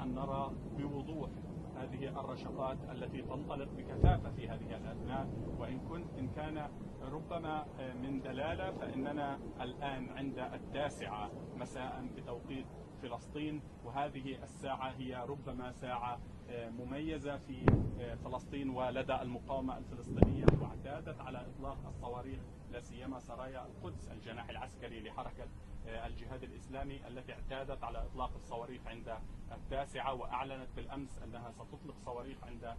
أن نرى بوضوح هذه الرشقات التي تنطلق بكثافة في هذه الأثناء، إن كان ربما من دلالة، فإننا الآن عند 9 مساء بتوقيت فلسطين، وهذه الساعة هي ربما ساعة مميزة في فلسطين ولدى المقاومة الفلسطينية، واعتادت على إطلاق الصواريخ لا سيما سرايا القدس الجناح العسكري لحركة الجهاد الإسلامي التي اعتادت على إطلاق الصواريخ عند 9، وأعلنت بالأمس أنها ستطلق صواريخ عند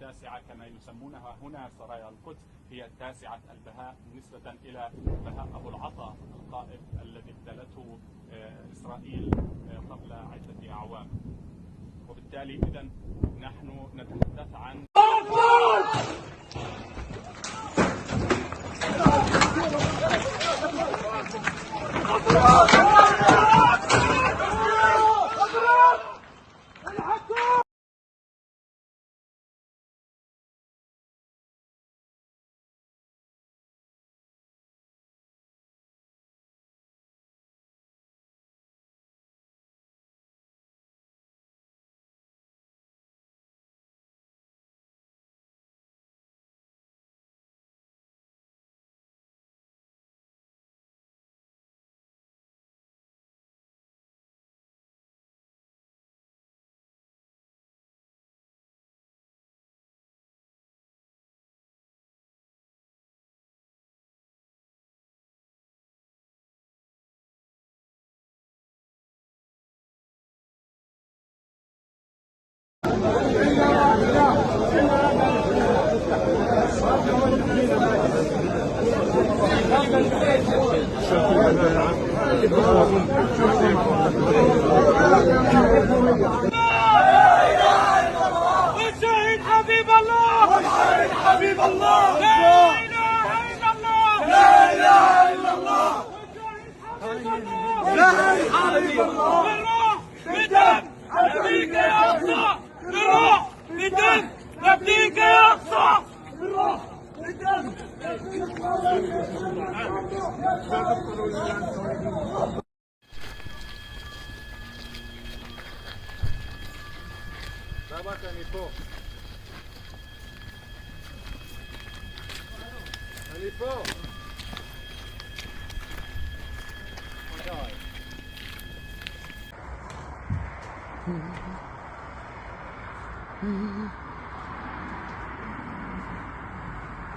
9 كما يسمونها هنا سرايا القدس، هي 9 البهاء نسبة إلى بهاء أبو العطا القائد الذي اغتالته إسرائيل قبل عدة أعوام. وبالتالي إذن نحن نتحدث عن والشهيد حبيب الله، والشهيد حبيب الله، لا إله إلا الله، لا إله إلا الله، والشهيد حبيب الله، بالروح بالدم نبيك يا أقصى، بالروح بالدم نبيك يا أقصى، بالروح بالدم.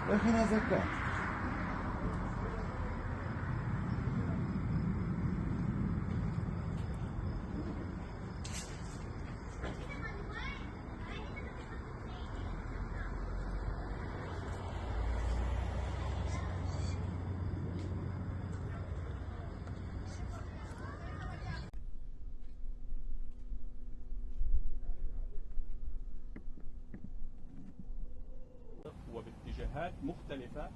يا أخي أنا زكاة وباتجاهات مختلفة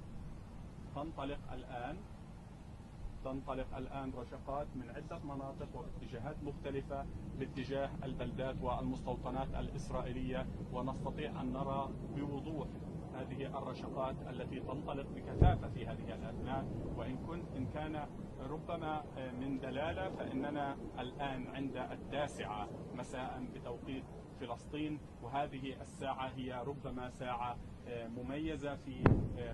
تنطلق الآن رشقات من عدة مناطق وباتجاهات مختلفة باتجاه البلدات والمستوطنات الإسرائيلية، ونستطيع أن نرى بوضوح هذه الرشقات التي تنطلق بكثافة في هذه الأثناء، إن كان ربما من دلالة، فإننا الآن عند 9 مساء بتوقيت فلسطين، وهذه الساعة هي ربما ساعة مميزة في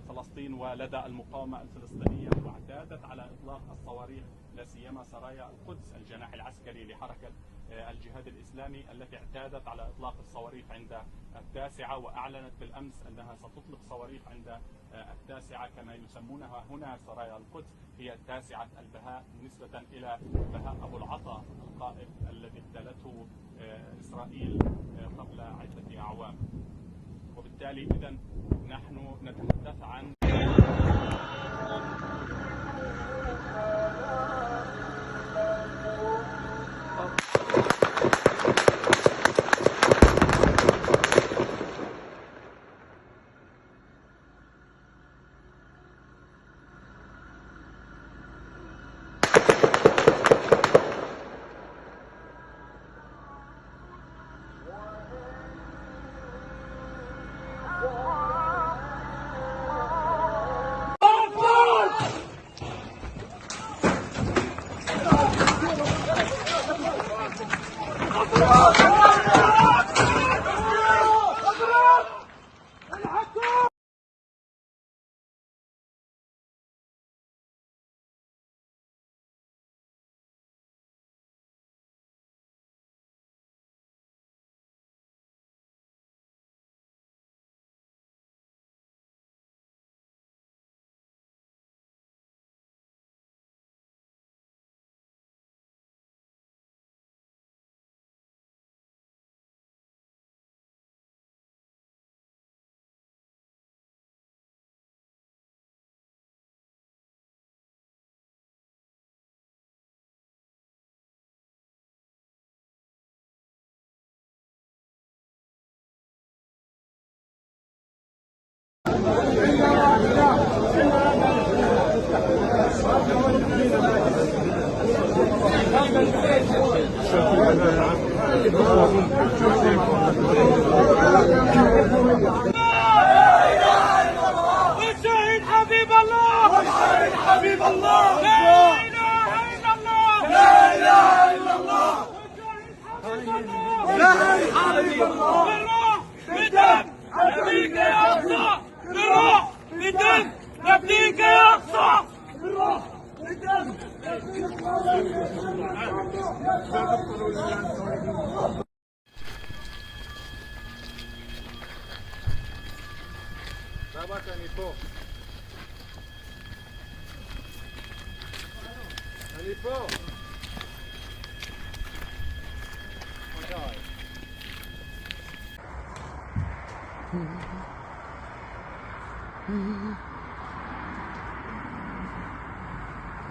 فلسطين ولدى المقاومة الفلسطينية، واعتادت على إطلاق الصواريخ لا سيما سرايا القدس الجناح العسكري لحركة الجهاد الإسلامي التي اعتادت على إطلاق الصواريخ عند 9، وأعلنت بالأمس أنها ستطلق صواريخ عند 9 كما يسمونها هنا سرايا القدس، هي 9 البهاء نسبة إلى بهاء أبو العطا القائد الذي اغتالته إسرائيل قبل عدة أعوام. وبالتالي إذن نحن نتحدث عن والشهيد حبيب الله والشهيد حبيب الله لا اله الا الله لا اله الا الله والشهيد حبيب الله بالروح بالدم نبيك يا اقصى بالروح بالدم نبيك يا اقصى بالروح بالدم.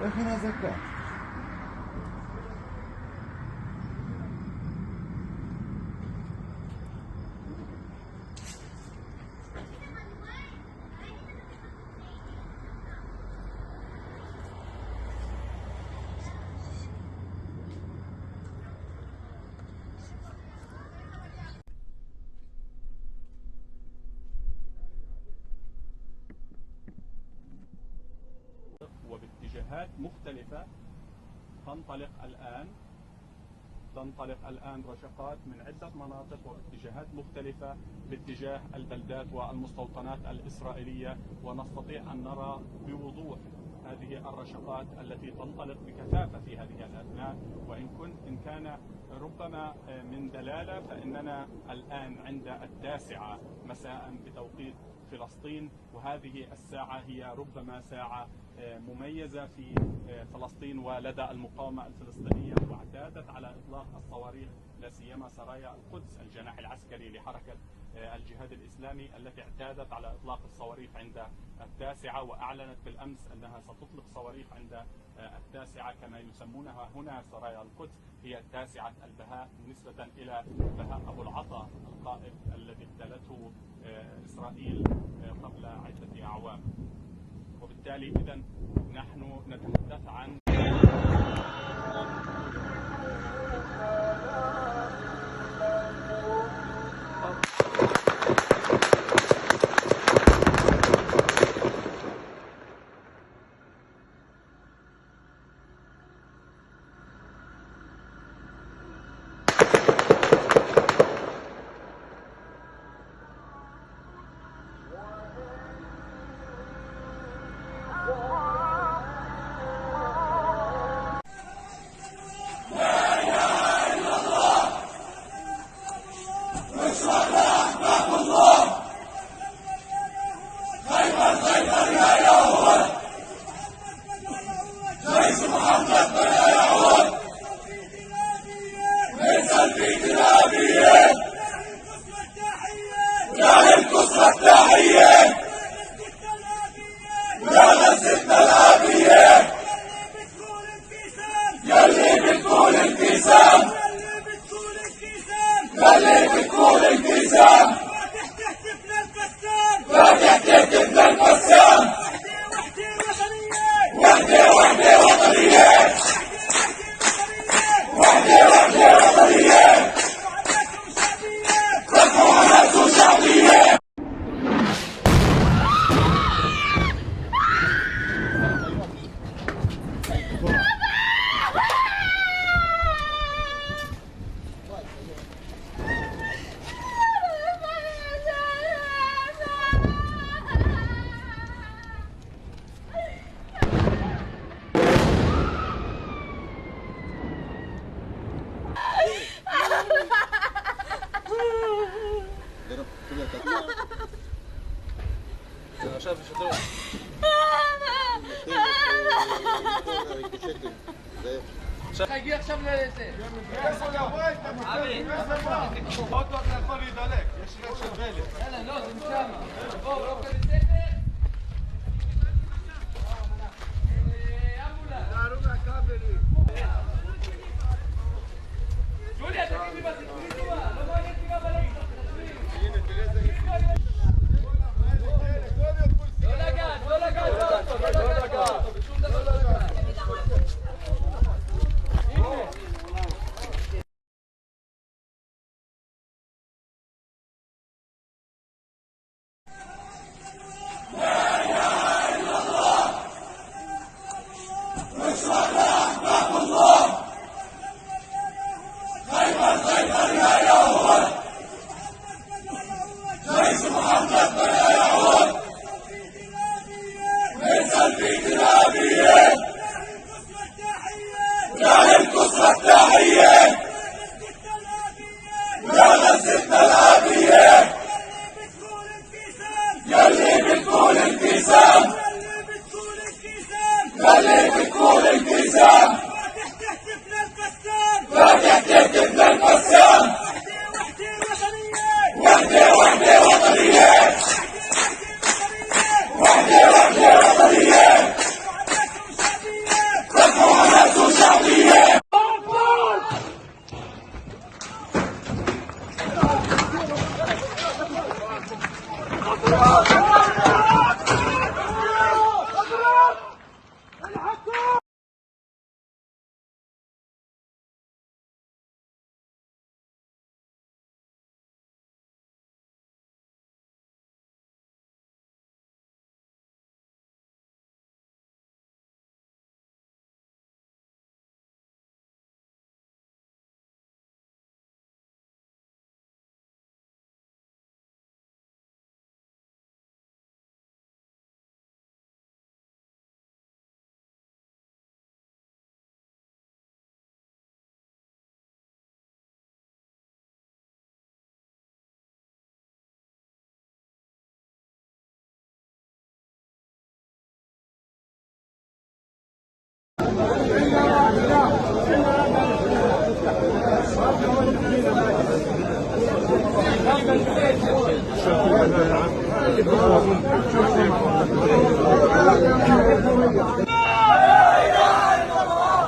يا أخي أنا زكاة. وباتجاهات مختلفة تنطلق الآن رشقات من عدة مناطق واتجاهات مختلفة باتجاه البلدات والمستوطنات الإسرائيلية، ونستطيع أن نرى بوضوح هذه الرشقات التي تنطلق بكثافة في هذه الأثناء. إن كان ربما من دلالة، فإننا الآن عند 9 مساء بتوقيت فلسطين، وهذه الساعة هي ربما ساعة مميزة في فلسطين ولدى المقاومة الفلسطينية، واعتادت على إطلاق الصواريخ لا سيما سرايا القدس الجناح العسكري لحركة الجهاد الإسلامي التي اعتادت على إطلاق الصواريخ عند 9، وأعلنت بالأمس أنها ستطلق صواريخ عند 9 كما يسمونها هنا سرايا القدس، هي 9 البهاء نسبة إلى بهاء أبو العطا القائد الذي اغتالته إسرائيل قبل عدة أعوام. وبالتالي إذن نحن نتحدث عن هيجي עכשיו לזה. עוד מעט אתה יכול להידלק, יש ריח של דלק. יאללה, לא, זה משם. בואו, לא כזה ספר.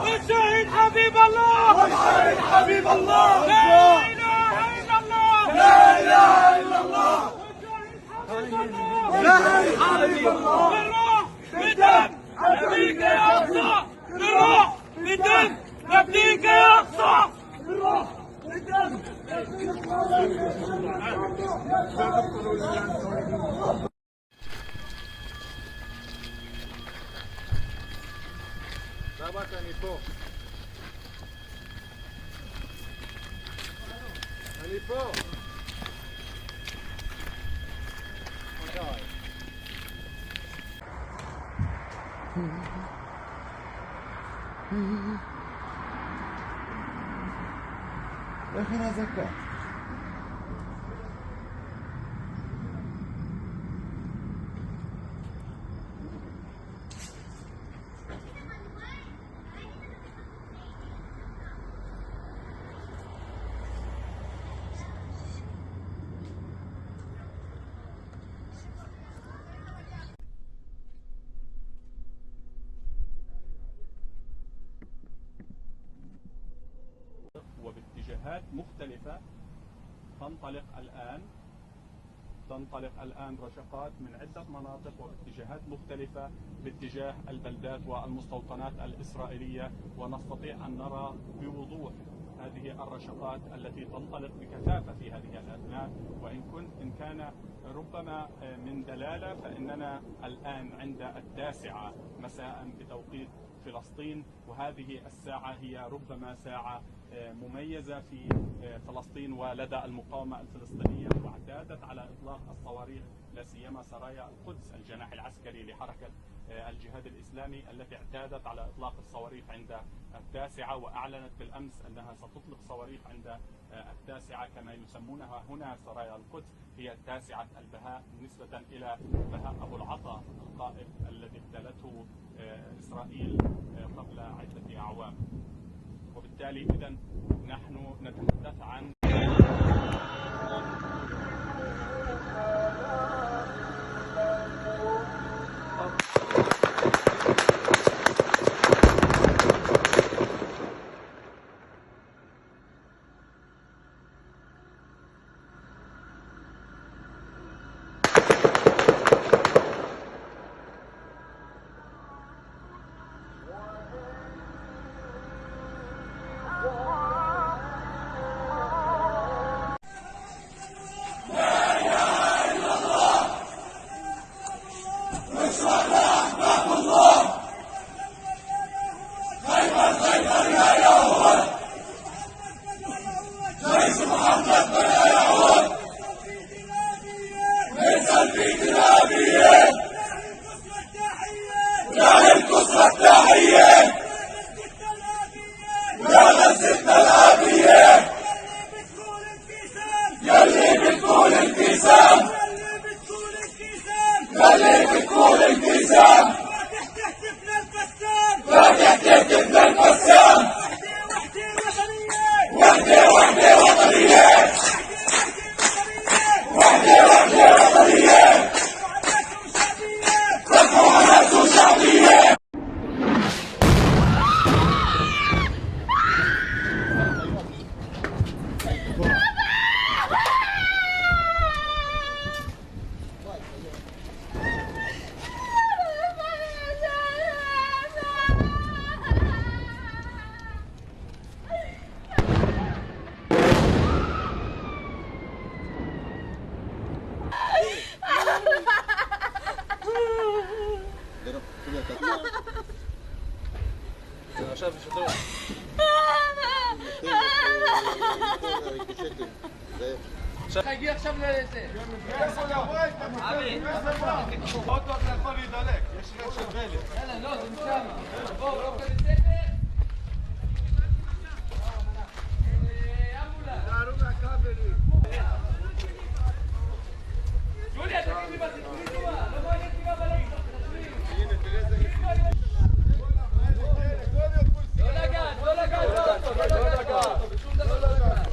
والشهيد حبيب الله والشهيد حبيب الله لا اله الا الله لا اله الا الله والشهيد حبيب الله بالروح بالدم نفديك يا اقصى بالروح بالدم نفديك يا اقصى بالروح بالدم. يا أخي أنا زكاة. وباتجاهات مختلفة تنطلق الآن رشقات من عدة مناطق واتجاهات مختلفة باتجاه البلدات والمستوطنات الإسرائيلية، ونستطيع أن نرى بوضوح هذه الرشقات التي تنطلق بكثافة في هذه الأثناء. وإن كان ربما من دلالة، فإننا الآن عند 9 مساء بتوقيت فلسطين، وهذه الساعة هي ربما ساعة مميزة في فلسطين ولدى المقاومة الفلسطينية، واعتادت على إطلاق الصواريخ لا سيما سرايا القدس الجناح العسكري لحركة الجهاد الإسلامي التي اعتادت على إطلاق الصواريخ عند 9، وأعلنت بالأمس أنها ستطلق صواريخ عند 9 كما يسمونها هنا سرايا القدس، هي 9 البهاء نسبة إلى بهاء أبو العطا القائد الذي اغتالته إسرائيل قبل عدة أعوام. وبالتالي إذن نحن نتحدث عن עכשיו בשידור. הגיע עכשיו לזה. אבי, אוטו אתה יכול להידלק, יש ריח של דלק. יאללה, לא, זה משם. בואו, לא כזה ספר. יוליה, תגיד לי בסיפורים טובה, לא מעניין אותי מה בלגת. לא לגעת, לא לגעת, לא לגעת, בשום דבר לא לגעת.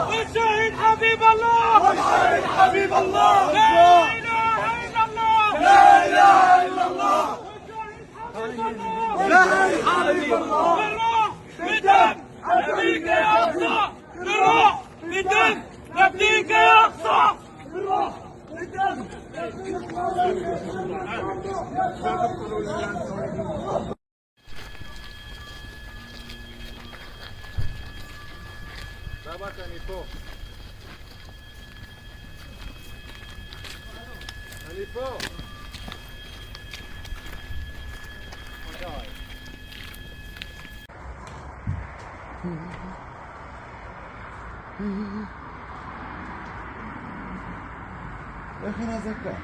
والشهيد حبيب الله والشهيد حبيب الله لا اله الا الله لا اله الا الله والشهيد حبيب الله بالروح بالدم نفديك يا اقصى بالروح بالدم نفديك يا اقصى بالروح بالدم. סבק, אני פה. אני פה. איך היא נזקה?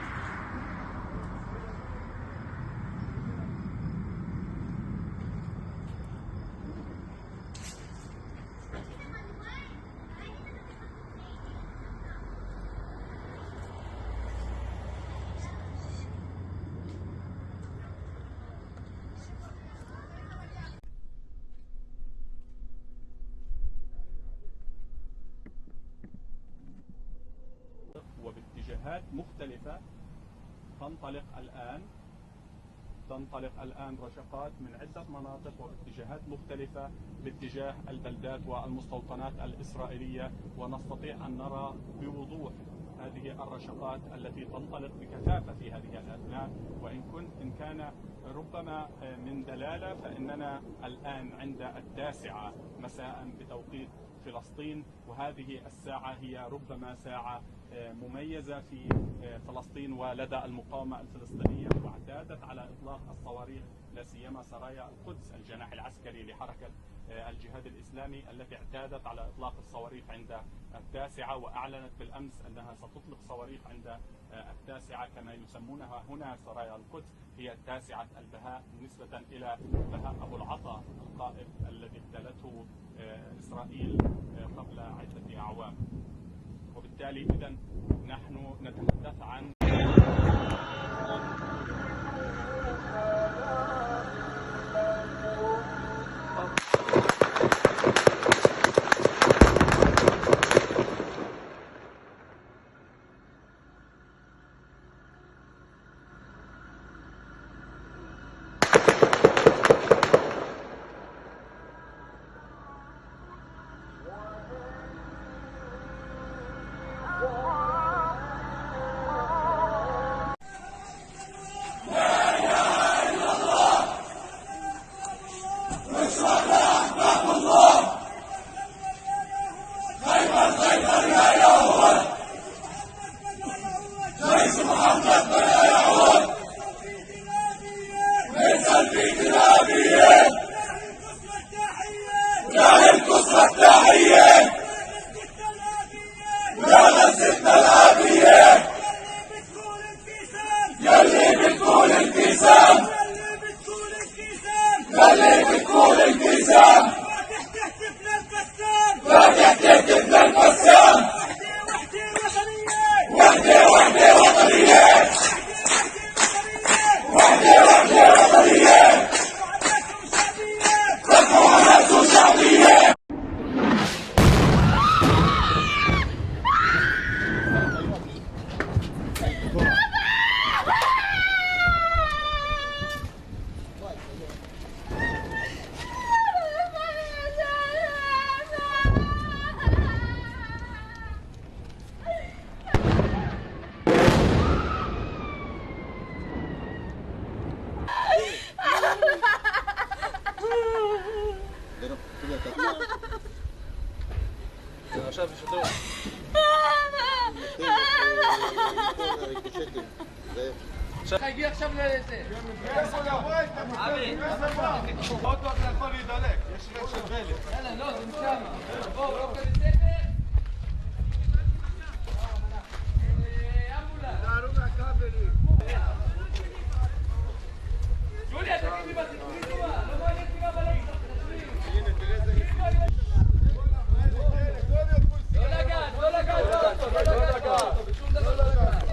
وباتجاهات مختلفة تنطلق الآن رشقات من عدة مناطق واتجاهات مختلفة باتجاه البلدات والمستوطنات الإسرائيلية، ونستطيع أن نرى بوضوح هذه الرشقات التي تنطلق بكثافة في هذه الأثناء. إن كان ربما من دلالة، فإننا الآن عند 9 مساء بتوقيت فلسطين، وهذه الساعة هي ربما ساعة مميزة في فلسطين ولدى المقاومة الفلسطينية، واعتادت على إطلاق الصواريخ لا سيما سرايا القدس الجناح العسكري لحركة الجهاد الإسلامي التي اعتادت على إطلاق الصواريخ عند 9، وأعلنت بالأمس أنها ستطلق صواريخ عند 9 كما يسمونها هنا سرايا القدس، هي 9 البهاء نسبة إلى بهاء أبو العطا القائد الذي اغتالته إسرائيل قبل عدة أعوام. وبالتالي إذن نحن نتحدث عن הגיע עכשיו לזה. עוד מעט זה יכול להידלק, יש ריח של דלק. יאללה, לא, זה משם. בואו, לא כזה ספר. ג'וליה, תגיד לי בסיפורים טובה. לא מעניין אותי מה בלב. לא לגעת, לא לגעת באוטו, לא לגעת באוטו, בשום דבר לא לגעת.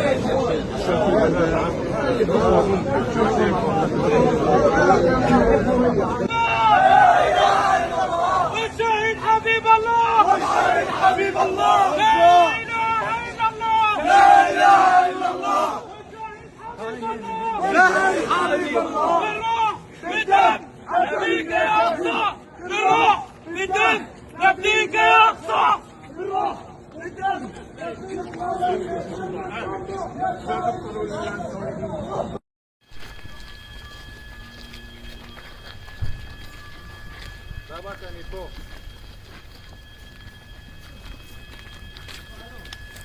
Gracias. والشهيد حبيب الله والشهيد حبيب الله لا اله الا الله لا اله الا الله والشهيد حبيب الله بالروح بالدم نبيك يا اقصى بالروح بالدم نبيك يا اقصى بالروح بالدم. אני פה.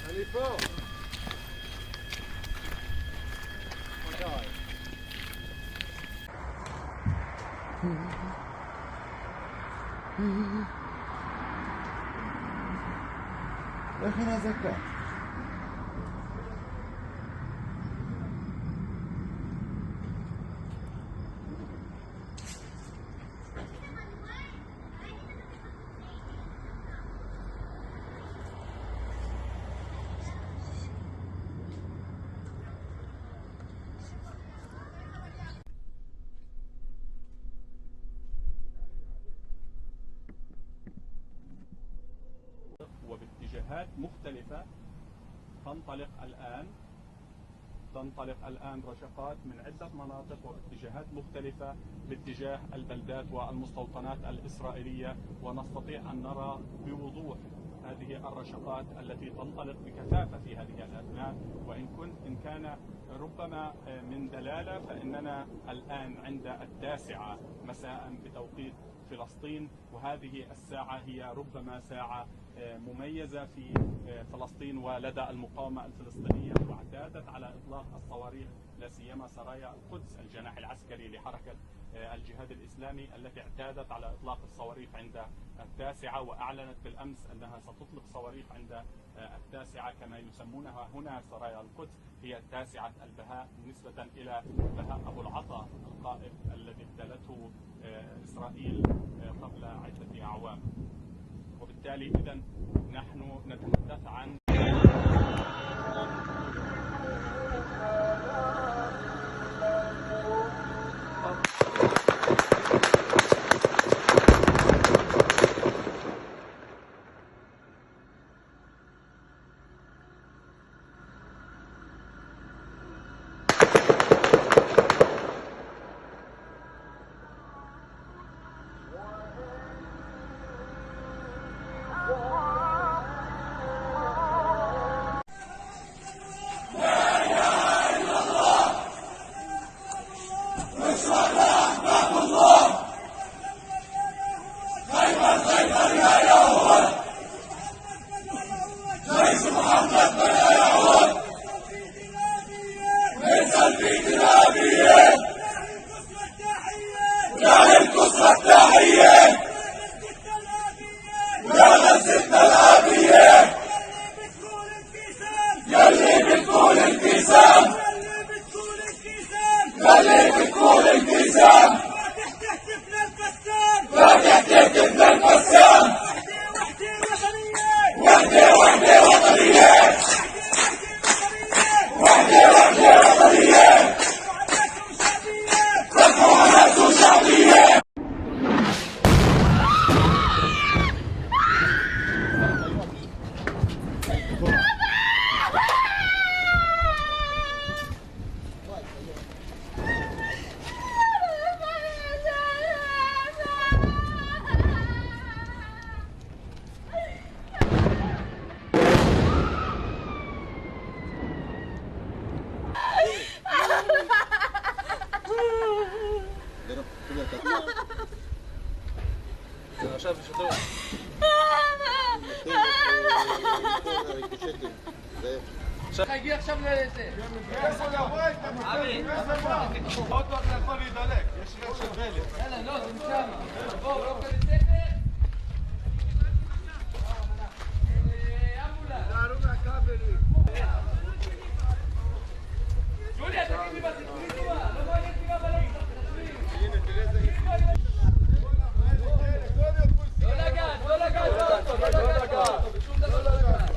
אני פה. איך היא נזקה? وباتجاهات مختلفة تنطلق الآن رشقات من عدة مناطق واتجاهات مختلفة باتجاه البلدات والمستوطنات الإسرائيلية، ونستطيع أن نرى بوضوح هذه الرشقات التي تنطلق بكثافة في هذه الأثناء. وإن كان ربما من دلالة، فإننا الآن عند 9 مساء بتوقيت فلسطين، وهذه الساعة هي ربما ساعة مميزة في فلسطين ولدى المقاومة الفلسطينية، واعتادت على إطلاق الصواريخ لا سيما سرايا القدس الجناح العسكري لحركة الجهاد الإسلامي التي اعتادت على إطلاق الصواريخ عند 9، وأعلنت بالأمس أنها ستطلق صواريخ عند 9 كما يسمونها هنا سرايا القدس، هي 9 البهاء نسبة إلى بهاء أبو العطا القائد الذي ابتلته إسرائيل قبل عدة أعوام. وبالتالي إذن نحن نتحدث عن הגיע עכשיו לזה. עוד מעט זה יכול להידלק, יש ריח של דלק. יאללה, לא, זה משם. בואו, לא כזה ג'וליה, תגיד לי בסיפורים טובה, לא מעניין אותי גם בלב. לא לגעת, לא לגעת באוטו, לא לגעת באוטו, בשום דבר לא לגעת.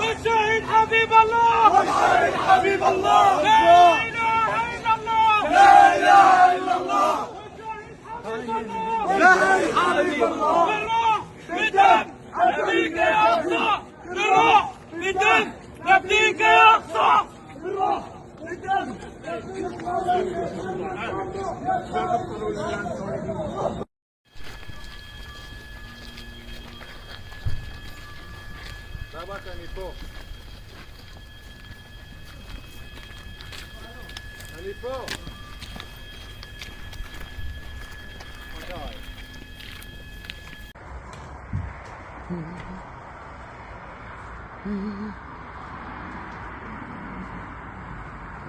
والشهيد حبيب الله والشهيد حبيب الله لا اله الا الله لا اله الا الله والشهيد حبيب الله بالروح بالدم نبيك يا اقصى بالروح بالدم نبيك يا اقصى بالروح بالدم. רק אני פה. אני פה.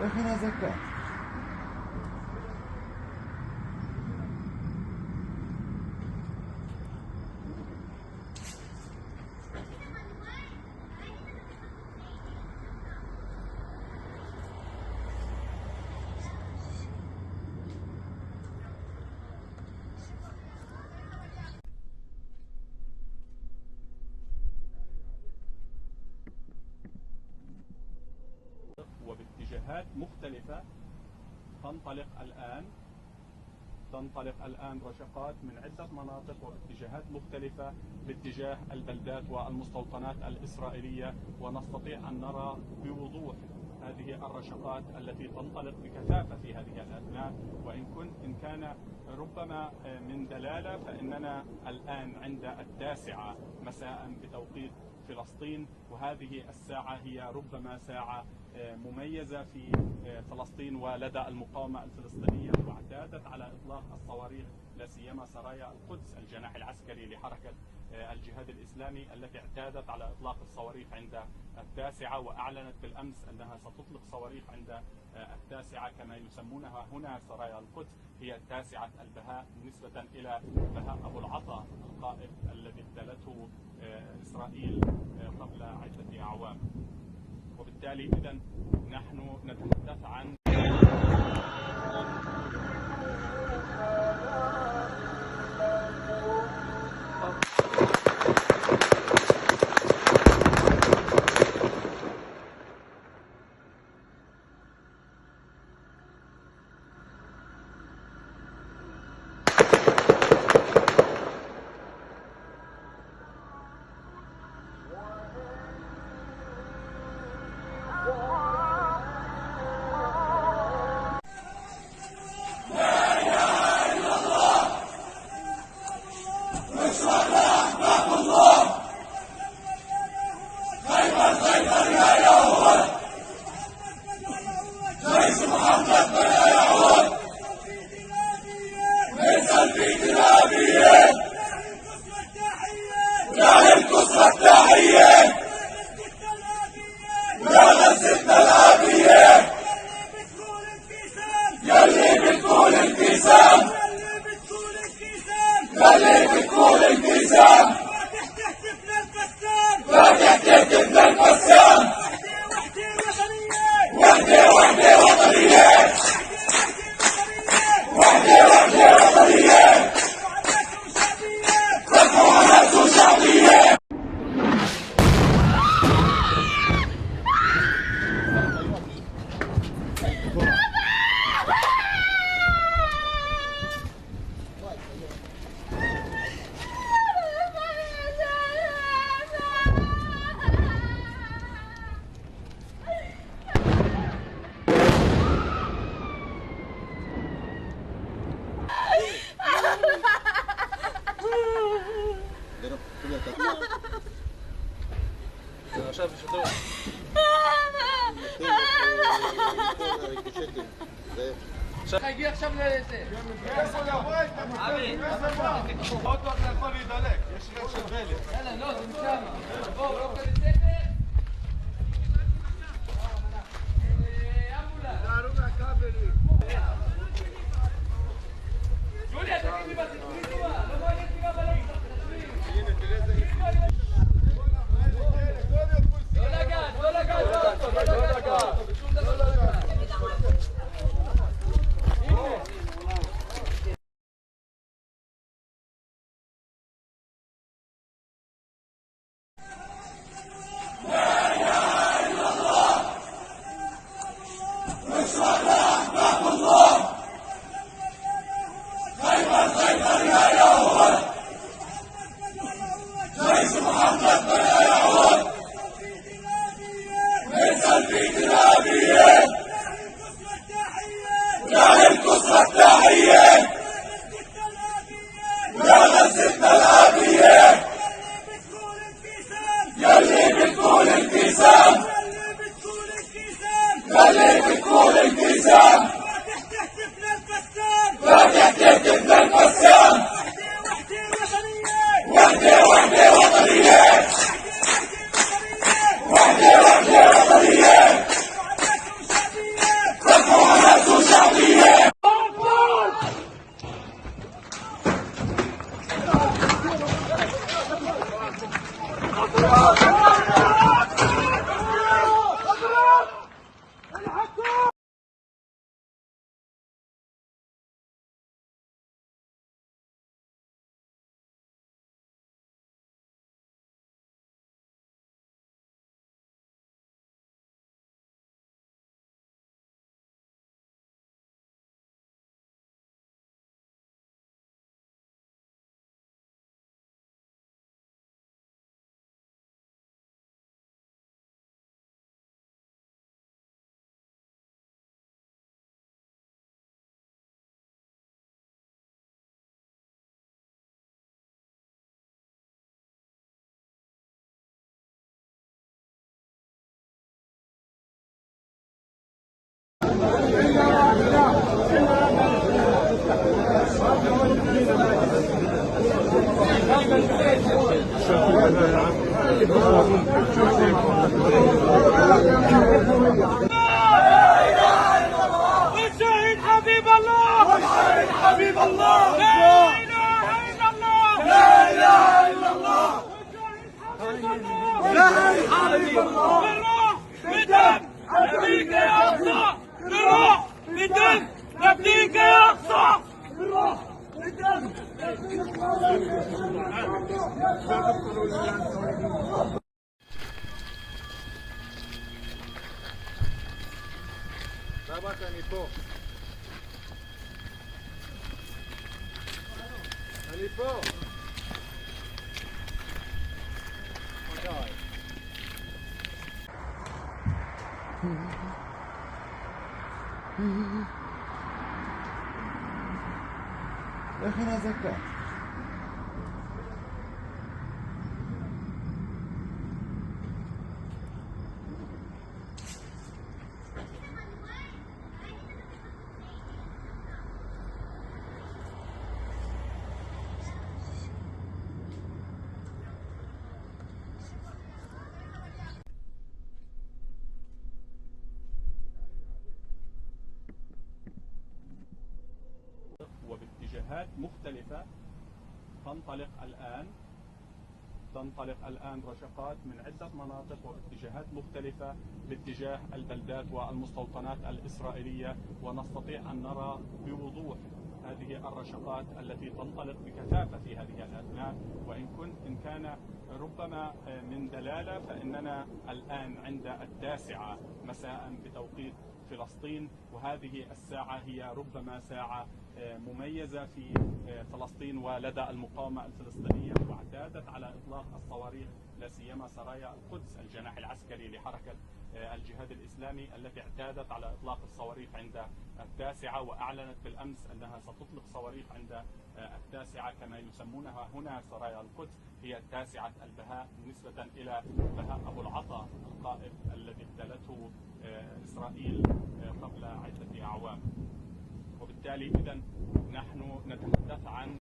איך היא נזקה? وباتجاهات مختلفة تنطلق الآن رشقات من عدة مناطق واتجاهات مختلفة باتجاه البلدات والمستوطنات الإسرائيلية، ونستطيع أن نرى بوضوح هذه الرشقات التي تنطلق بكثافة في هذه الأثناء. وإن كان ربما من دلالة، فإننا الآن عند 9 مساء بتوقيت فلسطين، وهذه الساعة هي ربما ساعة مميزة في فلسطين ولدى المقاومة الفلسطينية، واعتادت على إطلاق الصواريخ لا سيما سرايا القدس الجناح العسكري لحركة الجهاد الإسلامي التي اعتادت على إطلاق الصواريخ عند 9، وأعلنت بالأمس أنها ستطلق صواريخ عند 9 كما يسمونها هنا سرايا القدس، هي 9 البهاء نسبة إلى بهاء أبو العطا القائد الذي اغتالته إسرائيل قبل عدة أعوام. وبالتالي إذن نحن نتحدث عن هيجي עכשיו לזה. עוד מעט אתה יכול להידלק, יש ריח של דלק. יאללה, לא, זה משם. בואו, לא כזה ספר. ג'וליה, תגידי בסיפורים טובה. לא מעניין אותי מה בלגת. לא לגעת, לא לגעת באוטו, לא לגעת באוטו, בשום דבר לא לגעת. والشهيد حبيب الله والشهيد حبيب الله لا اله الا الله لا اله الا الله والشهيد حبيب الله بالروح بالدم نفديك يا اقصى بالروح بالدم نفديك يا اقصى بالروح بالدم. סבק, אני פה. אני פה. איך היא נזקה? وباتجاهات مختلفة تنطلق الآن رشقات من عدة مناطق واتجاهات مختلفة باتجاه البلدات والمستوطنات الإسرائيلية، ونستطيع أن نرى بوضوح هذه الرشقات التي تنطلق بكثافة في هذه الأثناء. وإن كان ربما من دلالة، فإننا الآن عند 9 مساء بتوقيت فلسطين، وهذه الساعة هي ربما ساعة مميزة في فلسطين ولدى المقاومة الفلسطينية، واعتادت على إطلاق الصواريخ لا سيما سرايا القدس الجناح العسكري لحركة الجهاد الإسلامي التي اعتادت على إطلاق الصواريخ عند 9، وأعلنت بالأمس أنها ستطلق صواريخ عند 9 كما يسمونها هنا سرايا القدس، هي 9 البهاء نسبة إلى بهاء أبو العطا القائد الذي ابتلته إسرائيل قبل عدة أعوام. وبالتالي إذا نحن نتحدث عن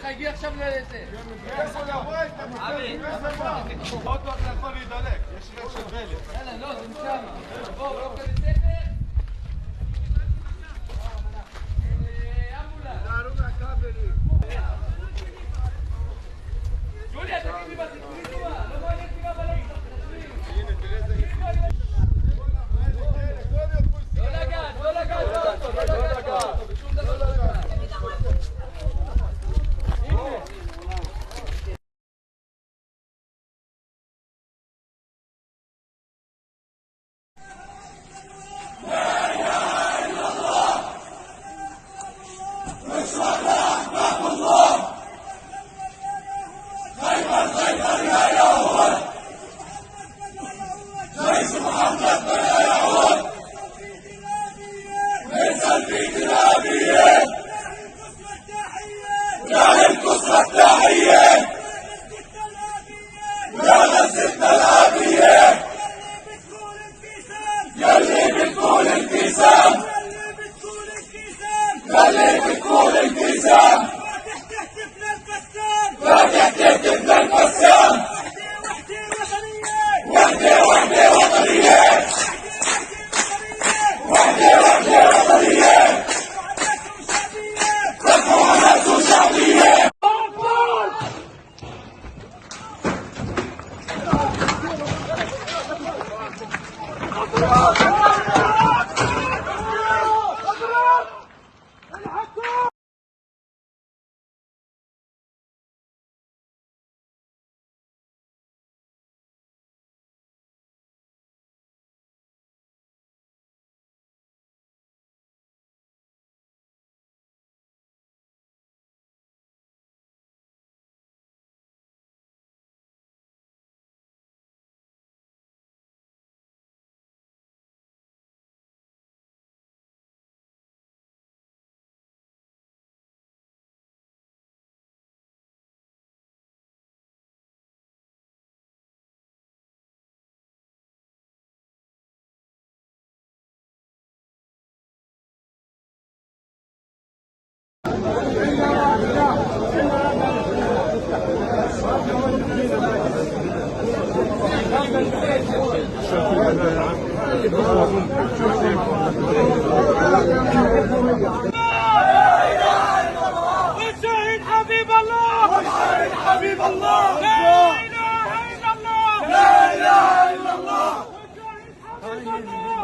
הגיע עכשיו לזה. עוד פעם אתה יכול להידלק, יש ריח של דלק. יאללה, לא, זה משם. בואו, לא כזה ספר. ג'וליה, תגידי מה תקראי טובה. לא מעניין אותי מה בלגת. לא לגעת, לא לגעת. לא לגעת. בשום דבר לא לגעת. والشهيد حبيب الله والشهيد حبيب الله لا اله الا الله لا اله الا الله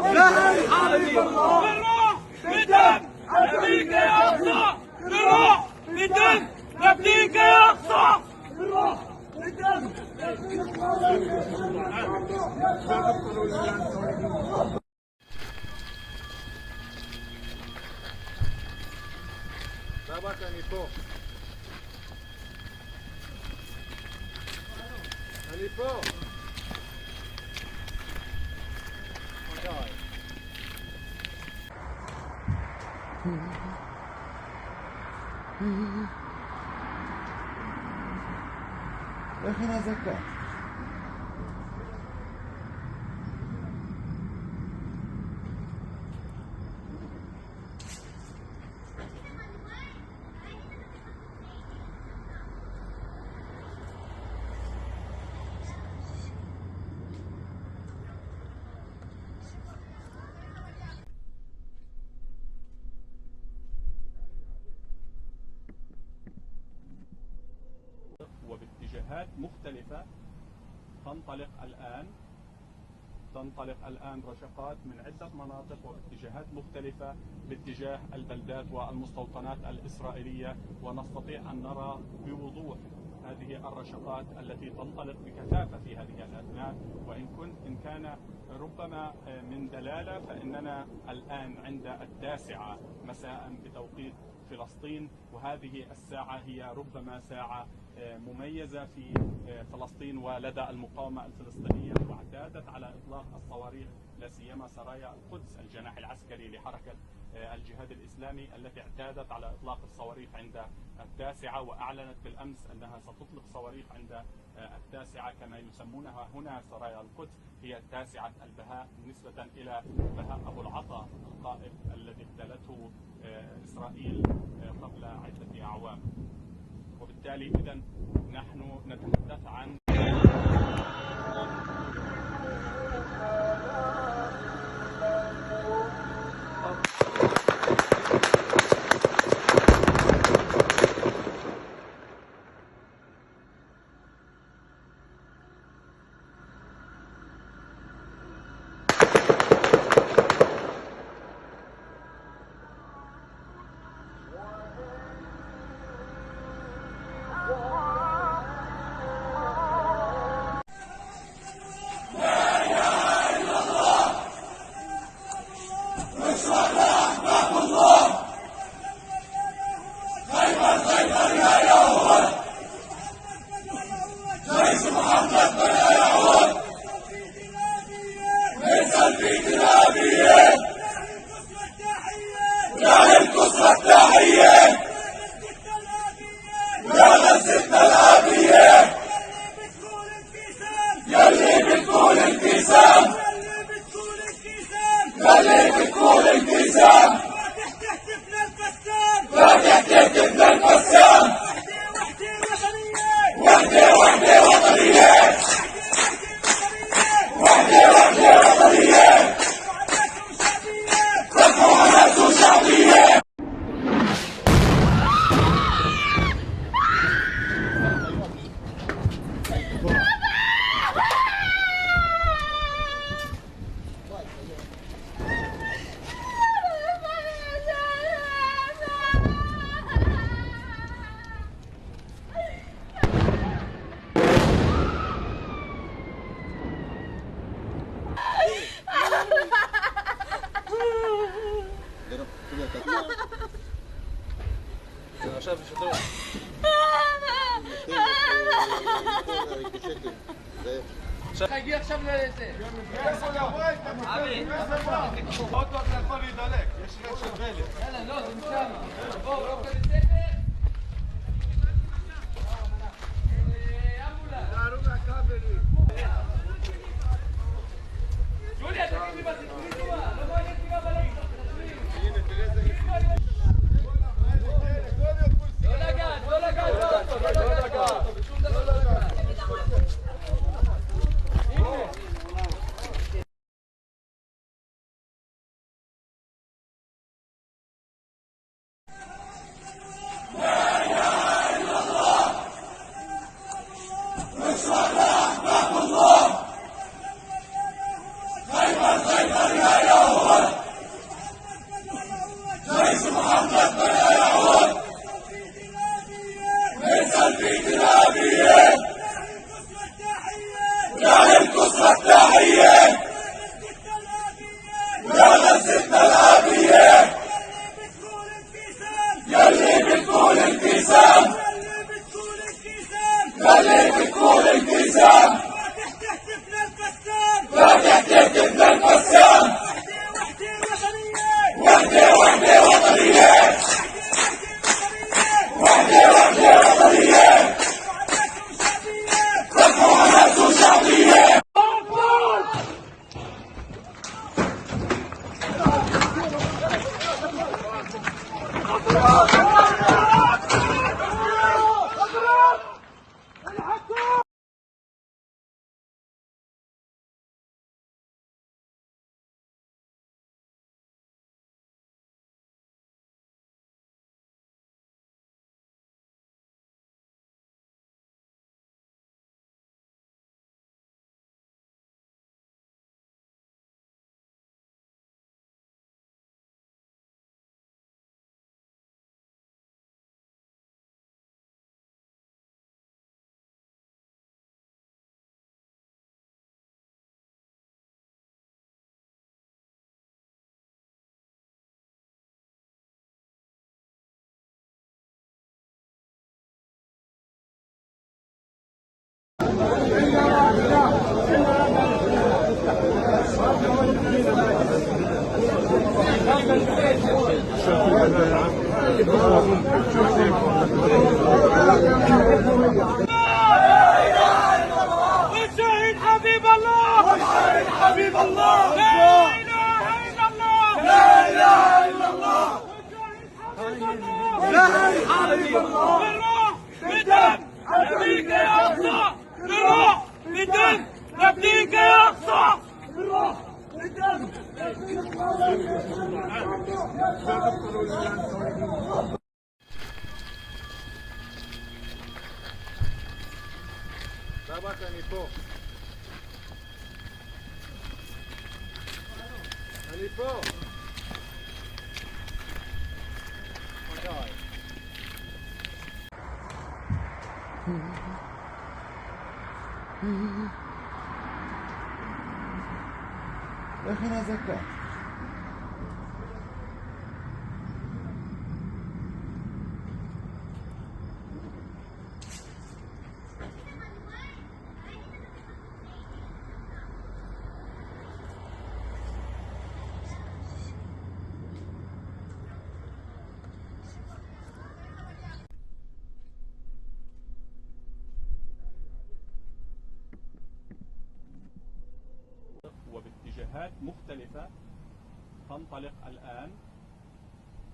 والشهيد حبيب الله بالروح بالدم نبيك يا اقصى بالروح بالدم نبيك يا اقصى بالروح بالدم. אני פה. אני פה. איך היא נזקה? وباتجاهات مختلفة تنطلق الآن رشقات من عدة مناطق واتجاهات مختلفة باتجاه البلدات والمستوطنات الإسرائيلية، ونستطيع أن نرى بوضوح هذه الرشقات التي تنطلق بكثافة في هذه الأثناء. وإن كان ربما من دلالة، فإننا الآن عند 9 مساء بتوقيت فلسطين، وهذه الساعة هي ربما ساعة مميزة في فلسطين ولدى المقاومة الفلسطينية، واعتادت على إطلاق الصواريخ لا سيما سرايا القدس الجناح العسكري لحركة الجهاد الإسلامي التي اعتادت على إطلاق الصواريخ عند 9، وأعلنت بالأمس أنها ستطلق صواريخ عند 9 كما يسمونها هنا سرايا القدس، هي 9 البهاء نسبة إلى بهاء أبو العطا القائد الذي اغتالته إسرائيل قبل عدة أعوام. وبالتالي إذن نحن نتحدث عن הגיע עכשיו לזה. עוד פעם זה יכול להידלק, יש ריח של דלק. יאללה, לא, זה משם. בואו, לא כזה والشهيد حبيب الله والشهيد حبيب الله لا اله الا الله لا اله الا الله والشهيد حبيب الله بالروح بدم نبيك يا اقصى بالروح بدم نبيك يا اقصى بالروح بدم Babak, אני פה. אני פה. איך היא נזקה? وباتجاهات مختلفة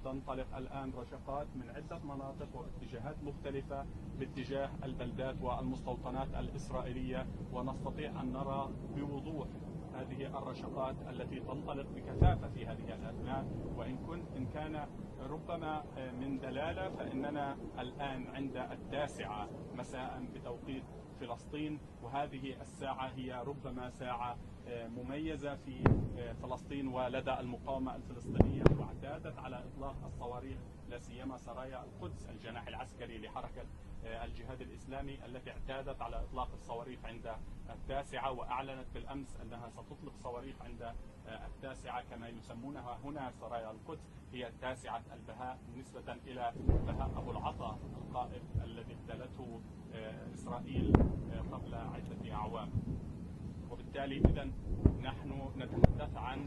تنطلق الآن رشقات من عدة مناطق واتجاهات مختلفة باتجاه البلدات والمستوطنات الإسرائيلية، ونستطيع أن نرى بوضوح هذه الرشقات التي تنطلق بكثافة في هذه الأثناء. وإن كان ربما من دلالة، فإننا الآن عند 9 مساء بتوقيت فلسطين، وهذه الساعة هي ربما ساعة مميزة في فلسطين ولدى المقاومة الفلسطينية، واعتادت على إطلاق الصواريخ لا سيما سرايا القدس الجناح العسكري لحركة الجهاد الإسلامي التي اعتادت على إطلاق الصواريخ عند 9، وأعلنت بالأمس أنها ستطلق صواريخ عند 9 كما يسمونها هنا سرايا القدس، هي 9 البهاء نسبة إلى بهاء أبو العطا القائد الذي اغتالته إسرائيل قبل عدة أعوام. وبالتالي إذن نحن نتحدث عن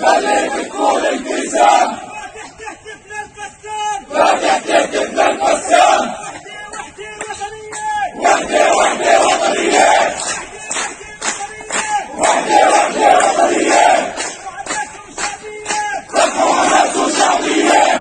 خلي بتقول الكيسان فاتح تهتف للقسام فاتح تهتف للقسام وحدة وحدة وطنية وحدة وحدة وطنية وحدة وشعبية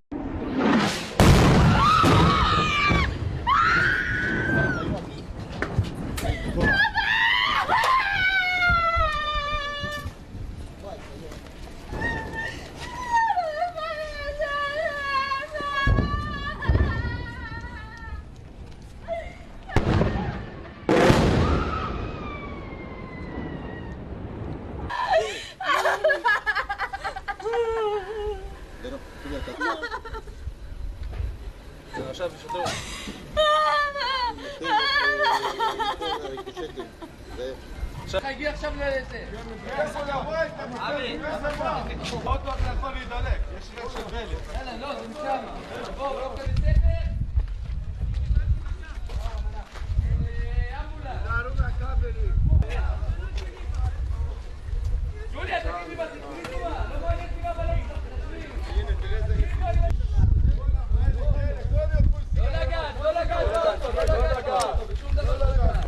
هيجي עכשיו לזה. עוד מעט אתה יכול להידלק, יש ריח של בלק. יאללה, לא, זה משם. בואו, לא בסדר. ג'וליה, תגידי בסיכוי טובה. לא מעניין אותי מה בלב. לא לגעת, לא לגעת באוטו, לא לגעת באוטו, בשום דבר לא לגעת.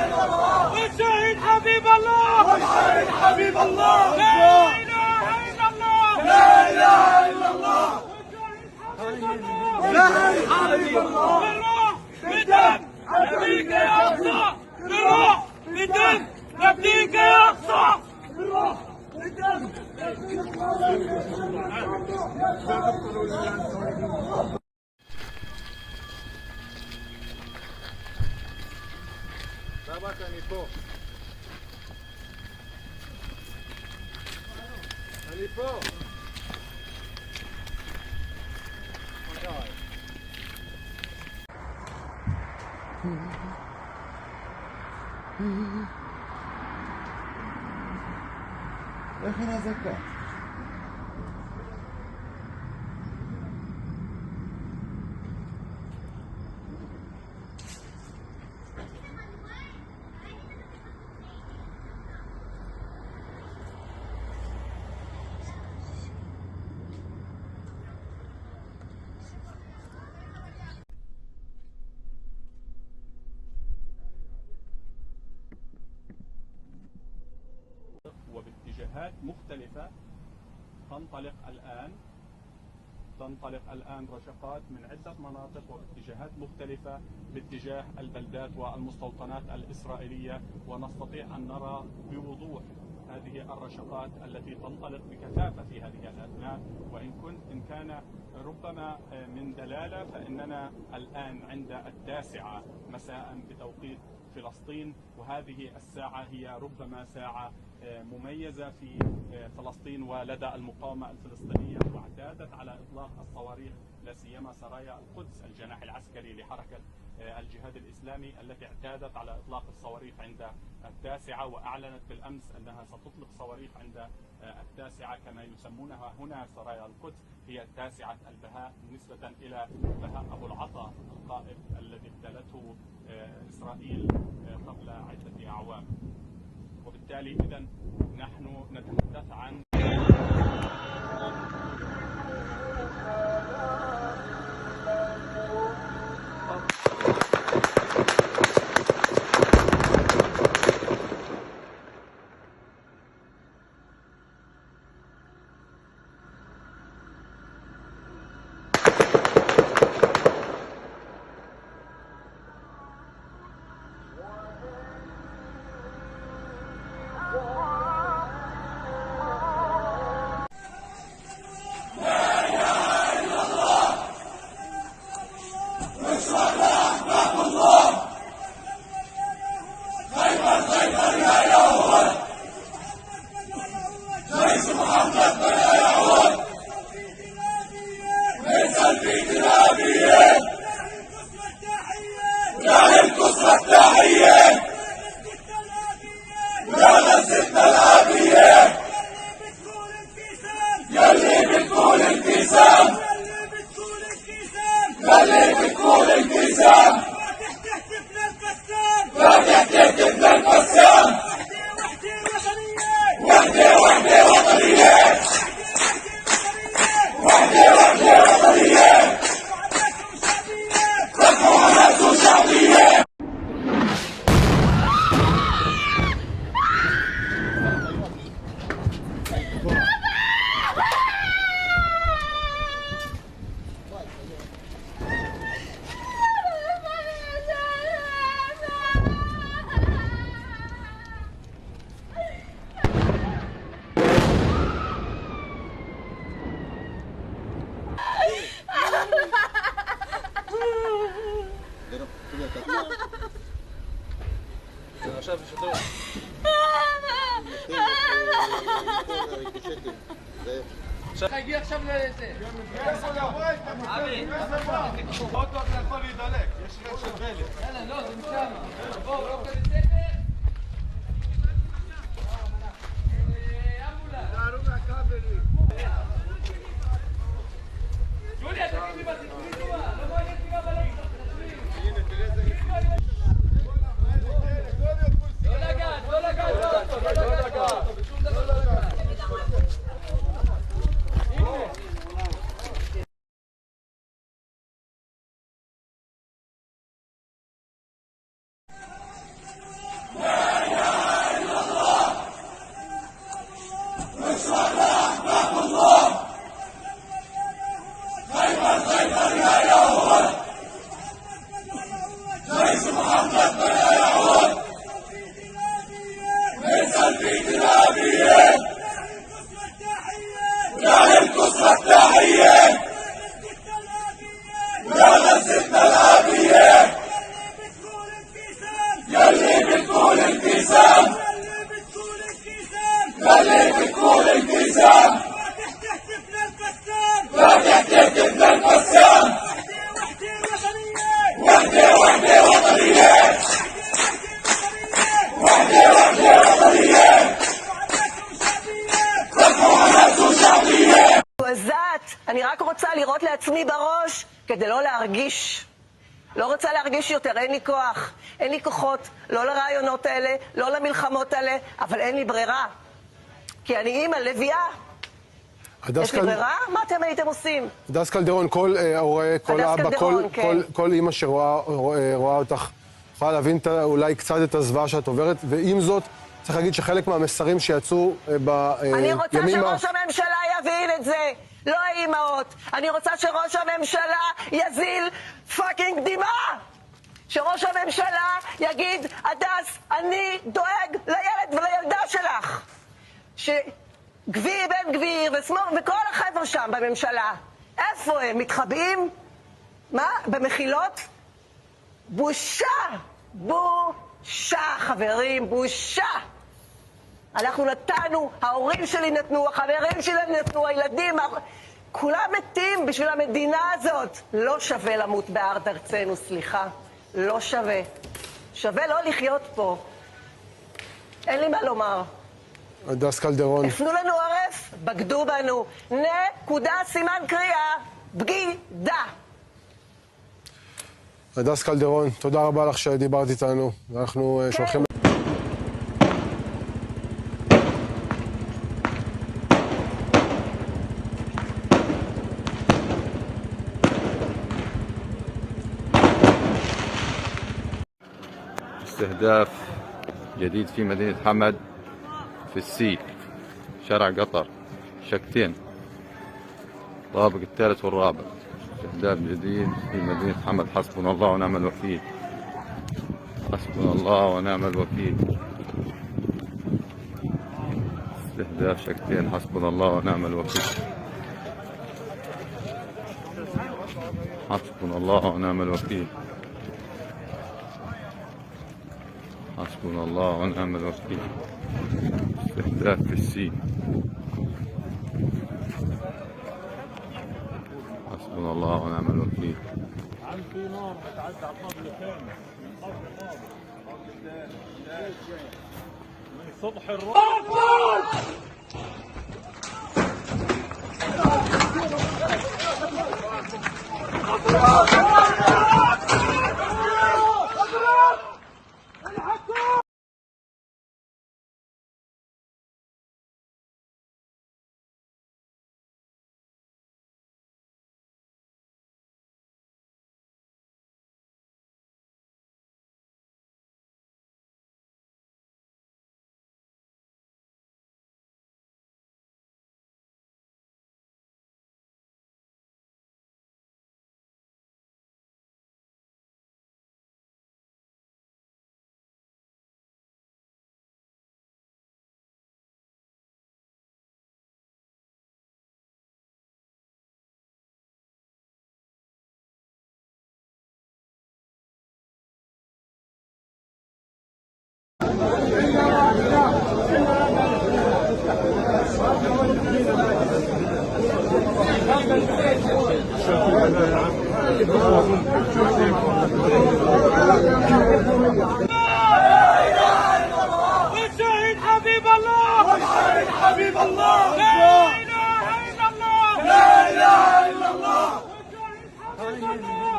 والشهيد حبيب الله والشهيد حبيب الله لا اله الا الله لا اله الا الله والشهيد حبيب الله بالروح بالدم نبيك يا اقصى بالروح بالدم نبيك يا اقصى بالروح بالدم. שבת אני פה. אני פה. איך היא נזקה? وباتجاهات مختلفة تنطلق الآن رشقات من عدة مناطق واتجاهات مختلفة باتجاه البلدات والمستوطنات الإسرائيلية، ونستطيع أن نرى بوضوح هذه الرشقات التي تنطلق بكثافة في هذه الأثناء. وإن كان ربما من دلالة، فإننا الآن عند 9 مساء بتوقيت فلسطين، وهذه الساعة هي ربما ساعة مميزة في فلسطين ولدى المقاومة الفلسطينية، واعتادت على إطلاق الصواريخ لا سيما سرايا القدس الجناح العسكري لحركة الجهاد الإسلامي التي اعتادت على إطلاق الصواريخ عند 9، وأعلنت بالأمس أنها ستطلق صواريخ عند 9 كما يسمونها هنا سرايا القدس، هي 9 البهاء نسبة إلى بهاء أبو العطا القائد الذي اغتالته إسرائيل قبل عدة أعوام. وبالتالي إذن نحن نتحدث عن הגיע עכשיו לזה. עוד מעט זה יכול להידלק, יש ריח של דלק. יאללה, לא, זה משם. בואו, לא כזה סדר. ג'וליה, תגיד לי בסיפורים טובה. לא מעניין אותי גם עליך. לא לגעת, לא לגעת באוטו, לא לגעת באוטו, בשום דבר לא לגעת. אני רק רוצה לראות לעצמי בראש כדי לא להרגיש. לא רוצה להרגיש יותר, אין לי כוח, אין לי כוחות, לא לרעיונות האלה, לא למלחמות האלה, אבל אין לי ברירה. כי אני אימא, לביאה. יש לי ברירה? מה אתם הייתם עושים? הדס קלדרון, כל הורה, כל אבא, כל אימא שרואה אותך, יכולה להבין אולי קצת את הזוועה שאת עוברת, ועם זאת, צריך להגיד שחלק מהמסרים שיצאו בימים... אני רוצה שראש הממשלה להבין את זה. לא האימהות. אני רוצה שראש הממשלה יזיל פאקינג דמעה. שראש הממשלה יגיד, הדס, אני דואג לילד ולילדה שלך. שגביר בן גביר וכל החבר'ה שם בממשלה, איפה הם? מתחבאים? מה? במחילות? בושה! בושה, חברים, בושה! אנחנו נתנו, ההורים שלי נתנו, החברים שלי נתנו, הילדים, כולם מתים בשביל המדינה הזאת. לא שווה למות בארץ ארצנו, סליחה. לא שווה. שווה לא לחיות פה. אין לי מה לומר. הדס קלדרון. הפנו לנו עורף, בגדו בנו. נקודה, סימן קריאה, בגידה. הדס קלדרון, תודה רבה לך שדיברת איתנו. אנחנו שולחים... استهداف جديد في مدينة حمد في السي شارع قطر شكتين طابق الثالث والرابع. استهداف جديد في مدينة حمد. حسبنا الله ونعم الوكيل. حسبنا الله ونعم الوكيل. استهداف شكتين. حسبنا الله ونعم الوكيل. حسبنا الله ونعم الوكيل. حسبنا الله ونعم الوكيل. استهداف في السين. حسبنا الله ونعم الوكيل. عم في نار بتعدى على الطابق الثاني من صبح والشهيد حبيب الله والشهيد حبيب الله لا اله الا الله لا اله الا الله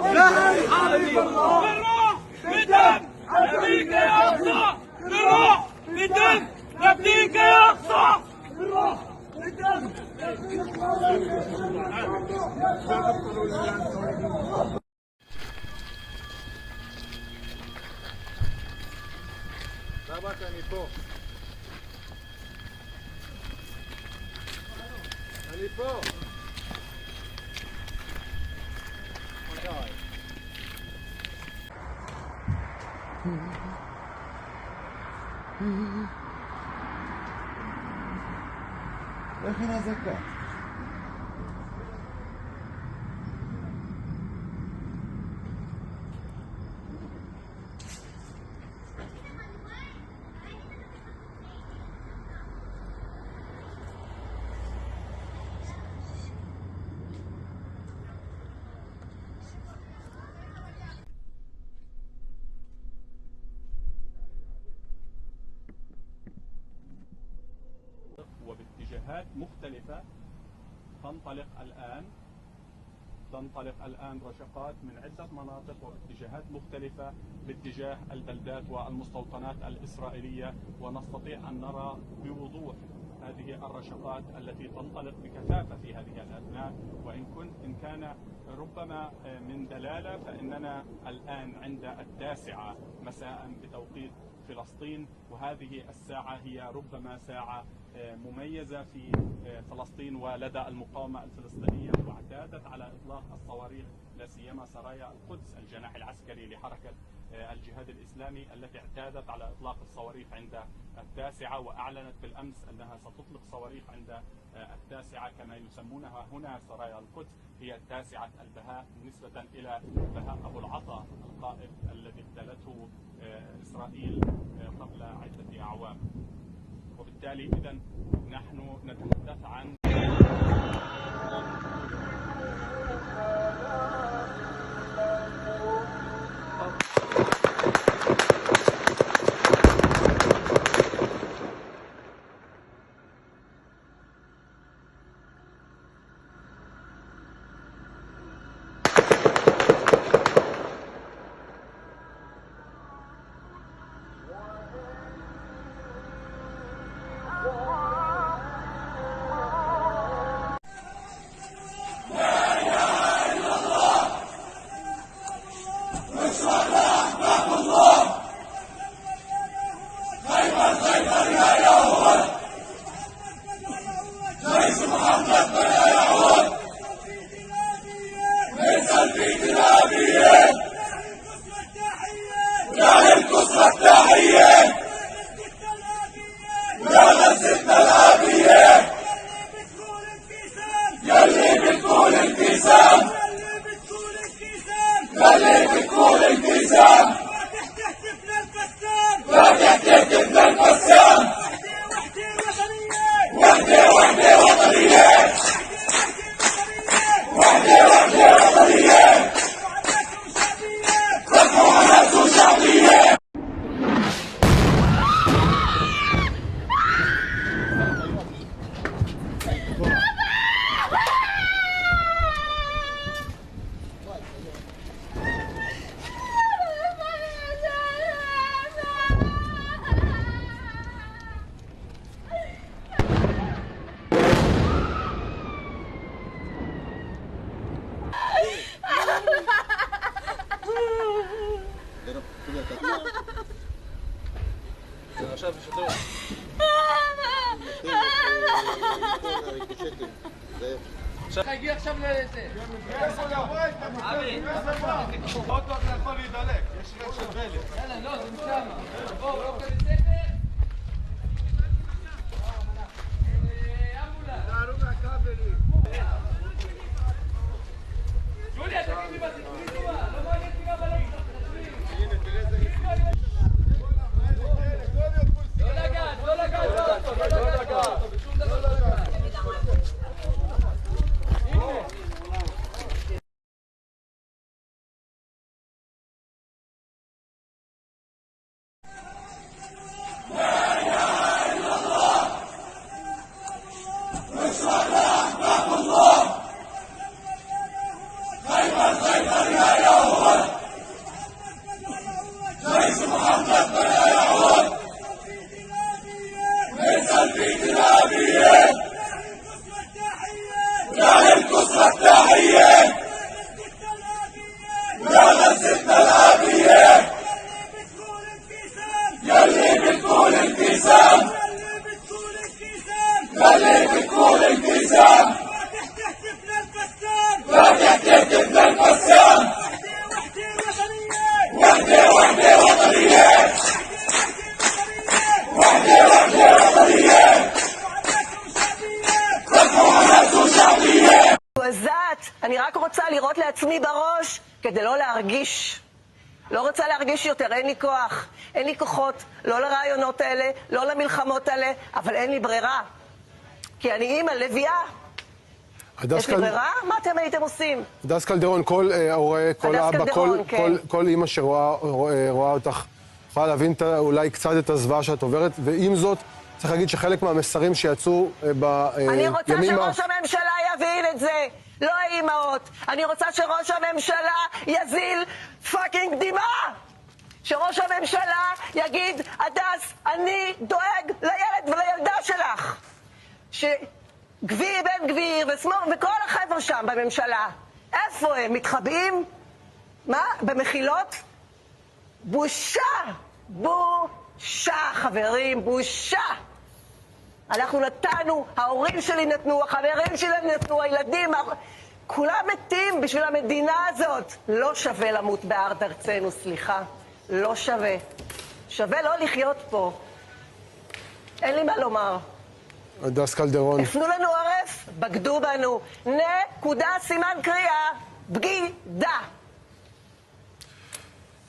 والشهيد حبيب الله بالروح بالدم نبيك يا اقصى بالروح بالدم نبيك يا اقصى بالروح بالدم. אני פה. אני פה. איך היא נזקה? وباتجاهات مختلفة تنطلق الآن رشقات من عدة مناطق واتجاهات مختلفة باتجاه البلدات والمستوطنات الإسرائيلية، ونستطيع أن نرى بوضوح هذه الرشقات التي تنطلق بكثافة في هذه الأثناء. وإن كان ربما من دلالة، فإننا الآن عند 9 مساء بتوقيت فلسطين، وهذه الساعة هي ربما ساعة مميزة في فلسطين ولدى المقاومة الفلسطينية، واعتادت على إطلاق الصواريخ لا سيما سرايا القدس الجناح العسكري لحركة الجهاد الإسلامي التي اعتادت على إطلاق الصواريخ عند 9، وأعلنت بالأمس أنها ستطلق صواريخ عند 9 كما يسمونها هنا سرايا القدس، هي 9 البهاء نسبة إلى بهاء أبو العطا القائد الذي اغتالته إسرائيل قبل عدة أعوام. وبالتالي إذن نحن نتحدث عن הגיע עכשיו לזה. עוד פעם אתה יכול להידלק, יש ריח של דלק. יאללה, לא, זה משם. בואו, לא כזה ספר. ג'וליה, תגיד לי בסיפורים טובה, לא מעניין אותי גם בלגים. לא לגעת, לא לגעת, לא לגעת, בשום דבר לא לגעת. אני רק רוצה לראות לעצמי בראש כדי לא להרגיש. לא רוצה להרגיש יותר, אין לי כוח, אין לי כוחות, לא לרעיונות האלה, לא למלחמות האלה, אבל אין לי ברירה. כי אני אימא לביאה. יש לי ברירה? מה אתם הייתם עושים? הדס קלדרון, כל הורה, כל אבא, כל אימא שרואה אותך, יכולה להבין אולי קצת את הזוועה שאת עוברת, ועם זאת, צריך להגיד שחלק מהמסרים שיצאו בימים... אני רוצה שראש הממשלה יבין את זה, לא האימהות. אני רוצה שראש הממשלה יזיל פאקינג דמעה. שראש הממשלה יגיד, הדס, אני דואג לילד ולילדה שלך. שגביר בן גביר ושמאל וכל החבר'ה שם בממשלה, איפה הם? מתחבאים? מה? במחילות? בושה! בושה, חברים, בושה! אנחנו נתנו, ההורים שלי נתנו, החברים שלי נתנו, הילדים, כולם מתים בשביל המדינה הזאת. לא שווה למות בארץ ארצנו, סליחה. לא שווה. שווה לא לחיות פה. אין לי מה לומר. הדס קלדרון. הפנו לנו עורף, בגדו בנו. נקודה, סימן קריאה, בגידה.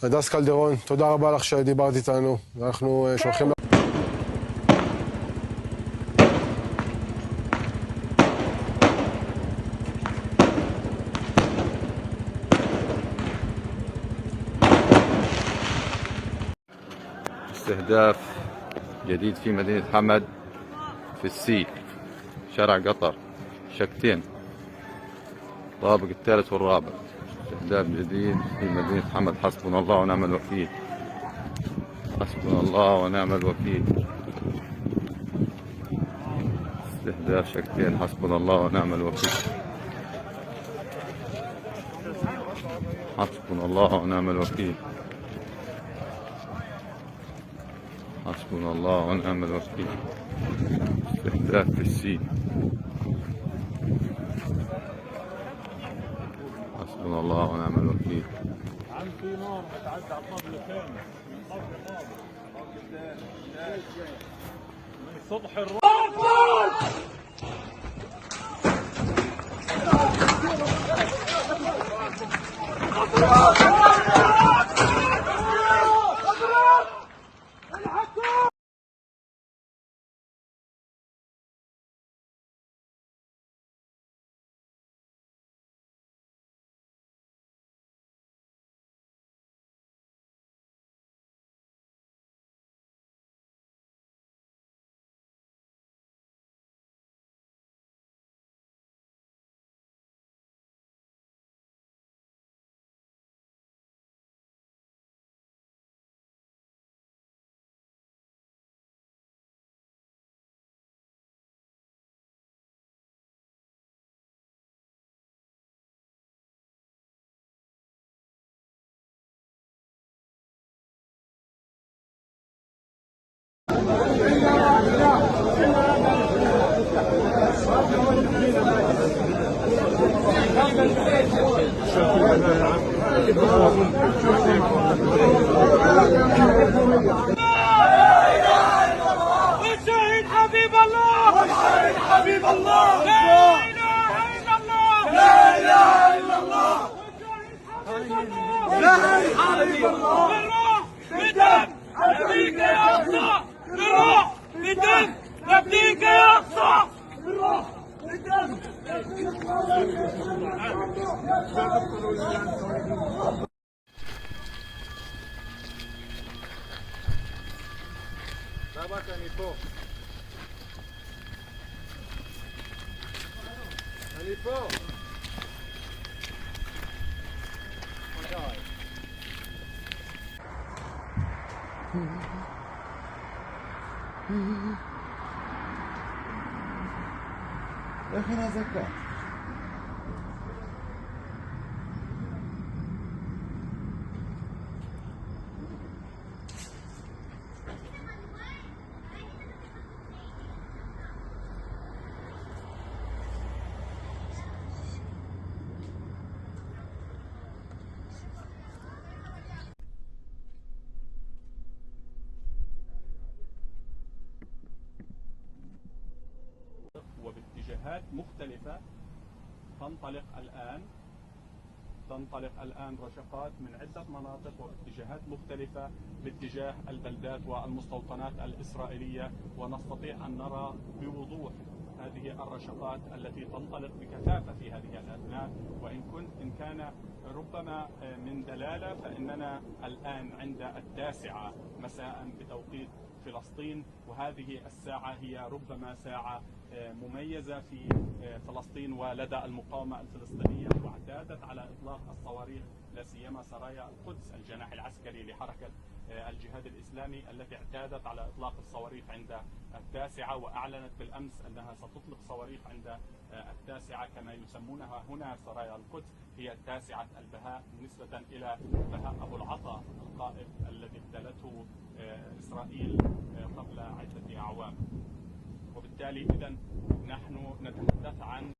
הדס קלדרון, תודה רבה לך שדיברת איתנו. אנחנו שולחים... استهداف جديد في مدينة حمد في السي شارع قطر شقتين طابق الثالث والرابع. استهداف جديد في مدينة حمد. حسبنا الله ونعم الوكيل. حسبنا الله ونعم الوكيل. استهداف شقتين. حسبنا الله ونعم الوكيل. حسبنا الله ونعم الوكيل. حسبنا الله ونعم الوكيل. استهداف في السين. حسبنا الله ونعم الوكيل. عم في نار بتعدى على الطابق الثاني من سطح الرابع. والشهيد حبيب الله. والشهيد حبيب الله. لا اله الا الله. لا اله الا الله. والشهيد حبيب الله. بالروح بالدم نفديك يا اقصى. بالروح بالدم نفديك يا اقصى. بالروح بالدم. אני פה. אני פה. איך היא נזקה? وباتجاهات مختلفة تنطلق الآن رشقات من عدة مناطق واتجاهات مختلفة باتجاه البلدات والمستوطنات الإسرائيلية، ونستطيع أن نرى بوضوح هذه الرشقات التي تنطلق بكثافة في هذه الأثناء. وإن كان ربما من دلالة، فإننا الآن عند 9 مساء بتوقيت فلسطين، وهذه الساعة هي ربما ساعة مميزة في فلسطين ولدى المقاومة الفلسطينية، واعتادت على إطلاق الصواريخ لا سيما سرايا القدس الجناح العسكري لحركة الجهاد الإسلامي التي اعتادت على إطلاق الصواريخ عند 9، وأعلنت بالأمس أنها ستطلق صواريخ عند 9 كما يسمونها هنا سرايا القدس، هي 9 البهاء نسبة إلى بهاء أبو العطا القائد الذي اغتالته إسرائيل قبل عدة أعوام. وبالتالي إذا نحن نتحدث عن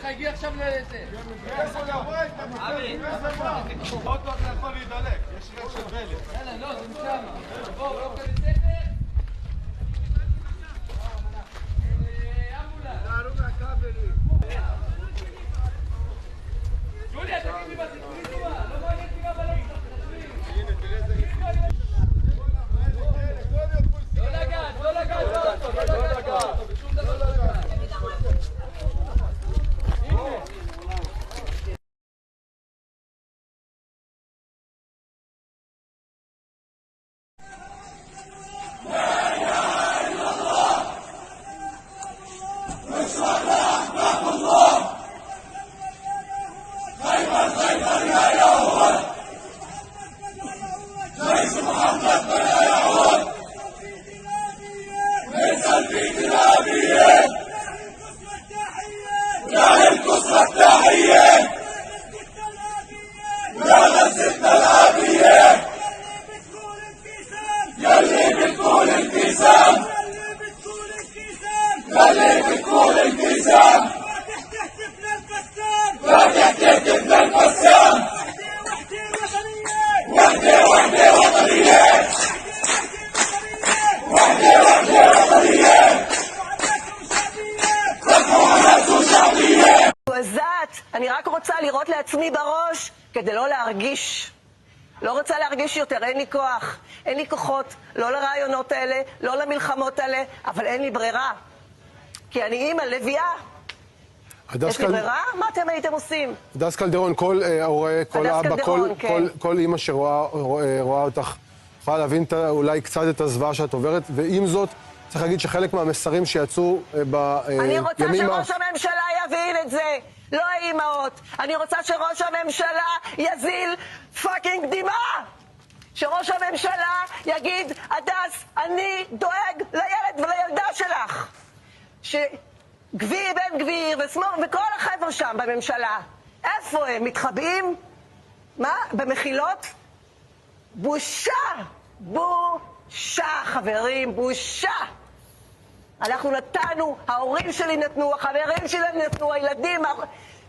הגיע עכשיו לזה. עוד פעם זה יכול להידלק, יש ריח של בלט. יאללה, לא, זה משם. בואו, לא כזה ספר. ג'וליה, תגיד לי מה זה, תגיד לי מה, לא מעניין אותי גם עליך. לא לגעת, לא לגעת באוטו, לא לגעת באוטו, בשום דבר לא לגעת. אני רק רוצה לראות לעצמי בראש כדי לא להרגיש. לא רוצה להרגיש יותר, אין לי כוח. אין לי כוחות, לא לרעיונות האלה, לא למלחמות האלה, אבל אין לי ברירה. כי אני אימא לביאה. יש לי ברירה? מה אתם הייתם עושים? הדס קלדרון, כל הורה, כל אבא, כל אימא שרואה אותך, יכולה להבין אולי קצת את הזוועה שאת עוברת, ועם זאת, צריך להגיד שחלק מהמסרים שיצאו בימים... אני רוצה שראש הממשלה יבין את זה, לא האימהות. אני רוצה שראש הממשלה יזיל פאקינג דמעה. שראש הממשלה יגיד, הדס, אני דואג לילד ולילדה שלך. שגביר בן גביר וכל החבר'ה שם בממשלה, איפה הם? מתחבאים? מה? במחילות? בושה! בושה, חברים, בושה! אנחנו נתנו, ההורים שלי נתנו, החברים שלי נתנו, הילדים,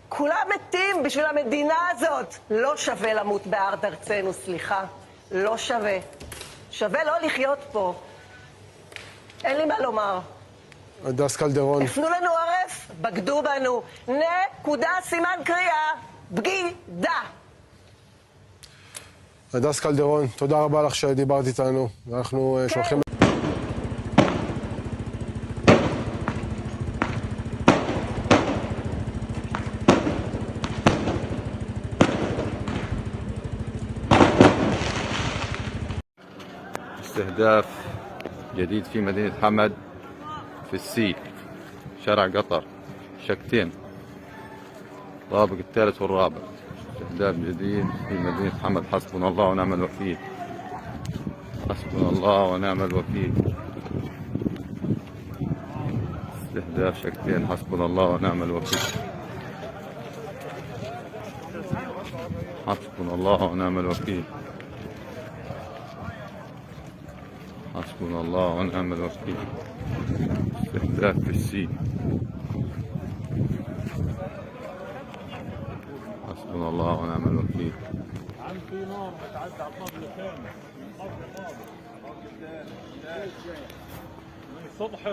כולם מתים בשביל המדינה הזאת. לא שווה למות בארץ ארצנו, סליחה. לא שווה. שווה לא לחיות פה. אין לי מה לומר. הדס קלדרון. הפנו לנו עורף, בגדו בנו. נקודה, סימן קריאה, בגידה. הדס קלדרון, תודה רבה לך שדיברת איתנו. אנחנו שולחים... استهداف جديد في مدينة حمد في السي شارع قطر شكتين طابق الثالث والرابع. استهداف جديد في مدينة حمد. حسبنا الله ونعم الوكيل. حسبنا الله ونعم الوكيل. استهداف شكتين. حسبنا الله ونعم الوكيل. حسبنا الله ونعم الوكيل. حسبنا الله ونعم الوكيل. استهداف في السي. حسبنا الله ونعم الوكيل. عم في نار بتعدى على الطابق الثاني من صبح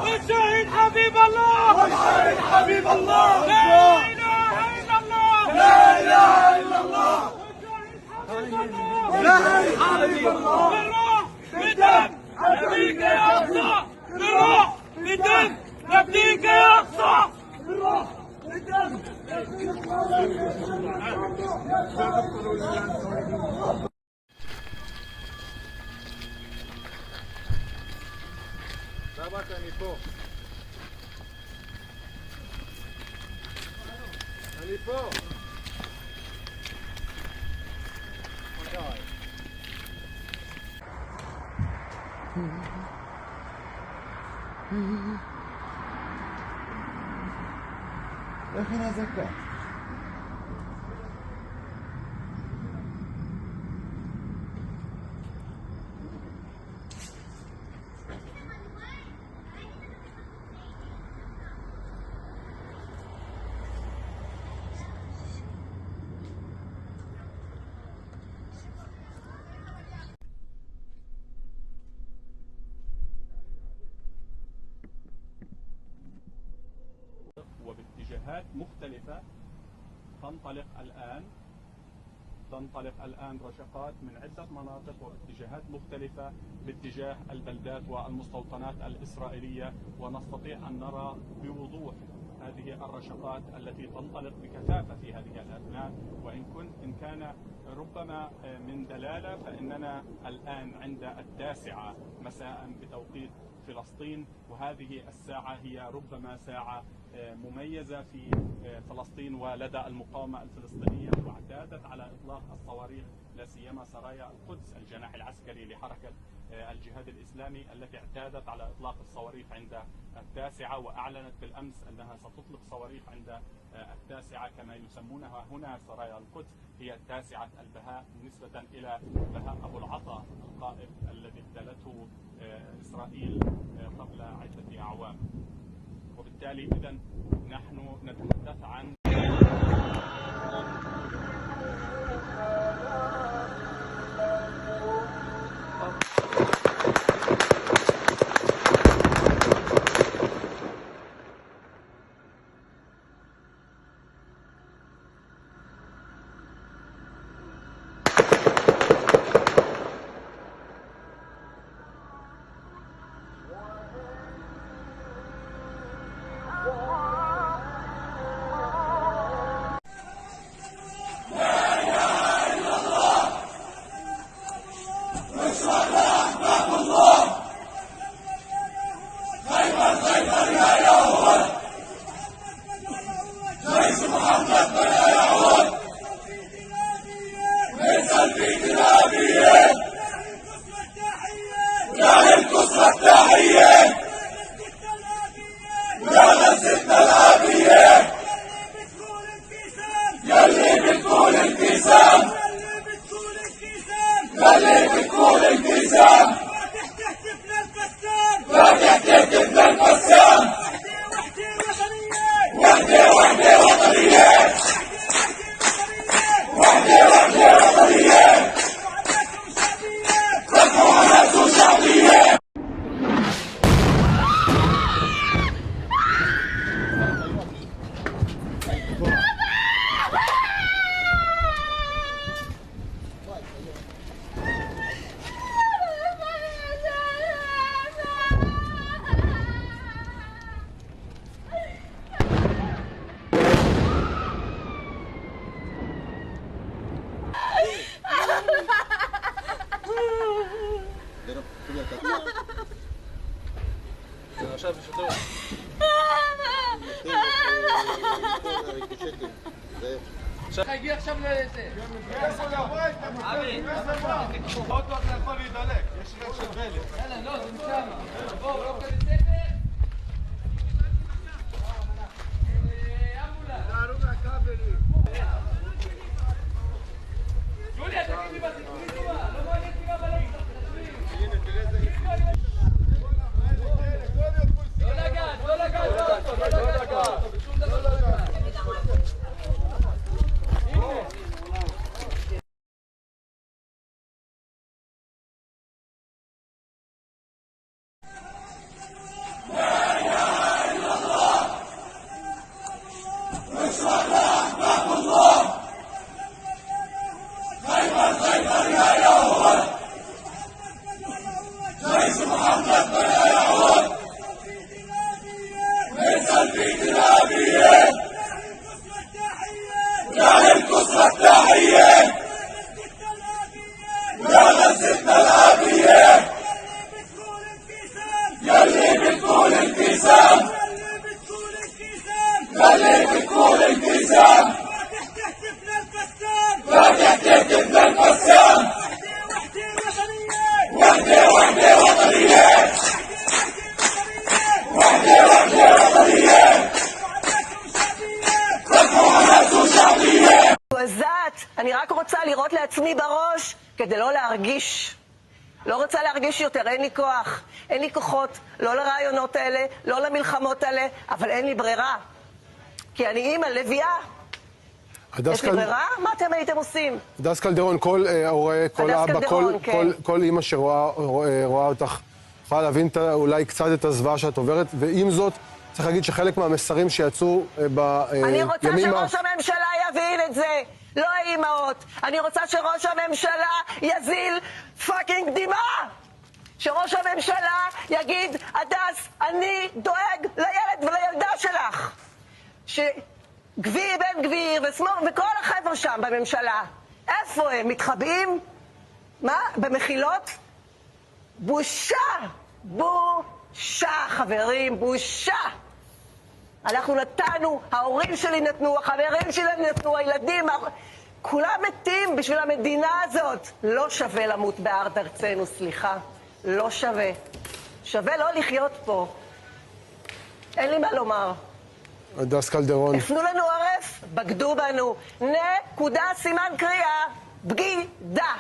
والشهيد حبيب الله والشهيد حبيب الله لا اله الا الله لا اله الا الله والشهيد حبيب الله بالروح بالدم نبيك يا اقصى بالروح بالدم نبيك يا اقصى بالروح بالدم. يا أخي أنا زكاة. وباتجاهات مختلفة تنطلق الآن رشقات من عدة مناطق واتجاهات مختلفة باتجاه البلدات والمستوطنات الإسرائيلية، ونستطيع أن نرى بوضوح هذه الرشقات التي تنطلق بكثافة في هذه الأثناء. إن كان ربما من دلالة، فإننا الآن عند 9 مساء بتوقيت فلسطين، وهذه الساعة هي ربما ساعة مميزة في فلسطين ولدى المقاومة الفلسطينية، واعتادت على إطلاق الصواريخ لا سيما سرايا القدس الجناح العسكري لحركة الجهاد الإسلامي التي اعتادت على إطلاق الصواريخ عند 9، وأعلنت بالأمس أنها ستطلق صواريخ عند 9 كما يسمونها هنا سرايا القدس، هي 9 البهاء نسبة إلى بهاء أبو العطا القائد الذي اغتالته إسرائيل قبل عدة أعوام. وبالتالي إذن نحن نتحدث عن הגיע עכשיו לזה. עוד מעט אתה יכול להידלק, יש ריח של דלק. יאללה, לא, זה משם. בואו, לא כזה ספר. ג'וליה, תגיד לי בסיפורים טובה. לא מעניין אותי גם עליך. לא לגעת, לא לגעת באוטו, לא לגעת באוטו, בשום דבר לא לגעת. אני רק רוצה לראות לעצמי בראש כדי לא להרגיש. לא רוצה להרגיש יותר, אין לי כוח, אין לי כוחות, לא לרעיונות האלה, לא למלחמות האלה, אבל אין לי ברירה. כי אני אימא לביאה. יש לי ברירה? מה אתם הייתם עושים? הדס קלדרון, כל הורה, כל אבא, כל אימא שרואה אותך, יכולה להבין אולי קצת את הזוועה שאת עוברת, ועם זאת, צריך להגיד שחלק מהמסרים שיצאו בימים... אני רוצה שראש הממשלה יבין את זה, לא האימהות. אני רוצה שראש הממשלה יזיל פאקינג דמעה. שראש הממשלה יגיד, הדס, אני דואג לילד ולילדה שלך. שגביר בן גביר ושמאל וכל החבר'ה שם בממשלה, איפה הם? מתחבאים? מה? במחילות? בושה! בושה, חברים, בושה! אנחנו נתנו, ההורים שלי נתנו, החברים שלי נתנו, הילדים, כולם מתים בשביל המדינה הזאת. לא שווה למות בארץ ארצנו, סליחה. לא שווה. שווה לא לחיות פה. אין לי מה לומר. הדס קלדרון. הפנו לנו עורף, בגדו בנו. נקודה, סימן קריאה, בגידה.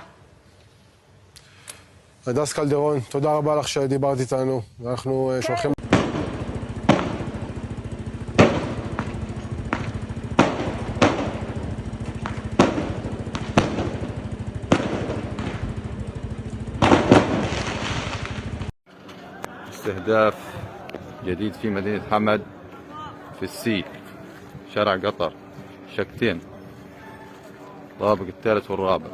הדס קלדרון, תודה רבה לך שדיברת איתנו. אנחנו שולחים... استهداف جديد في مدينة حمد في السي شارع قطر شقتين طابق الثالث والرابع.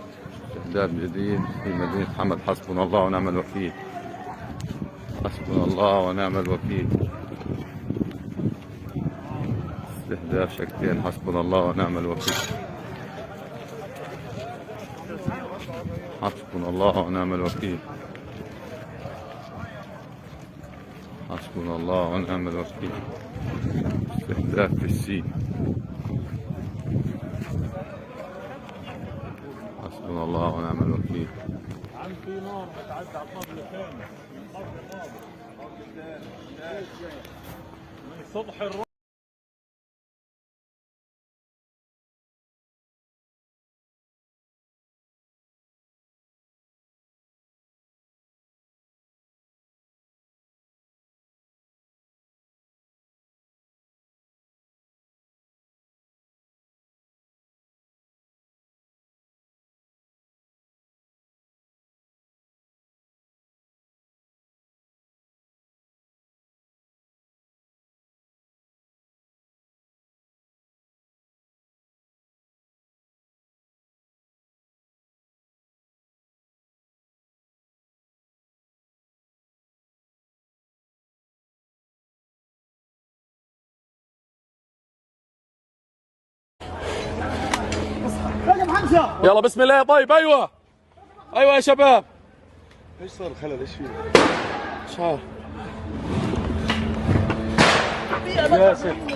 استهداف جديد في مدينة حمد. حسبنا الله ونعم الوكيل. حسبنا الله ونعم الوكيل. استهداف شقتين. حسبنا الله ونعم الوكيل. حسبنا الله ونعم الوكيل. حسبنا الله ونعم الوكيل. استهداف في السين. حسبنا الله ونعم الوكيل. عم في نار بتعدى على الطابلة الثانية من سطح الرمل. يلا بسم الله. طيب ايوه ايوه يا شباب. ايش صار الخلل؟ ايش فيه؟ مش عارف. ياسين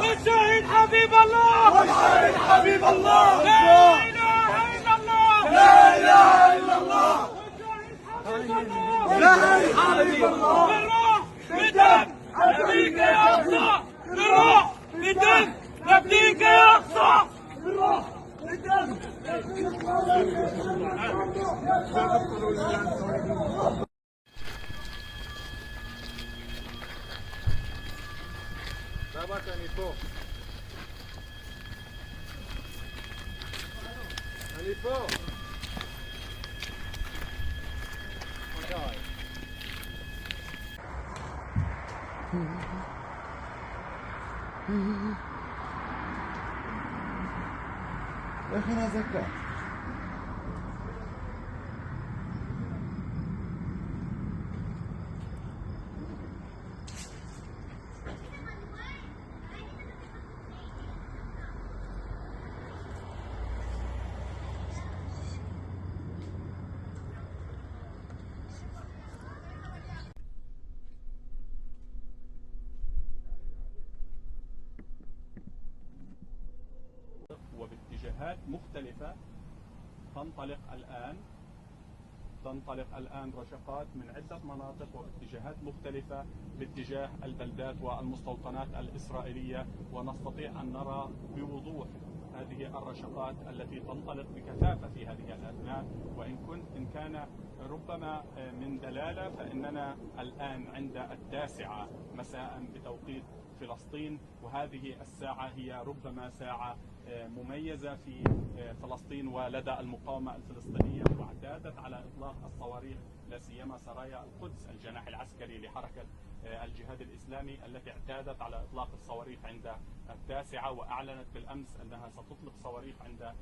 والشهيد حبيب الله. والشهيد حبيب الله. لا اله الا الله. لا اله الا الله. والشهيد حبيب الله. بالروح بالدم نبيك يا اقصى. بالروح بالدم نبيك يا اقصى. بالروح بالدم. يا أخي أنا زكاة. وباتجاهات مختلفة تنطلق الآن رشقات من عدة مناطق واتجاهات مختلفة باتجاه البلدات والمستوطنات الإسرائيلية، ونستطيع أن نرى بوضوح هذه الرشقات التي تنطلق بكثافة في هذه الأثناء. وإن كان ربما من دلالة، فإننا الآن عند 9 مساء بتوقيت فلسطين، وهذه الساعة هي ربما ساعة مميزة في فلسطين ولدى المقاومة الفلسطينية، واعتادت على إطلاق الصواريخ لا سيما سرايا القدس الجناح العسكري لحركة الجهاد الإسلامي التي اعتادت على إطلاق الصواريخ عند 9، وأعلنت بالأمس أنها ستطلق صواريخ عند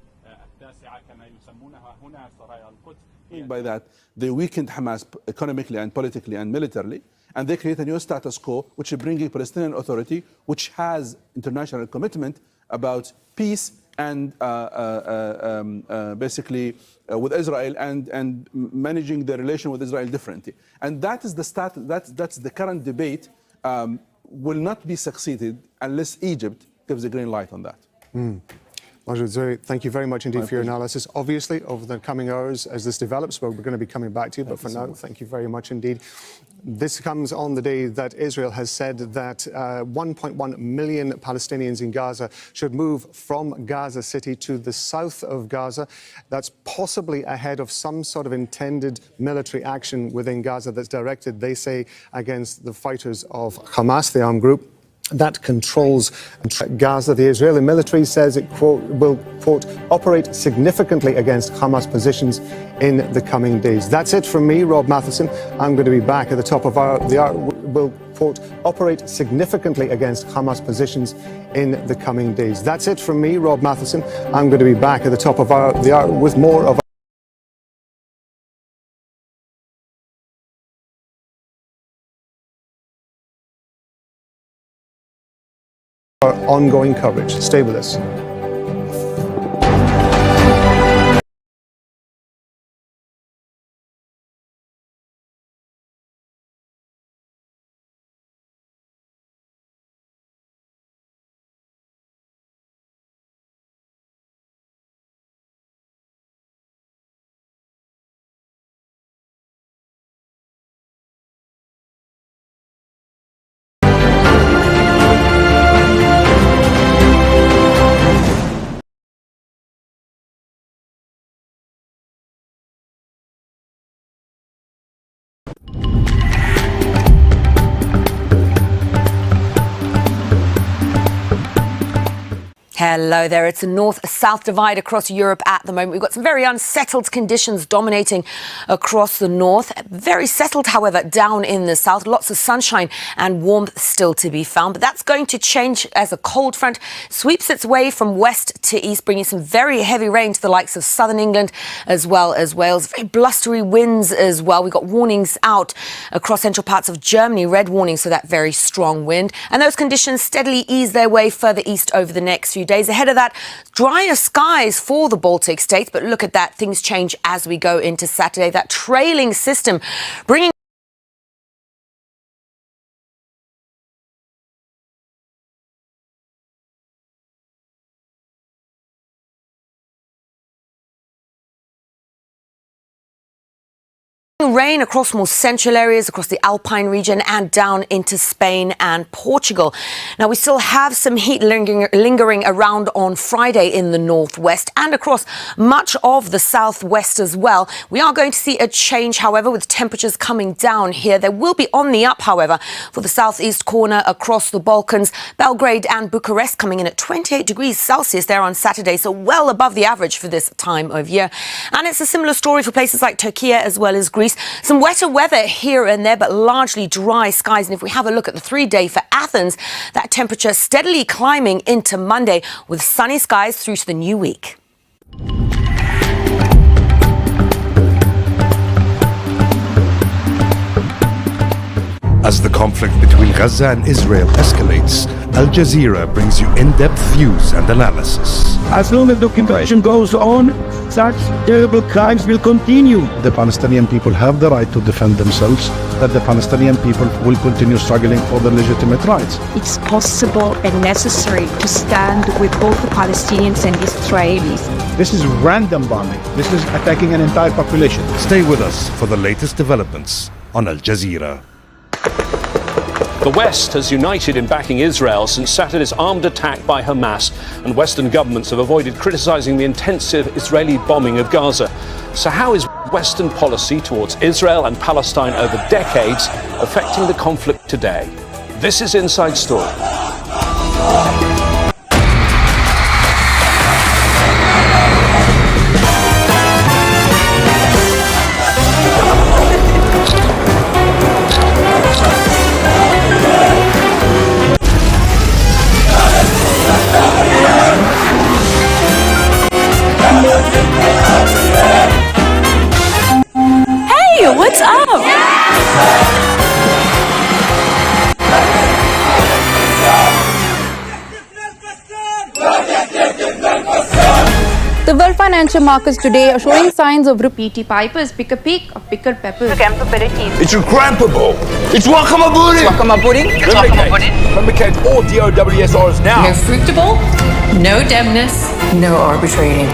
9 كما يسمونها هنا سرايا القدس. By that, they weakened Hamas economically and politically and militarily, and they create a new status quo, which is bringing Palestinian Authority, which has international commitment about peace and basically with Israel and managing the relation with Israel differently. And that is that's the current debate will not be succeeded unless Egypt gives a green light on that. Thank you very much indeed for your analysis. Obviously, over the coming hours, as this develops, we're going to be coming back to you. But for now, thank you very much indeed. This comes on the day that Israel has said that 1.1 million Palestinians in Gaza should move from Gaza City to the south of Gaza. That's possibly ahead of some sort of intended military action within Gaza that's directed, they say, against the fighters of Hamas, the armed group that controls Gaza. The Israeli military says it, quote, will, quote, operate significantly against Hamas positions in the coming days. That's it from me, Rob Matheson. I'm going to be back at the top of the hour. Will, quote, operate significantly against Hamas positions in the coming days. That's it from me, Rob Matheson. I'm going to be back at the top of the hour with more of our ongoing coverage. Stay with us. Hello there. It's a north-south divide across Europe at the moment. We've got some very unsettled conditions dominating across the north. Very settled, however, down in the south. Lots of sunshine and warmth still to be found. But that's going to change as a cold front sweeps its way from west to east, bringing some very heavy rain to the likes of southern England as well as Wales. Very blustery winds as well. We've got warnings out across central parts of Germany, red warnings for that very strong wind. And those conditions steadily ease their way further east over the next few days. Ahead of that, drier skies for the Baltic states. But look at that. Things change as we go into Saturday. That trailing system bringing rain across more central areas, across the Alpine region and down into Spain and Portugal. Now, we still have some heat lingering around on Friday in the northwest and across much of the southwest as well. We are going to see a change, however, with temperatures coming down here. They will be on the up, however, for the southeast corner across the Balkans. Belgrade and Bucharest coming in at 28 degrees Celsius there on Saturday, so well above the average for this time of year. And it's a similar story for places like Turkey as well as Greece. Some wetter weather here and there, but largely dry skies. And if we have a look at the 3-day for Athens, that temperature steadily climbing into Monday with sunny skies through to the new week. As the conflict between Gaza and Israel escalates, Al Jazeera brings you in-depth views and analysis. As long as the occupation goes on, such terrible crimes will continue. The Palestinian people have the right to defend themselves, that the Palestinian people will continue struggling for their legitimate rights. It's possible and necessary to stand with both the Palestinians and Israelis. This is random bombing. This is attacking an entire population. Stay with us for the latest developments on Al Jazeera. The West has united in backing Israel since Saturday's armed attack by Hamas, and Western governments have avoided criticizing the intensive Israeli bombing of Gaza. So how is Western policy towards Israel and Palestine over decades affecting the conflict today? This is Inside Story. What's up? The world financial markets today are showing signs of repeating pipers, pick a peak or picker peppers. It's incredible. It's guacamole. Guacamole. Lubricate or DOWSRs now. Refruitable. No dimness, no arbitrating.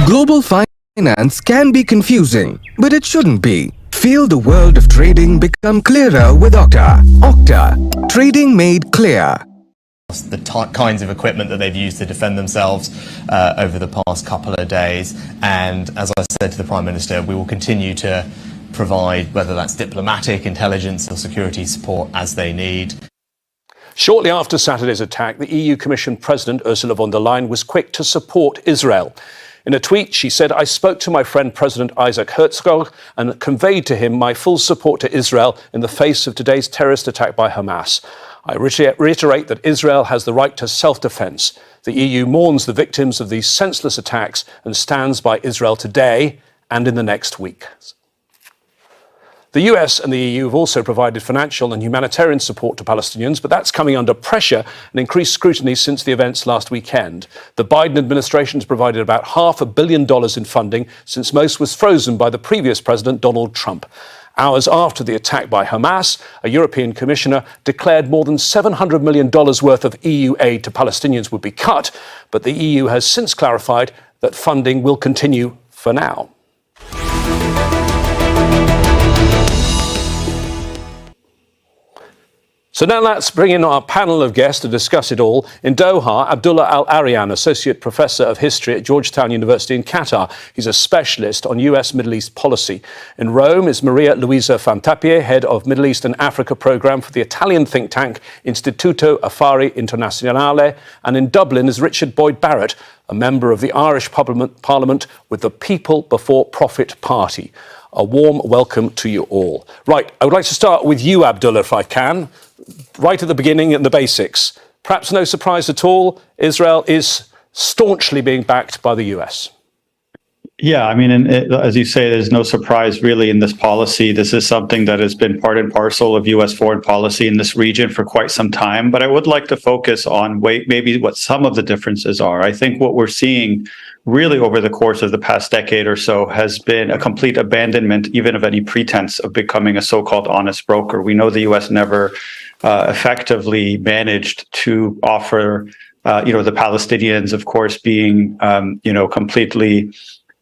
Global finance can be confusing, but it shouldn't be. Feel the world of trading become clearer with Okta. Okta, trading made clear. The kinds of equipment that they've used to defend themselves over the past couple of days. And as I said to the Prime Minister, we will continue to provide, whether that's diplomatic, intelligence or security support as they need. Shortly after Saturday's attack, the EU Commission President Ursula von der Leyen was quick to support Israel. In a tweet, she said, "I spoke to my friend President Isaac Herzog and conveyed to him my full support to Israel in the face of today's terrorist attack by Hamas. I reiterate that Israel has the right to self-defense. The EU mourns the victims of these senseless attacks and stands by Israel today and in the next week." The US and the EU have also provided financial and humanitarian support to Palestinians, but that's coming under pressure and increased scrutiny since the events last weekend. The Biden administration has provided about $500 million in funding since most was frozen by the previous president, Donald Trump. Hours after the attack by Hamas, a European commissioner declared more than $700 million worth of EU aid to Palestinians would be cut, but the EU has since clarified that funding will continue for now. So now let's bring in our panel of guests to discuss it all. In Doha, Abdullah Al-Arian, Associate Professor of History at Georgetown University in Qatar. He's a specialist on US Middle East policy. In Rome is Maria Luisa Fantapie, Head of Middle East and Africa Programme for the Italian think tank Istituto Affari Internazionale. And in Dublin is Richard Boyd Barrett, a member of the Irish Parliament with the People Before Profit Party. A warm welcome to you all. Right, I would like to start with you, Abdullah, if I can. Right at the beginning and the basics. Perhaps no surprise at all, Israel is staunchly being backed by the US. Yeah, I mean, as you say, there's no surprise really in this policy. This is something that has been part and parcel of US foreign policy in this region for quite some time. But I would like to focus on maybe what some of the differences are. I think what we're seeing really over the course of the past decade or so has been a complete abandonment even of any pretense of becoming a so-called honest broker. We know the US never effectively managed to offer, the Palestinians, of course, being, completely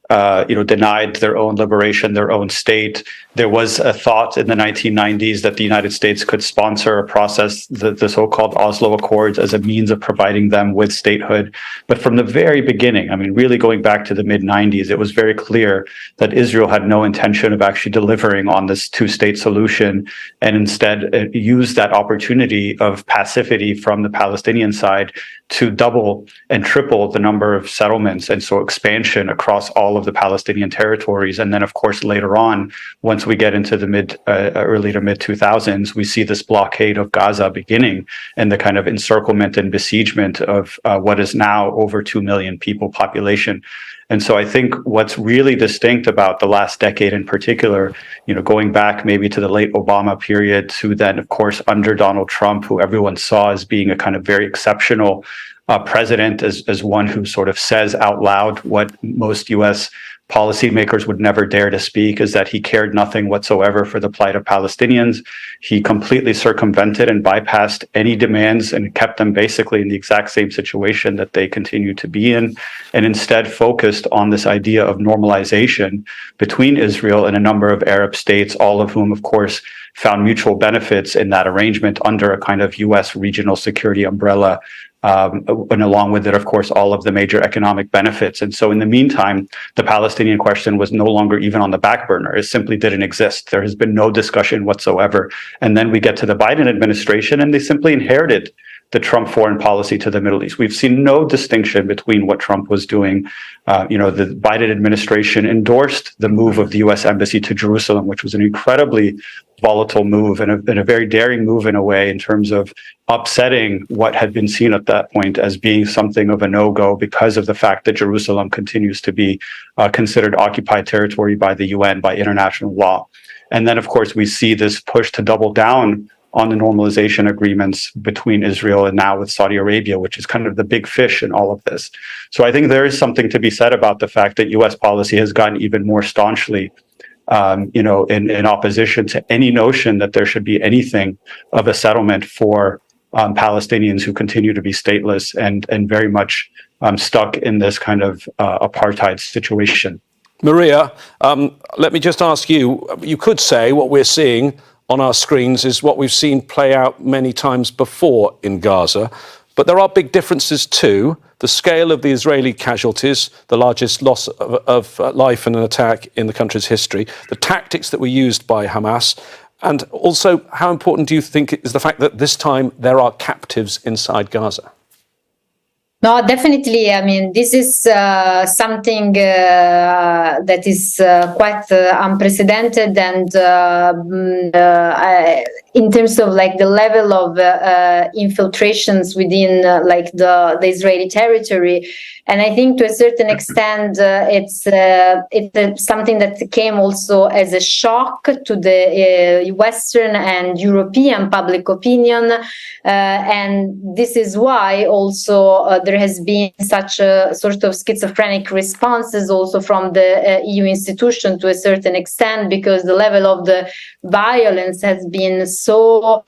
denied their own liberation, their own state. There was a thought in the 1990s that the United States could sponsor a process, the so-called Oslo Accords, as a means of providing them with statehood. But from the very beginning, I mean, really going back to the mid-90s, it was very clear that Israel had no intention of actually delivering on this two-state solution, and instead used that opportunity of passivity from the Palestinian side to double and triple the number of settlements, and so expansion across all of the Palestinian territories. And then, of course, later on, once we get into the early to mid 2000s, we see this blockade of Gaza beginning, and the kind of encirclement and besiegement of what is now over 2 million people population. And so I think what's really distinct about the last decade in particular, going back maybe to the late Obama period to then, of course, under Donald Trump, who everyone saw as being a kind of very exceptional president, as one who sort of says out loud what most US policymakers would never dare to speak, is that he cared nothing whatsoever for the plight of Palestinians. He completely circumvented and bypassed any demands and kept them basically in the exact same situation that they continue to be in, and instead focused on this idea of normalization between Israel and a number of Arab states, all of whom, of course, found mutual benefits in that arrangement under a kind of US regional security umbrella. And along with it, of course, all of the major economic benefits. And so in the meantime, the Palestinian question was no longer even on the back burner. It simply didn't exist. There has been no discussion whatsoever. And then we get to the Biden administration, and they simply inherited the Trump foreign policy to the Middle East. We've seen no distinction between what Trump was doing. The Biden administration endorsed the move of the US embassy to Jerusalem, which was an incredibly volatile move and a very daring move in a way, in terms of upsetting what had been seen at that point as being something of a no-go because of the fact that Jerusalem continues to be considered occupied territory by the UN, by international law. And then, of course, we see this push to double down on the normalization agreements between Israel and now with Saudi Arabia, which is kind of the big fish in all of this. So I think there is something to be said about the fact that US policy has gotten even more staunchly in opposition to any notion that there should be anything of a settlement for Palestinians who continue to be stateless and very much stuck in this kind of apartheid situation. Maria, let me just ask you, you could say what we're seeing on our screens is what we've seen play out many times before in Gaza, but there are big differences too. The scale of the Israeli casualties, the largest loss of life in an attack in the country's history, the tactics that were used by Hamas, and also how important do you think is the fact that this time there are captives inside Gaza? No, definitely. I mean, this is something that is quite unprecedented, and in terms of like the level of infiltrations within like the Israeli territory. And I think to a certain extent, it's something that came also as a shock to the Western and European public opinion. And this is why also there has been such a sort of schizophrenic responses also from the EU institution to a certain extent, because the level of the violence has been so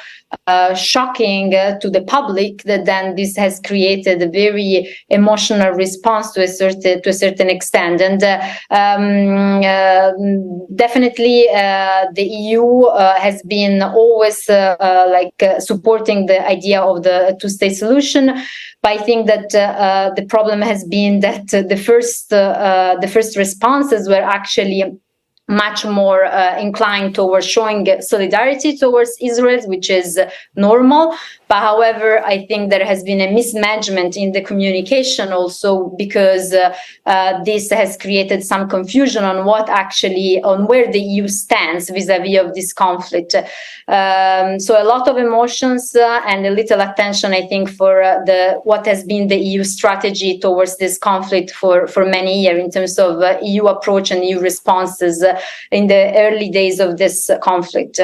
shocking to the public that then this has created a very emotional response to a certain extent. And definitely the EU has been always supporting the idea of the two-state solution. But I think that the problem has been that the first responses were actually much more inclined towards showing solidarity towards Israel, which is normal. But however, I think there has been a mismanagement in the communication also, because this has created some confusion on where the EU stands vis-a-vis of this conflict. So a lot of emotions and a little attention, I think, for what has been the EU strategy towards this conflict for many years in terms of EU approach and EU responses in the early days of this conflict.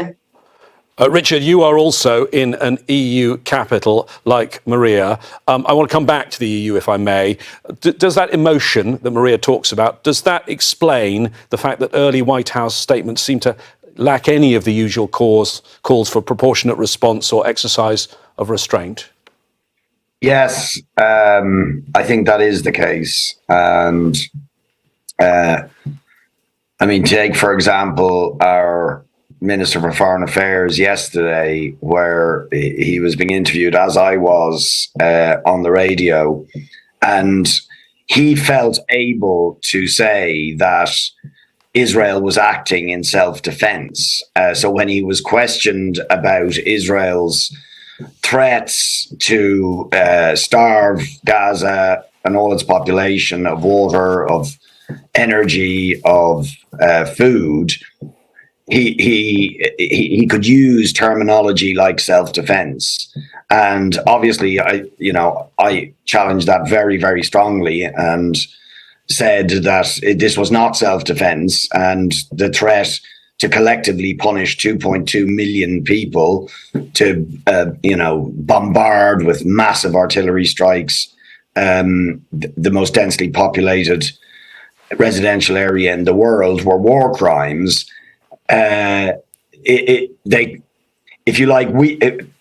Richard, you are also in an EU capital like Maria. I want to come back to the EU, if I may. Does that emotion that Maria talks about, does that explain the fact that early White House statements seem to lack any of the usual calls for proportionate response or exercise of restraint? Yes, I think that is the case. And I mean, take, for example, our Minister for Foreign Affairs yesterday, where he was being interviewed, as I was, on the radio, and he felt able to say that Israel was acting in self-defense. So when he was questioned about Israel's threats to starve Gaza and all its population of water, of energy, of food, he could use terminology like self-defense. And obviously, I challenged that very, very strongly and said that this was not self-defense, and the threat to collectively punish 2.2 million people, to bombard with massive artillery strikes the most densely populated residential area in the world were war crimes. If you like,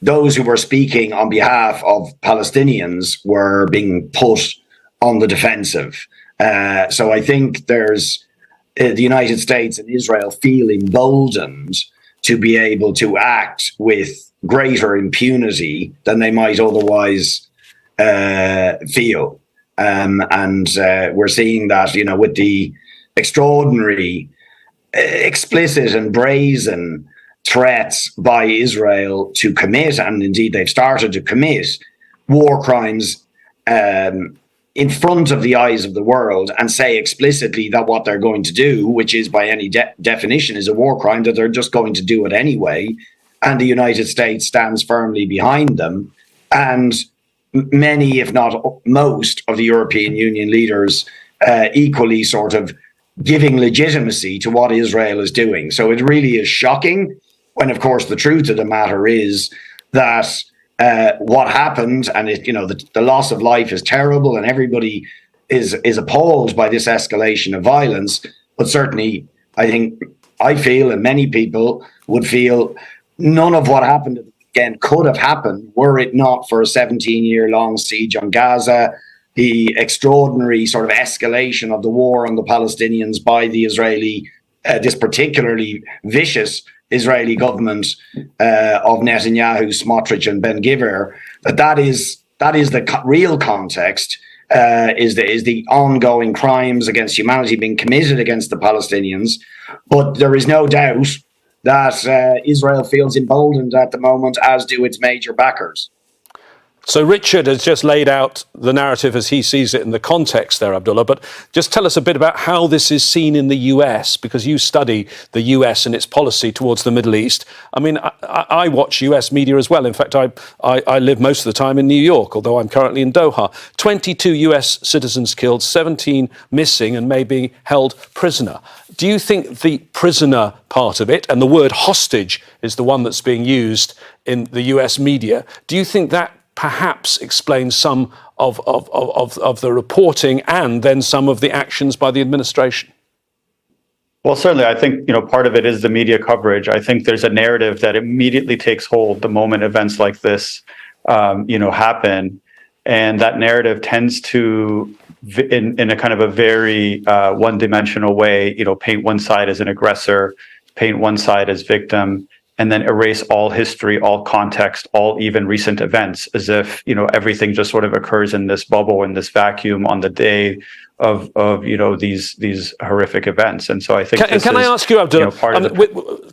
those who were speaking on behalf of Palestinians were being put on the defensive. So I think there's the United States and Israel feel emboldened to be able to act with greater impunity than they might otherwise feel. And we're seeing that, with the extraordinary, explicit and brazen threats by Israel to commit, and indeed they've started to commit, war crimes in front of the eyes of the world, and say explicitly that what they're going to do, which is by any definition is a war crime, that they're just going to do it anyway, and the United States stands firmly behind them. And many, if not most, of the European Union leaders equally sort of giving legitimacy to what Israel is doing. So it really is shocking, when of course the truth of the matter is that what happened, and the loss of life is terrible, and everybody is appalled by this escalation of violence. But certainly, I think I feel, and many people would feel, none of what happened at the weekend could have happened were it not for a 17-year-long siege on Gaza, the extraordinary sort of escalation of the war on the Palestinians by the Israeli, this particularly vicious Israeli government of Netanyahu, Smotrich, and Ben-Gvir. That is the real context. Is the ongoing crimes against humanity being committed against the Palestinians. But there is no doubt that Israel feels emboldened at the moment, as do its major backers. So Richard has just laid out the narrative as he sees it in the context there, Abdullah, but just tell us a bit about how this is seen in the US, because you study the US and its policy towards the Middle East. I mean, I watch US media as well. In fact, I live most of the time in New York, although I'm currently in Doha. 22 US citizens killed, 17 missing and may be held prisoner. Do you think the prisoner part of it, and the word hostage is the one that's being used in the US media, do you think that perhaps explains some of the reporting and then some of the actions by the administration? Well, certainly, I think, part of it is the media coverage. I think there's a narrative that immediately takes hold the moment events like this, happen. And that narrative tends to, in a kind of a very one-dimensional way, paint one side as an aggressor, paint one side as victim, and then erase all history, all context, all even recent events, as if everything just sort of occurs in this bubble, in this vacuum on the day of these horrific events. And so I think can I ask you, Abdullah,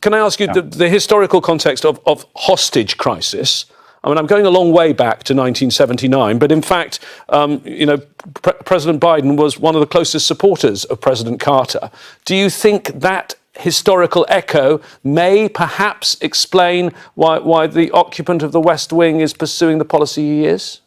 can I ask you the historical context of hostage crisis? I mean, I'm going a long way back to 1979, but in fact, President Biden was one of the closest supporters of President Carter. Do you think that historical echo may perhaps explain why the occupant of the West Wing is pursuing the policy he is?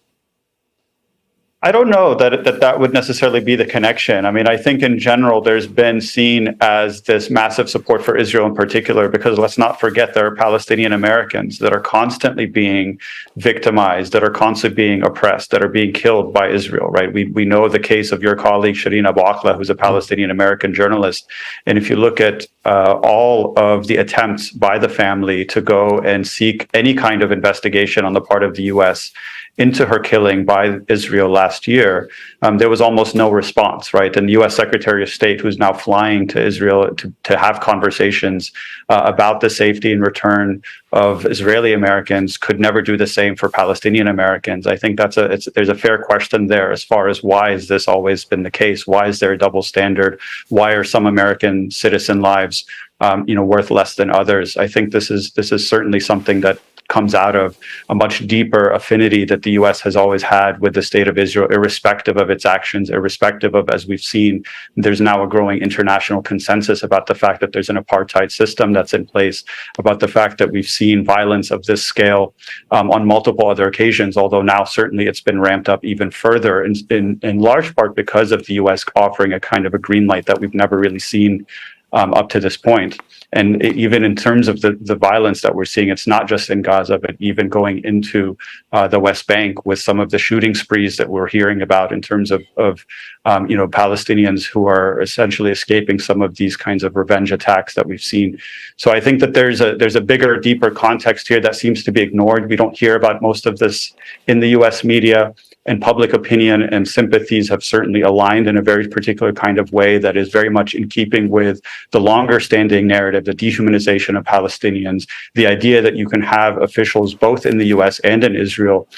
I don't know that would necessarily be the connection. I mean, I think in general, there's been seen as this massive support for Israel in particular, because let's not forget there are Palestinian Americans that are constantly being victimized, that are constantly being oppressed, that are being killed by Israel, right? We know the case of your colleague, Shireen Abu Akleh, who's a Palestinian American journalist. And if you look at all of the attempts by the family to go and seek any kind of investigation on the part of the U.S., into her killing by Israel last year, there was almost no response, right? And the U.S. Secretary of State, who's now flying to Israel to have conversations about the safety and return of Israeli Americans, could never do the same for Palestinian Americans. I think there's a fair question there as far as why has this always been the case? Why is there a double standard? Why are some American citizen lives, worth less than others? I think this is certainly something that comes out of a much deeper affinity that the U.S. has always had with the state of Israel, irrespective of its actions, irrespective of, as we've seen, there's now a growing international consensus about the fact that there's an apartheid system that's in place, about the fact that we've seen violence of this scale on multiple other occasions, although now certainly it's been ramped up even further, in large part because of the U.S. offering a kind of a green light that we've never really seen up to this point. And even in terms of the violence that we're seeing, it's not just in Gaza, but even going into the West Bank with some of the shooting sprees that we're hearing about in terms of Palestinians who are essentially escaping some of these kinds of revenge attacks that we've seen. So I think that there's a bigger, deeper context here that seems to be ignored. We don't hear about most of this in the U.S. media. And public opinion and sympathies have certainly aligned in a very particular kind of way that is very much in keeping with the longer standing narrative, the dehumanization of Palestinians, the idea that you can have officials both in the US and in Israel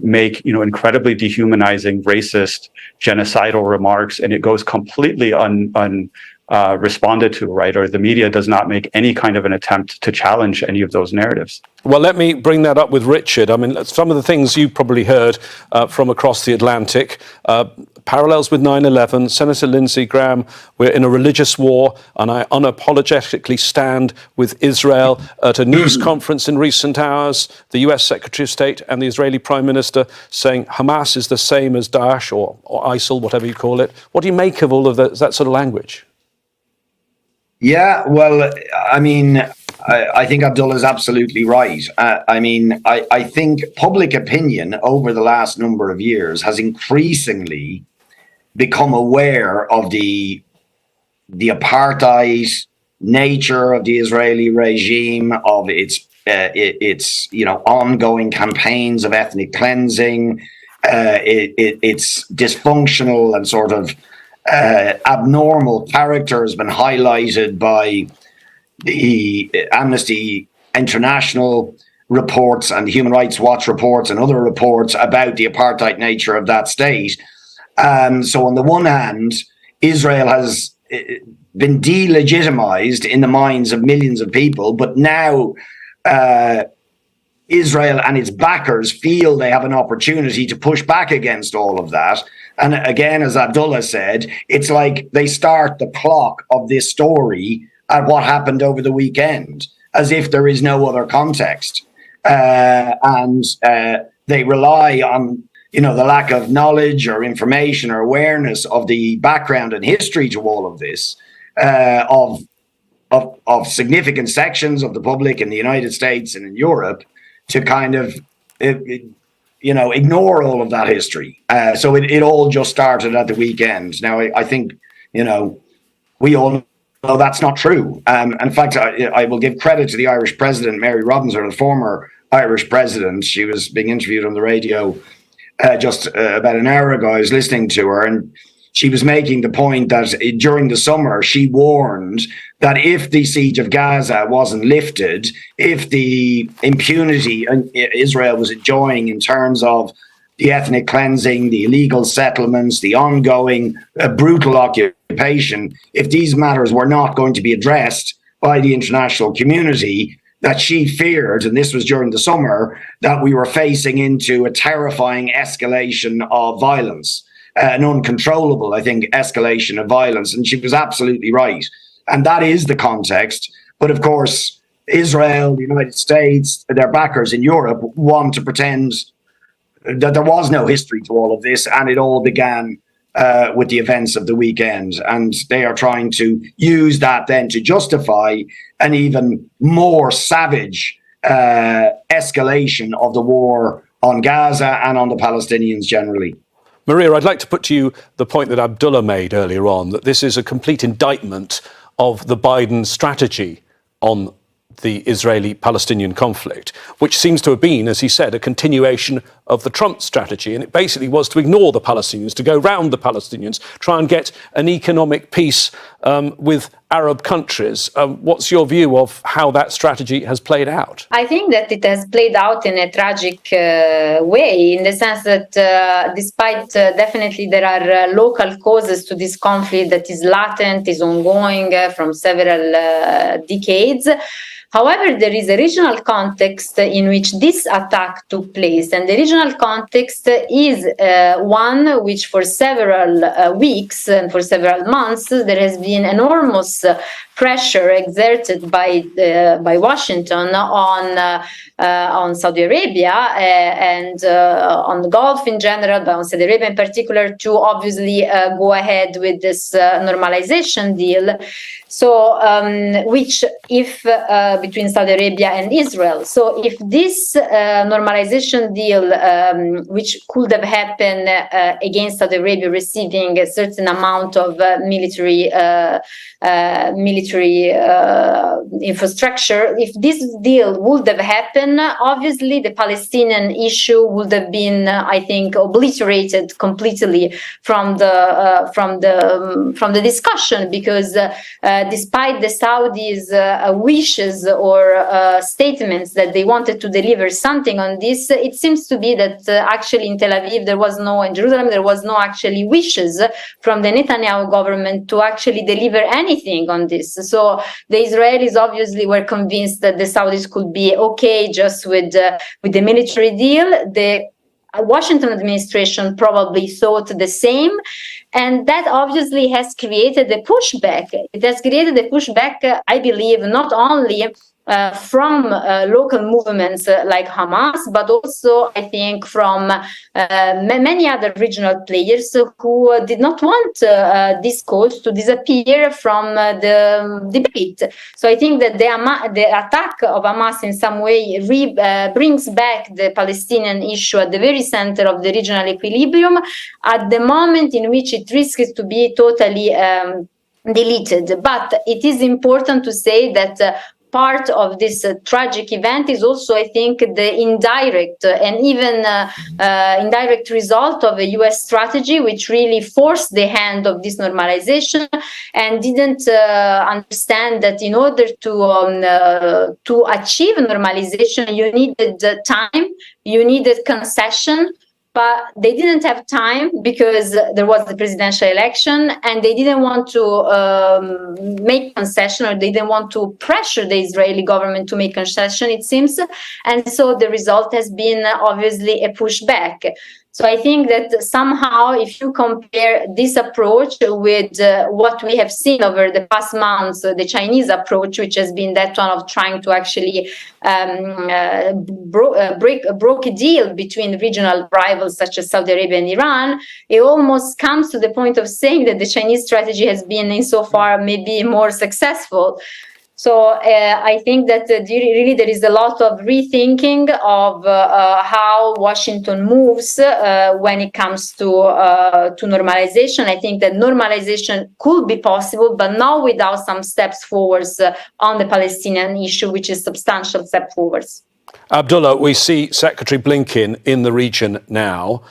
make incredibly dehumanizing, racist, genocidal remarks, and it goes completely responded to, right? Or the media does not make any kind of an attempt to challenge any of those narratives. Well, let me bring that up with Richard. I mean, some of the things you probably heard from across the Atlantic, parallels with 9/11, Senator Lindsey Graham, we're in a religious war, and I unapologetically stand with Israel. At a news conference in recent hours, the US Secretary of State and the Israeli Prime Minister saying Hamas is the same as Daesh or ISIL, whatever you call it. What do you make of all of that sort of language? Yeah, well, I mean, I think Abdullah is absolutely right. I think public opinion over the last number of years has increasingly become aware of the apartheid nature of the Israeli regime, of its ongoing campaigns of ethnic cleansing, its dysfunctional and sort of abnormal character has been highlighted by the Amnesty International reports and Human Rights Watch reports and other reports about the apartheid nature of that state. So on the one hand, Israel has been delegitimized in the minds of millions of people, but now Israel and its backers feel they have an opportunity to push back against all of that. And again, as Abdullah said, it's like they start the clock of this story at what happened over the weekend, as if there is no other context. And they rely on, the lack of knowledge or information or awareness of the background and history to all of this, of significant sections of the public in the United States and in Europe, to kind of, ignore all of that history. So it all just started at the weekend. Now, I think, we all know that's not true. In fact, I will give credit to the Irish president, Mary Robinson, the former Irish president. She was being interviewed on the radio just about an hour ago. I was listening to her, and she was making the point that during the summer, she warned that if the siege of Gaza wasn't lifted, if the impunity Israel was enjoying in terms of the ethnic cleansing, the illegal settlements, the ongoing brutal occupation, if these matters were not going to be addressed by the international community, that she feared, and this was during the summer, that we were facing into a terrifying escalation of violence, an uncontrollable, I think, escalation of violence. And she was absolutely right. And that is the context. But of course, Israel, the United States, their backers in Europe want to pretend that there was no history to all of this, and it all began with the events of the weekend. And they are trying to use that then to justify an even more savage escalation of the war on Gaza and on the Palestinians generally. Maria, I'd like to put to you the point that Abdullah made earlier on, that this is a complete indictment of the Biden strategy on the Israeli-Palestinian conflict, which seems to have been, as he said, a continuation of the Trump strategy. And it basically was to ignore the Palestinians, to go round the Palestinians, try and get an economic peace with Arab countries. What's your view of how that strategy has played out? I think that it has played out in a tragic way, in the sense that despite definitely there are local causes to this conflict that is latent, is ongoing from several decades. However, there is a regional context in which this attack took place, and the regional context is one which for several weeks and for several months there has been enormous pressure exerted by Washington on Saudi Arabia and on the Gulf in general, but on Saudi Arabia in particular, to obviously go ahead with this normalization deal. So, which if between Saudi Arabia and Israel. So if this normalization deal, which could have happened against Saudi Arabia receiving a certain amount of military infrastructure, if this deal would have happened, obviously the Palestinian issue would have been, I think, obliterated completely from the discussion, because despite the Saudis' wishes or statements that they wanted to deliver something on this, it seems to be that actually in Tel Aviv in Jerusalem there was no actually wishes from the Netanyahu government to actually deliver anything on this. So the Israelis obviously were convinced that the Saudis could be okay just with the military deal. The Washington administration probably thought the same, and that obviously has created a pushback. It has created a pushback, I believe, not only from local movements like Hamas, but also, I think, from many other regional players who did not want this cause to disappear from the debate. So I think that the attack of Hamas in some way brings back the Palestinian issue at the very center of the regional equilibrium at the moment in which it risks to be totally deleted. But it is important to say that part of this tragic event is also, I think, the indirect and even indirect result of a US strategy which really forced the hand of this normalization and didn't understand that in order to achieve normalization, you needed time, you needed concession. But they didn't have time because there was the presidential election and they didn't want to make concession, or they didn't want to pressure the Israeli government to make concession, it seems. And so the result has been obviously a pushback. So I think that somehow if you compare this approach with what we have seen over the past months, the Chinese approach, which has been that one of trying to actually broke a deal between regional rivals such as Saudi Arabia and Iran, it almost comes to the point of saying that the Chinese strategy has been insofar maybe more successful. So I think that really there is a lot of rethinking of how Washington moves when it comes to normalization. I think that normalization could be possible, but not without some steps forwards on the Palestinian issue, which is substantial step forwards. Abdullah, we see Secretary Blinken in the region now.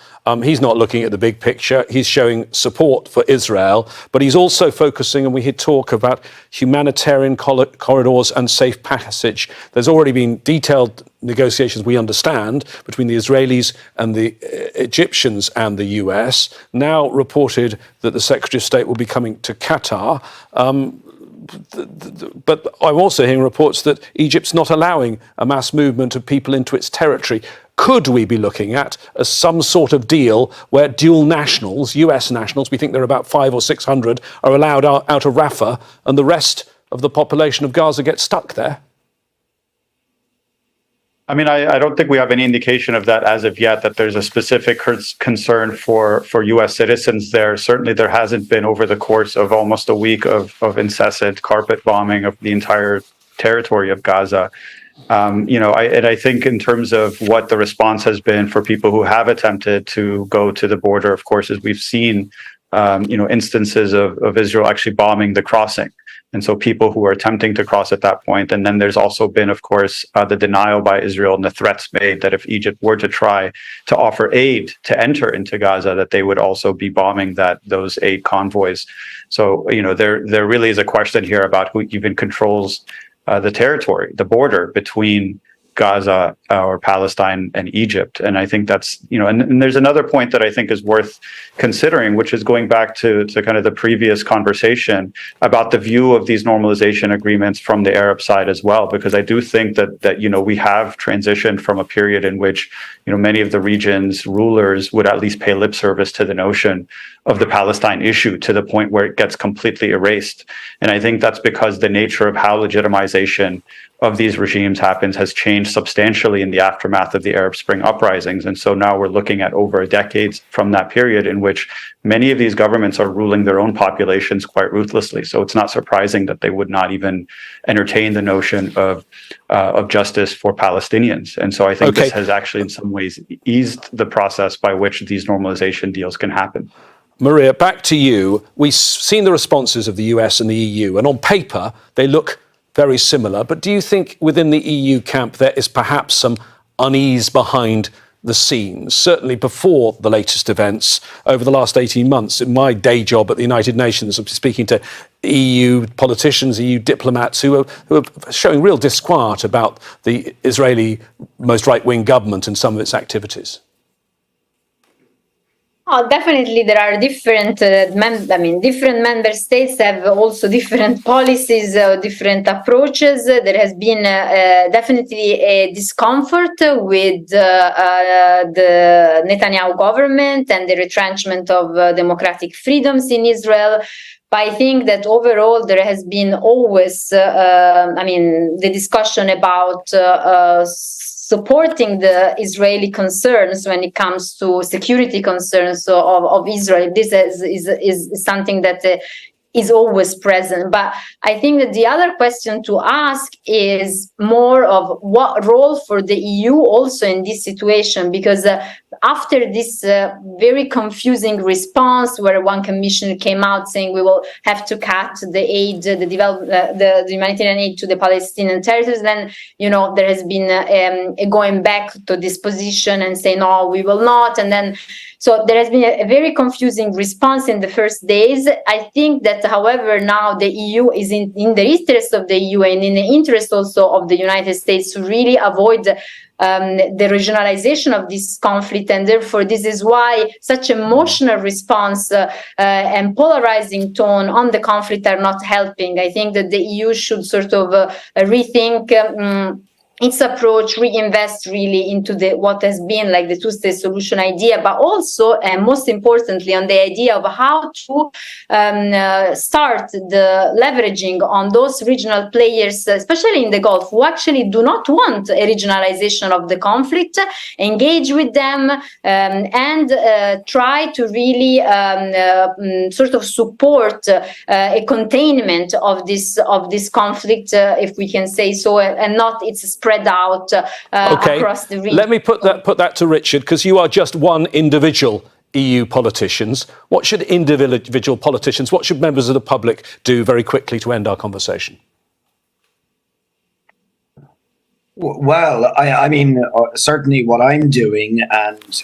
He's not looking at the big picture. He's showing support for Israel, but he's also focusing, and we hear talk about humanitarian corridors and safe passage. There's already been detailed negotiations, we understand, between the Israelis and the Egyptians and the US. Now reported that the Secretary of State will be coming to Qatar. But I'm also hearing reports that Egypt's not allowing a mass movement of people into its territory. Could we be looking at some sort of deal where dual nationals, US nationals, we think there are about 500 or 600, are allowed out of Rafah and the rest of the population of Gaza gets stuck there? I mean, I don't think we have any indication of that as of yet, that there's a specific concern for U.S. citizens there. Certainly there hasn't been over the course of almost a week of incessant carpet bombing of the entire territory of Gaza. I think in terms of what the response has been for people who have attempted to go to the border, of course, as we've seen, instances of Israel actually bombing the crossing. And so people who are attempting to cross at that point. And then there's also been, of course, the denial by Israel and the threats made that if Egypt were to try to offer aid to enter into Gaza, that they would also be bombing those aid convoys. So, there really is a question here about who even controls the territory, the border between Gaza or Palestine and Egypt. And I think that's, and there's another point that I think is worth considering, which is going back to kind of the previous conversation about the view of these normalization agreements from the Arab side as well, because I do think that we have transitioned from a period in which, many of the region's rulers would at least pay lip service to the notion of the Palestine issue to the point where it gets completely erased. And I think that's because the nature of how legitimization of these regimes happens has changed substantially in the aftermath of the Arab Spring uprisings. And so now we're looking at over a decade from that period in which many of these governments are ruling their own populations quite ruthlessly. So it's not surprising that they would not even entertain the notion of justice for Palestinians. And so I think this has actually in some ways eased the process by which these normalization deals can happen. Maria, back to you. We've seen the responses of the US and the EU, and on paper, they look very similar. But do you think within the EU camp there is perhaps some unease behind the scenes? Certainly before the latest events over the last 18 months, in my day job at the United Nations, I'm speaking to EU politicians, EU diplomats who are showing real disquiet about the Israeli most right-wing government and some of its activities. Oh, definitely, there are different. Different member states have also different policies, different approaches. There has been definitely a discomfort with the Netanyahu government and the retrenchment of democratic freedoms in Israel. But I think that overall there has been always, the discussion about supporting the Israeli concerns when it comes to security concerns of Israel. This is something that is always present. But I think that the other question to ask is more of what role for the EU also in this situation, because after this very confusing response, where one commission came out saying we will have to cut the aid, the humanitarian aid to the Palestinian territories, then there has been a going back to this position and say no, we will not, and then. So there has been a very confusing response in the first days. I think that, however, now the EU is in the interest of the EU and in the interest also of the United States to really avoid the regionalization of this conflict, and therefore this is why such emotional response and polarizing tone on the conflict are not helping. I think that the EU should sort of rethink its approach, reinvest really into what has been like the two-state solution idea, but also, and most importantly, on the idea of how to start the leveraging on those regional players, especially in the Gulf, who actually do not want a regionalization of the conflict, engage with them and try to really sort of support a containment of this conflict, if we can say so, and not its spread out across the region. Let me put that to Richard, because you are just one individual EU politicians. What should individual politicians, what should members of the public do very quickly to end our conversation? Well, I mean, certainly what I'm doing and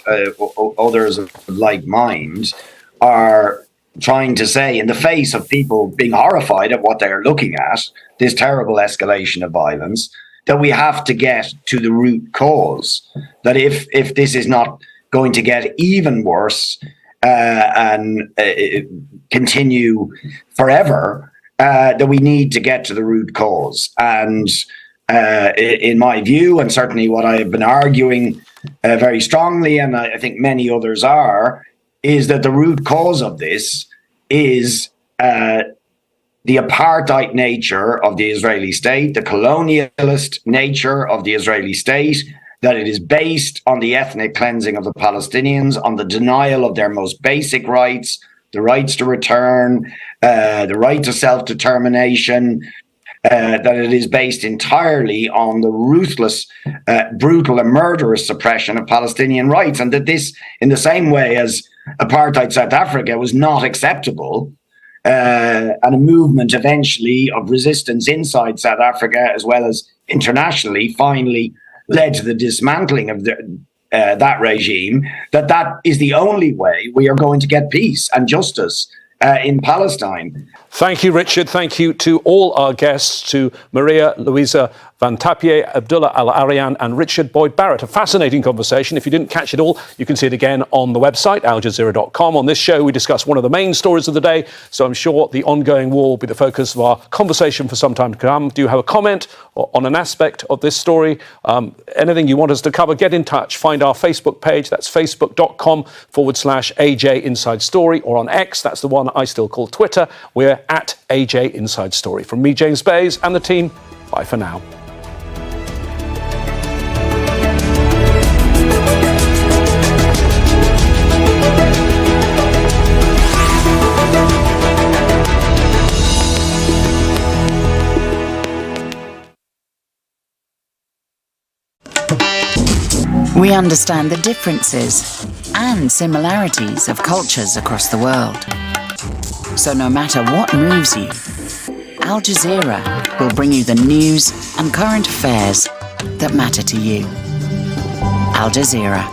others of like mind are trying to say, in the face of people being horrified at what they're looking at, this terrible escalation of violence, that we have to get to the root cause. That if this is not going to get even worse and continue forever, that we need to get to the root cause. And in my view, and certainly what I have been arguing very strongly, and I think many others are, is that the root cause of this is the apartheid nature of the Israeli state, the colonialist nature of the Israeli state, that it is based on the ethnic cleansing of the Palestinians, on the denial of their most basic rights, the rights to return, the right to self-determination, that it is based entirely on the ruthless, brutal and murderous suppression of Palestinian rights, and that this, in the same way as apartheid South Africa was not acceptable, and a movement eventually of resistance inside South Africa as well as internationally finally led to the dismantling of that regime, that is the only way we are going to get peace and justice in Palestine. Thank you, Richard. Thank you to all our guests, to Maria Luisa Van Tapie, Abdullah Al-Arian and Richard Boyd Barrett. A fascinating conversation. If you didn't catch it all, you can see it again on the website, aljazeera.com. On this show, we discuss one of the main stories of the day, so I'm sure the ongoing war will be the focus of our conversation for some time to come. Do you have a comment on an aspect of this story? Anything you want us to cover, get in touch. Find our Facebook page. That's facebook.com/AJ Inside Story, or on X, that's the one I still call Twitter. We're at AJ Inside Story. From me, James Bays, and the team, bye for now. We understand the differences and similarities of cultures across the world. So no matter what moves you, Al Jazeera will bring you the news and current affairs that matter to you. Al Jazeera.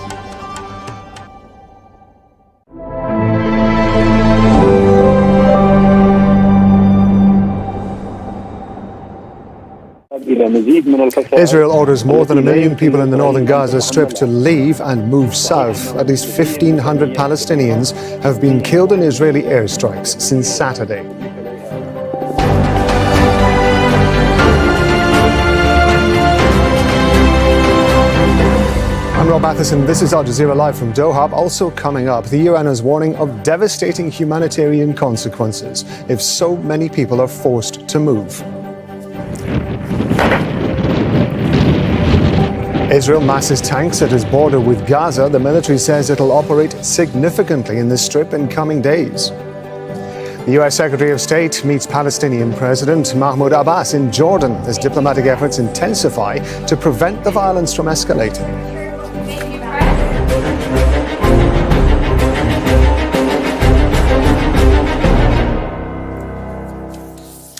Israel orders more than 1 million people in the northern Gaza Strip to leave and move south. At least 1,500 Palestinians have been killed in Israeli airstrikes since Saturday. I'm Rob Matheson. This is Al Jazeera Live from Doha. Also coming up, the UN is warning of devastating humanitarian consequences if so many people are forced to move. Israel masses tanks at its border with Gaza. The military says it'll operate significantly in the Strip in coming days. The U.S. Secretary of State meets Palestinian President Mahmoud Abbas in Jordan as diplomatic efforts intensify to prevent the violence from escalating.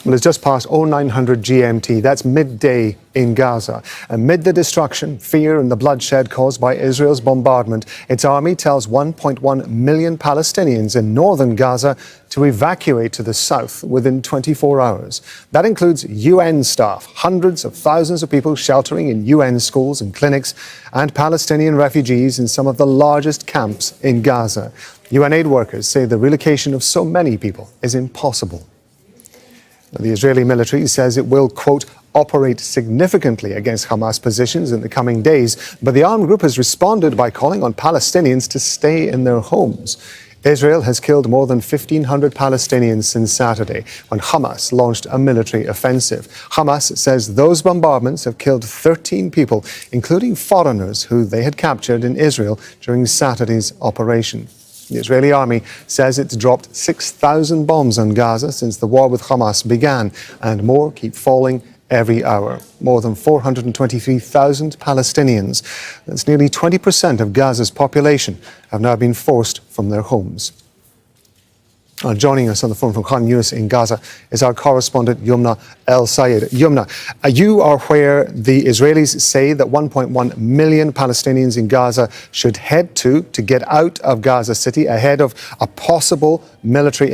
Well, it's just past 0900 GMT. That's midday in Gaza. Amid the destruction, fear and the bloodshed caused by Israel's bombardment, its army tells 1.1 million Palestinians in northern Gaza to evacuate to the south within 24 hours. That includes UN staff, hundreds of thousands of people sheltering in UN schools and clinics, and Palestinian refugees in some of the largest camps in Gaza. UN aid workers say the relocation of so many people is impossible. The Israeli military says it will, quote, operate significantly against Hamas positions in the coming days, but the armed group has responded by calling on Palestinians to stay in their homes. Israel has killed more than 1,500 Palestinians since Saturday, when Hamas launched a military offensive. Hamas says those bombardments have killed 13 people, including foreigners who they had captured in Israel during Saturday's operation. The Israeli army says it's dropped 6,000 bombs on Gaza since the war with Hamas began, and more keep falling every hour. More than 423,000 Palestinians, that's nearly 20% of Gaza's population, have now been forced from their homes. Joining us on the phone from Khan Yunis in Gaza is our correspondent Yumna El Sayed. Yumna, you are where the Israelis say that 1.1 million Palestinians in Gaza should head to get out of Gaza City ahead of a possible military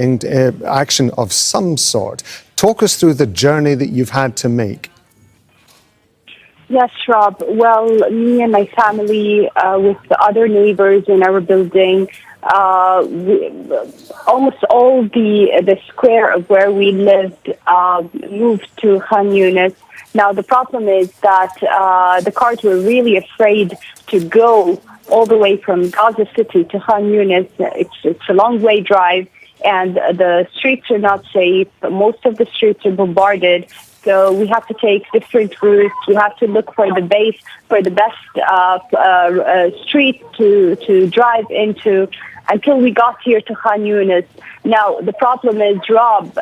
action of some sort. Talk us through the journey that you've had to make. Yes, Rob. Well, me and my family, with the other neighbors in our building, almost all the square of where we lived moved to Khan Yunis. Now, the problem is that the Kurds were really afraid to go all the way from Gaza City to Khan Yunis. It's a long way drive, and the streets are not safe. Most of the streets are bombarded. So we have to take different routes. We have to look for the best street to drive into until we got here to Khan Yunis. Now, the problem is, Rob,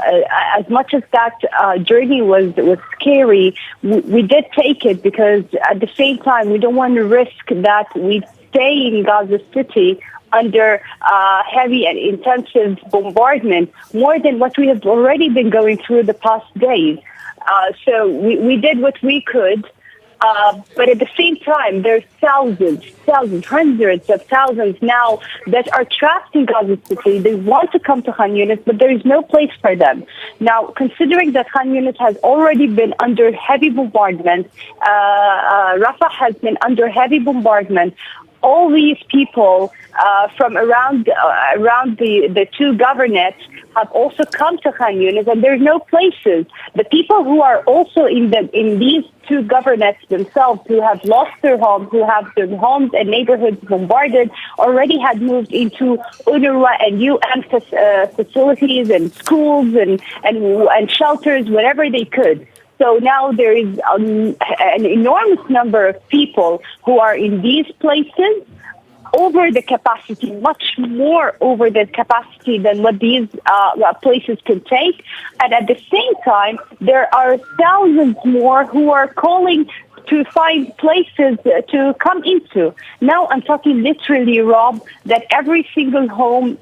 as much as that journey was scary, we did take it because at the same time, we don't want to risk that we stay in Gaza City under heavy and intensive bombardment, more than what we have already been going through the past days. So we did what we could, but at the same time, there's thousands, hundreds of thousands now that are trapped in Gaza City. They want to come to Khan Yunis, but there is no place for them. Now, considering that Khan Yunis has already been under heavy bombardment, Rafah has been under heavy bombardment, all these people from around the two governorates have also come to Khan Yunis, and there's no places. The people who are also in these two governorates themselves, who have lost their homes, who have their homes and neighborhoods bombarded, already had moved into UNRWA and UN facilities and schools and shelters, whatever they could. So now there is an enormous number of people who are in these places over the capacity, much more over the capacity than what these places can take. And at the same time, there are thousands more who are calling to find places to come into. Now I'm talking literally, Rob, that every single home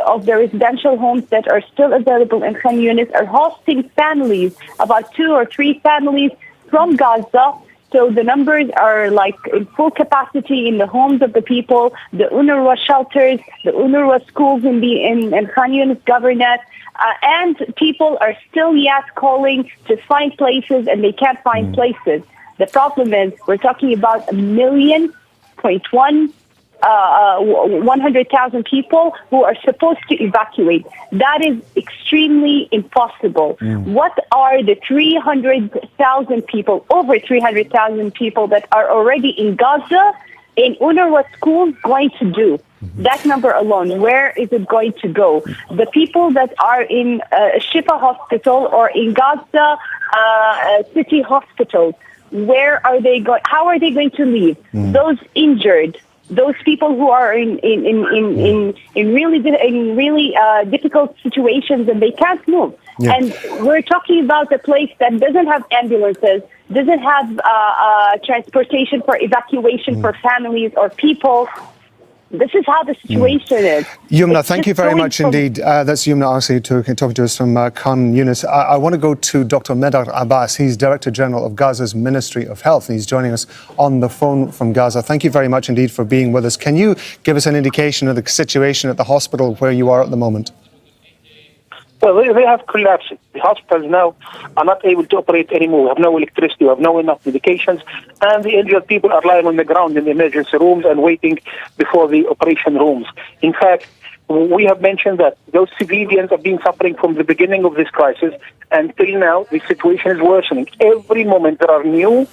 of the residential homes that are still available in Khan Yunis are hosting families, about 2 or 3 families from Gaza. So the numbers are like in full capacity in the homes of the people, the UNRWA shelters, the UNRWA schools in Khan Yunis governorate, and people are still yet calling to find places, and they can't find places. The problem is we're talking about 100,000 people who are supposed to evacuate. That is extremely impossible. What are the 300,000 people, over 300,000 people that are already in Gaza, in UNRWA schools, going to do? That number alone, where is it going to go? The people that are in Shifa Hospital or in Gaza city hospitals, where are they going? How are they going to leave? Those injured, those people who are in really difficult situations and they can't move. Yeah. And we're talking about a place that doesn't have ambulances, doesn't have transportation for evacuation for families or people. This is how the situation is. Yumna, thank you very much indeed. That's Yumna Arsi talking to us from Khan Yunis. I want to go to Dr. Medard Abbas. He's Director General of Gaza's Ministry of Health. He's joining us on the phone from Gaza. Thank you very much indeed for being with us. Can you give us an indication of the situation at the hospital where you are at the moment? Well, they have collapsed. The hospitals now are not able to operate anymore. We have no electricity, we have no enough medications, and the injured people are lying on the ground in the emergency rooms and waiting before the operation rooms. In fact, we have mentioned that those civilians have been suffering from the beginning of this crisis, and till now the situation is worsening. Every moment there are new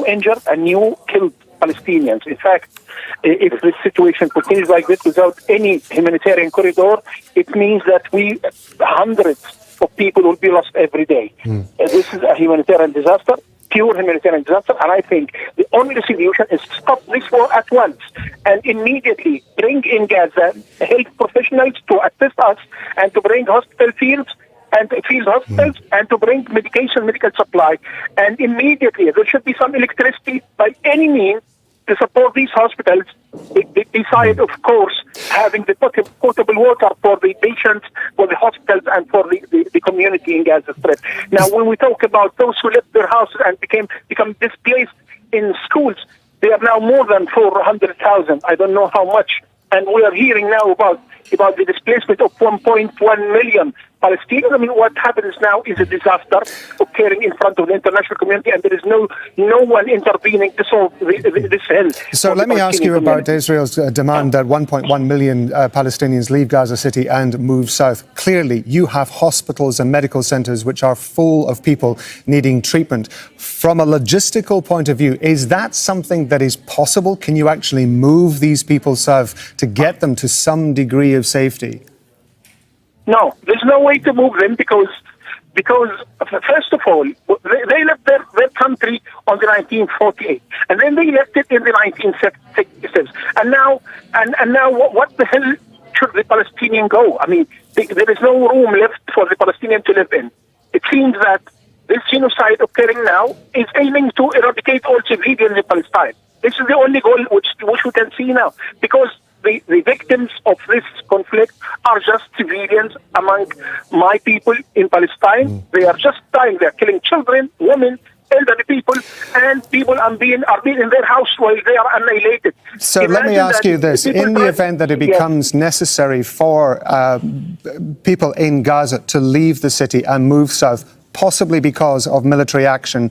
injured and new killed Palestinians. In fact, if this situation continues like this without any humanitarian corridor, it means that hundreds of people will be lost every day. This is a humanitarian disaster, pure humanitarian disaster, and I think the only solution is to stop this war at once and immediately bring in Gaza health professionals to assist us and to bring hospital fields and field hospitals and to bring medical supply. And immediately there should be some electricity by any means to support these hospitals, beside, of course, having the potable water for the patients, for the hospitals, and for the community in Gaza Strip. Now, when we talk about those who left their houses and become displaced in schools, they are now more than 400,000. I don't know how much. And we are hearing now about the displacement of 1.1 million Palestinians. I mean, what happens now is a disaster occurring in front of the international community, and there is no one intervening to solve this hell. So let me ask you about Israel's demand that 1.1 million Palestinians leave Gaza City and move south. Clearly, you have hospitals and medical centres which are full of people needing treatment. From a logistical point of view, is that something that is possible? Can you actually move these people south to get them to some degree of safety? No, there's no way to move them because first of all, they left their country on the 1948, and then they left it in the 1960s. And now what the hell should the Palestinian go? I mean, there is no room left for the Palestinian to live in. It seems that this genocide occurring now is aiming to eradicate all civilians in Palestine. This is the only goal which we can see now, because the victims of this conflict are just civilians among my people in Palestine. They are just dying. They are killing children, women, elderly people, and people are being in their house while they are annihilated. So let me ask you this. In the event that it becomes necessary for people in Gaza to leave the city and move south, possibly because of military action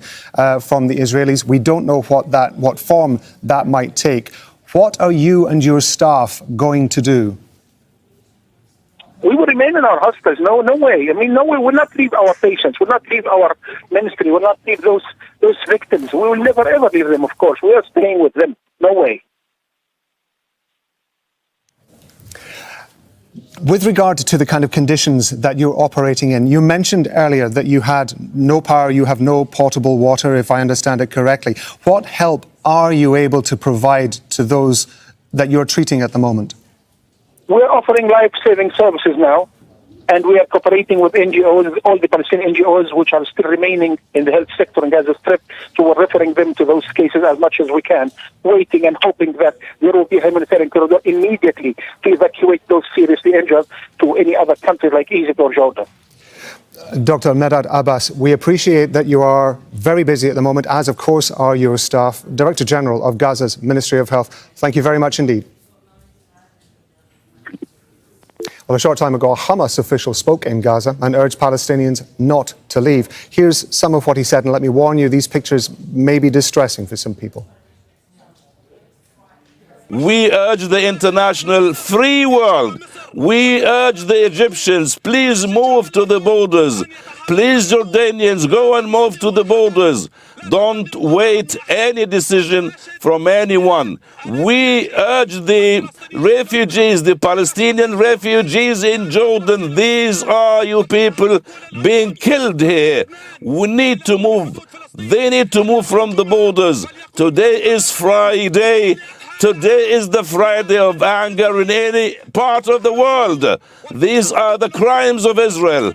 from the Israelis, we don't know what form that might take. What are you and your staff going to do? We will remain in our hospitals. No way. I mean, no way. We'll not leave our patients. We'll not leave our ministry. We'll not leave those victims. We will never, ever leave them, of course. We are staying with them. No way. With regard to the kind of conditions that you're operating in, you mentioned earlier that you had no power, you have no potable water, if I understand it correctly. What help are you able to provide to those that you're treating at the moment? We're offering life-saving services now, and we are cooperating with NGOs, all the Palestinian NGOs which are still remaining in the health sector in Gaza Strip. So we're referring them to those cases as much as we can, waiting and hoping that there will be a humanitarian corridor immediately to evacuate those seriously injured to any other country like Egypt or Jordan. Dr. Medard Abbas, we appreciate that you are very busy at the moment, as of course are your staff. Director General of Gaza's Ministry of Health, thank you very much indeed. Well, a short time ago, a Hamas official spoke in Gaza and urged Palestinians not to leave. Here's some of what he said, and let me warn you, these pictures may be distressing for some people. We urge the international free world. We urge the Egyptians, please move to the borders. Please, Jordanians, go and move to the borders. Don't wait any decision from anyone. We urge the refugees, the Palestinian refugees in Jordan. These are you people being killed here. We need to move. They need to move from the borders. Today is Friday. Today is the Friday of anger in any part of the world. These are the crimes of Israel.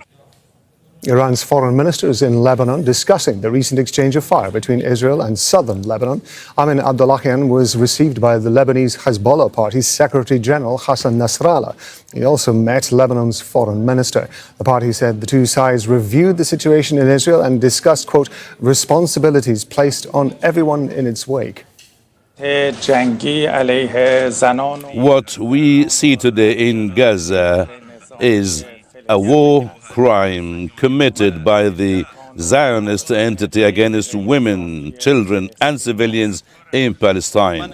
Iran's foreign minister is in Lebanon discussing the recent exchange of fire between Israel and southern Lebanon. Amin Abdullahian was received by the Lebanese Hezbollah party's Secretary General Hassan Nasrallah. He also met Lebanon's foreign minister. The party said the two sides reviewed the situation in Israel and discussed, quote, responsibilities placed on everyone in its wake. What we see today in Gaza is a war crime committed by the Zionist entity against women, children and civilians in Palestine.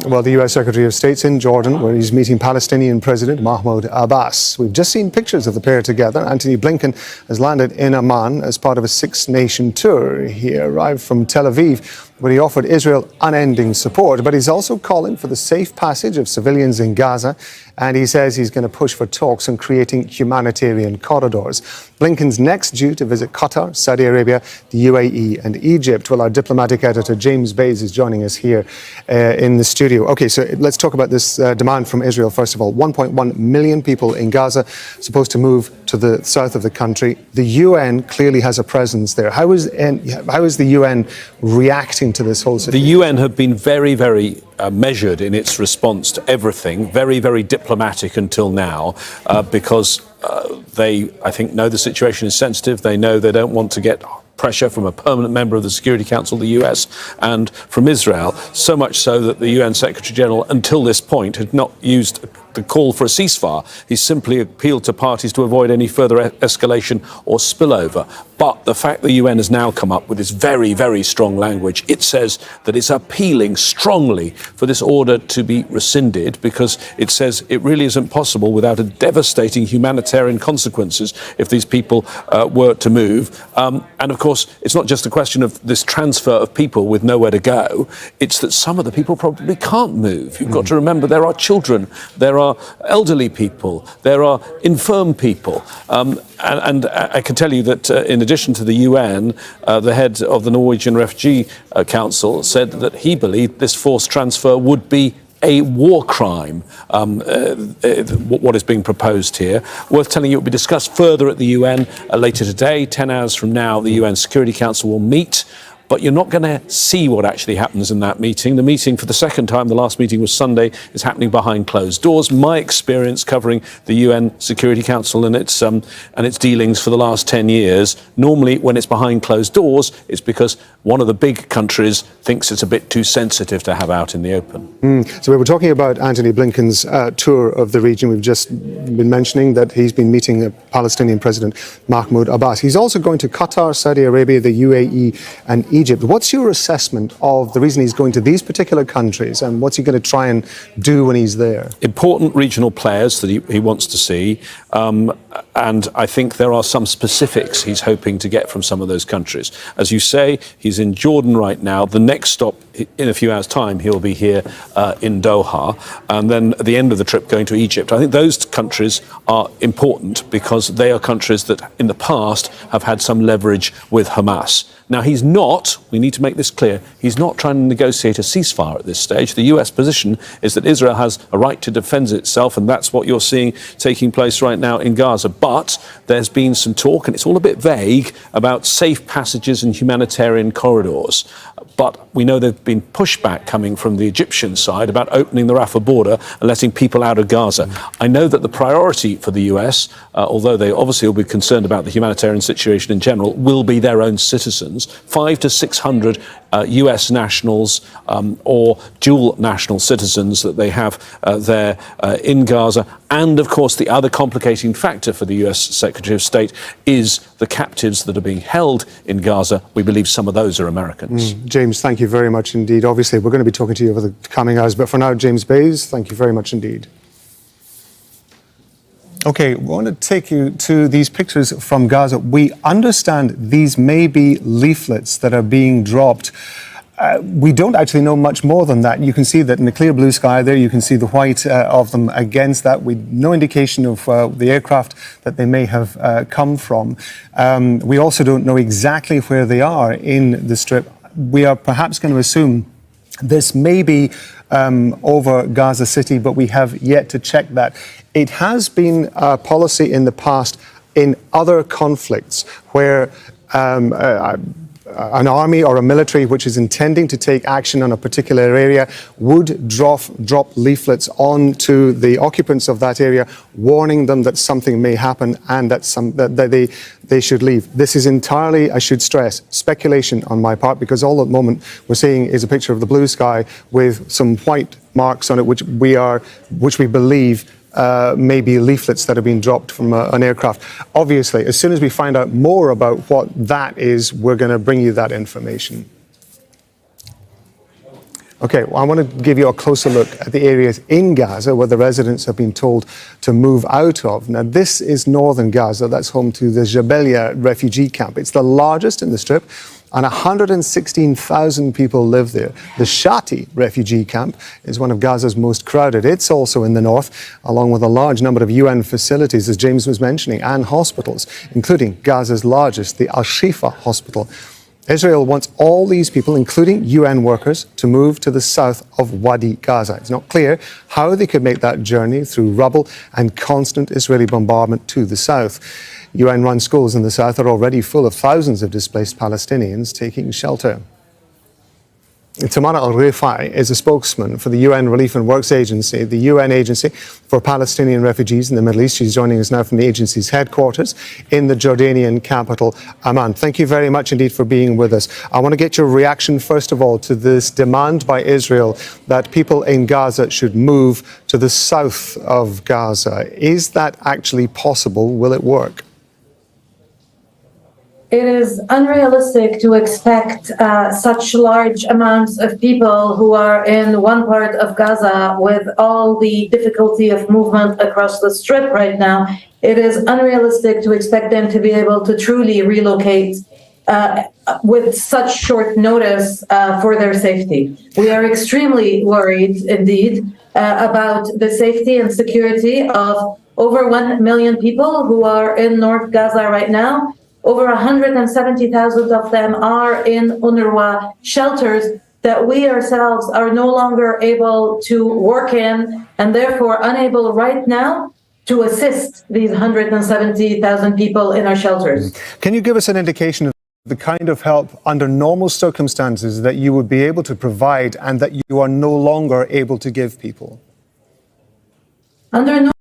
Well, the U.S. Secretary of State's in Jordan, where he's meeting Palestinian President Mahmoud Abbas. We've just seen pictures of the pair together. Antony Blinken has landed in Amman as part of a six-nation tour. He arrived from Tel Aviv, where he offered Israel unending support, but he's also calling for the safe passage of civilians in Gaza, and he says he's going to push for talks on creating humanitarian corridors. Blinken's next due to visit Qatar, Saudi Arabia, the UAE and Egypt. Well, our diplomatic editor James Bays is joining us here in the studio. Okay, so let's talk about this demand from Israel first of all. 1.1 million people in Gaza supposed to move to the south of the country. The UN clearly has a presence there. How is the UN reacting to this whole situation? The UN have been very, very measured in its response to everything, very, very diplomatic until now, because they, I think, know the situation is sensitive. They know they don't want to get pressure from a permanent member of the Security Council, the US, and from Israel, so much so that the UN Secretary General, until this point, had not used the call for a ceasefire. He simply appealed to parties to avoid any further escalation or spillover. But the fact the UN has now come up with this very, very strong language, it says that it's appealing strongly for this order to be rescinded, because it says it really isn't possible without a devastating humanitarian consequences if these people were to move. And of course, it's not just a question of this transfer of people with nowhere to go. It's that some of the people probably can't move. You've got to remember there are children, there are elderly people, there are infirm people. And I can tell you that in addition to the UN, the head of the Norwegian Refugee Council said that he believed this forced transfer would be a war crime, what is being proposed here. Worth telling you, it will be discussed further at the UN later today. 10 hours from now, the UN Security Council will meet. But you're not going to see what actually happens in that meeting. The meeting, for the second time, the last meeting was Sunday, is happening behind closed doors. My experience covering the UN Security Council and its dealings for the last 10 years, normally when it's behind closed doors, it's because one of the big countries thinks it's a bit too sensitive to have out in the open. So we were talking about Antony Blinken's tour of the region. We've just been mentioning that he's been meeting the Palestinian President Mahmoud Abbas. He's also going to Qatar, Saudi Arabia, the UAE and Egypt. What's your assessment of the reason he's going to these particular countries, and what's he going to try and do when he's there? Important regional players that he wants to see, and I think there are some specifics he's hoping to get from some of those countries. As you say, he's in Jordan right now. The next stop, in a few hours' time, he'll be here in Doha, and then at the end of the trip going to Egypt. I think those countries are important because they are countries that in the past have had some leverage with Hamas. Now, he's not, we need to make this clear, he's not trying to negotiate a ceasefire at this stage. The US position is that Israel has a right to defend itself, and that's what you're seeing taking place right now in Gaza. But there's been some talk, and it's all a bit vague, about safe passages and humanitarian corridors. But we know there's been pushback coming from the Egyptian side about opening the Rafah border and letting people out of Gaza. I know that the priority for the US, although they obviously will be concerned about the humanitarian situation in general, will be their own citizens. 500 to 600 US nationals or dual national citizens that they have there in Gaza. And of course, the other complicating factor for the US Secretary of State is the captives that are being held in Gaza. We believe some of those are Americans. James, thank you very much indeed. Obviously, we're going to be talking to you over the coming hours. But for now, James Bays, thank you very much indeed. Okay, we want to take you to these pictures from Gaza. We understand these may be leaflets that are being dropped. We don't actually know much more than that. You can see that in the clear blue sky there, you can see the white of them against that. No indication of the aircraft that they may have come from. We also don't know exactly where they are in the strip. We are perhaps going to assume this may be over Gaza City, but we have yet to check that. It has been a policy in the past in other conflicts where an army or a military which is intending to take action on a particular area would drop leaflets onto the occupants of that area, warning them that something may happen and that they should leave. This is entirely, I should stress, speculation on my part, because all at the moment we're seeing is a picture of the blue sky with some white marks on it, which we believe may be leaflets that have been dropped from an aircraft. Obviously, as soon as we find out more about what that is, we're going to bring you that information. Okay, well, I want to give you a closer look at the areas in Gaza where the residents have been told to move out of. Now, this is northern Gaza. That's home to the Jabalia refugee camp. It's the largest in the Strip, and 116,000 people live there. The Shati refugee camp is one of Gaza's most crowded. It's also in the north, along with a large number of UN facilities, as James was mentioning, and hospitals, including Gaza's largest, the Al-Shifa hospital. Israel wants all these people, including UN workers, to move to the south of Wadi Gaza. It's not clear how they could make that journey through rubble and constant Israeli bombardment to the south. UN-run schools in the south are already full of thousands of displaced Palestinians taking shelter. Tamara Al-Rifai is a spokesman for the UN Relief and Works Agency, the UN agency for Palestinian refugees in the Middle East. She's joining us now from the agency's headquarters in the Jordanian capital, Amman. Thank you very much indeed for being with us. I want to get your reaction, first of all, to this demand by Israel that people in Gaza should move to the south of Gaza. Is that actually possible? Will it work? It is unrealistic to expect such large amounts of people who are in one part of Gaza with all the difficulty of movement across the Strip right now. It is unrealistic to expect them to be able to truly relocate with such short notice for their safety. We are extremely worried indeed about the safety and security of over 1 million people who are in North Gaza right now. Over 170,000 of them are in UNRWA shelters that we ourselves are no longer able to work in, and therefore unable right now to assist these 170,000 people in our shelters. Can you give us an indication of the kind of help under normal circumstances that you would be able to provide and that you are no longer able to give people? Under no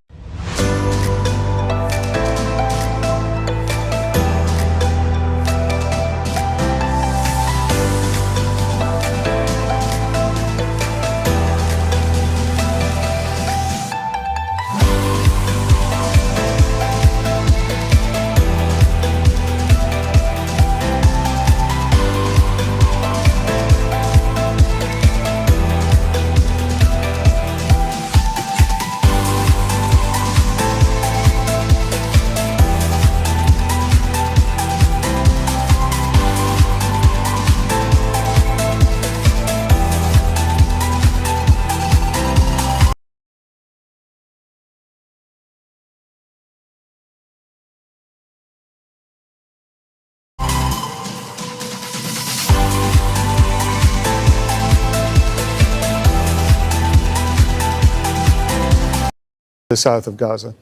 the south of Gaza?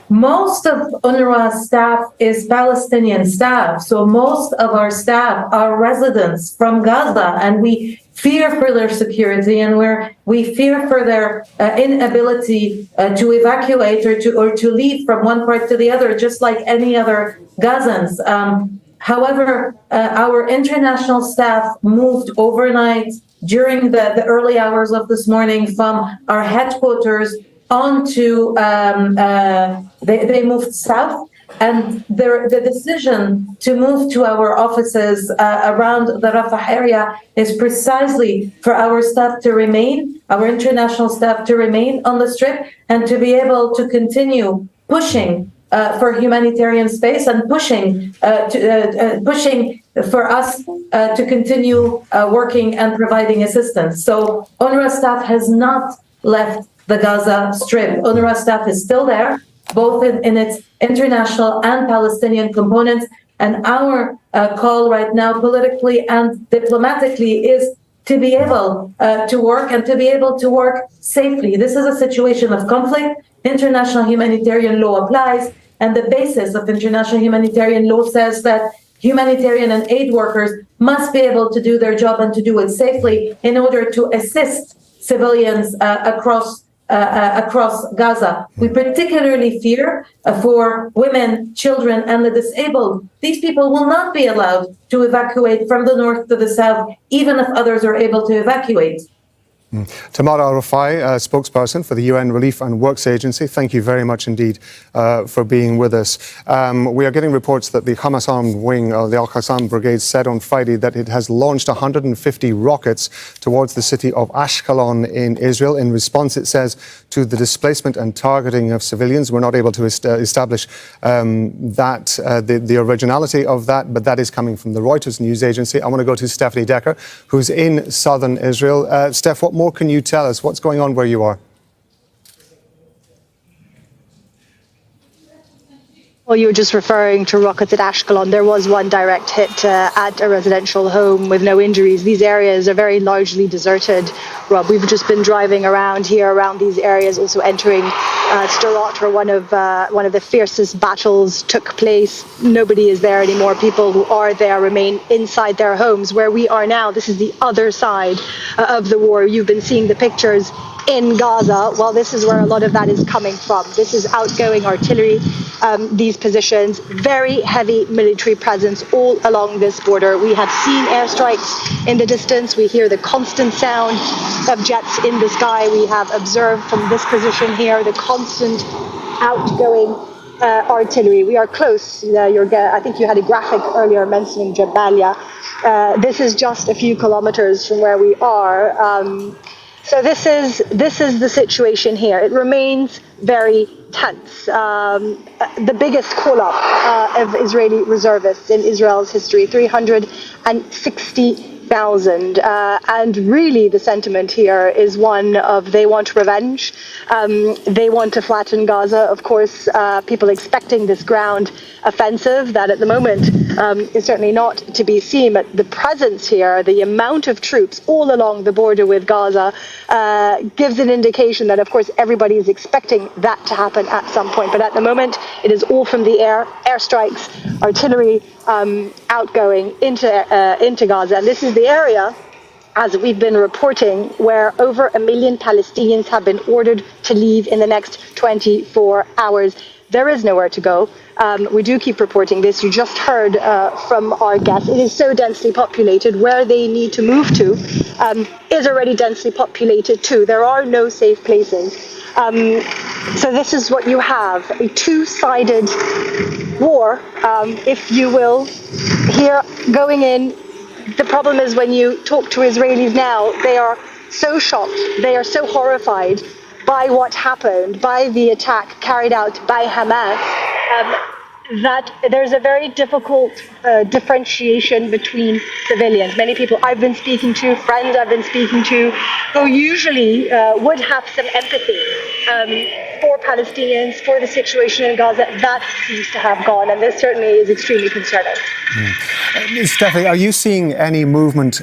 Most of UNRWA staff is Palestinian staff, so most of our staff are residents from Gaza, and we fear for their security, and we fear for their inability to evacuate or to leave from one part to the other, just like any other Gazans. However, our international staff moved overnight during the early hours of this morning from our headquarters onto, they moved south, and the decision to move to our offices around the Rafah area is precisely for our staff to remain, our international staff to remain on the Strip and to be able to continue pushing for humanitarian space and pushing for us to continue working and providing assistance. So UNRWA staff has not left the Gaza Strip. UNRWA staff is still there, both in its international and Palestinian components. And our call right now, politically and diplomatically, is to be able to work and to be able to work safely. This is a situation of conflict. International humanitarian law applies, and the basis of international humanitarian law says that humanitarian and aid workers must be able to do their job and to do it safely in order to assist civilians across Gaza. We particularly fear for women, children, and the disabled. These people will not be allowed to evacuate from the north to the south, even if others are able to evacuate. Tamara Al-Rafai, spokesperson for the UN Relief and Works Agency, thank you very much indeed for being with us. We are getting reports that the Hamas armed wing, the Al-Qassam Brigade, said on Friday that it has launched 150 rockets towards the city of Ashkelon in Israel. In response, it says, to the displacement and targeting of civilians. We're not able to establish the originality of that, but that is coming from the Reuters news agency. I want to go to Stephanie Decker, who's in southern Israel. Steph, what more can you tell us? What's going on where you are? Well, you were just referring to rockets at Ashkelon. There was one direct hit at a residential home with no injuries. These areas are very largely deserted, Rob. We've just been driving around here, around these areas, also entering Sderot, where one of the fiercest battles took place. Nobody is there anymore. People who are there remain inside their homes. Where we are now, this is the other side of the war. You've been seeing the pictures in Gaza. Well, this is where a lot of that is coming from. This is outgoing artillery. These positions, very heavy military presence all along this border. We have seen airstrikes in the distance. We hear the constant sound of jets in the sky. We have observed from this position here the constant outgoing artillery. We are close. I think you had a graphic earlier mentioning Jabalia. This is just a few kilometers from where we are. So this is the situation here. It remains very tense. The biggest call-up of Israeli reservists in Israel's history, 360,000. And really the sentiment here is one of they want revenge. They want to flatten Gaza. Of course, people expecting this ground offensive that at the moment is certainly not to be seen. But the presence here, the amount of troops all along the border with Gaza gives an indication that, of course, everybody is expecting that to happen at some point. But at the moment, it is all from the air, airstrikes, artillery outgoing into Gaza. And this is the area, as we've been reporting, where over 1 million Palestinians have been ordered to leave in the next 24 hours. There is nowhere to go. We do keep reporting this. You just heard from our guests. It is so densely populated. Where they need to move to is already densely populated too. There are no safe places. So this is what you have, a two-sided war, if you will, here going in. The problem is when you talk to Israelis now, they are so shocked, they are so horrified by what happened, by the attack carried out by Hamas, that there's a very difficult differentiation between civilians. Many people I've been speaking to, friends I've been speaking to, who usually would have some empathy for Palestinians, for the situation in Gaza, that seems to have gone, and this certainly is extremely concerning. Stephanie, are you seeing any movement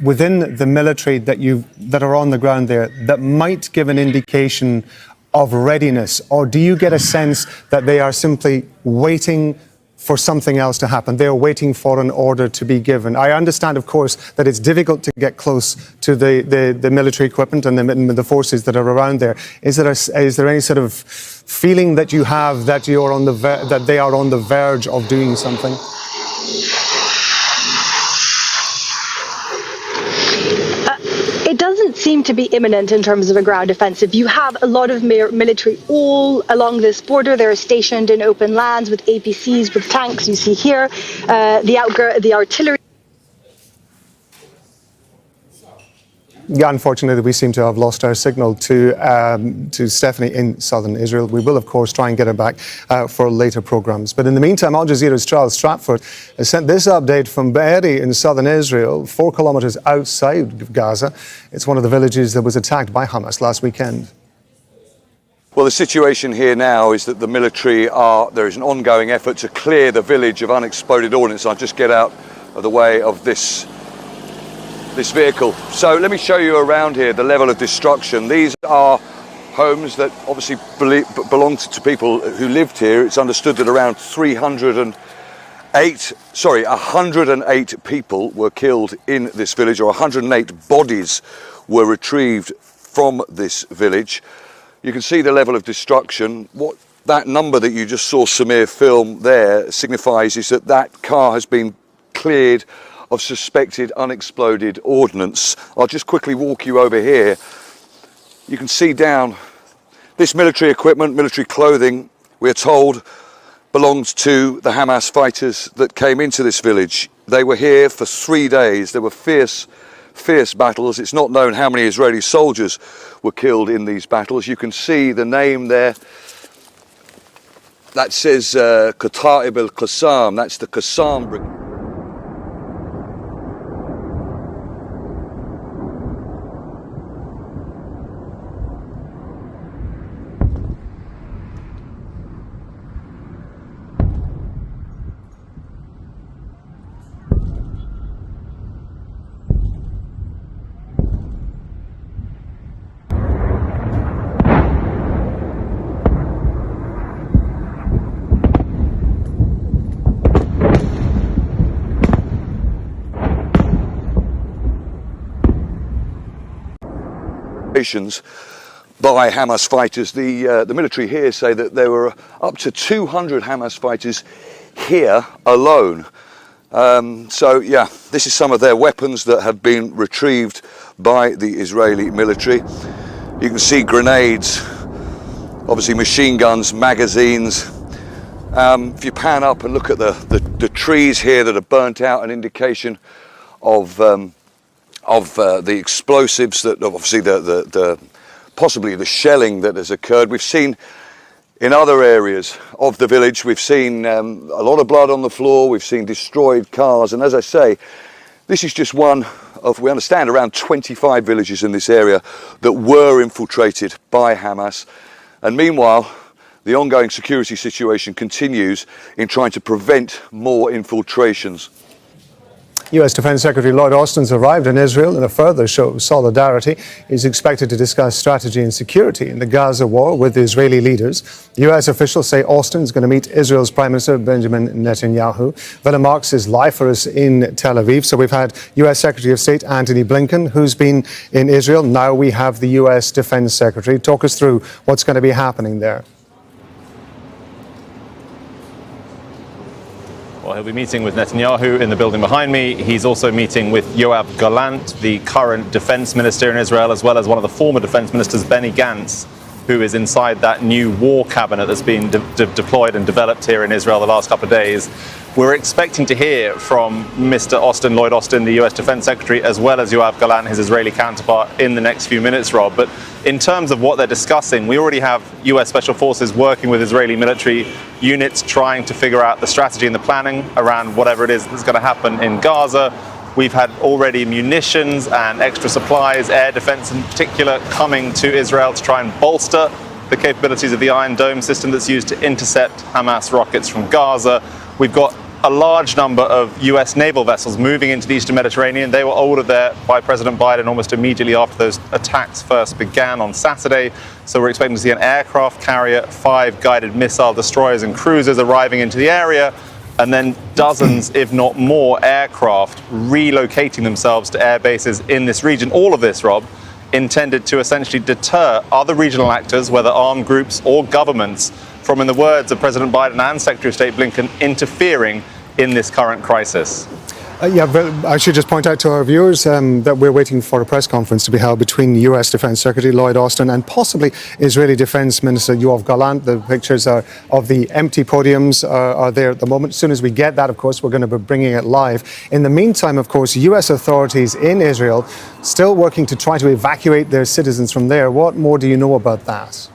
within the military that are on the ground there that might give an indication of readiness, or do you get a sense that they are simply waiting for something else to happen? They are waiting for an order to be given. I understand, of course, that it's difficult to get close to the military equipment and the forces that are around there. Is there any sort of feeling that you have that they are on the verge of doing something? It doesn't seem to be imminent in terms of a ground offensive. You have a lot of military all along this border. They're stationed in open lands with APCs, with tanks. You see here the artillery. Yeah, unfortunately, we seem to have lost our signal to Stephanie in southern Israel. We will, of course, try and get her back for later programmes. But in the meantime, Al Jazeera's Charles Stratford has sent this update from Be'eri in southern Israel, 4 kilometres outside of Gaza. It's one of the villages that was attacked by Hamas last weekend. Well, the situation here now is that the military there is an ongoing effort to clear the village of unexploded ordnance. I'll just get out of the way of this this vehicle. So let me show you around here the level of destruction. These are homes that obviously belonged to people who lived here. It's understood that around 108 people were killed in this village, or 108 bodies were retrieved from this village. You can see the level of destruction. What that number that you just saw Samir film there signifies is that that car has been cleared of suspected unexploded ordnance. I'll just quickly walk you over here. You can see down this military equipment, military clothing, we're told, belongs to the Hamas fighters that came into this village. They were here for 3 days. There were fierce battles. It's not known how many Israeli soldiers were killed in these battles. You can see the name there. That says Kata'ib al-Qassam. That's the Qassam Brigade. By Hamas fighters. The military here say that there were up to 200 Hamas fighters here alone. So yeah, this is some of their weapons that have been retrieved by the Israeli military. You can see grenades, obviously machine guns, magazines. If you pan up and look at the trees here that are burnt out, an indication of the explosives, that obviously possibly the shelling that has occurred. We've seen in other areas of the village, we've seen a lot of blood on the floor, we've seen destroyed cars, and as I say, this is just one of, we understand, around 25 villages in this area that were infiltrated by Hamas. And meanwhile, the ongoing security situation continues in trying to prevent more infiltrations. U.S. Defense Secretary Lloyd Austin's arrived in Israel in a further show of solidarity. He's expected to discuss strategy and security in the Gaza war with the Israeli leaders. U.S. officials say Austin's going to meet Israel's Prime Minister Benjamin Netanyahu. Villa Marx is live for us in Tel Aviv. So we've had U.S. Secretary of State Antony Blinken, who's been in Israel. Now we have the U.S. Defense Secretary. Talk us through what's going to be happening there. Well, he'll be meeting with Netanyahu in the building behind me. He's also meeting with Yoav Gallant, the current defense minister in Israel, as well as one of the former defense ministers, Benny Gantz, who is inside that new war cabinet that's been deployed and developed here in Israel the last couple of days. We're expecting to hear from Mr. Austin, Lloyd Austin, the US Defense Secretary, as well as Yoav Gallant, his Israeli counterpart, in the next few minutes, Rob. But in terms of what they're discussing, we already have US Special Forces working with Israeli military units trying to figure out the strategy and the planning around whatever it is that's going to happen in Gaza. We've had already munitions and extra supplies, air defense in particular, coming to Israel to try and bolster the capabilities of the Iron Dome system that's used to intercept Hamas rockets from Gaza. We've got a large number of US naval vessels moving into the Eastern Mediterranean. They were ordered there by President Biden almost immediately after those attacks first began on Saturday. So we're expecting to see an aircraft carrier, 5 guided missile destroyers and cruisers arriving into the area, and then dozens, if not more, aircraft relocating themselves to air bases in this region. All of this, Rob, intended to essentially deter other regional actors, whether armed groups or governments, from, in the words of President Biden and Secretary of State Blinken, interfering in this current crisis. I should just point out to our viewers that we're waiting for a press conference to be held between U.S. Defense Secretary Lloyd Austin and possibly Israeli Defense Minister Yoav Gallant. The pictures of the empty podiums are there at the moment. As soon as we get that, of course, we're going to be bringing it live. In the meantime, of course, U.S. authorities in Israel still working to try to evacuate their citizens from there. What more do you know about that?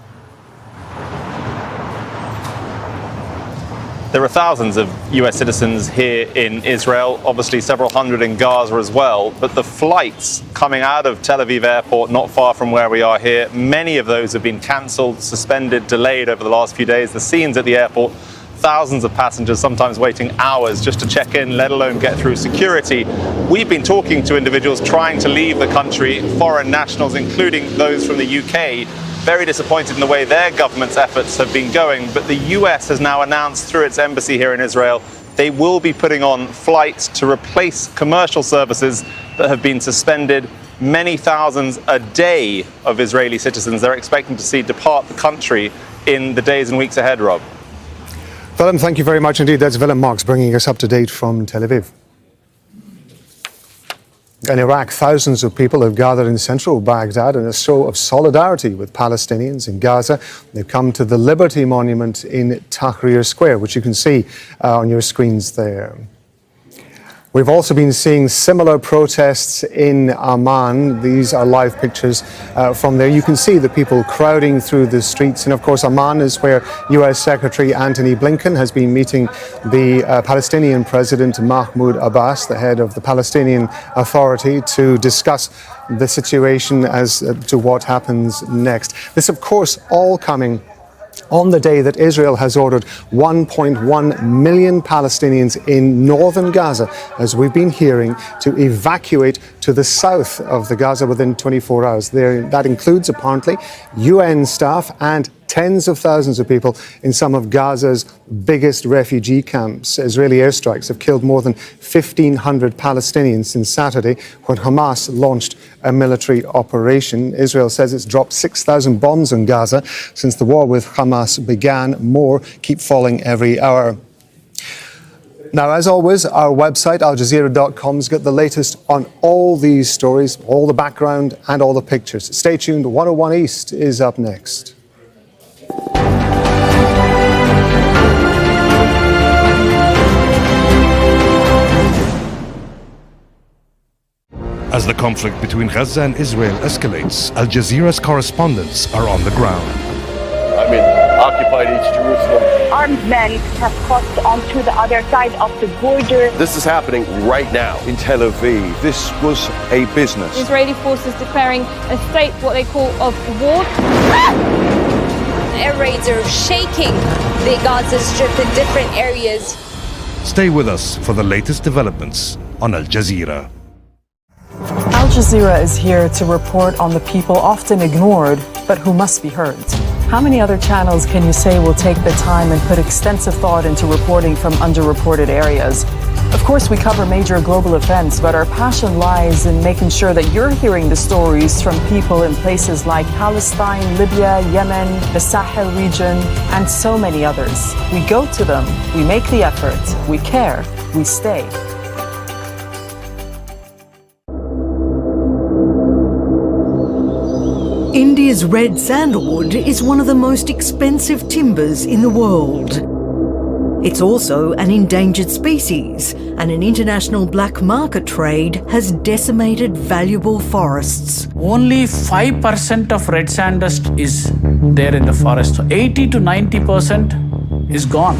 There are thousands of US citizens here in Israel, obviously several hundred in Gaza as well, but the flights coming out of Tel Aviv airport, not far from where we are here, many of those have been cancelled, suspended, delayed over the last few days. The scenes at the airport thousands of passengers sometimes waiting hours just to check in, let alone get through security. We've been talking to individuals trying to leave the country, foreign nationals, including those from the UK, very disappointed in the way their government's efforts have been going. But the US has now announced through its embassy here in Israel they will be putting on flights to replace commercial services that have been suspended. Many thousands a day of Israeli citizens they're expecting to see depart the country in the days and weeks ahead, Rob. Willem, thank you very much indeed. That's Willem Marks bringing us up to date from Tel Aviv. In Iraq, thousands of people have gathered in central Baghdad in a show of solidarity with Palestinians in Gaza. They've come to the Liberty Monument in Tahrir Square, which you can see on your screens there. We've also been seeing similar protests in Amman. These are live pictures from there. You can see the people crowding through the streets. And of course, Amman is where US Secretary Antony Blinken has been meeting the Palestinian President Mahmoud Abbas, the head of the Palestinian Authority, to discuss the situation as to what happens next. This, of course, all coming on the day that Israel has ordered 1.1 million Palestinians in northern Gaza, as we've been hearing, to evacuate to the south of the Gaza within 24 hours. That includes, apparently, UN staff and tens of thousands of people in some of Gaza's biggest refugee camps. Israeli airstrikes have killed more than 1,500 Palestinians since Saturday, when Hamas launched a military operation. Israel says it's dropped 6,000 bombs on Gaza since the war with Hamas began. More keep falling every hour. Now, as always, our website, aljazeera.com's got the latest on all these stories, all the background and all the pictures. Stay tuned. 101 East is up next. As the conflict between Gaza and Israel escalates, Al Jazeera's correspondents are on the ground. Occupied East Jerusalem. Armed men have crossed onto the other side of the border. This is happening right now in Tel Aviv. This was a business. Israeli forces declaring a state, what they call, of war. Air raids are shaking the Gaza Strip in different areas. Stay with us for the latest developments on Al Jazeera. Al Jazeera is here to report on the people often ignored, but who must be heard. How many other channels can you say will take the time and put extensive thought into reporting from underreported areas? Of course, we cover major global events, but our passion lies in making sure that you're hearing the stories from people in places like Palestine, Libya, Yemen, the Sahel region, and so many others. We go to them, we make the effort, we care, we stay. India's red sandalwood is one of the most expensive timbers in the world. It's also an endangered species, and an international black market trade has decimated valuable forests. Only 5% of red sandust is there in the forest. So 80 to 90% is gone.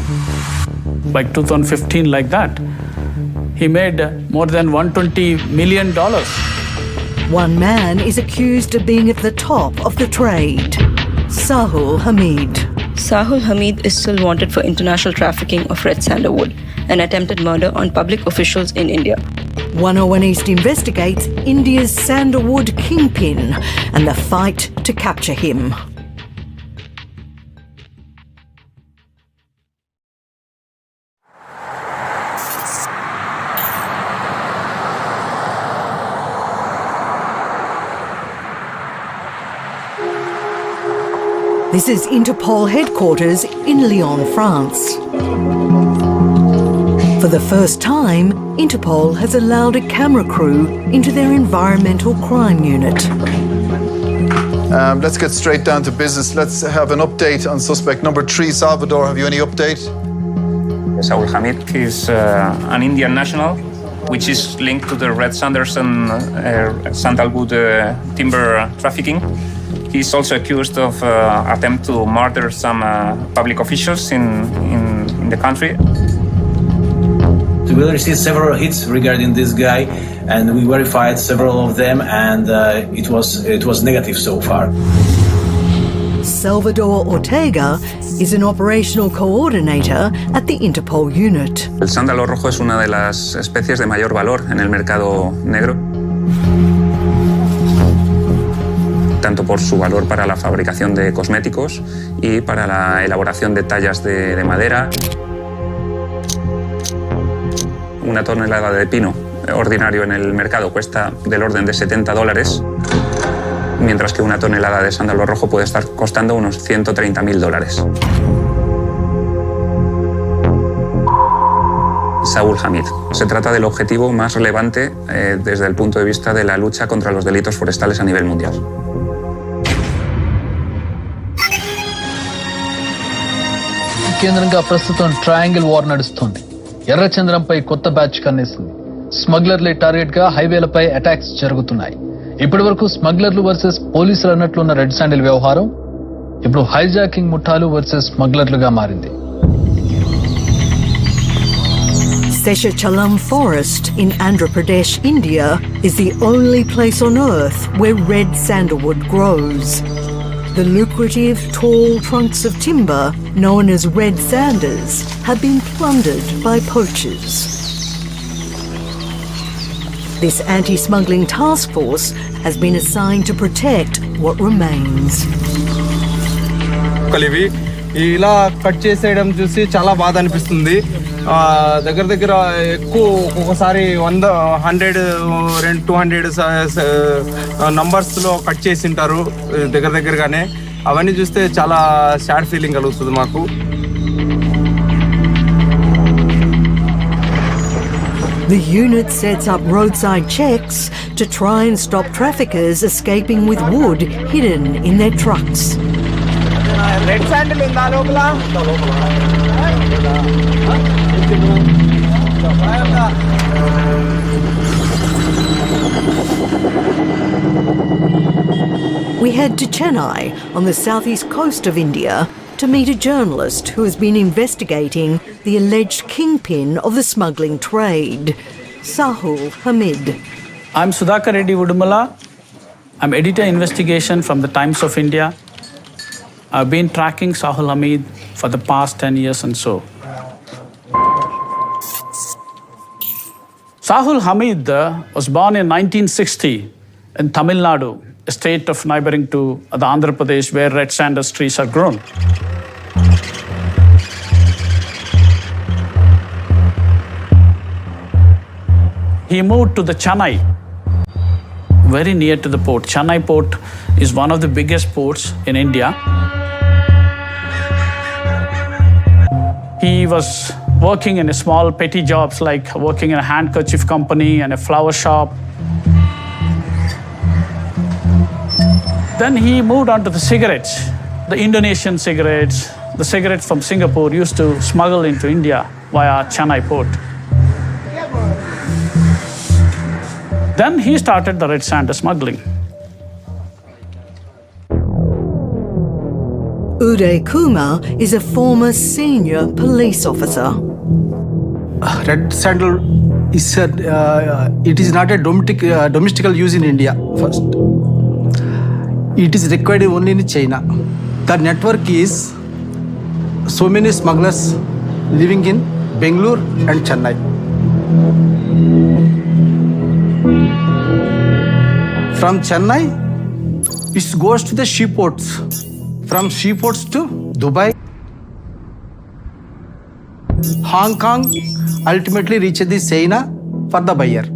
By 2015, like that. He made more than $120 million. One man is accused of being at the top of the trade, Sahul Hamid. Sahul Hamid is still wanted for international trafficking of red sandalwood and attempted murder on public officials in India. 101 East investigates India's sandalwood kingpin and the fight to capture him. This is Interpol headquarters in Lyon, France. For the first time, Interpol has allowed a camera crew into their environmental crime unit. Let's get straight down to business. Let's have an update on suspect number 3, Salvador. Have you any update? Sahul Hamid is an Indian national, which is linked to the red sanderson sandalwood timber trafficking. He's also accused of attempt to murder some public officials in the country. We received several hits regarding this guy, and we verified several of them, and it was negative so far. Salvador Ortega is an operational coordinator at the Interpol unit. El sándalo rojo es una de las especies de mayor valor en el mercado negro, tanto por su valor para la fabricación de cosméticos y para la elaboración de tallas de madera. Una tonelada de pino ordinario en el mercado cuesta del orden de $70, mientras que una tonelada de sándalo rojo puede estar costando unos $130.000. Saúl Hamid. Se trata del objetivo más relevante desde el punto de vista de la lucha contra los delitos forestales a nivel mundial. కేంద్రంగా ప్రస్తుతం triangle war నడుస్తుంది. ఎర్రచంద్రంపై కొత్త బ్యాచ్ కన్నేసింది. స్మగ్లర్లే టార్గెట్ గా హైవేలపై అటాక్స్ జరుగుతున్నాయి. ఇప్పటివరకు స్మగ్లర్లు వర్సెస్ పోలీసులు అన్నట్లున్న రెడ్ శాండిల్ వ్యవహారం ఇప్పుడు హైజాకింగ్ ముఠాలు వర్సెస్ స్మగ్లర్లుగా మారింది. Seshachalam forest in Andhra Pradesh, India is the only place on earth where red sandalwood grows. The lucrative, tall trunks of timber, known as red sanders, have been plundered by poachers. This anti-smuggling task force has been assigned to protect what remains. ఇలా కట్ చేసేయడం చూసి చాలా బాధ అనిపిస్తుంది. దగ్గర దగ్గర ఎక్కువ ఒక్కొక్కసారి 100 200 నంబర్స్లో కట్ చేసి ఉంటారు దగ్గరగానే. అవన్నీ చూస్తే చాలా సాడ్ ఫీలింగ్ కలుగుతుంది మాకు. The unit sets up roadside checks to try and stop traffickers escaping with wood hidden in their trucks. Red sandal ఉందా లోపల? We head to Chennai on the southeast coast of India to meet a journalist who has been investigating the alleged kingpin of the smuggling trade, Sahul Hamid. I'm Sudhakar Reddy Udumala. I'm editor investigation from the Times of India. I've been tracking Sahul Hamid for the past 10 years and so. Sahul Hamid was born in 1960 in Tamil Nadu, a state of neighboring to the Andhra Pradesh where red sanders trees are grown. He moved to the Chennai, very near to the port. Chennai port is one of the biggest ports in India. He was working in a small petty jobs like working in a handkerchief company and a flower shop. Then he moved on to the cigarettes, the Indonesian cigarettes. The cigarettes from Singapore used to smuggle into India via Chennai port. Then he started the red sander smuggling. Uday Kumar is a former senior police officer. Red sandal is it is not a domestical use in India first. It is required only in China. The network is so many smugglers living in Bangalore and Chennai. From Chennai, it goes to the seaports. From seaports to Dubai, Hong Kong, ultimately reaches the China for the buyer.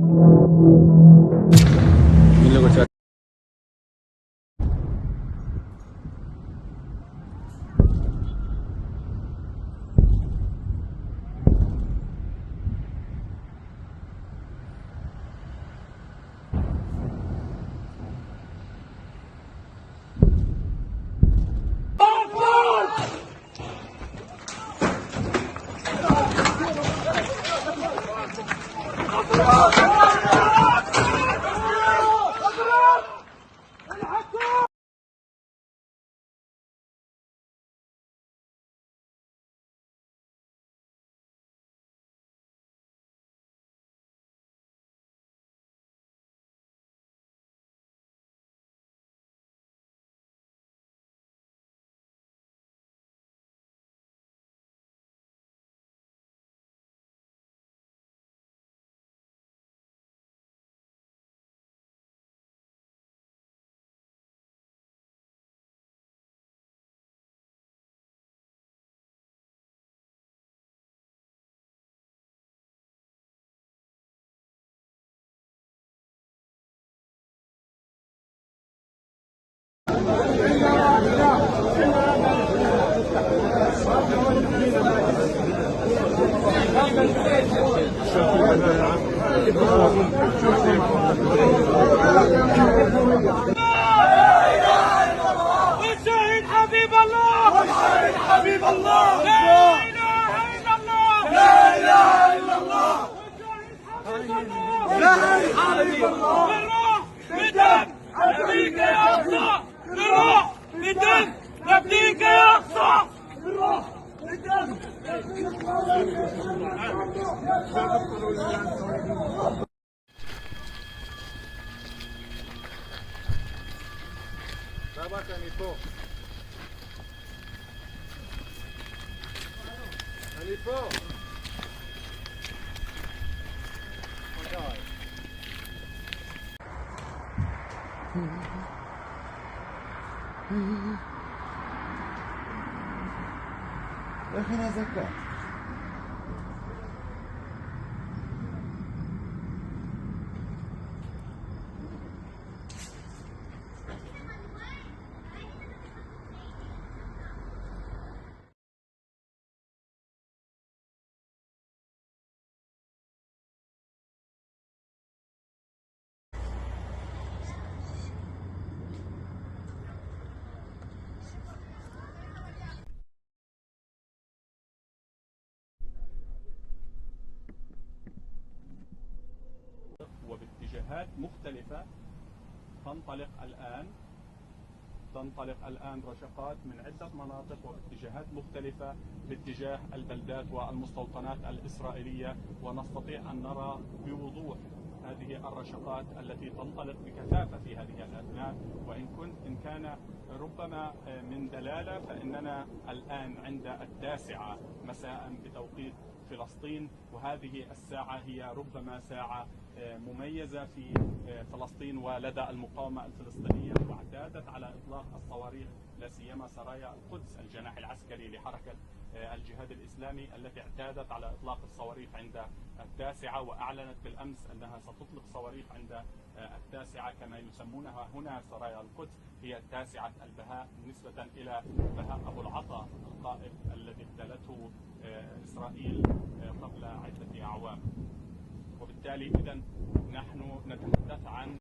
والشهيد حبيب الله والشهيد حبيب الله لا اله الا الله لا اله الا الله لا اله الا الله بالروح بالدم نبيك يا اقصى بالروح بالدم نبيك يا اقصى بالروح بالدم اخي زكاة وباتجاهات مختلفة تنطلق الآن رشقات من عدة مناطق واتجاهات مختلفة باتجاه البلدات والمستوطنات الإسرائيلية، ونستطيع أن نرى بوضوح هذه الرشقات التي تنطلق بكثافة في هذه الأثناء. وإن كان ربما من دلالة، فإننا الآن عند 9 مساء بتوقيت فلسطين، وهذه الساعة هي ربما ساعة مميزة في فلسطين ولدى المقاومة الفلسطينية، واعتادت على إطلاق الصواريخ لا سيما سرايا القدس الجناح العسكري لحركة الجهاد الإسلامي التي اعتادت على إطلاق الصواريخ عند 9، وأعلنت بالأمس أنها ستطلق صواريخ عند 9 كما يسمونها هنا سرايا القدس، هي 9 البهاء نسبة إلى بهاء أبو العطا القائد الذي اغتالته إسرائيل قبل عدة أعوام. وبالتالي إذن نحن نتحدث عن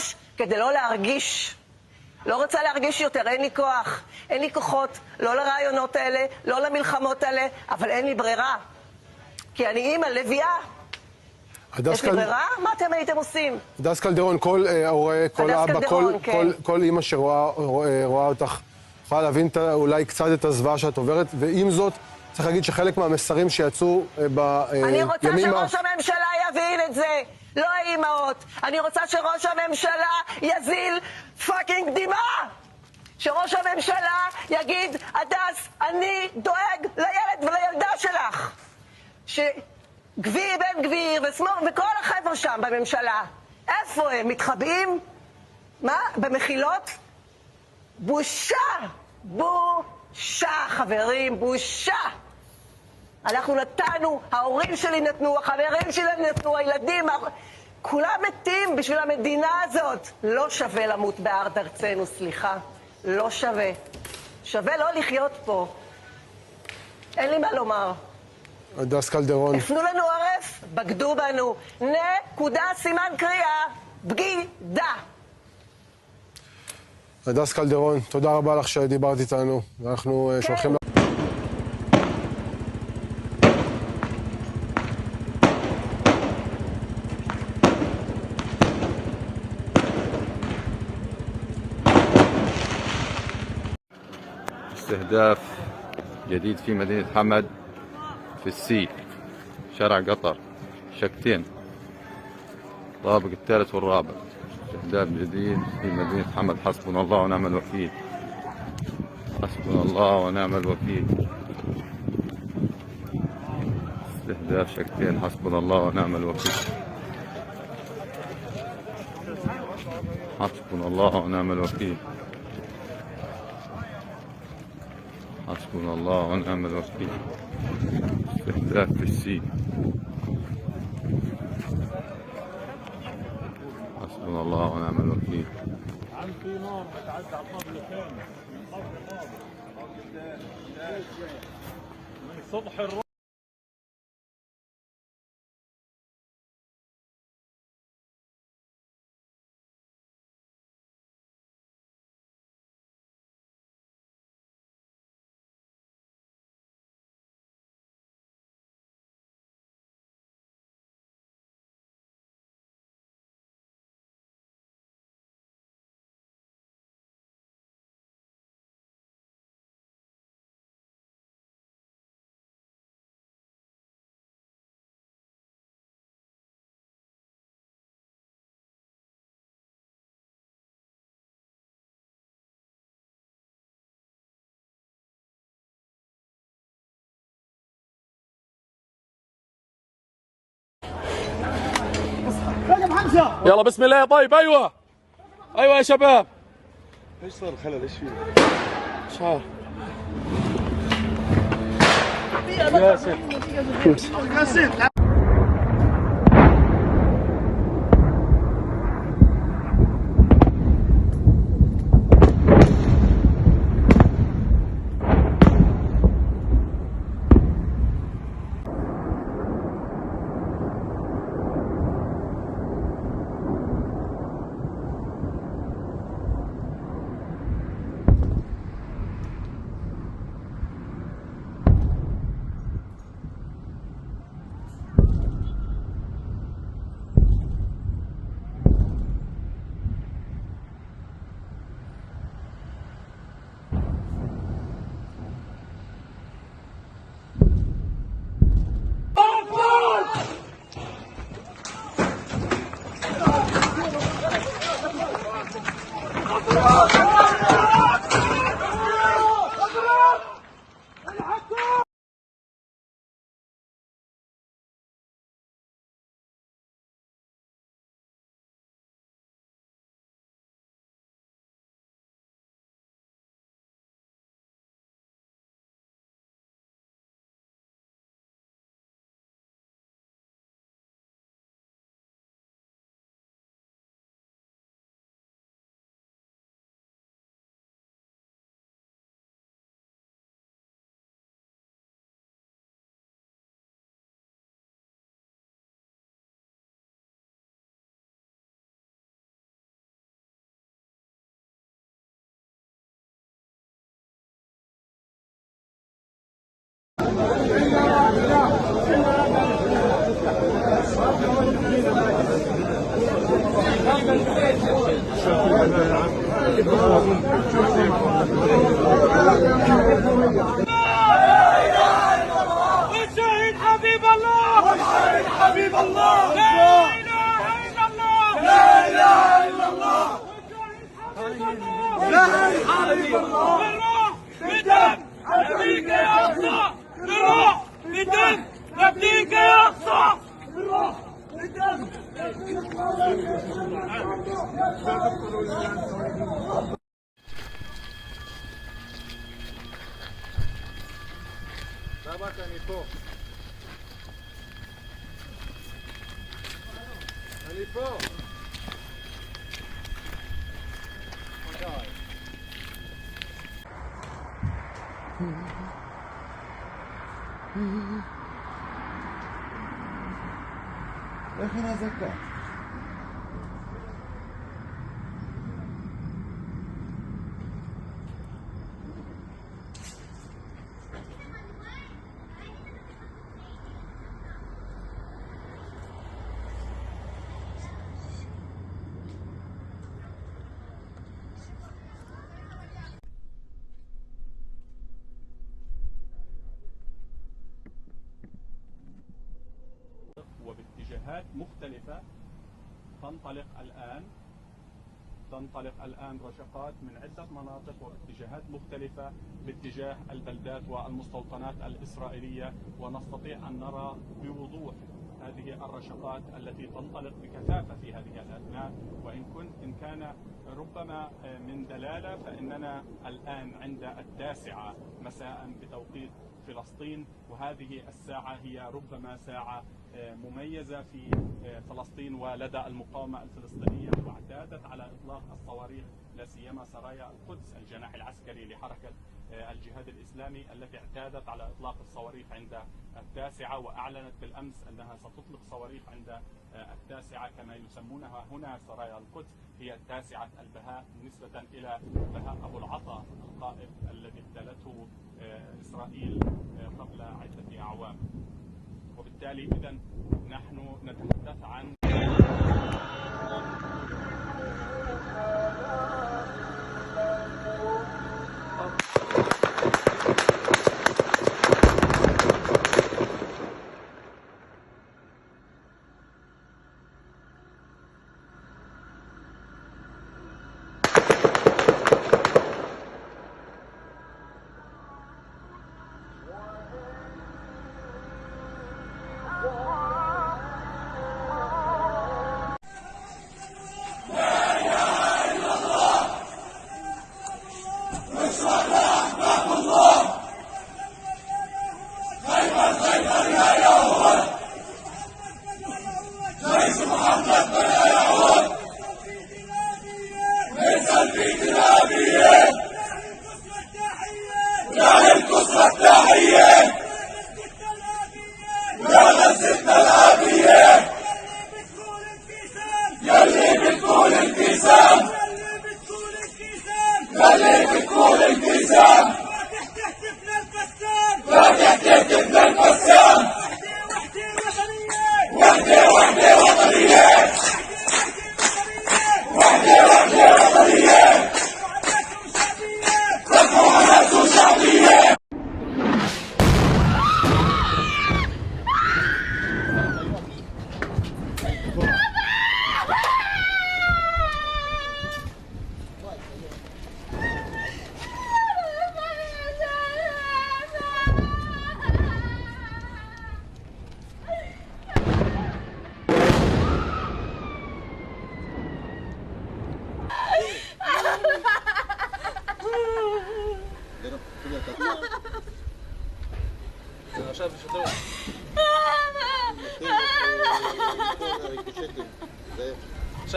ממש כדי לא להרגיש. לא רוצה להרגיש יותר, אין לי כוח, אין לי כוחות, לא לרעיונות האלה, לא למלחמות האלה, אבל אין לי ברירה. כי אני אימא לביאה. יש לי ברירה? מה אתם הייתם עושים? הדס קלדרון, כל הורה, כל אבא, כל אימא שרואה אותך, יכולה להבין אולי קצת את הזוועה שאת עוברת, ועם זאת, צריך להגיד שחלק מהמסרים שיצאו בימים... אני רוצה שראש הממשלה יבין את זה, לא האימהות. אני רוצה שראש הממשלה יזיל פאקינג דמעה. שראש הממשלה יגיד, הדס, אני דואג לילד ולילדה שלך. שגביר, בן גביר ושמאל וכל החבר'ה שם בממשלה, איפה הם? מתחבאים? מה? במחילות? בושה! בושה, חברים, בושה! אנחנו נתנו, ההורים שלי נתנו, החברים שלי נתנו, הילדים, כולם מתים בשביל המדינה הזאת. לא שווה למות בארץ ארצנו, סליחה. לא שווה. שווה לא לחיות פה. אין לי מה לומר. הדס קלדרון. הפנו לנו עורף, בגדו בנו. נקודה, סימן קריאה, בגידה. הדס קלדרון, תודה רבה לך שדיברת איתנו. ואנחנו שולחים... استهداف جديد في مدينة حمد في السي شارع قطر شقتين طابق الثالث والرابع. استهداف جديد في مدينة حمد. حسبنا الله ونعم الوكيل. حسبنا الله ونعم الوكيل. استهداف شقتين. حسبنا الله ونعم الوكيل. حسبنا الله ونعم الوكيل. حسبنا الله ونعم الوكيل. استهداف في السي. حسبنا الله ونعم الوكيل. عم في نار بتعدي على الطابلتين من صبح يلا بسم الله. طيب ايوه يا شباب. ايش صار الخلل؟ ايش فيه؟ مش عارف. ياسر والشهيد حبيب الله والشهيد حبيب الله لا اله الا الله لا اله الا الله والشهيد حبيب الله بالروح بالدم نفديك يا اقصى بالروح بالدم نفديك يا اقصى بالروح بالدم. אני פה. איך היא נזקה? وباتجاهات مختلفة تنطلق الآن رشقات من عدة مناطق واتجاهات مختلفة باتجاه البلدات والمستوطنات الإسرائيلية، ونستطيع أن نرى بوضوح هذه الرشقات التي تنطلق بكثافة في هذه الأثناء. وإن كان ربما من دلالة، فإننا الآن عند 9 مساء بتوقيت فلسطين، وهذه الساعة هي ربما ساعة مميزة في فلسطين ولدى المقاومة الفلسطينية، واعتادت على إطلاق الصواريخ لا سيما سرايا القدس الجناح العسكري لحركة الجهاد الإسلامي التي اعتادت على إطلاق الصواريخ عند 9، وأعلنت بالأمس أنها ستطلق صواريخ عند 9 كما يسمونها هنا سرايا القدس، هي 9 البهاء نسبة إلى بهاء أبو العطا القائد الذي اغتالته إسرائيل قبل عدة أعوام. وبالتالي إذن نحن نتحدث عن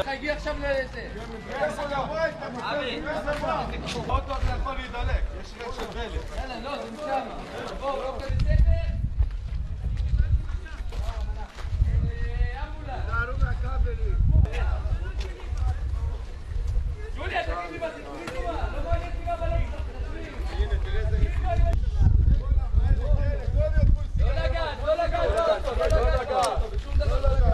הגיע עכשיו לזה. אוטו אתה יכול להידלק, יש ריח של דלק. יאללה, לא, זה משם. בואו, בסדר. יוליה, תגיד לי בסיפורים טובה, לא מעניין אותי מה בלגת. לא לגעת, בשום דבר לא לגעת.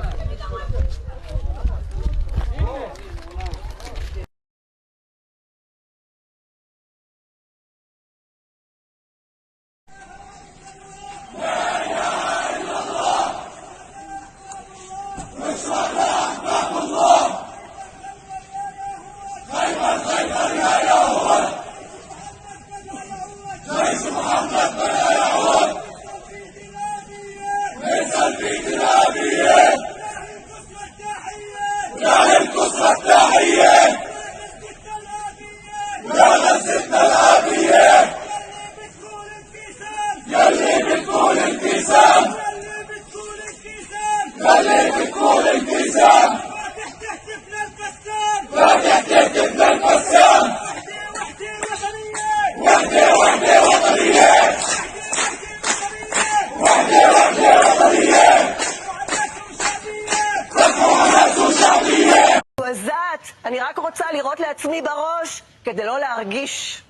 לעצמי בראש כדי לא להרגיש.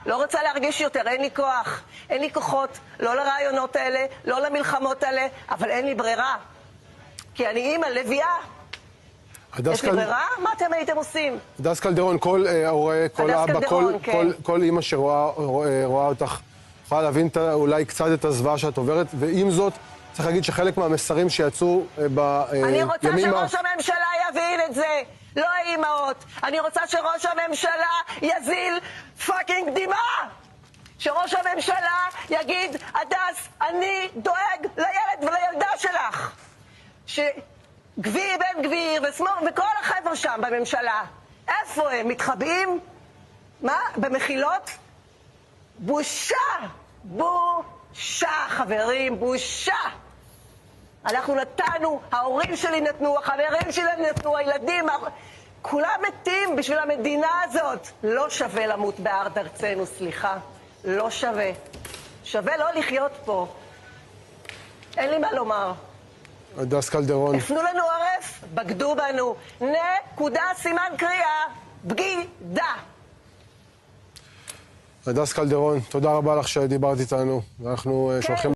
לא רוצה להרגיש יותר, אין לי כוח, אין לי כוחות, לא לרעיונות האלה, לא למלחמות האלה, אבל אין לי ברירה. כי אני אימא לביאה. יש לי ברירה? מה אתם הייתם עושים? הדס קלדרון, כל הורה, כל אבא, כל אימא שרואה אותך, יכולה להבין אולי קצת את הזוועה שאת עוברת, ועם זאת, צריך להגיד שחלק מהמסרים שיצאו בימים... אני רוצה שראש הממשלה יבין את זה, לא האימהות. אני רוצה שראש הממשלה יזיל פאקינג דמעה. שראש הממשלה יגיד, הדס, אני דואג לילד ולילדה שלך. שגביר בן גביר וכל החבר'ה שם בממשלה, איפה הם? מתחבאים? מה? במחילות? בושה! בושה, חברים, בושה! אנחנו נתנו, ההורים שלי נתנו, החברים שלי נתנו, הילדים, כולם מתים בשביל המדינה הזאת. לא שווה למות בארץ ארצנו, סליחה. לא שווה. שווה לא לחיות פה. אין לי מה לומר. הדס קלדרון. הפנו לנו עורף, בגדו בנו. נקודה, סימן קריאה, בגידה. הדס קלדרון, תודה רבה לך שדיברת איתנו. אנחנו שולחים...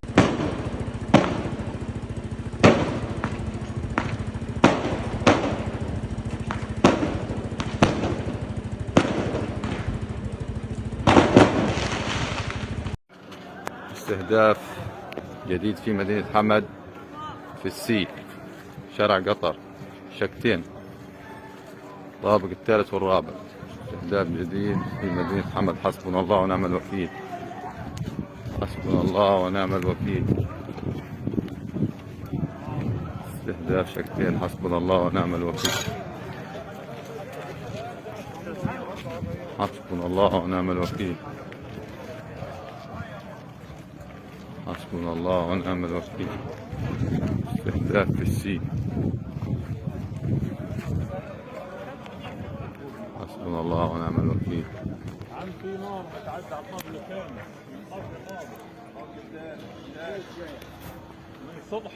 استهداف جديد في مدينة حمد في السي شارع قطر شقتين طابق الثالث والرابع. استهداف جديد في مدينة حمد. حسبنا الله ونعم الوكيل. حسبنا الله ونعم الوكيل. استهداف شقتين. حسبنا الله ونعم الوكيل. حسبنا الله ونعم الوكيل. حسبنا الله ونعم الوكيل. استهداف في السي. حسبنا الله ونعم الوكيل. عم في نار بتعدي على الطابق كامل. من سطح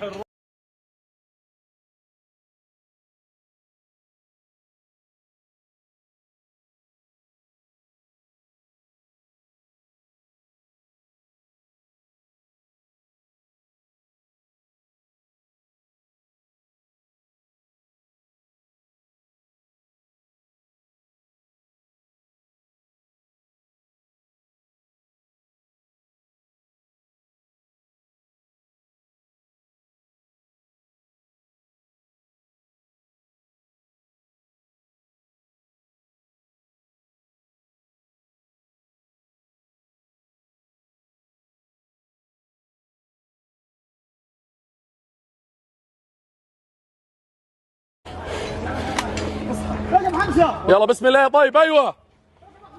يلا بسم الله. طيب ايوه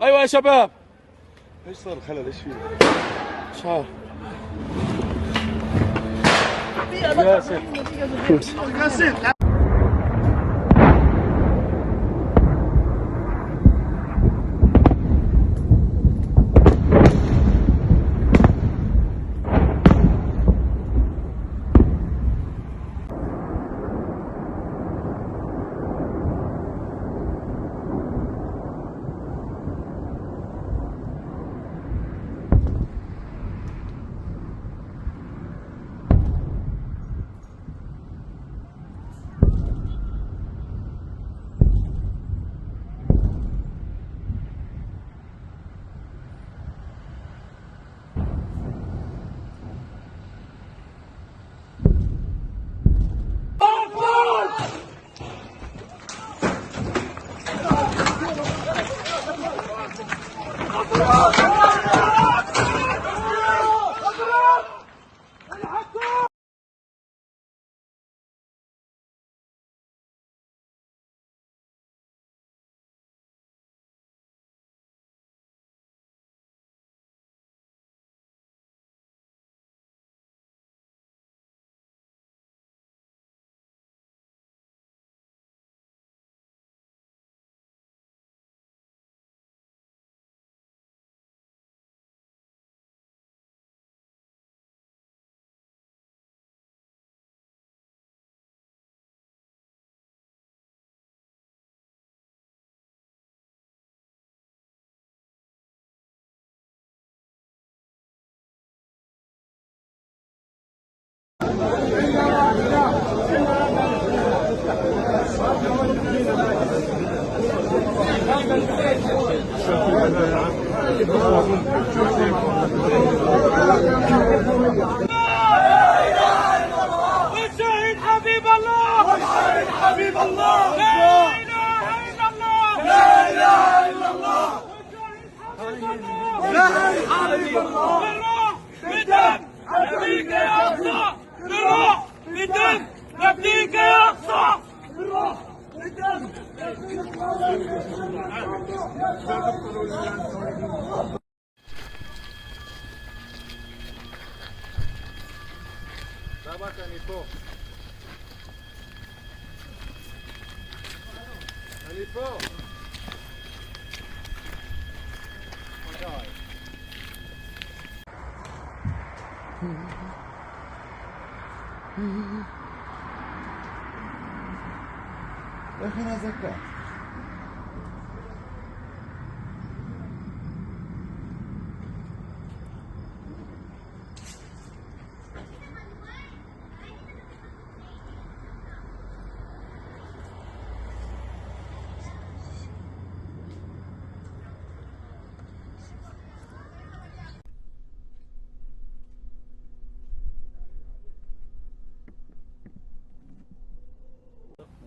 يا شباب. ايش صار الخلل؟ ايش فيه؟ مش عارف. ياسر والشهيد حبيب الله والشهيد حبيب الله لا اله الا الله لا اله الا الله والشهيد حبيب الله للروح بالدم نفديك يا اقصى للروح بالدم نفديك يا اقصى للروح بالدم اخي زكاة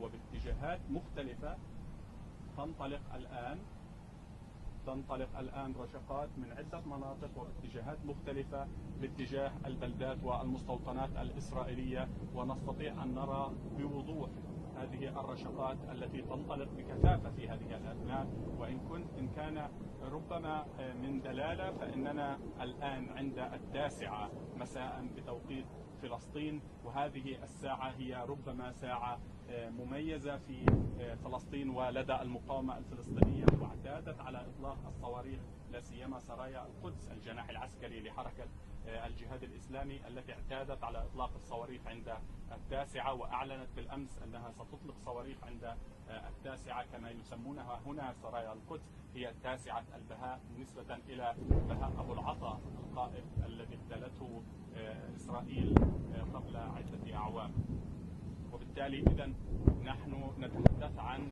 وباتجاهات مختلفة تنطلق الآن رشقات من عدة مناطق وباتجاهات مختلفة باتجاه البلدات والمستوطنات الإسرائيلية، ونستطيع أن نرى بوضوح هذه الرشقات التي تنطلق بكثافة في هذه الأثناء. إن كان ربما من دلالة، فإننا الآن عند 9 مساء بتوقيت فلسطين، وهذه الساعة هي ربما ساعة مميزة في فلسطين ولدى المقاومة الفلسطينية، واعتادت على إطلاق الصواريخ لا سيما سرايا القدس الجناح العسكري لحركة الجهاد الإسلامي التي اعتادت على إطلاق الصواريخ عند 9، وأعلنت بالأمس أنها ستطلق صواريخ عند 9 كما يسمونها هنا سرايا القدس، هي 9 البهاء نسبة إلى بهاء أبو العطا القائد الذي اغتالته إسرائيل قبل عدة أعوام. وبالتالي إذن نحن نتحدث عن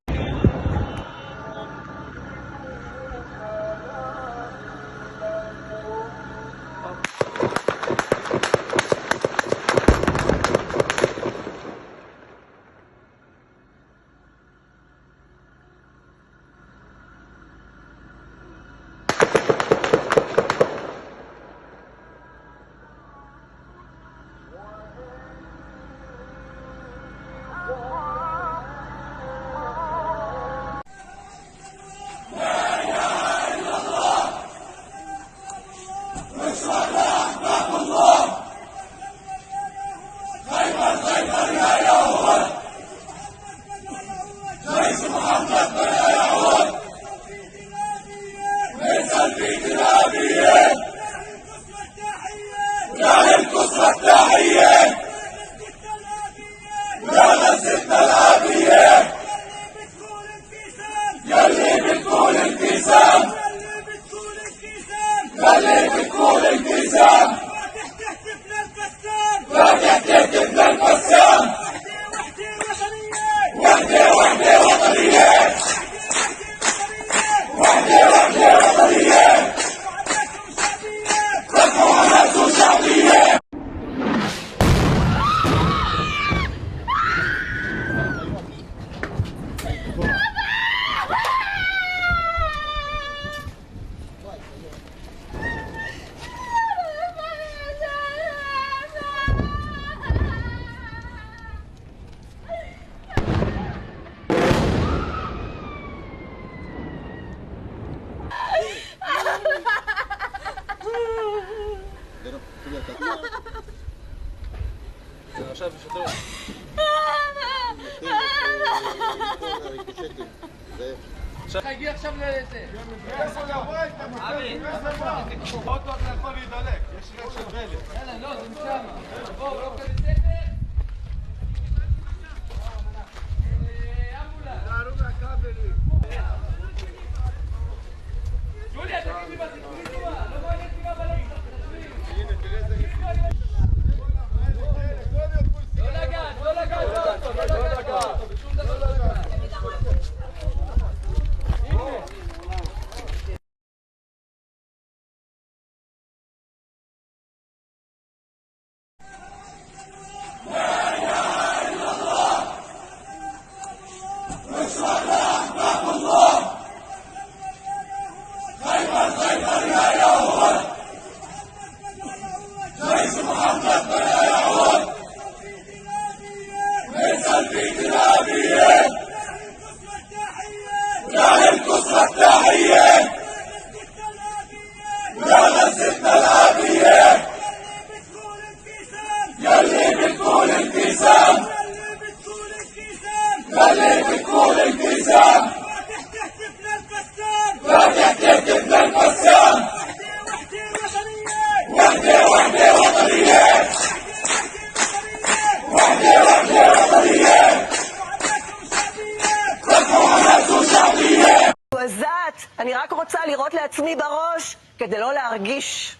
אני רק רוצה לראות לעצמי בראש כדי לא להרגיש.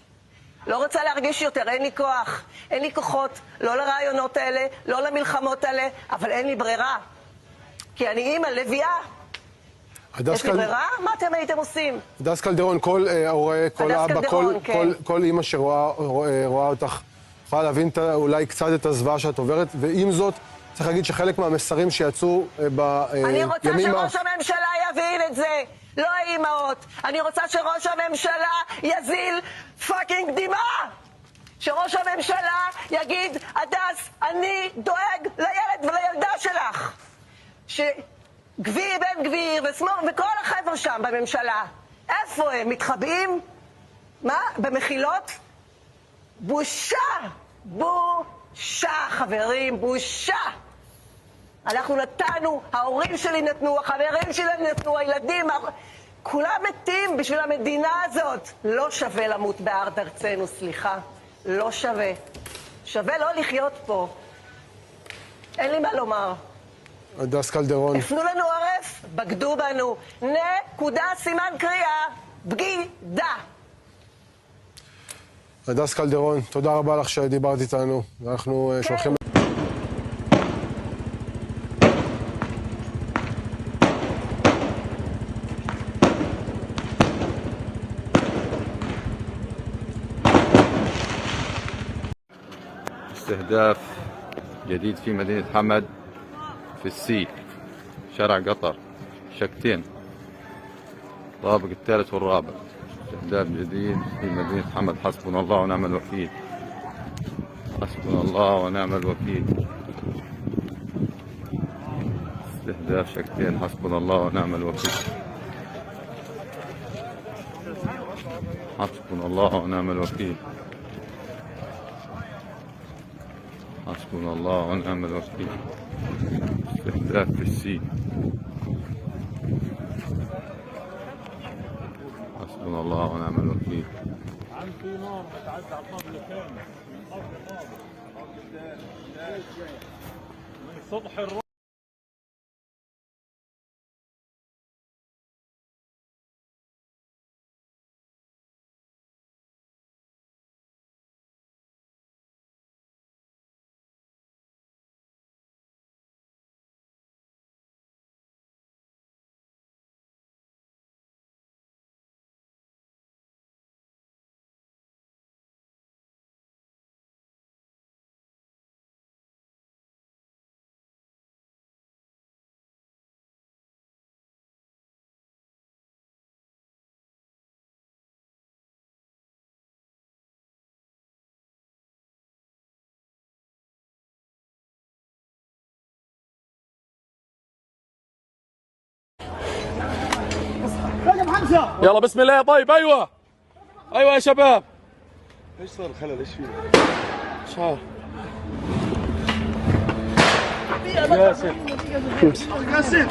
לא רוצה להרגיש יותר, אין לי כוח. אין לי כוחות, לא לרעיונות האלה, לא למלחמות האלה, אבל אין לי ברירה. כי אני אימא לביאה. יש לי ברירה? מה אתם הייתם עושים? הדס קלדרון, כל הורה, כל אבא, כל אימא שרואה אותך, יכולה להבין אולי קצת את הזוועה שאת עוברת, ועם זאת, צריך להגיד שחלק מהמסרים שיצאו בימים... אני רוצה שראש הממשלה יבין את זה, לא האימהות. אני רוצה שראש הממשלה יזיל פאקינג דמעה. שראש הממשלה יגיד, הדס, אני דואג לילד ולילדה שלך. שגביר בן גביר וכל החבר'ה שם בממשלה, איפה הם? מתחבאים? מה? במחילות? בושה! בושה, חברים, בושה! אנחנו נתנו, ההורים שלי נתנו, החברים שלי נתנו, הילדים, כולם מתים בשביל המדינה הזאת. לא שווה למות בארץ ארצנו, סליחה. לא שווה. שווה לא לחיות פה. אין לי מה לומר. הדס קלדרון. הפנו לנו עורף, בגדו בנו. נקודה, סימן קריאה, בגידה. הדס קלדרון, תודה רבה לך שדיברת איתנו. אנחנו שולחים... استهداف جديد في مدينة حمد في السي شارع قطر شقتين طابق الثالث والرابع. استهداف جديد في مدينة حمد. حسبنا الله ونعم الوكيل. حسبنا الله ونعم الوكيل. استهداف شقتين. حسبنا الله ونعم الوكيل. حسبنا الله ونعم الوكيل. حسبنا الله ونعم الوكيل. استهداف في السي. حسبنا الله ونعم الوكيل. في نار بتعدي على الطابق الثاني من سطح الرمل. يلا بسم الله. طيب ايوه يا شباب. ايش صار الخلل؟ ايش فيه؟ مش عارف. ياسين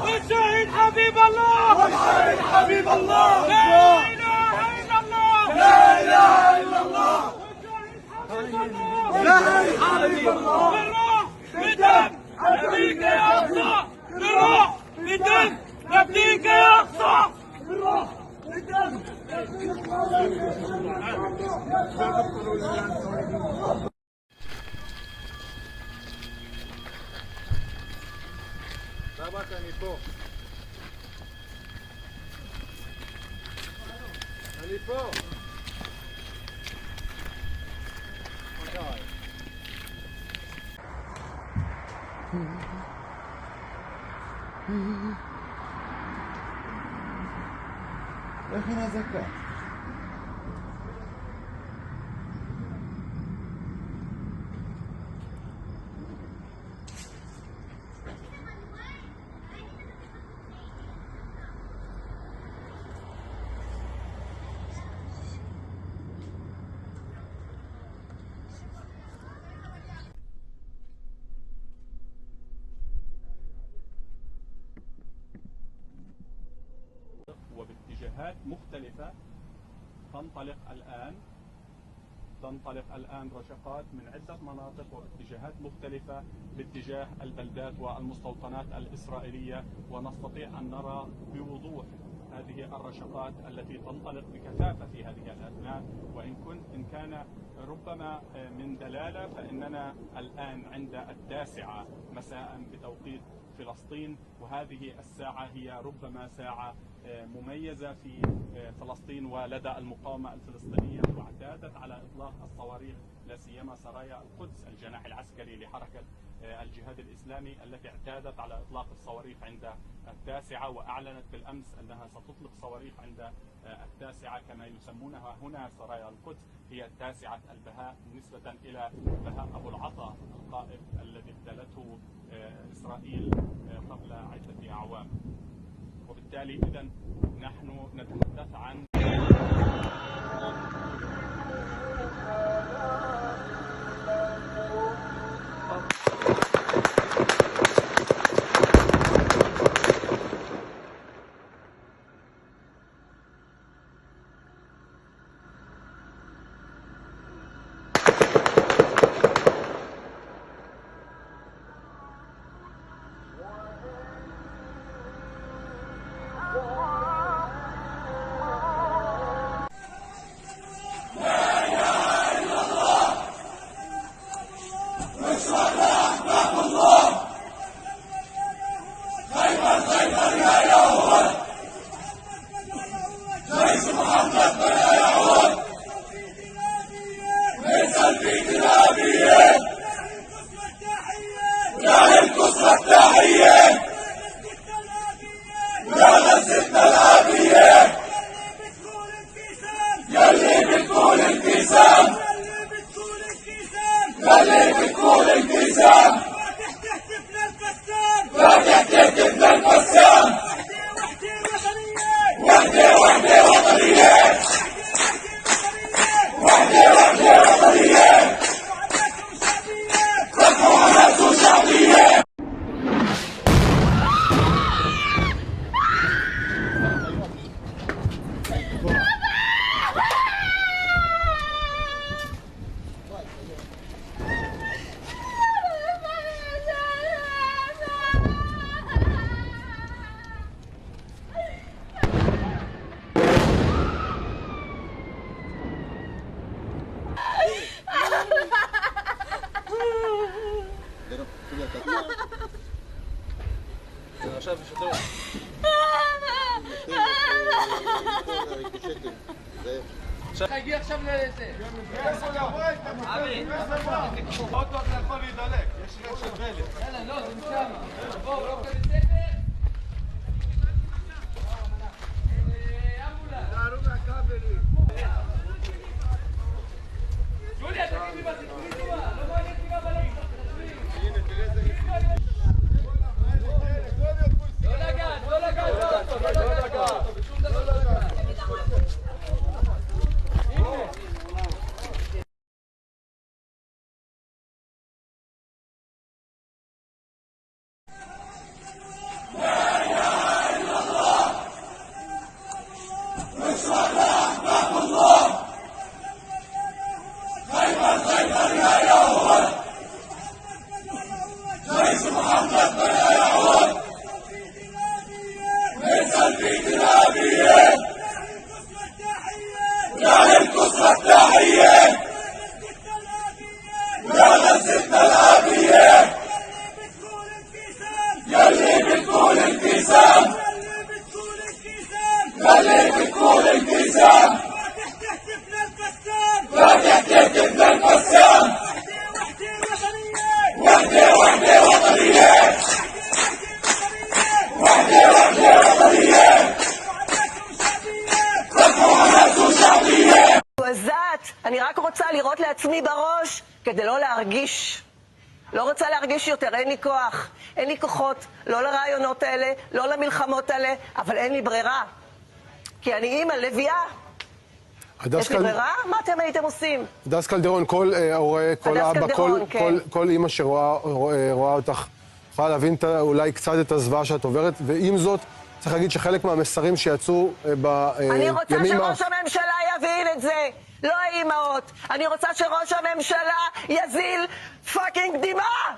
والشهيد حبيب الله والشهيد حبيب الله لا اله الا الله لا اله الا الله والشهيد حبيب الله بالروح بالدم نفديك يا اقصى بالروح بالدم نفديك يا اقصى بالروح بالدم. يا أخي أنا زكاة. وباتجاهات مختلفة تنطلق الآن رشقات من عدة مناطق واتجاهات مختلفة باتجاه البلدات والمستوطنات الإسرائيلية، ونستطيع أن نرى بوضوح هذه الرشقات التي تنطلق بكثافة في هذه الأثناء. وإن كان ربما من دلالة، فإننا الآن عند 9 مساء بتوقيت فلسطين، وهذه الساعة هي ربما ساعة مميزة في فلسطين ولدى المقاومة الفلسطينية، واعتادت على إطلاق الصواريخ لا سيما سرايا القدس الجناح العسكري لحركة الجهاد الإسلامي التي اعتادت على إطلاق الصواريخ عند 9، وأعلنت بالأمس أنها ستطلق صواريخ عند 9 كما يسمونها هنا سرايا القدس، هي 9 البهاء نسبة إلى بهاء أبو العطا القائد الذي اغتالته إسرائيل قبل عدة أعوام. وبالتالي إذن نحن نتحدث عن חייגי עכשיו לזה. אוטו אתה יכול להידלק, יש ריח של דלק. יאללה, לא, זה משם. בואו, לא כזה ספר. אמבולנס. תערו מהכבלים. ג'וליה, תגידי מה זה. אני רק רוצה לראות לעצמי בראש כדי לא להרגיש. לא רוצה להרגיש יותר, אין לי כוח, אין לי כוחות, לא לרעיונות האלה, לא למלחמות האלה, אבל אין לי ברירה. כי אני אימא לביאה. יש לי ברירה? מה אתם הייתם עושים? הדס קלדרון, כל הורה, כל אבא, כל אימא שרואה אותך, יכולה להבין אולי קצת את הזוועה שאת עוברת, ועם זאת, צריך להגיד שחלק מהמסרים שיצאו בימים... אני רוצה שראש הממשלה יבין את זה, לא האימהות. אני רוצה שראש הממשלה יזיל פאקינג דמעה.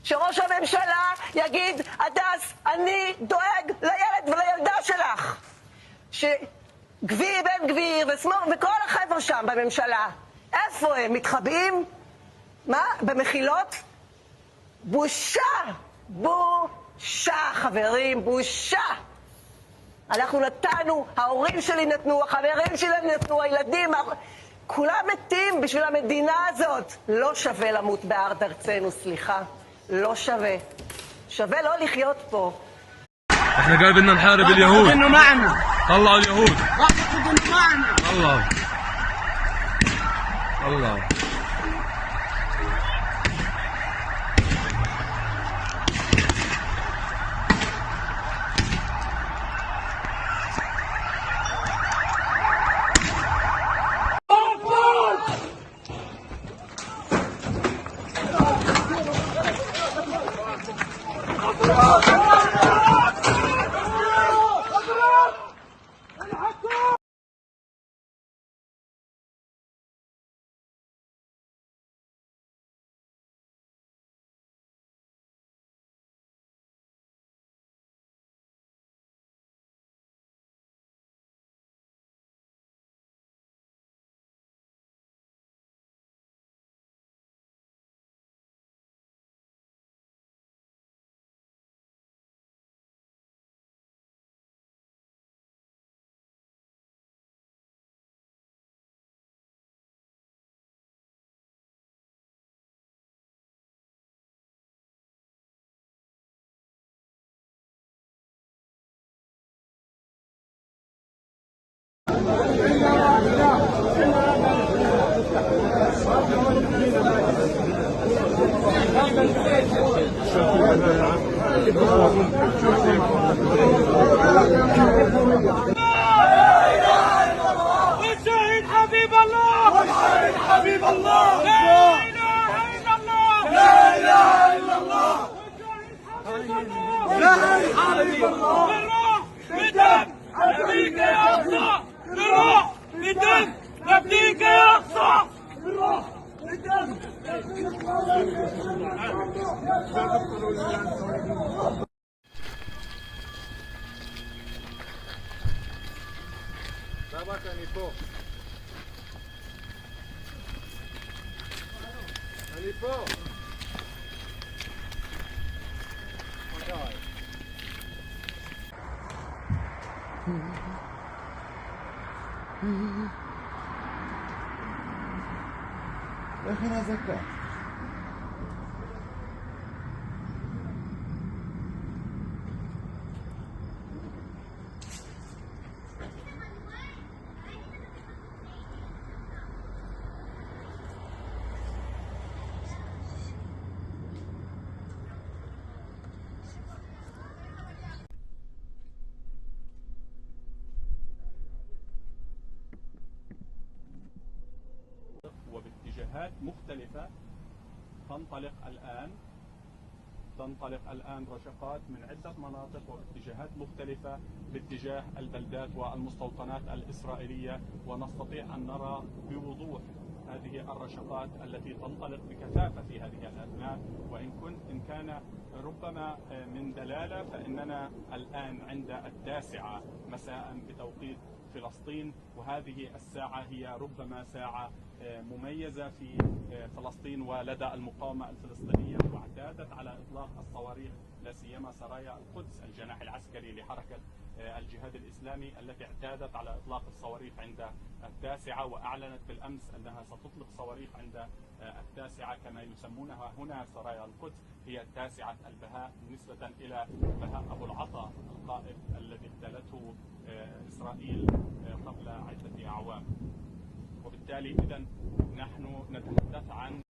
שראש הממשלה יגיד, הדס, אני דואג לילד ולילדה שלך. שגביר בן גביר ושמאל וכל החבר'ה שם בממשלה, איפה הם? מתחבאים? מה? במחילות? בושה! בושה, חברים, בושה! אנחנו נתנו, ההורים שלי נתנו, החברים שלי נתנו, הילדים, כולם מתים בשביל המדינה הזאת. לא שווה למות בארץ ארצנו, סליחה. לא שווה. שווה לא לחיות פה. احنا قاعد بدنا نحارب اليهود. انه معنا. طلعوا اليهود. معنا. الله. والشهيد حبيب الله والشهيد حبيب الله لا اله الا الله لا اله الا الله والشهيد حبيب الله بالروح بالدم نبيك يا اقصى بالروح بالدم نبيك يا اقصى بالروح بالدم אני פה. אני פה. איך היא נזקה? وباتجاهات مختلفة تنطلق الآن رشقات من عدة مناطق واتجاهات مختلفة باتجاه البلدات والمستوطنات الإسرائيلية، ونستطيع أن نرى بوضوح هذه الرشقات التي تنطلق بكثافة في هذه الأثناء. وإن كان ربما من دلالة، فإننا الآن عند 9 مساء بتوقيت فلسطين، وهذه الساعة هي ربما ساعة مميزة في فلسطين ولدى المقاومة الفلسطينية، واعتادت على إطلاق الصواريخ لا سيما سرايا القدس الجناح العسكري لحركة الجهاد الإسلامي التي اعتادت على إطلاق الصواريخ عند 9، وأعلنت بالأمس أنها ستطلق صواريخ عند 9 كما يسمونها هنا سرايا القدس، هي 9 البهاء نسبة إلى بهاء أبو العطا القائد الذي اغتالته إسرائيل قبل عدة أعوام. وبالتالي إذن نحن نتحدث عن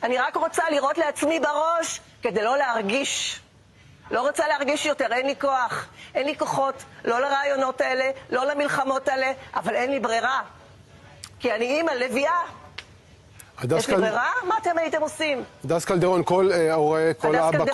אני רק רוצה לראות לעצמי בראש כדי לא להרגיש. לא רוצה להרגיש יותר, אין לי כוח, אין לי כוחות, לא לרעיונות האלה, לא למלחמות האלה, אבל אין לי ברירה. כי אני אימא לביאה. יש לי ברירה? מה אתם הייתם עושים? הדס קלדרון, כל הורה, כל אבא,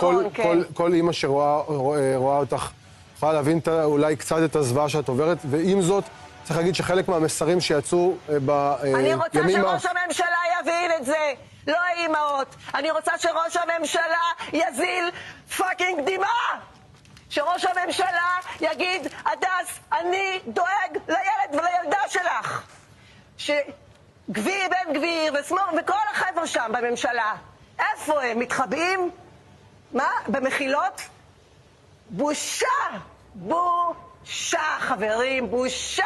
כל אימא שרואה אותך, יכולה להבין אולי קצת את הזוועה שאת עוברת, ועם זאת, צריך להגיד שחלק מהמסרים שיצאו בימים... אני רוצה שראש הממשלה יבין את זה, לא האימהות. אני רוצה שראש הממשלה יזיל פאקינג דמעה. שראש הממשלה יגיד, הדס, אני דואג לילד ולילדה שלך. שגביר בן גביר וכל החבר'ה שם בממשלה, איפה הם? מתחבאים? מה? במחילות? בושה! בושה, חברים, בושה!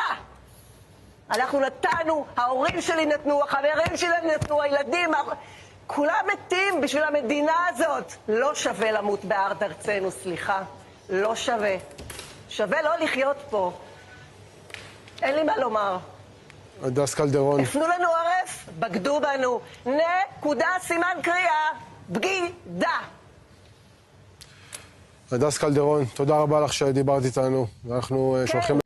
אנחנו נתנו, ההורים שלי נתנו, החברים שלי נתנו, הילדים, כולם מתים בשביל המדינה הזאת. לא שווה למות בארץ ארצנו, סליחה. לא שווה. שווה לא לחיות פה. אין לי מה לומר. הדס קלדרון. הפנו לנו עורף, בגדו בנו. נקודה, סימן קריאה, בגידה. הדס קלדרון, תודה רבה לך שדיברת איתנו. אנחנו שולחים...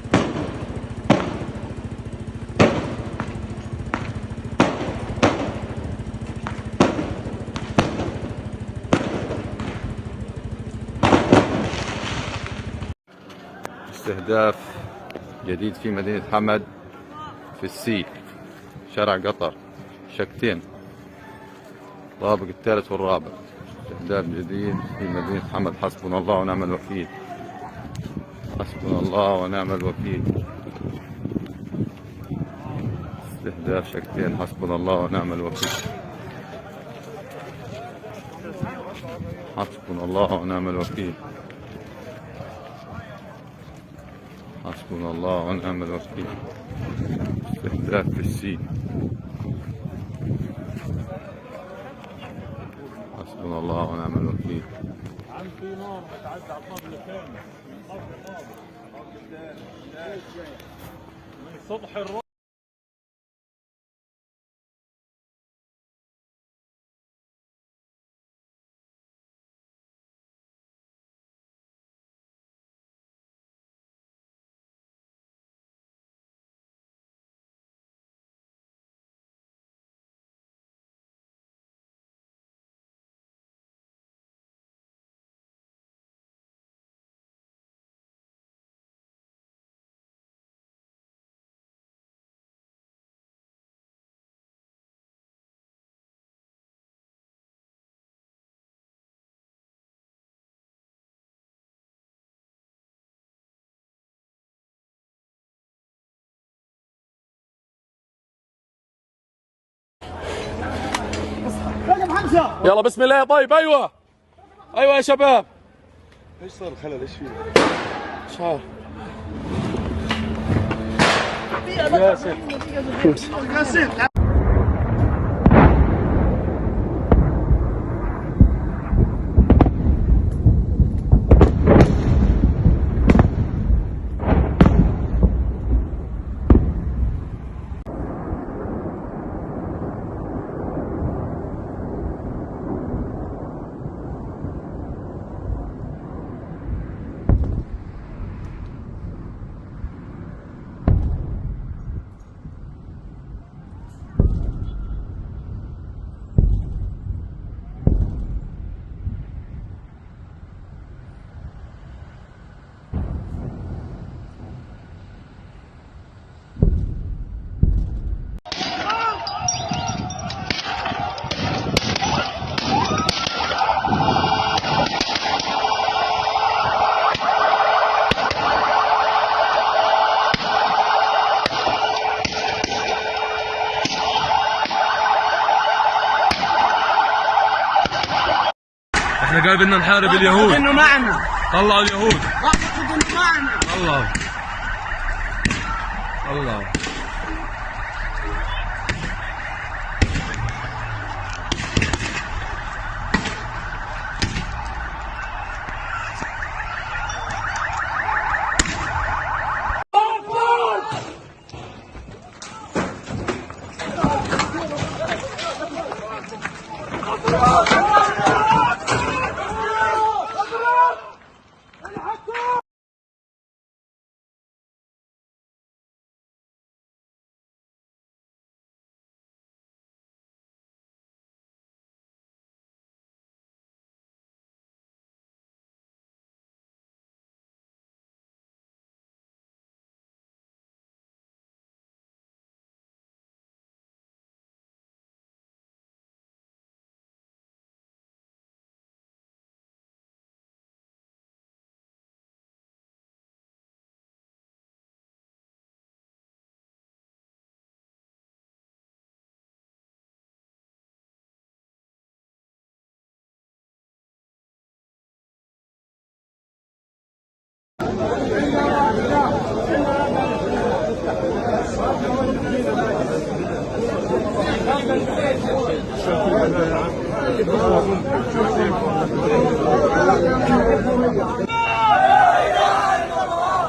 استهداف جديد في مدينة حمد في السي شارع قطر شقتين طابق الثالث والرابع. استهداف جديد في مدينة حمد. حسبنا الله ونعم الوكيل. حسبنا الله ونعم الوكيل. استهداف شقتين. حسبنا الله ونعم الوكيل. حسبنا الله ونعم الوكيل. حسبنا الله ونعم الوكيل. استهداف في السين. حسبنا الله ونعم الوكيل. عم في نار بتعدي على الطابق الثاني من سطح الرأس. يلا بسم الله. طيب ايوه ايوه يا شباب. ايش صار الخلل؟ ايش فيه؟ مش عارف. ياسر احنا قاعد بدنا نحارب اليهود. انه معنا. طلعوا اليهود. معنا. الله الله.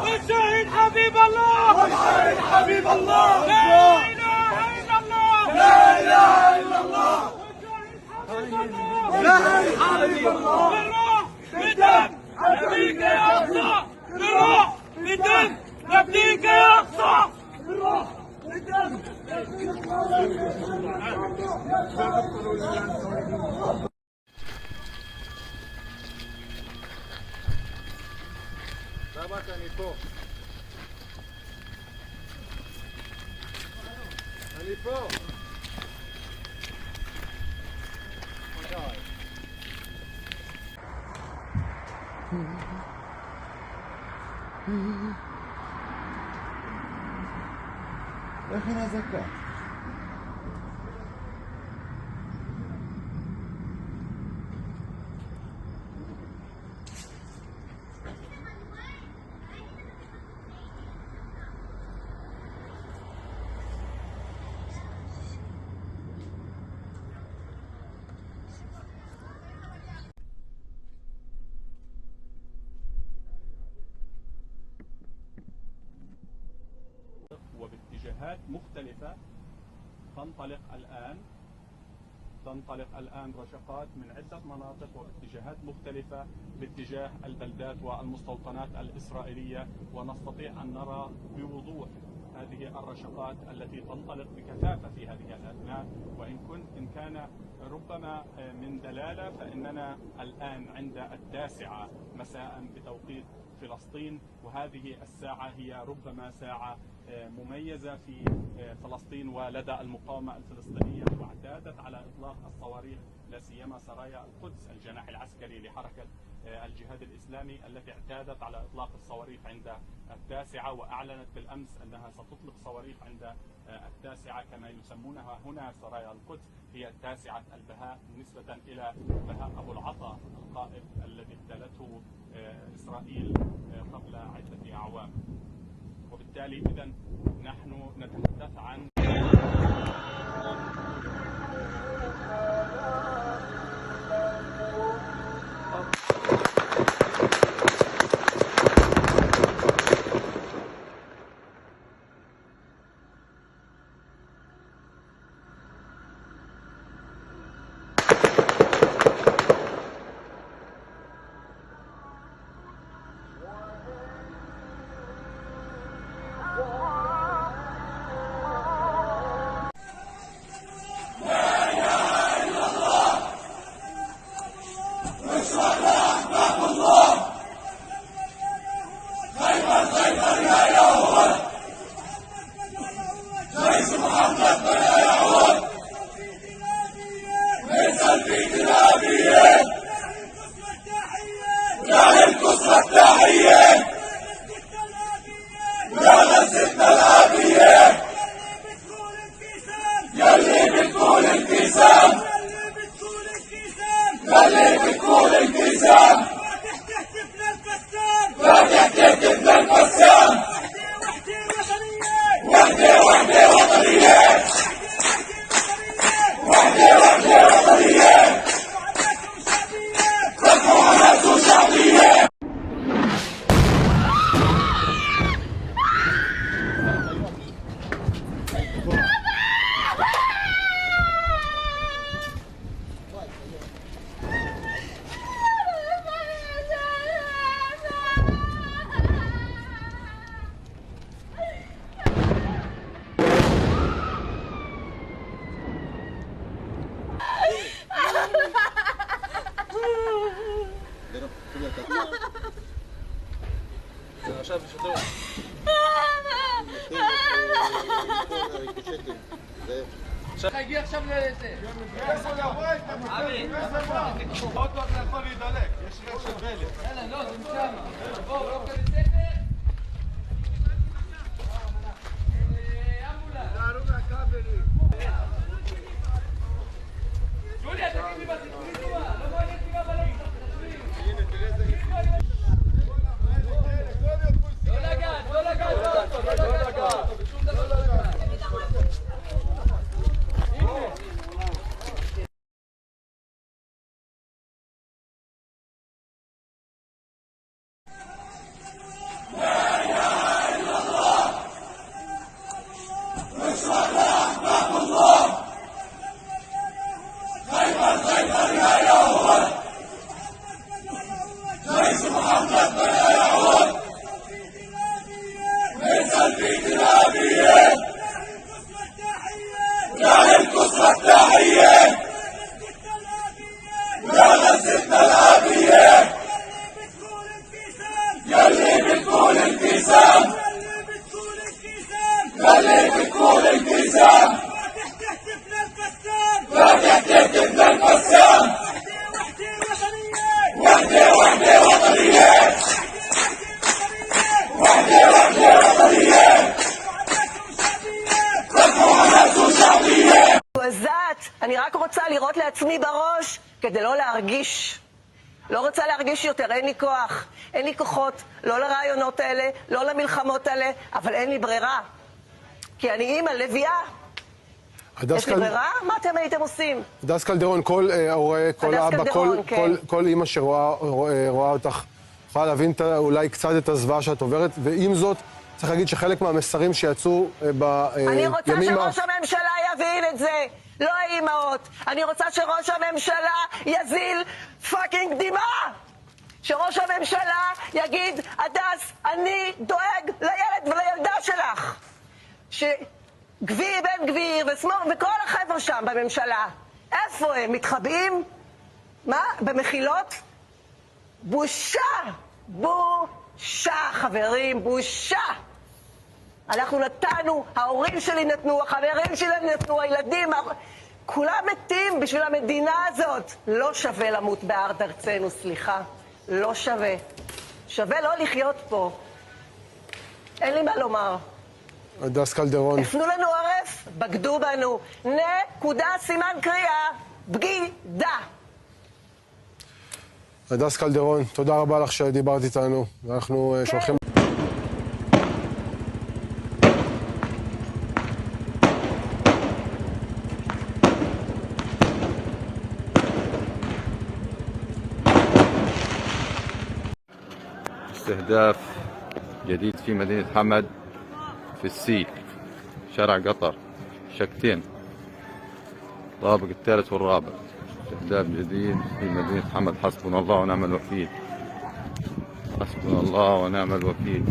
والشهيد حبيب الله والشهيد حبيب الله لا اله الا الله لا اله الا الله لا اله الا الله بالروح بالدم نبيك يا اقصى بالروح بالدم نبيك يا اقصى بالروح بالدم. אני פה. אני פה. איך היא נזקה? وباتجاهات مختلفة تنطلق الآن رشقات من عدة مناطق واتجاهات مختلفة باتجاه البلدات والمستوطنات الإسرائيلية، ونستطيع أن نرى بوضوح هذه الرشقات التي تنطلق بكثافة في هذه الأثناء. وإن كان ربما من دلالة، فإننا الآن عند 9 مساء بتوقيت فلسطين، وهذه الساعة هي ربما ساعة مميزة في فلسطين ولدى المقاومة الفلسطينية، واعتادت على إطلاق الصواريخ لا سيما سرايا القدس الجناح العسكري لحركة الجهاد الإسلامي التي اعتادت على إطلاق الصواريخ عند 9، وأعلنت بالأمس أنها ستطلق صواريخ عند 9 كما يسمونها هنا سرايا القدس، هي 9 البهاء نسبة إلى بهاء أبو العطا القائد الذي اغتالته إسرائيل قبل عدة أعوام. وبالتالي إذن نحن نتحدث عن לעצמי בראש כדי לא להרגיש. לא רוצה להרגיש יותר, אין לי כוח, אין לי כוחות, לא לרעיונות האלה, לא למלחמות האלה, אבל אין לי ברירה. כי אני אימא לביאה. יש לי ברירה? מה אתם הייתם עושים? הדס קלדרון, כל הורה, כל אבא, כל אימא שרואה אותך, יכולה להבין אולי קצת את הזוועה שאת עוברת, ועם זאת, צריך להגיד שחלק מהמסרים שיצאו בימים... אני רוצה שראש הממשלה יבין את זה, לא האימהות. אני רוצה שראש הממשלה יזיל פאקינג דמעה. שראש הממשלה יגיד, הדס, אני דואג לילד ולילדה שלך. שגביר בן גביר ושמאל וכל החבר'ה שם בממשלה, איפה הם? מתחבאים? מה? במחילות? בושה! בושה, חברים, בושה! אנחנו נתנו, ההורים שלי נתנו, החברים שלי נתנו, הילדים, כולם מתים בשביל המדינה הזאת. לא שווה למות בארץ ארצנו, סליחה. לא שווה. שווה לא לחיות פה. אין לי מה לומר. הדס קלדרון. הפנו לנו עורף, בגדו בנו. נקודה, סימן קריאה, בגידה. הדס קלדרון, תודה רבה לך שדיברת איתנו. ואנחנו שולחים... استهداف جديد في مدينة حمد في السي شارع قطر شقتين طابق الثالث والرابع. استهداف جديد في مدينة حمد. حسبنا الله ونعم الوكيل. حسبنا الله ونعم الوكيل.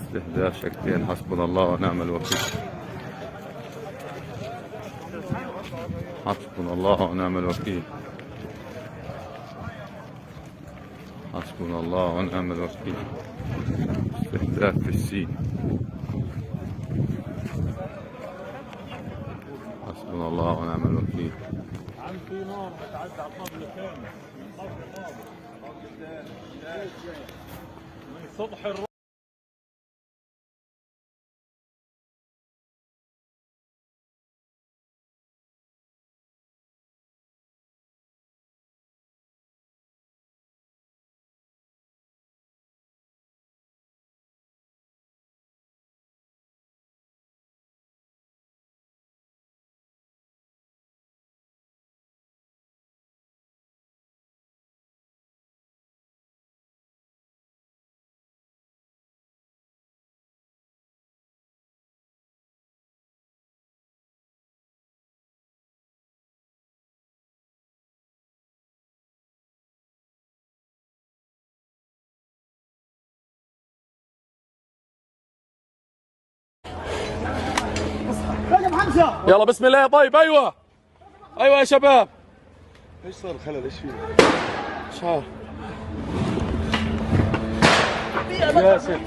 استهداف شقتين. حسبنا الله ونعم الوكيل. حسبنا الله ونعم الوكيل. حسبنا الله ونعم الوكيل. استهداف في السين. حسبنا الله ونعم الوكيل. عم في نار بتعدي على الطابق الثاني من سطح الرؤية. يلا بسم الله. طيب ايوه ايوه يا شباب. ايش صار الخلل؟ ايش فيه؟ مش عارف. ياسر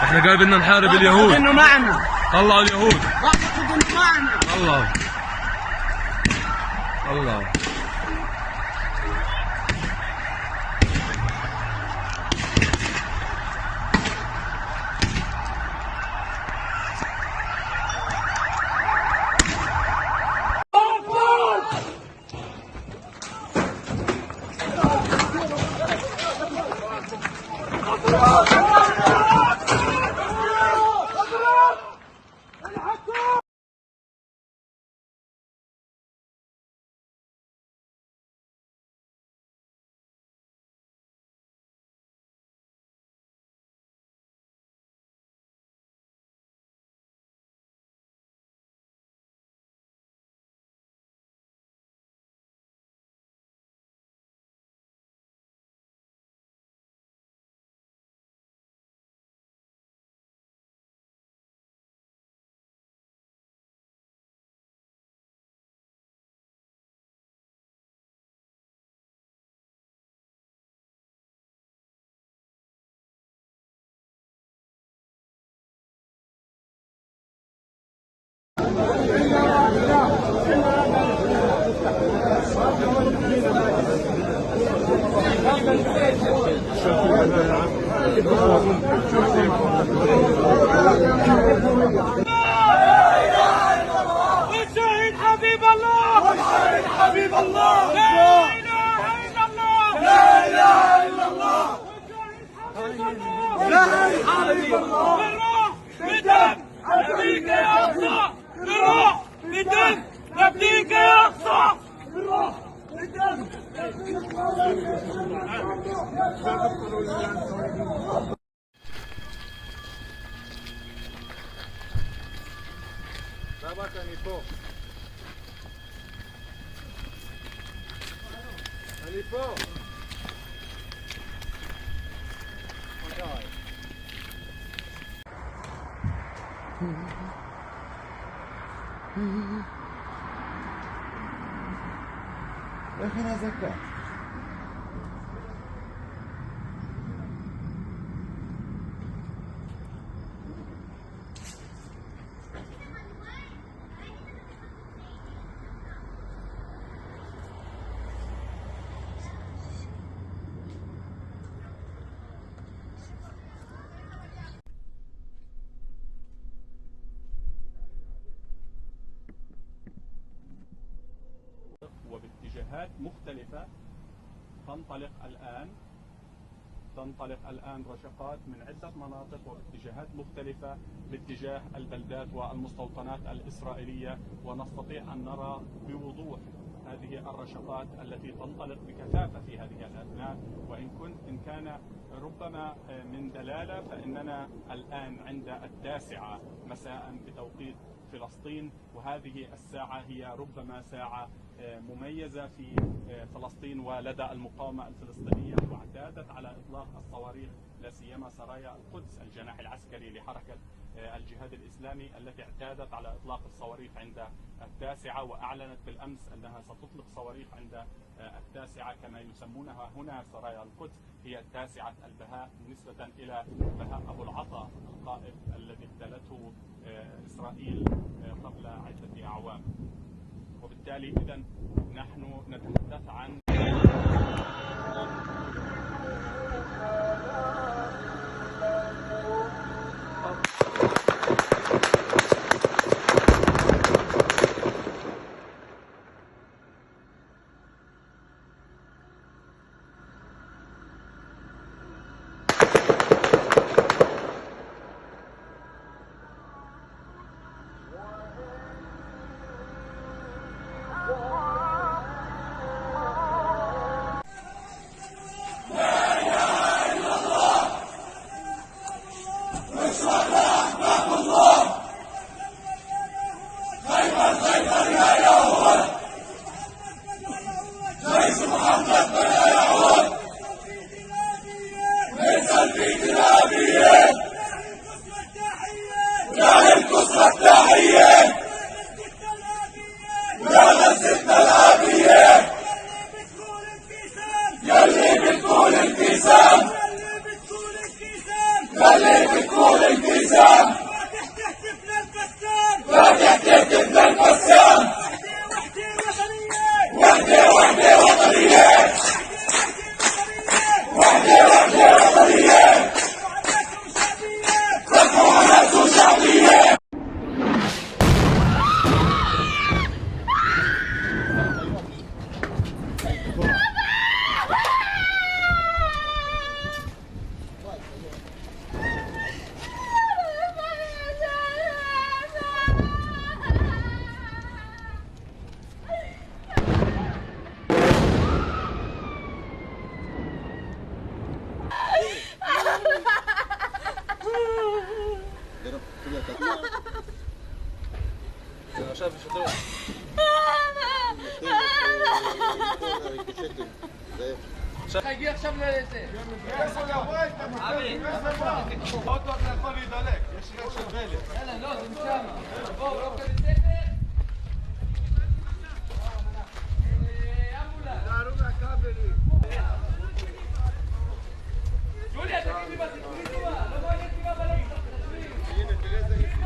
احنا قاعد بدنا نحارب اليهود. انه معنا. طلعوا اليهود. انه معنا. طلعوا. طلعوا. Oh, حبيب الله حبيب الله لا اله الا الله لا اله الا الله لا حبيب الله بالروح بالدم نفديك يا اقصى بالروح بالدم نفديك يا اقصى بالروح بالدم. אני פה. איך היא נזקה? وباتجاهات مختلفة تنطلق الآن رشقات من عدة مناطق واتجاهات مختلفة باتجاه البلدات والمستوطنات الإسرائيلية، ونستطيع أن نرى بوضوح هذه الرشقات التي تنطلق بكثافة في هذه الأثناء. وإن كان ربما من دلالة، فإننا الآن عند 9 مساء بتوقيت فلسطين، وهذه الساعة هي ربما ساعة مميزة في فلسطين ولدى المقاومة الفلسطينية، واعتادت على إطلاق الصواريخ لا سيما سرايا القدس الجناح العسكري لحركة الجهاد الإسلامي التي اعتادت على إطلاق الصواريخ عند 9، وأعلنت بالأمس أنها ستطلق صواريخ عند 9 كما يسمونها هنا سرايا القدس، هي 9 البهاء نسبة إلى بهاء أبو العطا القائد الذي اغتالته إسرائيل قبل عدة أعوام. وبالتالي إذن نحن نتحدث عن הגיע עכשיו לזה. אוטו אתה יכול להידלק, יש ריח של דלק. יאללה, לא, זה משם. בואו, לא כזה ספר. אמבולנס. תערו מהכבלים. יוליה, תגיד לי מה זה, תגיד לי מה. לא מעניין אותי מה בלגת. הנה, תראה איזה רצים.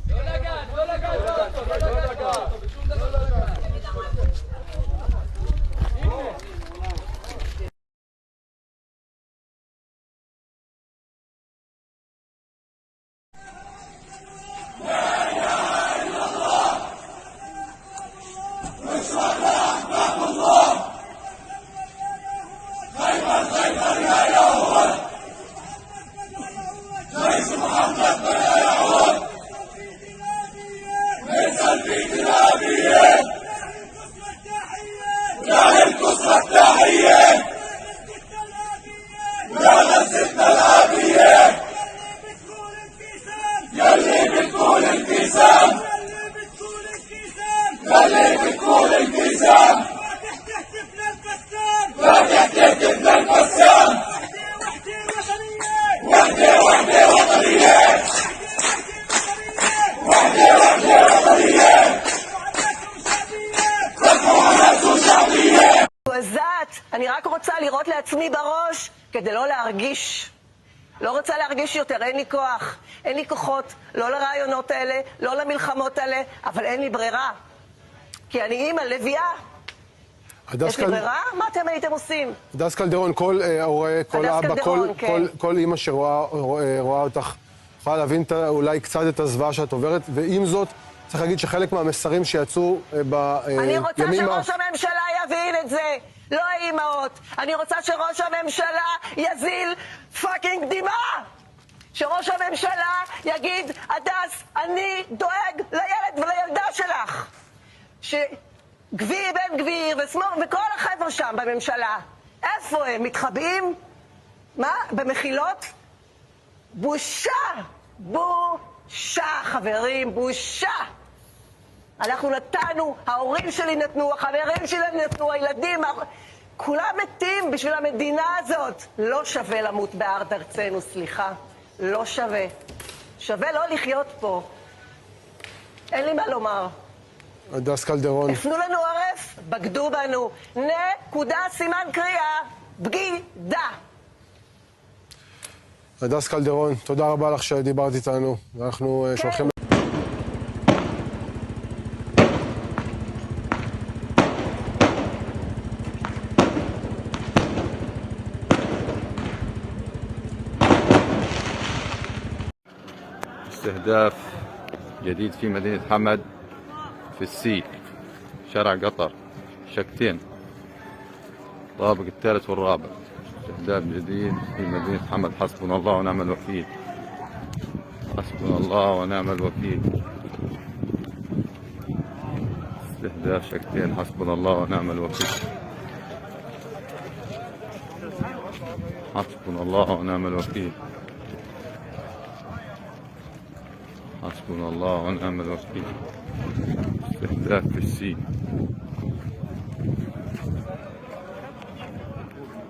לא לגעת, לא לגעת באוטו, לא לגעת באוטו. בשום דבר לא לגעת. כדי לא להרגיש. לא רוצה להרגיש יותר, אין לי כוח, אין לי כוחות, לא לרעיונות האלה, לא למלחמות האלה, אבל אין לי ברירה. כי אני אימא, לביאה. יש לי ברירה? מה אתם הייתם עושים? הדס קלדרון, כל הורה, כל אבא, כל אימא שרואה אותך, יכולה להבין אולי קצת את הזוועה שאת עוברת, ועם זאת, צריך להגיד שחלק מהמסרים שיצאו בימים... אני רוצה שראש הממשלה יבין את זה, לא האימהות. אני רוצה שראש הממשלה יזיל פאקינג דמעה. שראש הממשלה יגיד, הדס, אני דואג לילד ולילדה שלך. שגביר בן גביר ושמאל וכל החבר'ה שם בממשלה, איפה הם? מתחבאים? מה? במחילות? בושה! בושה, חברים, בושה! אנחנו נתנו, ההורים שלי נתנו, החברים שלי נתנו, הילדים, כולם מתים בשביל המדינה הזאת. לא שווה למות בארץ ארצנו, סליחה. לא שווה. שווה לא לחיות פה. אין לי מה לומר. הדס קלדרון. הפנו לנו עורף, בגדו בנו. נקודה, סימן קריאה, בגידה. הדס קלדרון, תודה רבה לך שדיברת איתנו. אנחנו שולחים... استهداف جديد في مدينة حمد في السي شارع قطر شقتين طابق الثالث والرابع. استهداف جديد في مدينة حمد. حسبنا الله ونعم الوكيل. حسبنا الله ونعم الوكيل. استهداف شقتين. حسبنا الله ونعم الوكيل. حسبنا الله ونعم الوكيل. حسبنا الله ونعم الوكيل. استهداف في السين.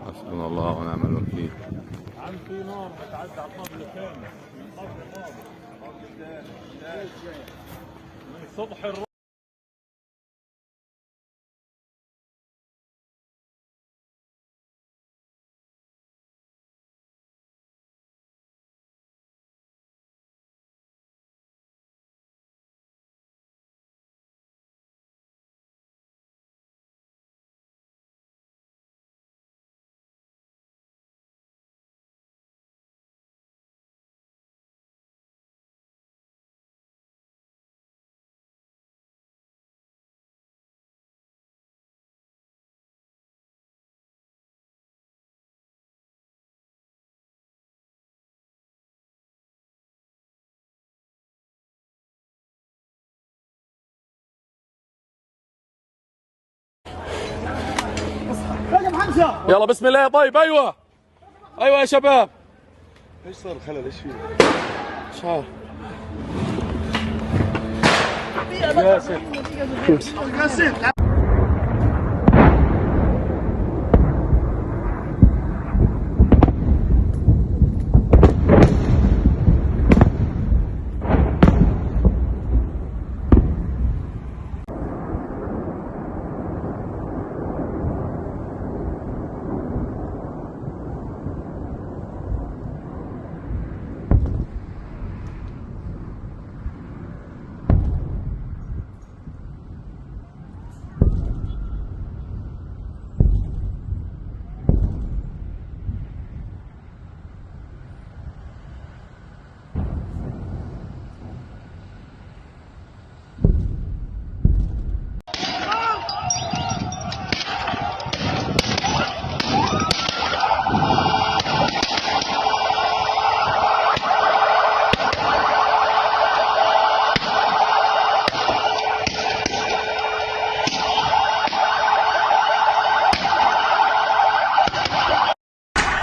حسبنا الله ونعم الوكيل. عم في نار بتعدي على الطابق الثاني من صبح يلا بسم الله. طيب ايوه يا شباب. ايش صار الخلل؟ ايش فيه؟ مش عارف. ياسر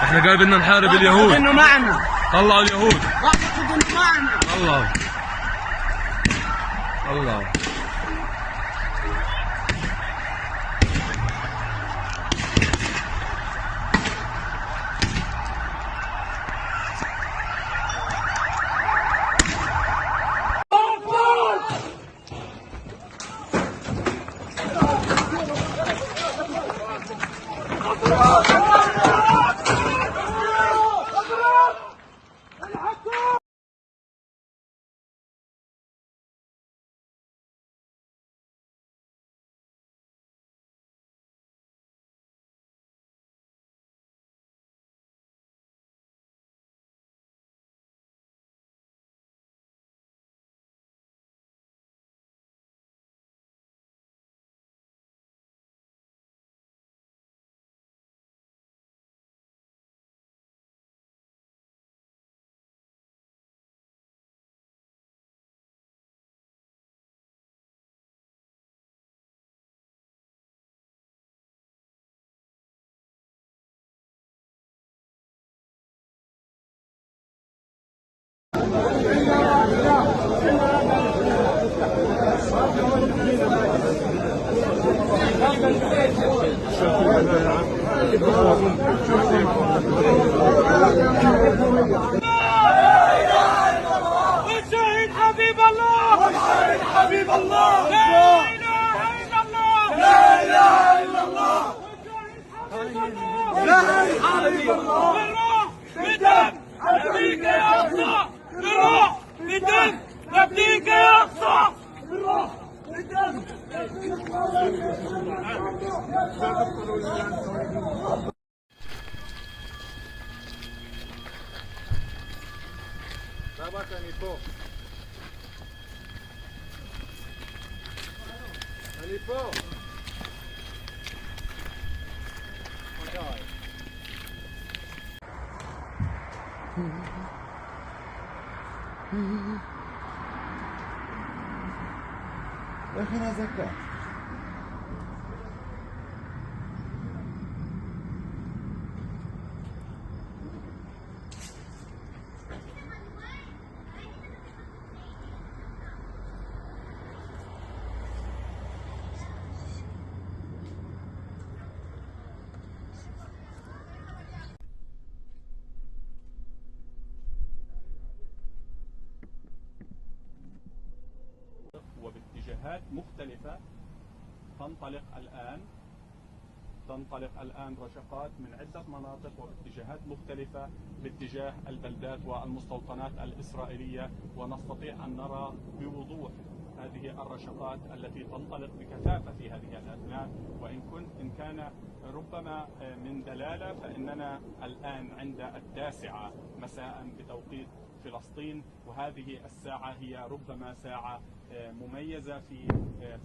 احنا قاعد بدنا نحارب اليهود. انه معنا. طلعوا اليهود. انه معنا. طلعوا. איך אין אזעקה? وباتجاهات مختلفة تنطلق الآن رشقات من عدة مناطق وباتجاهات مختلفة باتجاه البلدات والمستوطنات الإسرائيلية، ونستطيع أن نرى بوضوح هذه الرشقات التي تنطلق بكثافة في هذه الأثناء. وإن كان ربما من دلالة، فإننا الآن عند 9 مساء بتوقيت فلسطين، وهذه الساعة هي ربما ساعة مميزة في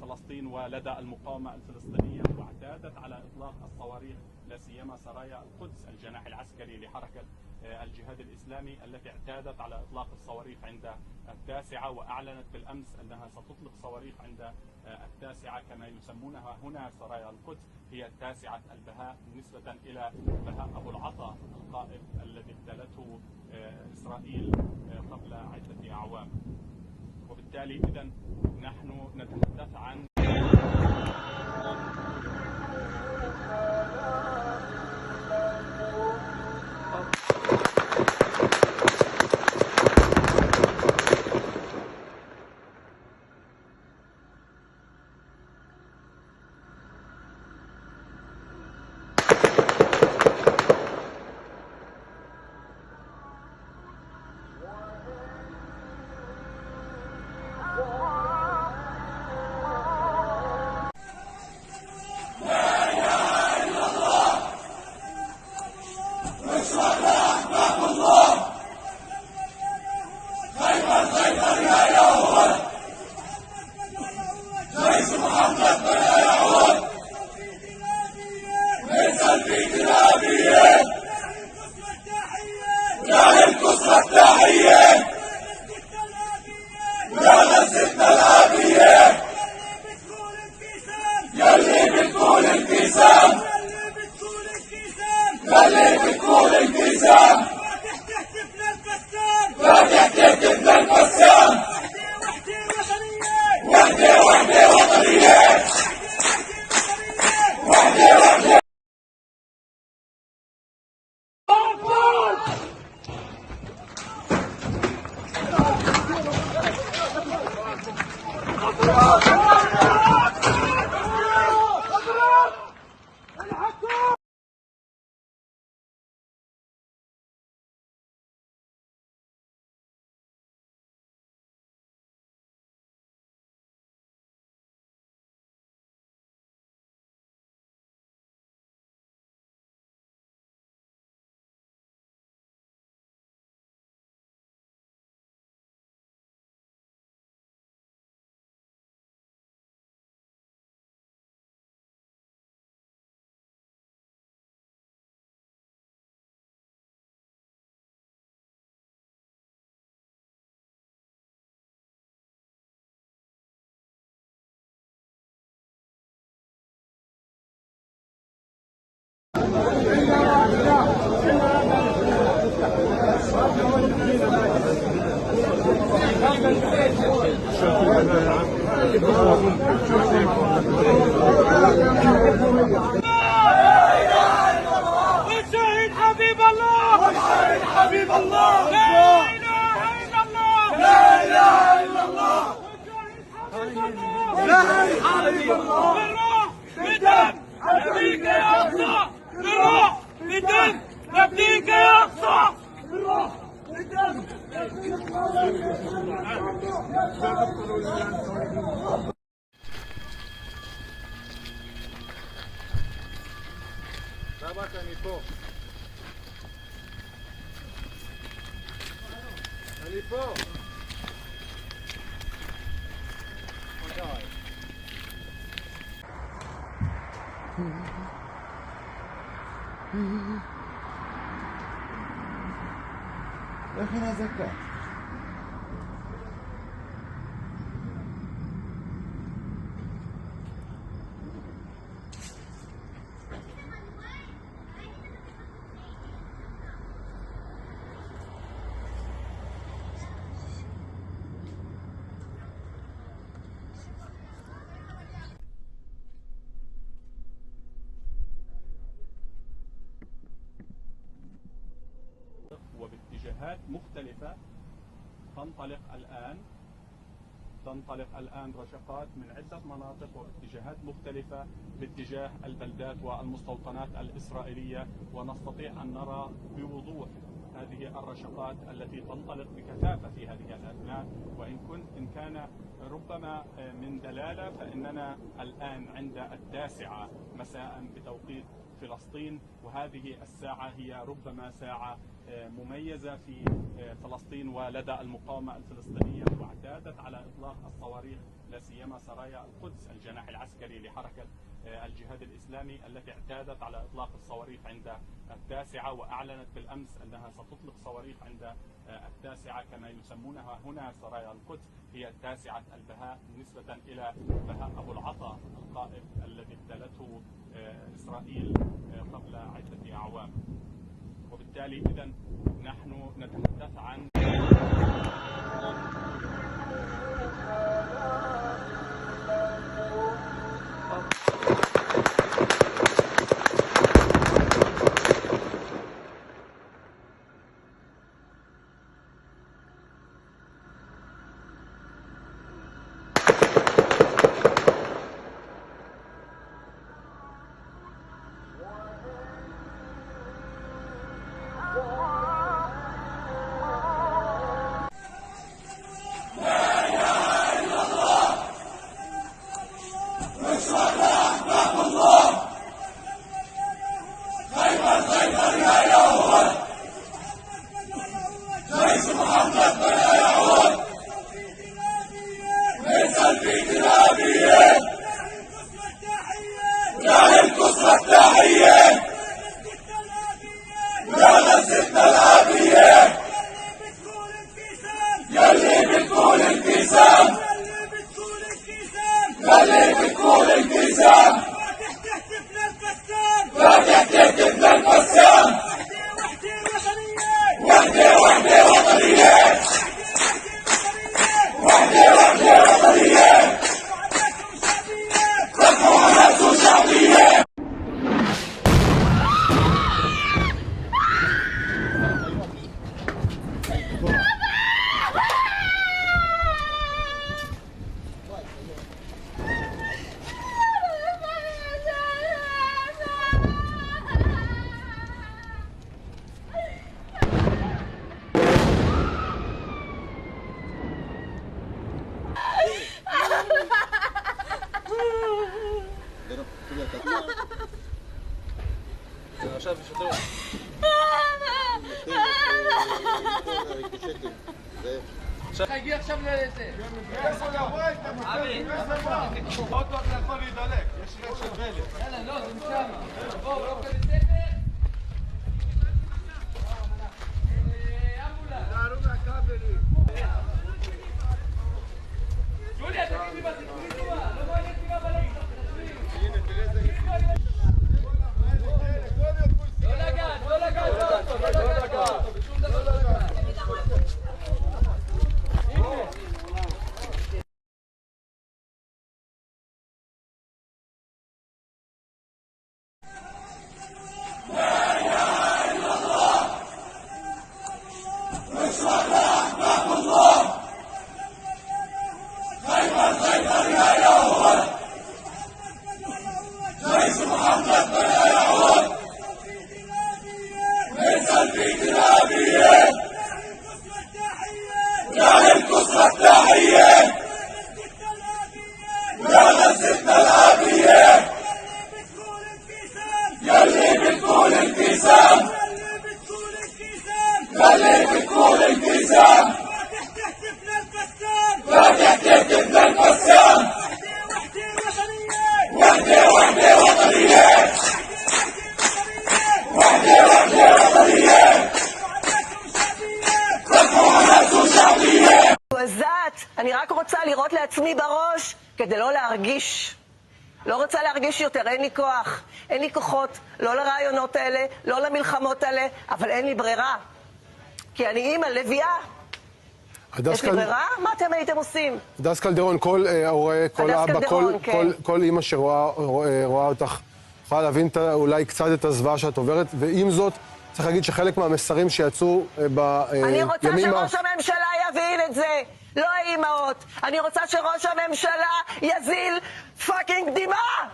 فلسطين ولدى المقاومة الفلسطينية، واعتادت على إطلاق الصواريخ لا سيما سرايا القدس الجناح العسكري لحركة الجهاد الإسلامي التي اعتادت على إطلاق الصواريخ عند 9، وأعلنت بالأمس أنها ستطلق صواريخ عند 9 كما يسمونها هنا سرايا القدس، هي 9 البهاء نسبة إلى بهاء أبو العطا القائد الذي اغتالته إسرائيل قبل عدة أعوام. وبالتالي إذن نحن نتحدث عن والشهيد حبيب الله، والشهيد حبيب الله، لا إله إلا الله، لا إله إلا الله، والشهيد حبيب الله، بالروح بالدم نفديك يا أقصى، بالروح بالدم نفديك يا أقصى، بالروح بالدم. Tabak אני פה. אני פה. איך היא נזקה? وباتجاهات مختلفة تنطلق الآن رشقات من عدة مناطق واتجاهات مختلفة باتجاه البلدات والمستوطنات الإسرائيلية، ونستطيع أن نرى بوضوح هذه الرشقات التي تنطلق بكثافة في هذه الأثناء. إن كان ربما من دلالة، فإننا الآن عند 9 مساء بتوقيت فلسطين، وهذه الساعة هي ربما ساعة مميزة في فلسطين ولدى المقاومة الفلسطينية، واعتادت على إطلاق الصواريخ لا سيما سرايا القدس الجناح العسكري لحركة الجهاد الإسلامي التي اعتادت على إطلاق الصواريخ عند 9، وأعلنت بالأمس أنها ستطلق صواريخ عند 9 كما يسمونها هنا سرايا القدس، هي 9 البهاء نسبة إلى بهاء أبو العطا القائد الذي ابتلته إسرائيل قبل عدة أعوام. وبالتالي إذن نحن نتحدث عن הגיע עכשיו לזה. עוד פעם זה יכול להידלק, יש ריח של דלק. יאללה, לא, זה משם. בואו, לא כזה ספר. אמבולנס. תערו מהכבלים. ג'וליה, תגיד לי מה זה, תגיד לי מה. לא מעניין אותי מה בלגת. הנה, תראה איזה... לא לגעת, לא לגעת. לא לגעת. בשום דבר לא לגעת. כדי לא להרגיש. לא רוצה להרגיש יותר, אין לי כוח, אין לי כוחות, לא לרעיונות האלה, לא למלחמות האלה, אבל אין לי ברירה. כי אני אימא לביאה. יש לי ברירה? מה אתם הייתם עושים? הדס קלדרון, כל הורה, כל אבא, כל אימא שרואה אותך, יכולה להבין אולי קצת את הזוועה שאת עוברת, ועם זאת, צריך להגיד שחלק מהמסרים שיצאו בימים... אני רוצה שראש הממשלה יבין את זה, לא האימהות. אני רוצה שראש הממשלה יזיל פאקינג דמעה.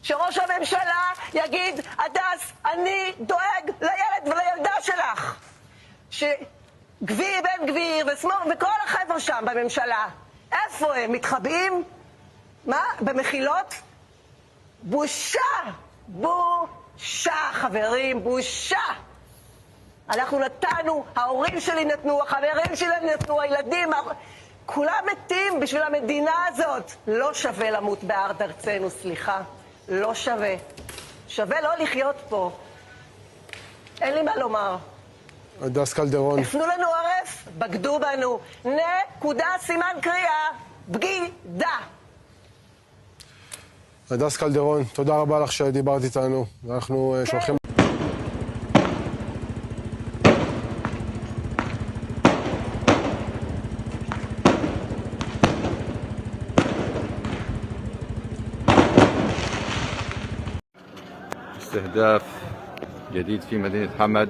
שראש הממשלה יגיד, הדס, אני דואג לילד ולילדה שלך. שגביר בן גביר וכל החבר'ה שם בממשלה, איפה הם? מתחבאים? מה? במחילות? בושה! בושה, חברים, בושה! אנחנו נתנו, ההורים שלי נתנו, החברים שלי נתנו, הילדים, כולם מתים בשביל המדינה הזאת. לא שווה למות בארץ ארצנו, סליחה. לא שווה. שווה לא לחיות פה. אין לי מה לומר. הדס קלדרון. הפנו לנו עורף, בגדו בנו. נקודה, סימן קריאה, בגידה. הדס קלדרון, תודה רבה לך שדיברת איתנו. אנחנו שולחים... استهداف جديد في مدينة حمد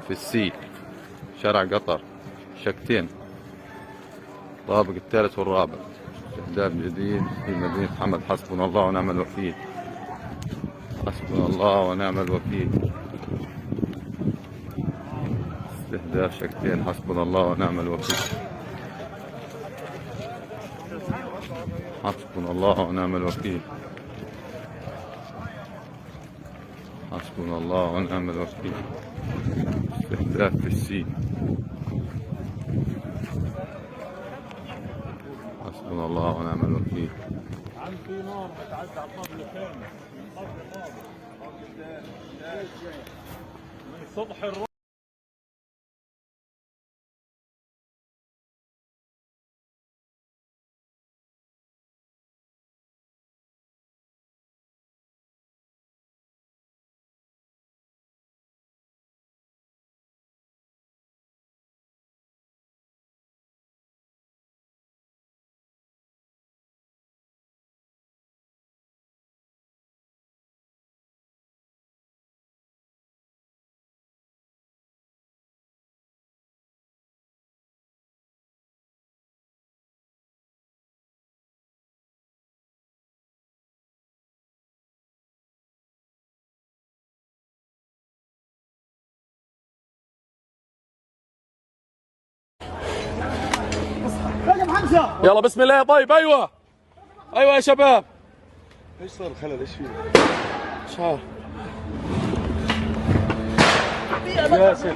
في السي شارع قطر شكتين طابق الثالث والرابع. استهداف جديد في مدينة حمد. حسبنا الله ونعم الوكيل. حسبنا الله ونعم الوكيل. استهداف شكتين. حسبنا الله ونعم الوكيل. حسبنا الله ونعم الوكيل. حسبنا الله ونعم الوكيل. استهداف في السي. حسبنا الله ونعم الوكيل. عم في نار بتعدي على الطابق الثاني. من صبح الروح. يلا بسم الله. طيب ايوه يا شباب. ايش صار الخلل؟ ايش فيه؟ مش عارف. ياسر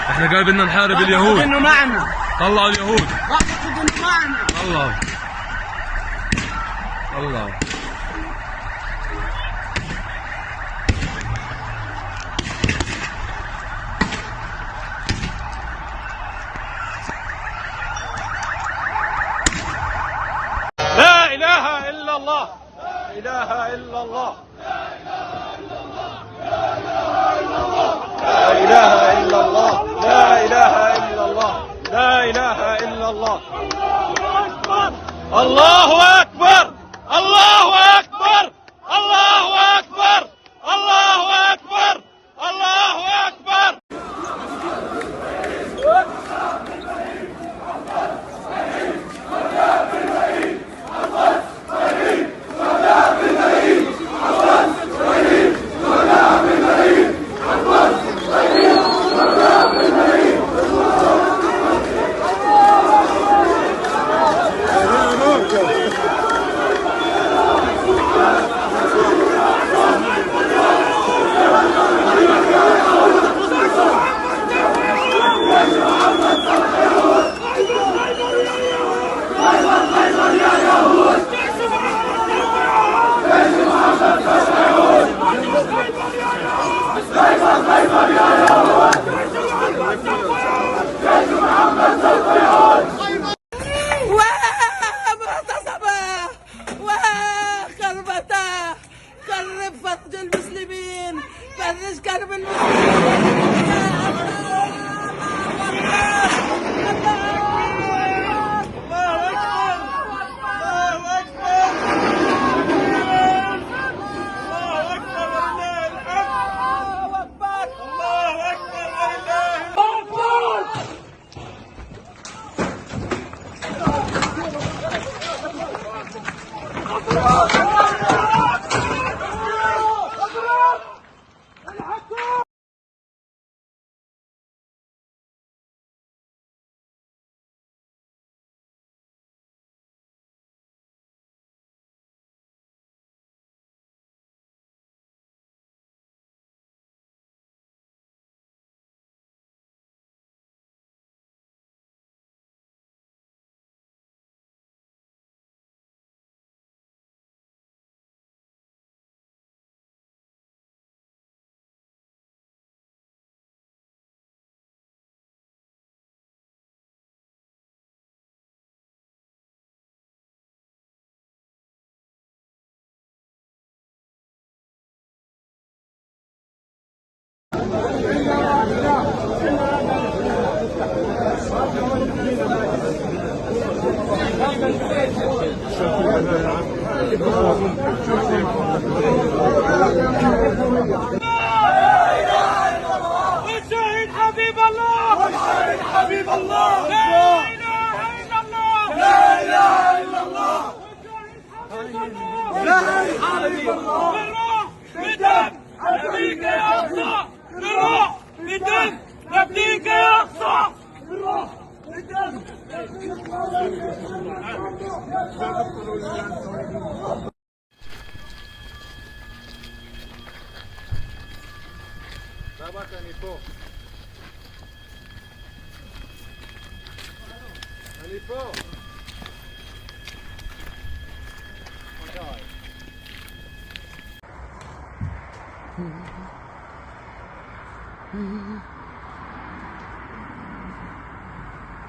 احنا قاعد بدنا نحارب اليهود. انه معنا. طلعوا اليهود. اعتقد انه معنا. الله. لا اله الا الله. لا اله الا الله. لا اله الا الله. لا اله الا الله. لا الله الله أكبر الله أكبر الله أكبر الله أكبر الله أكبر. والشهيد حبيب الله والشهيد حبيب الله لا إله إلا الله لا إله إلا الله لا إله إلا الله بالروح بالدم نبيك يا أقصى بالروح بالدم نبيك يا أقصى بالروح بالدم. אני פה. אני פה.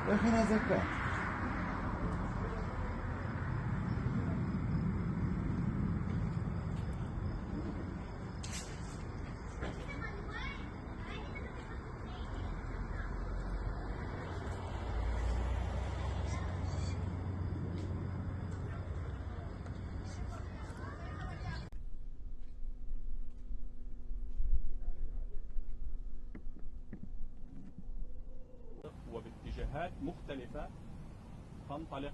איך היא נזקה? وباتجاهات مختلفة تنطلق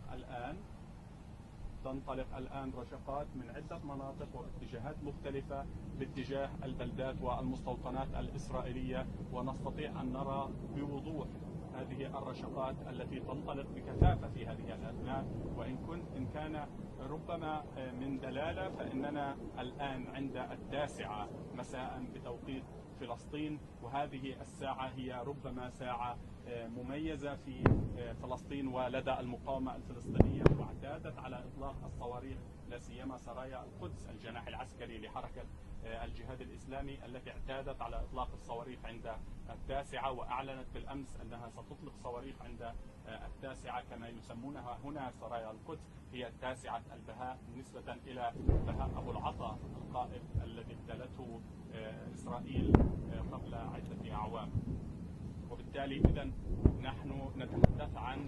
الآن رشقات من عدة مناطق واتجاهات مختلفة باتجاه البلدات والمستوطنات الإسرائيلية، ونستطيع أن نرى بوضوح هذه الرشقات التي تنطلق بكثافة في هذه الأثناء. وإن كان ربما من دلالة، فإننا الآن عند 9 مساء بتوقيت فلسطين، وهذه الساعة هي ربما ساعة مميزة في فلسطين ولدى المقاومة الفلسطينية، واعتادت على إطلاق الصواريخ لا سيما سرايا القدس الجناح العسكري لحركة الجهاد الإسلامي التي اعتادت على إطلاق الصواريخ عند 9، وأعلنت بالأمس أنها ستطلق صواريخ عند 9 كما يسمونها هنا سرايا القدس، هي 9 البهاء نسبة إلى بهاء أبو العطا القائد الذي ابتلته إسرائيل قبل عدة أعوام. وبالتالي إذن نحن نتحدث عن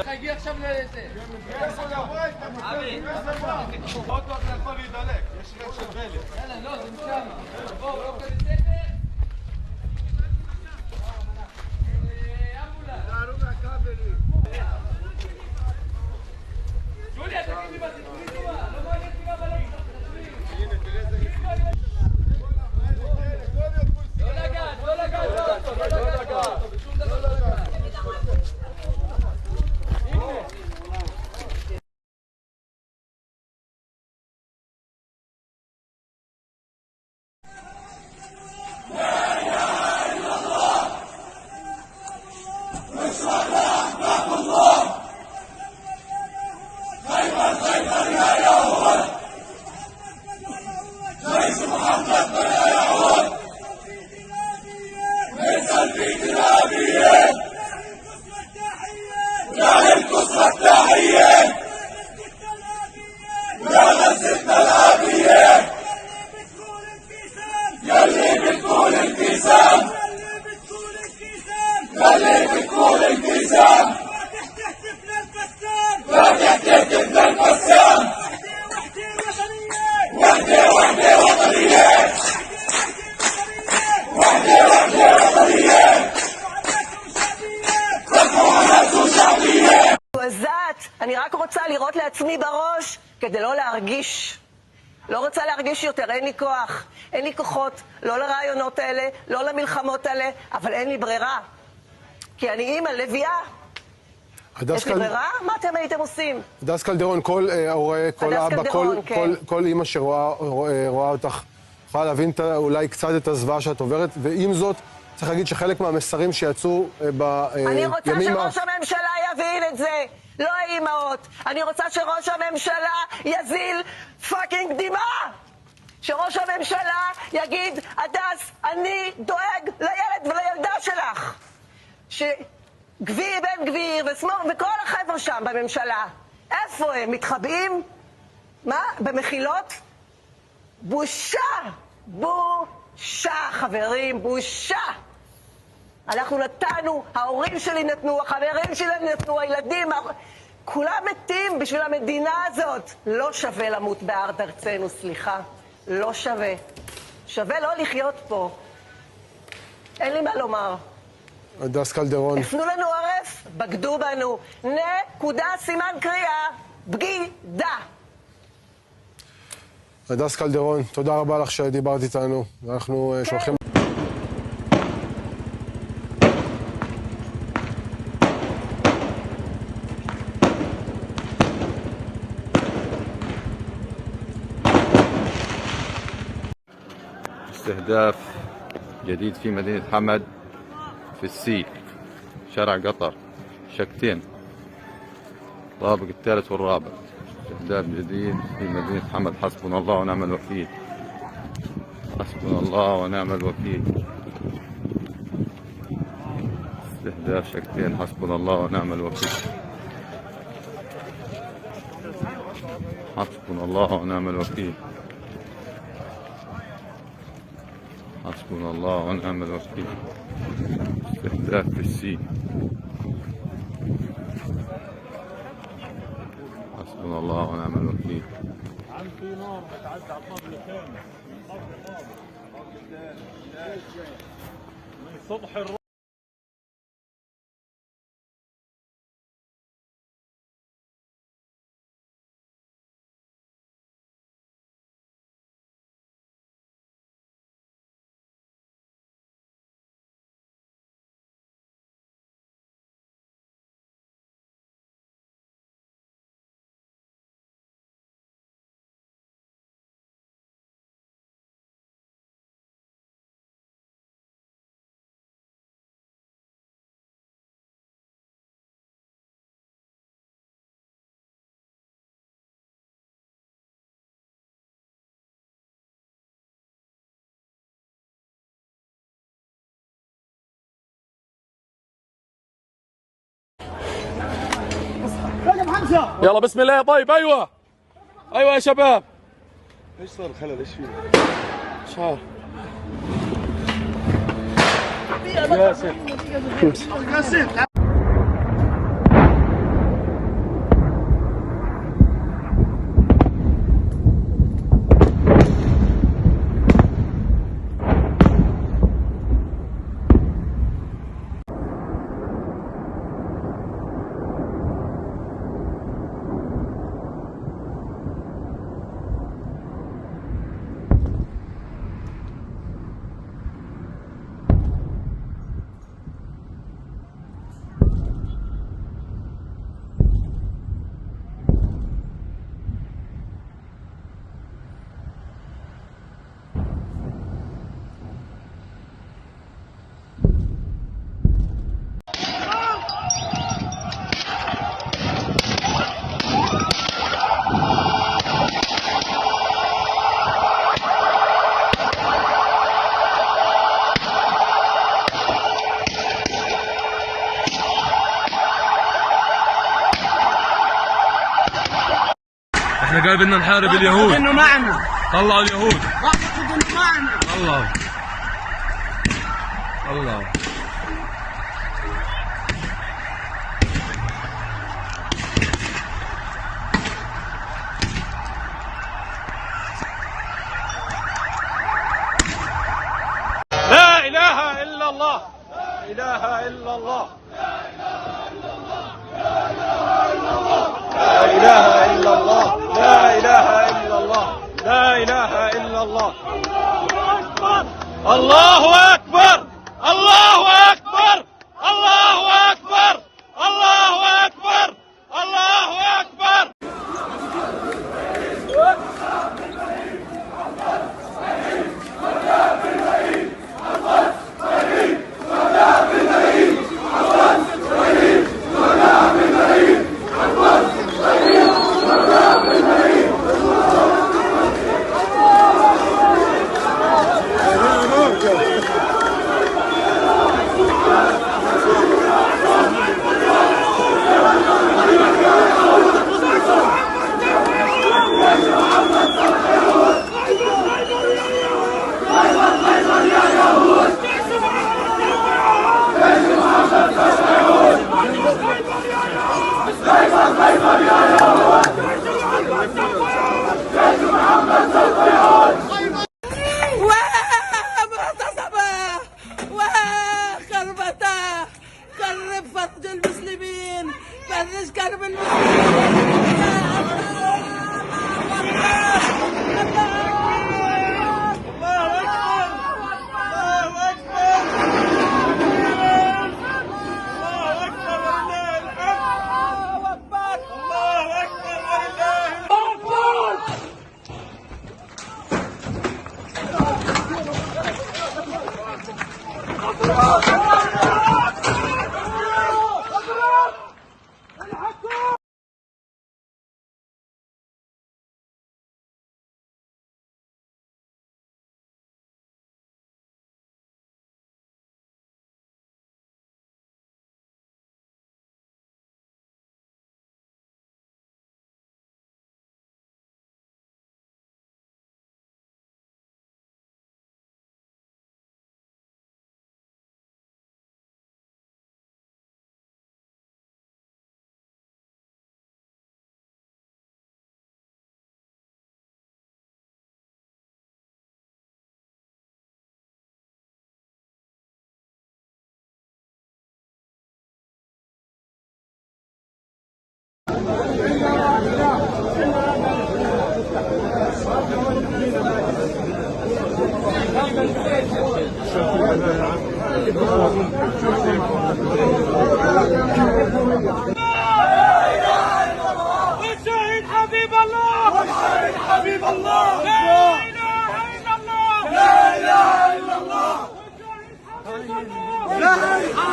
הגיע עכשיו לזה. עוד לא אתה יכול להידלק, יש ריח של בלט. יאללה, לא, זה משם. בואו, לא כזה ספר. ג'וליה, תגיד לי מה זה, תגיד לי מה, לא מעניין אותי מה בלט. לא לגעת, לא לגעת, לא לגעת. בשום דבר לא לגעת. אני רק רוצה לראות לעצמי בראש כדי לא להרגיש. לא רוצה להרגיש יותר, אין לי כוח, אין לי כוחות, לא לרעיונות האלה, לא למלחמות האלה, אבל אין לי ברירה. כי אני אימא לביאה. יש לי ברירה? מה אתם הייתם עושים? הדס קלדרון, כל הורה, כל אבא, כל אימא שרואה אותך, יכולה להבין אולי קצת את הזוועה שאת עוברת, ועם זאת, צריך להגיד שחלק מהמסרים שיצאו בימים... אני רוצה שראש הממשלה יבין את זה. לא האימהות. אני רוצה שראש הממשלה יזיל פאקינג דמעה. שראש הממשלה יגיד, הדס, אני דואג לילד ולילדה שלך. שגביר בן גביר ושמאל וכל החבר'ה שם בממשלה. איפה הם? מתחבאים? מה? במחילות? בושה! בושה, חברים, בושה! אנחנו נתנו, ההורים שלי נתנו, החברים שלי נתנו, הילדים, כולם מתים בשביל המדינה הזאת. לא שווה למות בארץ ארצנו, סליחה. לא שווה. שווה לא לחיות פה. אין לי מה לומר. הדס קלדרון. הפנו לנו עורף, בגדו בנו. נקודה, סימן קריאה, בגידה. הדס קלדרון, תודה רבה לך שדיברת איתנו. אנחנו שולחים... استهداف جديد في مدينة حمد في السي شارع قطر شكتين طابق الثالث والرابع. استهداف جديد في مدينة حمد. حسبنا الله ونعم الوكيل. حسبنا الله ونعم الوكيل. استهداف شكتين. حسبنا الله ونعم الوكيل. حسبنا الله ونعم الوكيل. حسبنا الله ونعم الوكيل. استهداف في السين. حسبنا الله ونعم الوكيل. عم في نار بتعدي على الطابلة كامل. من صبح يلا بسم الله. طيب ايوه ايوه يا شباب. ايش صار الخلل؟ ايش فيه؟ مش عارف. ياسر احنا قال بدنا نحارب اليهود. انه معنا. طلعوا اليهود. انه معنا. طلعوا. طلعوا. لا اله الا الله. لا اله الا الله. لا اله الا الله. لا اله الا الله. لا اله الا الله. الله اكبر. الله اكبر. الله اكبر. الله اكبر. الله اكبر. كرب فرج المسلمين. فرج كرب المسلمين.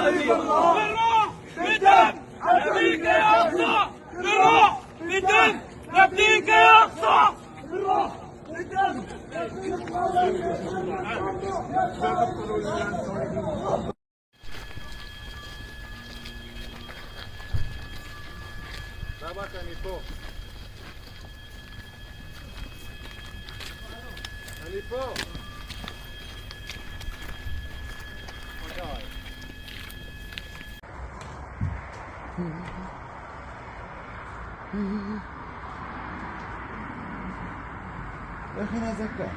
للروح بالدم نبيك يا أقصى للروح بالدم نبيك يا أقصى للروح بالدم. يا أخي أنا زكاة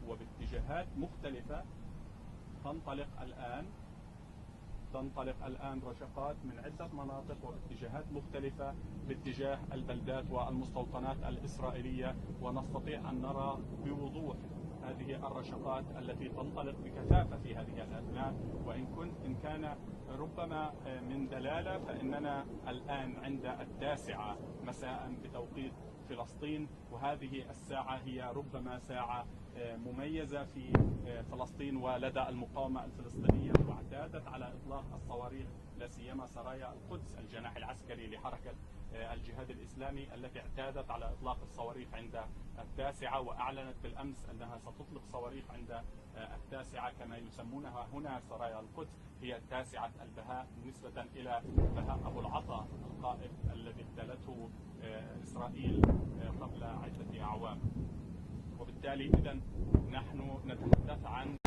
وباتجاهات مختلفة تنطلق الآن رشقات من عدة مناطق وباتجاهات مختلفة باتجاه البلدات والمستوطنات الإسرائيلية، ونستطيع أن نرى بوضوح هذه الرشقات التي تنطلق بكثافة في هذه الأثناء. وإن كان ربما من دلالة، فإننا الآن عند 9 مساء بتوقيت فلسطين، وهذه الساعة هي ربما ساعة مميزة في فلسطين ولدى المقاومة الفلسطينية، واعتادت على إطلاق الصواريخ لا سيما سرايا القدس الجناح العسكري لحركة الجهاد الإسلامي التي اعتادت على إطلاق الصواريخ عند 9، وأعلنت بالأمس أنها ستطلق صواريخ عند 9 كما يسمونها هنا سرايا القدس، هي 9 البهاء نسبة إلى بهاء أبو العطا القائد الذي اغتالته إسرائيل قبل عدة أعوام. وبالتالي إذن نحن نتحدث عن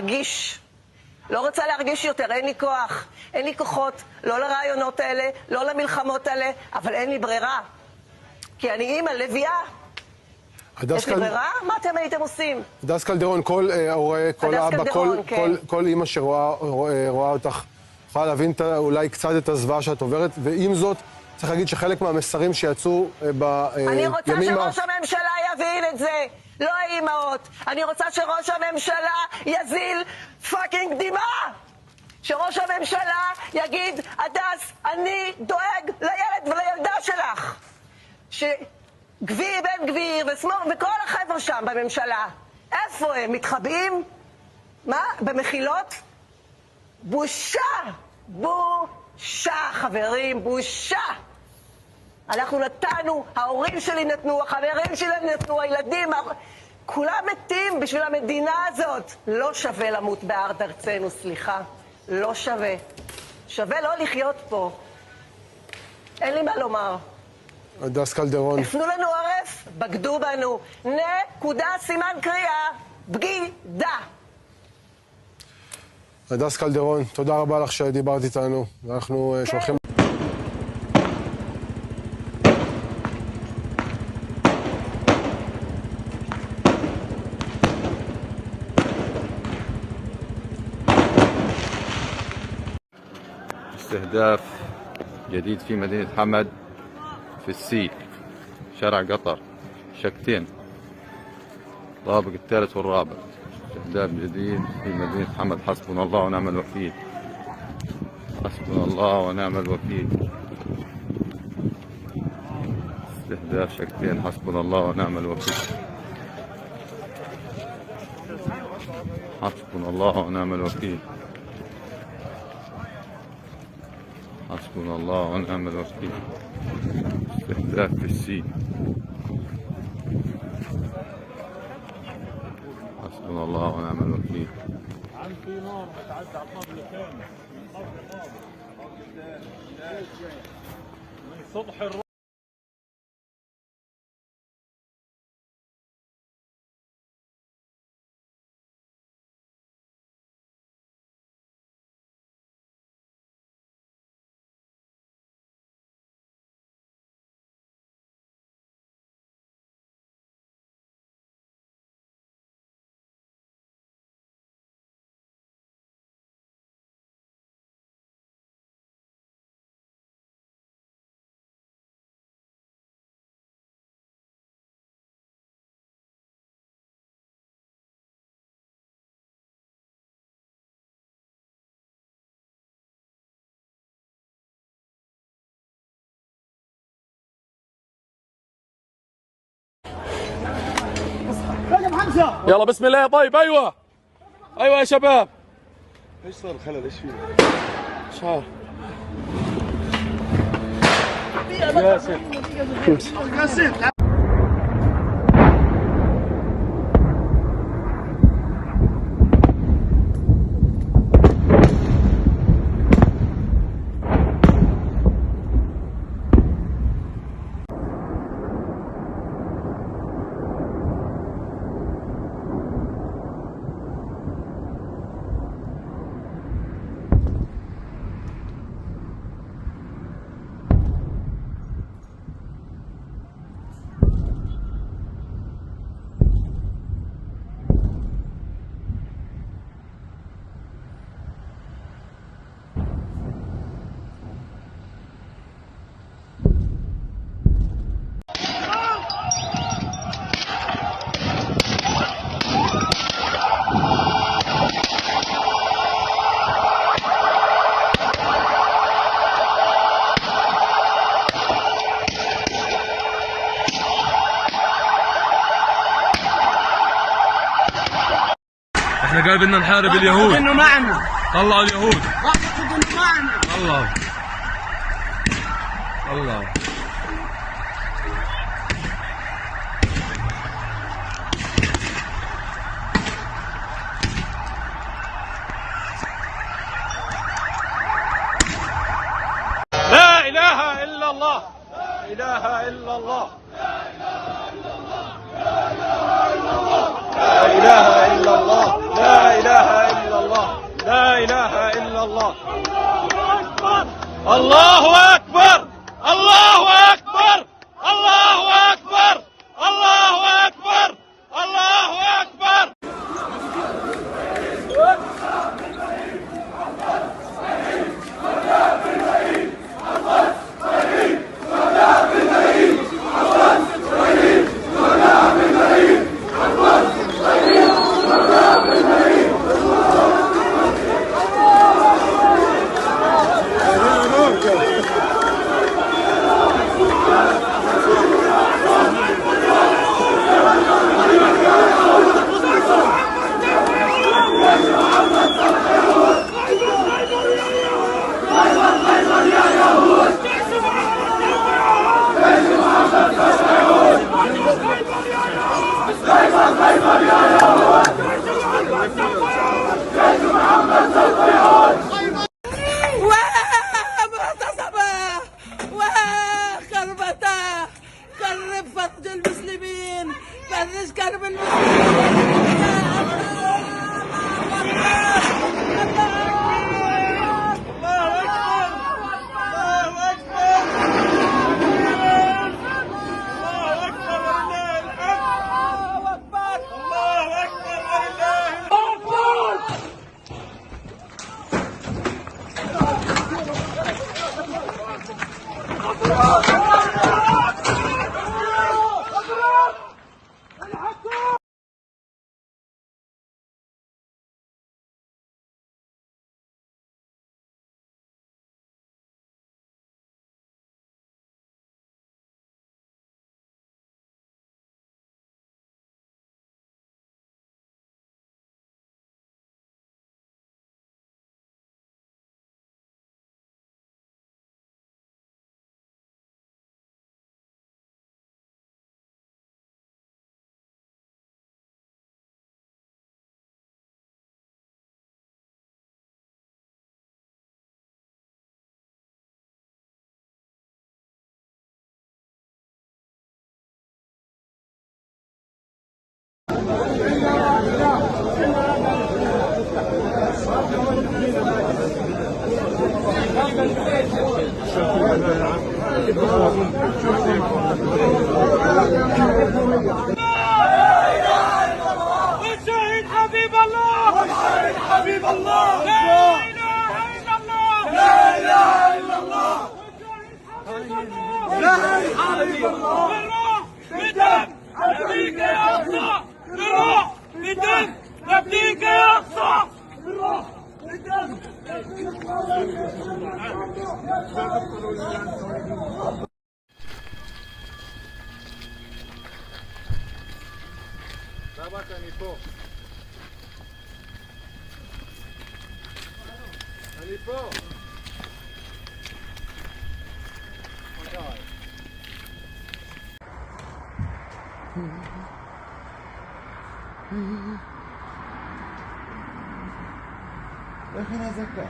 להרגיש. לא רוצה להרגיש יותר, אין לי כוח, אין לי כוחות, לא לרעיונות האלה, לא למלחמות האלה, אבל אין לי ברירה. כי אני אימא לביאה. יש לי ברירה? מה אתם הייתם עושים? הדס קלדרון, כל הורה, כל אבא, כל אימא שרואה אותך, יכולה להבין אולי קצת את הזוועה שאת עוברת, ועם זאת, צריך להגיד שחלק מהמסרים שיצאו בימים... אני רוצה שראש הממשלה יבין את זה, לא האימהות. אני רוצה שראש הממשלה יזיל פאקינג דמעה. שראש הממשלה יגיד, הדס, אני דואג לילד ולילדה שלך. שגביר, בן גביר ושמאל וכל החבר'ה שם בממשלה, איפה הם? מתחבאים? מה? במחילות? בושה! בושה, חברים, בושה! אנחנו נתנו, ההורים שלי נתנו, החברים שלי נתנו, הילדים, כולם מתים בשביל המדינה הזאת. לא שווה למות בארץ ארצנו, סליחה. לא שווה. שווה לא לחיות פה. אין לי מה לומר. הדס קלדרון. הפנו לנו עורף, בגדו בנו. נקודה, סימן קריאה, בגידה. הדס קלדרון, תודה רבה לך שדיברת איתנו. ואנחנו שולחים... استهداف جديد في مدينة حمد في السي شارع قطر شكتين طابق الثالث والرابع. استهداف جديد في مدينة حمد. حسبنا الله ونعم الوكيل. حسبنا الله ونعم الوكيل. استهداف شكتين. حسبنا الله ونعم الوكيل. حسبنا الله ونعم الوكيل. حسبنا الله ونعم الوكيل. استهداف في السي. حسبنا الله ونعم الوكيل. عم في نار بتعدى على الطابق كامل من صبح الرؤيا. يلا بسم الله. طيب ايوه يا شباب. ايش صار الخلل؟ ايش فيه؟ مش عارف. ياسر احنا قاعد بدنا نحارب اليهود. انه معنا. طلعوا اليهود. معنا. الله الله. لا اله الا الله. لا اله الا الله. لا اله الا الله. لا اله الا الله. إله إلا الله. الله أكبر الله أكبر الله أكبر الله أكبر الله أكبر. كرب فرج المسلمين، فرج كرب المسلمين. والشهيد حبيب الله والشهيد حبيب الله. لا إله إلا الله لا إله إلا الله. والشهيد حبيب الله. بالروح بالدم نبيك يا أقصى. بالروح بالدم نبيك يا أقصى. بالروح بالدم. אני פה. אני פה. איך היא נזקה?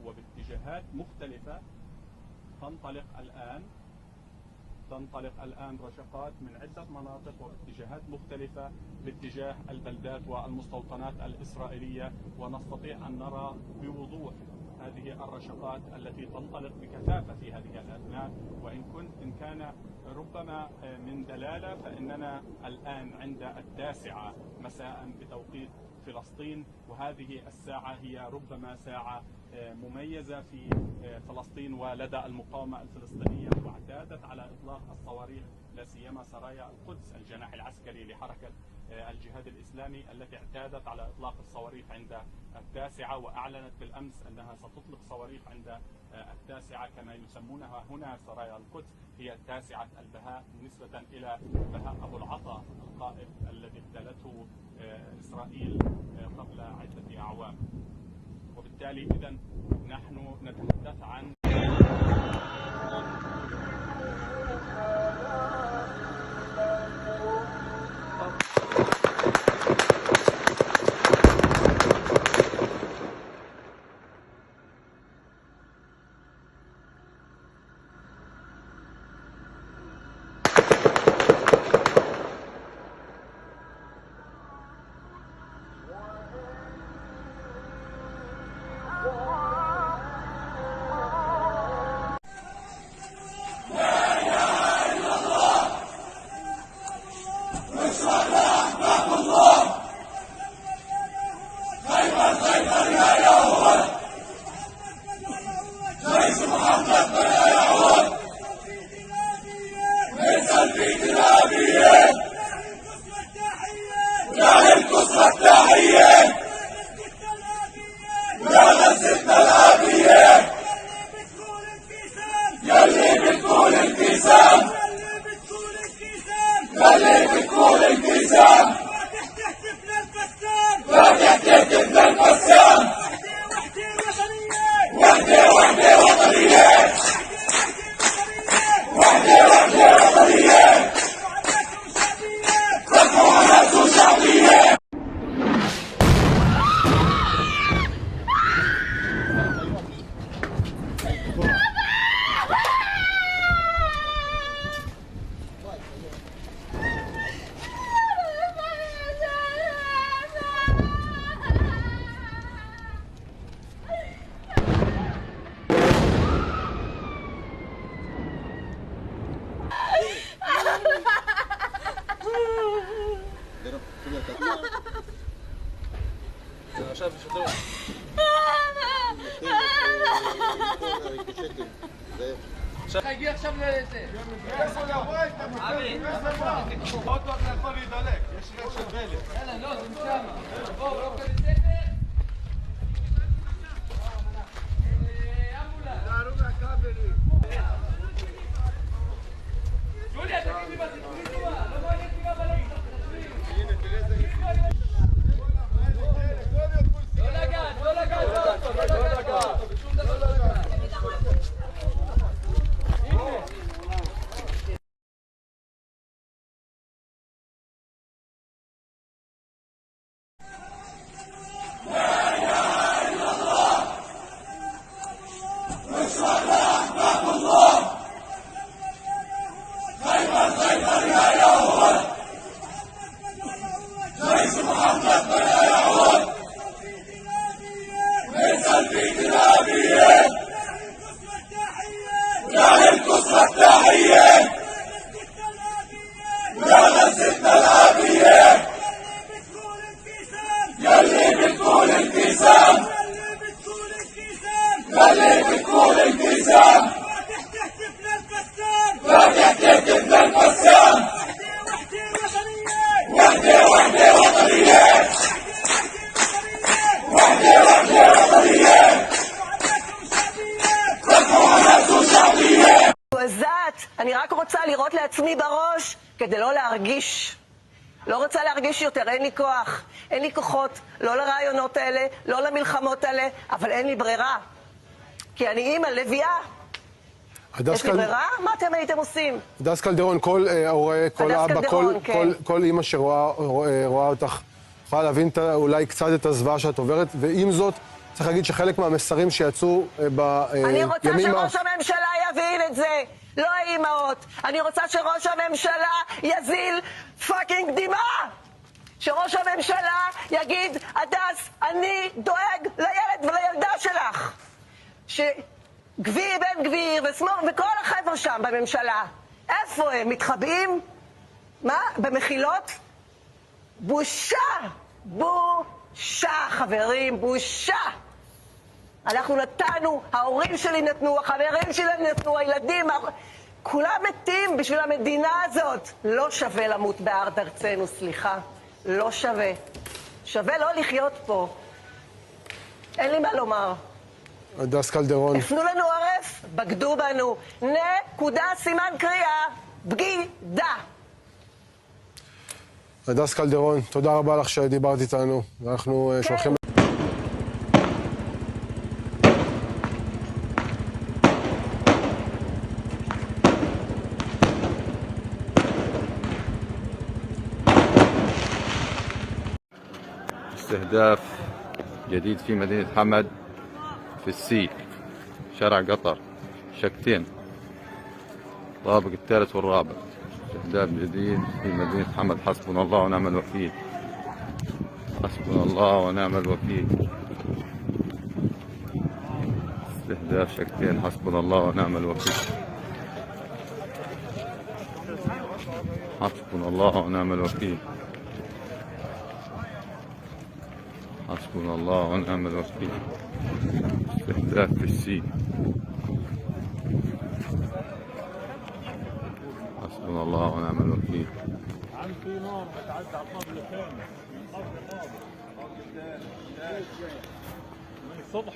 وباتجاهات مختلفة تنطلق الآن رشقات من عدة مناطق واتجاهات مختلفة باتجاه البلدات والمستوطنات الإسرائيلية، ونستطيع أن نرى بوضوح هذه الرشقات التي تنطلق بكثافة في هذه الأثناء. وإن كان ربما من دلالة، فإننا الآن عند 9 مساء بتوقيت فلسطين، وهذه الساعة هي ربما ساعة مميزة في فلسطين ولدى المقاومة الفلسطينية، واعتادت على إطلاق الصواريخ لا سيما سرايا القدس الجناح العسكري لحركة الجهاد الإسلامي التي اعتادت على إطلاق الصواريخ عند 9، وأعلنت بالأمس أنها ستطلق صواريخ عند 9 كما يسمونها هنا سرايا القدس، هي 9 البهاء نسبة إلى بهاء أبو العطا القائد الذي اغتالته إسرائيل قبل عدة أعوام. وبالتالي إذا نحن نتحدث عن אני רק רוצה לראות לעצמי בראש כדי לא להרגיש. לא רוצה להרגיש יותר, אין לי כוח. אין לי כוחות, לא לרעיונות האלה, לא למלחמות האלה, אבל אין לי ברירה. כי אני אימא לביאה. יש לי ברירה? מה אתם הייתם עושים? הדס קלדרון, כל הורה, כל אבא, כל אימא שרואה אותך, יכולה להבין אולי קצת את הזוועה שאת עוברת, ועם זאת, צריך להגיד שחלק מהמסרים שיצאו בימים... אני רוצה שראש הממשלה יבין את זה, לא האימהות. אני רוצה שראש הממשלה יזיל פאקינג דמעה. שראש הממשלה יגיד, הדס, אני דואג לילד ולילדה שלך. שגביר בן גביר וכל החבר'ה שם בממשלה, איפה הם? מתחבאים? מה? במחילות? בושה! בושה, חברים, בושה! אנחנו נתנו, ההורים שלי נתנו, החברים שלי נתנו, הילדים, כולם מתים בשביל המדינה הזאת. לא שווה למות בארץ ארצנו, סליחה. לא שווה. שווה לא לחיות פה. אין לי מה לומר. הדס קלדרון. הפנו לנו עורף, בגדו בנו. נקודה, סימן קריאה, בגידה. הדס קלדרון, תודה רבה לך שדיברת איתנו. אנחנו שולחים... استهداف جديد في مدينة حمد في السي شارع قطر شكتين طابق الثالث والرابع. استهداف جديد في مدينة حمد. حسبنا الله ونعم الوكيل. حسبنا الله ونعم الوكيل. استهداف شكتين. حسبنا الله ونعم الوكيل. حسبنا الله ونعم الوكيل. حسبنا الله ونعم الوكيل. استهداف في السي. حسبنا الله ونعم الوكيل. في نار بتعدي على الطابق الثاني من صبح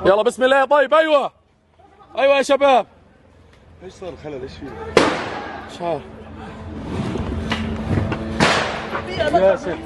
يلا بسم الله. طيب ايوه ايوه يا شباب. ايش صار الخلل؟ ايش فيه؟ مش عارف. ياسر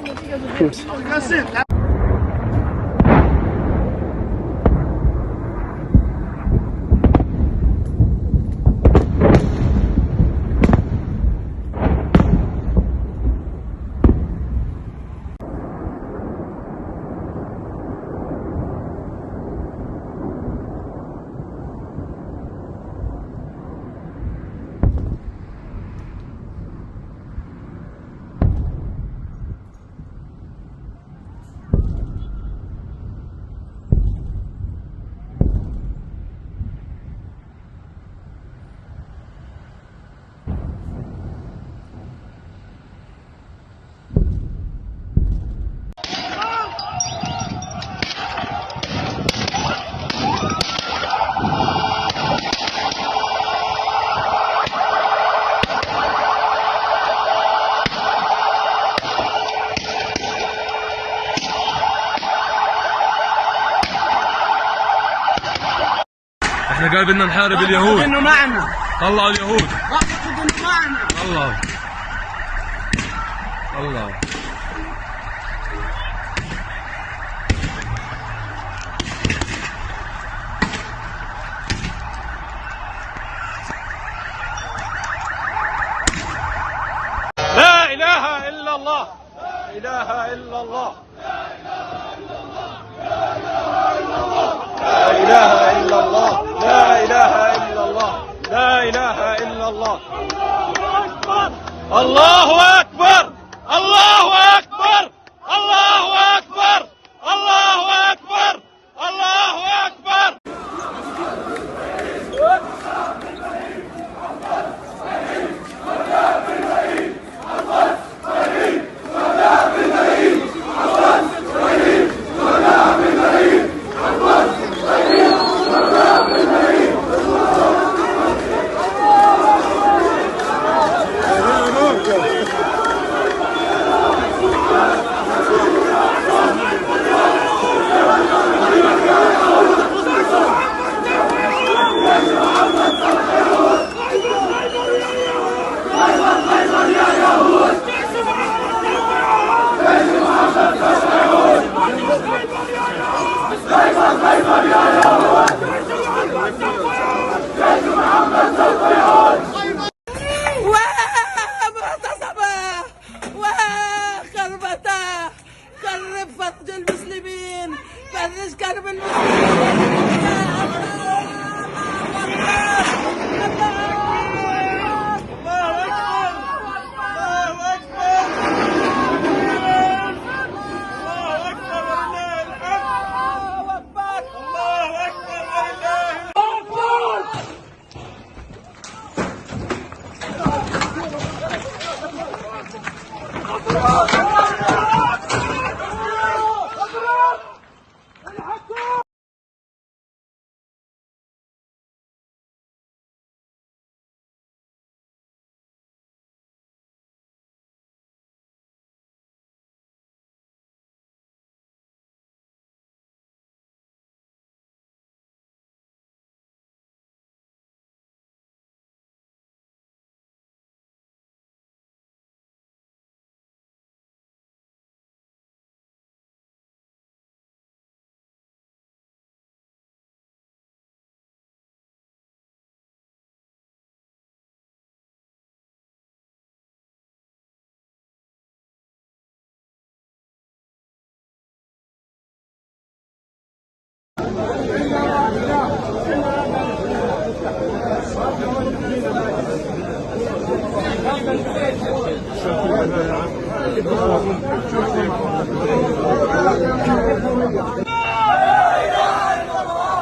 احنا قال بدنا نحارب اليهود. انه معنا. طلعوا اليهود. انه معنا. طلعوا. طلعوا. لا اله الا الله. لا اله الا الله. لا اله الا الله. لا اله الا الله. لا اله الا الله. الله اكبر. الله اكبر. الله اكبر. الله اكبر. الله اكبر.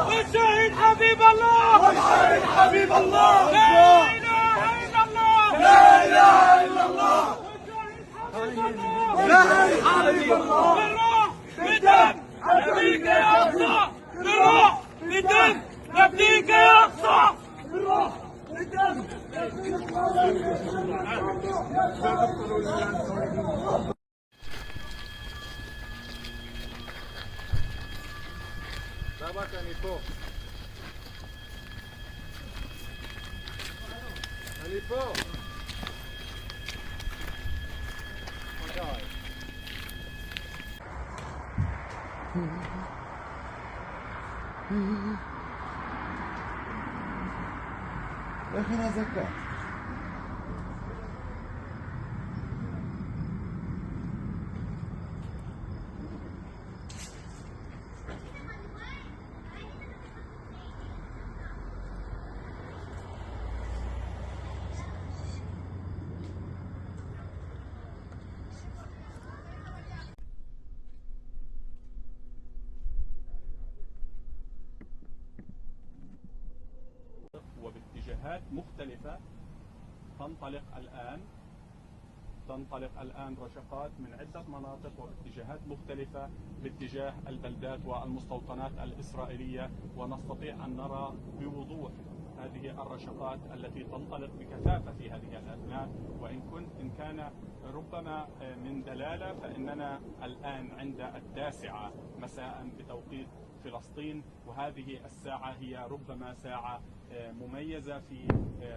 والشهيد حبيب الله والشهيد حبيب الله لا اله الا الله لا اله الا الله والشهيد حبيب الله بالروح بالدم نبيك يا اقصى بالروح بالدم نبيك يا اقصى بالروح بالدم. אני פה. אני פה. איך אין אזעקה? وباتجاهات مختلفة تنطلق الآن رشقات من عدة مناطق واتجاهات مختلفة باتجاه البلدات والمستوطنات الإسرائيلية، ونستطيع أن نرى بوضوح هذه الرشقات التي تنطلق بكثافة في هذه الأثناء. إن كان ربما من دلالة، فإننا الآن عند 9 مساء بتوقيت فلسطين، وهذه الساعة هي ربما ساعة مميزة في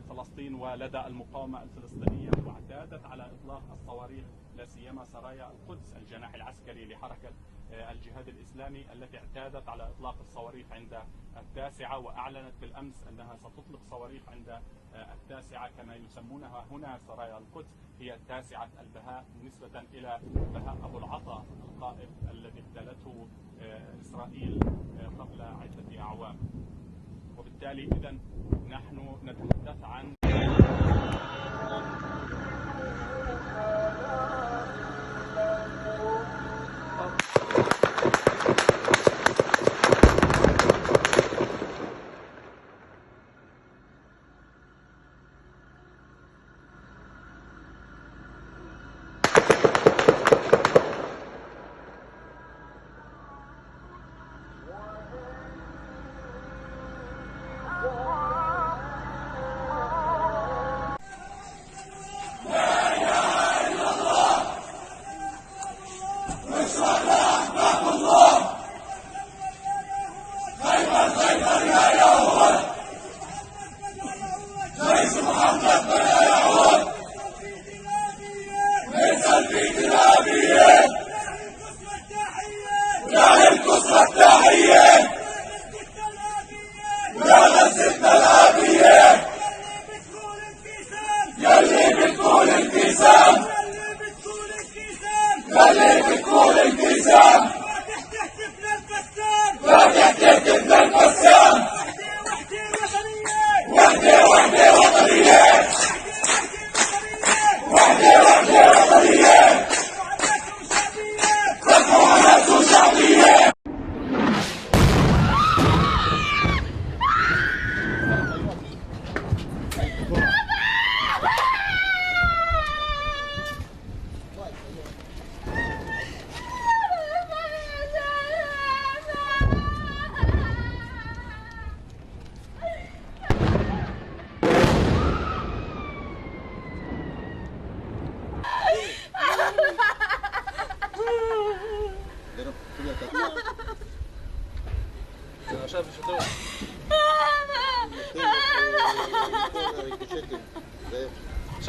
فلسطين ولدى المقاومة الفلسطينية، واعتادت على إطلاق الصواريخ لا سيما سرايا القدس الجناح العسكري لحركة الجهاد الإسلامي التي اعتادت على إطلاق الصواريخ عند 9، وأعلنت بالأمس أنها ستطلق صواريخ عند 9 كما يسمونها هنا سرايا القدس، هي 9 البهاء نسبة إلى بهاء أبو العطا القائد الذي اغتالته إسرائيل قبل عدة أعوام. وبالتالي إذن نحن نتحدث عن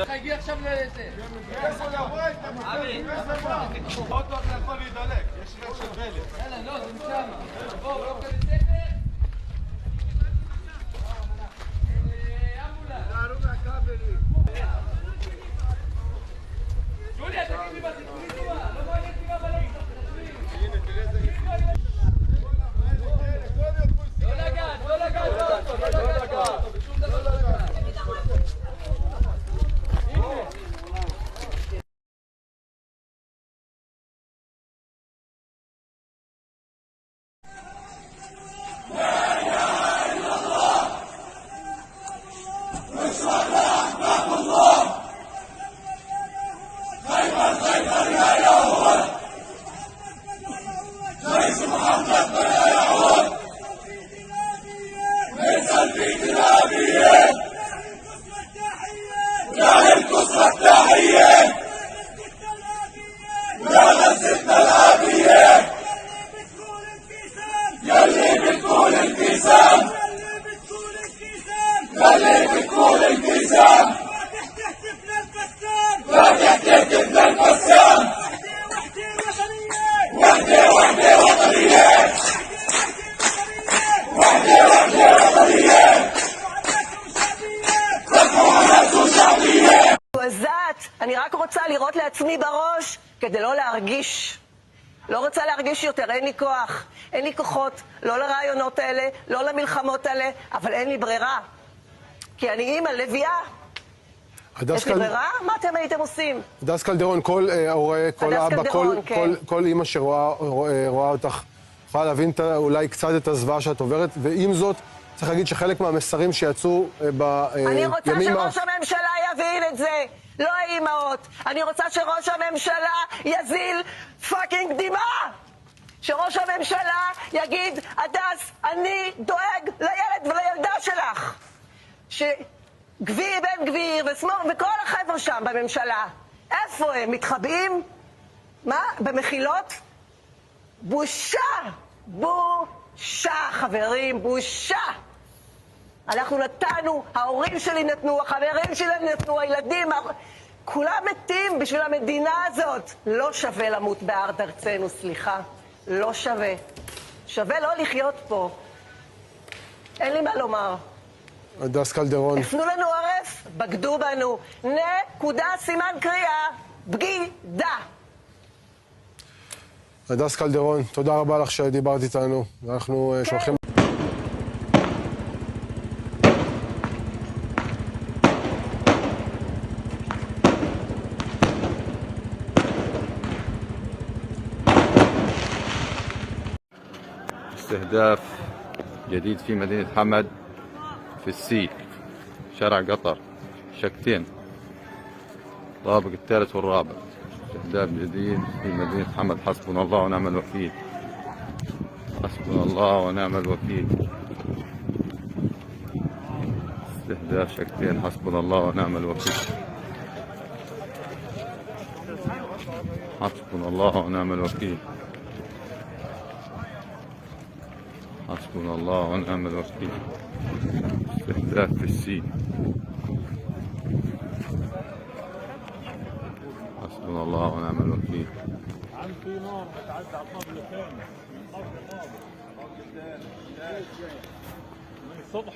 הגיע עכשיו לזה. עוד לא יכול להידלק, יש ריח של דלק. לא, זה משם. בואו, אני רק רוצה לראות לעצמי בראש כדי לא להרגיש. לא רוצה להרגיש יותר, אין לי כוח. אין לי כוחות, לא לרעיונות האלה, לא למלחמות האלה, אבל אין לי ברירה. כי אני אימא לביאה. יש לי ברירה? מה אתם הייתם עושים? הדס קלדרון, כל הורה, כל אבא, כל אימא שרואה אותך, יכולה להבין אולי קצת את הזוועה שאת עוברת, ועם זאת, צריך להגיד שחלק מהמסרים שיצאו בימים... אני רוצה שראש הממשלה יבין את זה, לא האימהות. אני רוצה שראש הממשלה יזיל פאקינג דמעה. שראש הממשלה יגיד, הדס, אני דואג לילד ולילדה שלך. שגביר בן גביר ושמאל וכל החבר'ה שם בממשלה, איפה הם? מתחבאים? מה? במחילות? בושה! בושה, חברים, בושה! אנחנו נתנו, ההורים שלי נתנו, החברים שלי נתנו, הילדים, כולם מתים בשביל המדינה הזאת. לא שווה למות בארץ ארצנו, סליחה. לא שווה. שווה לא לחיות פה. אין לי מה לומר. הדס קלדרון. הפנו לנו עורף, בגדו בנו. נקודה, סימן קריאה, בגידה. הדס קלדרון, תודה רבה לך שדיברת איתנו. אנחנו שולחים... استهداف جديد في مدينة حمد في السي شارع قطر شكتين طابق الثالث والرابع. استهداف جديد في مدينة حمد. حسبنا الله ونعم الوكيل. حسبنا الله ونعم الوكيل. استهداف شكتين. حسبنا الله ونعم الوكيل. حسبنا الله ونعم الوكيل. حسبنا الله ونعم الوكيل. استهداف في السين. حسبنا الله ونعم الوكيل. عم في نار بتعدي على الطابق الثاني من صبح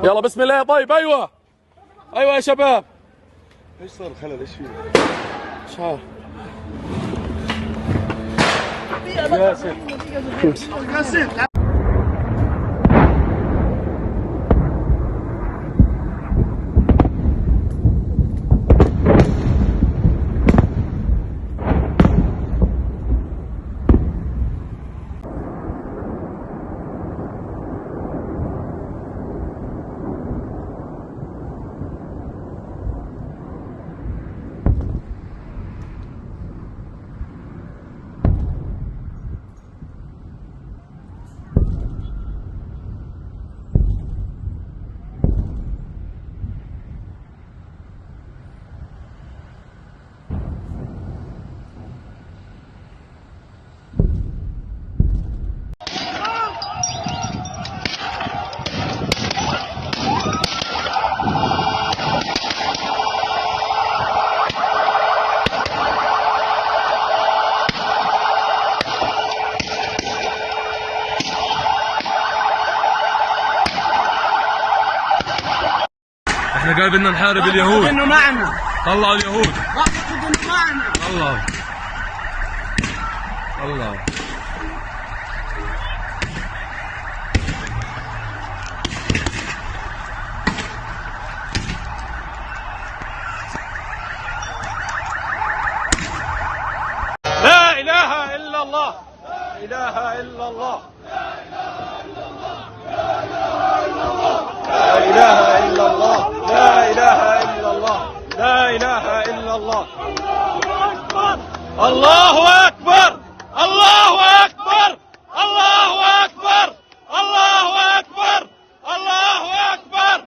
يلا بسم الله. طيب ايوه ايوه يا شباب. ايش صار الخلل؟ ايش فيه؟ مش عارف. ياسر قال بدنا نحارب اليهود. انه معنا. طلعوا اليهود. انه معنا. طلعوا. طلعوا. لا إله إلا الله. لا إله إلا الله. لا إله إلا الله. لا إله إلا الله. لا إله إلا الله. الله أكبر. الله أكبر. الله أكبر. الله أكبر. الله أكبر.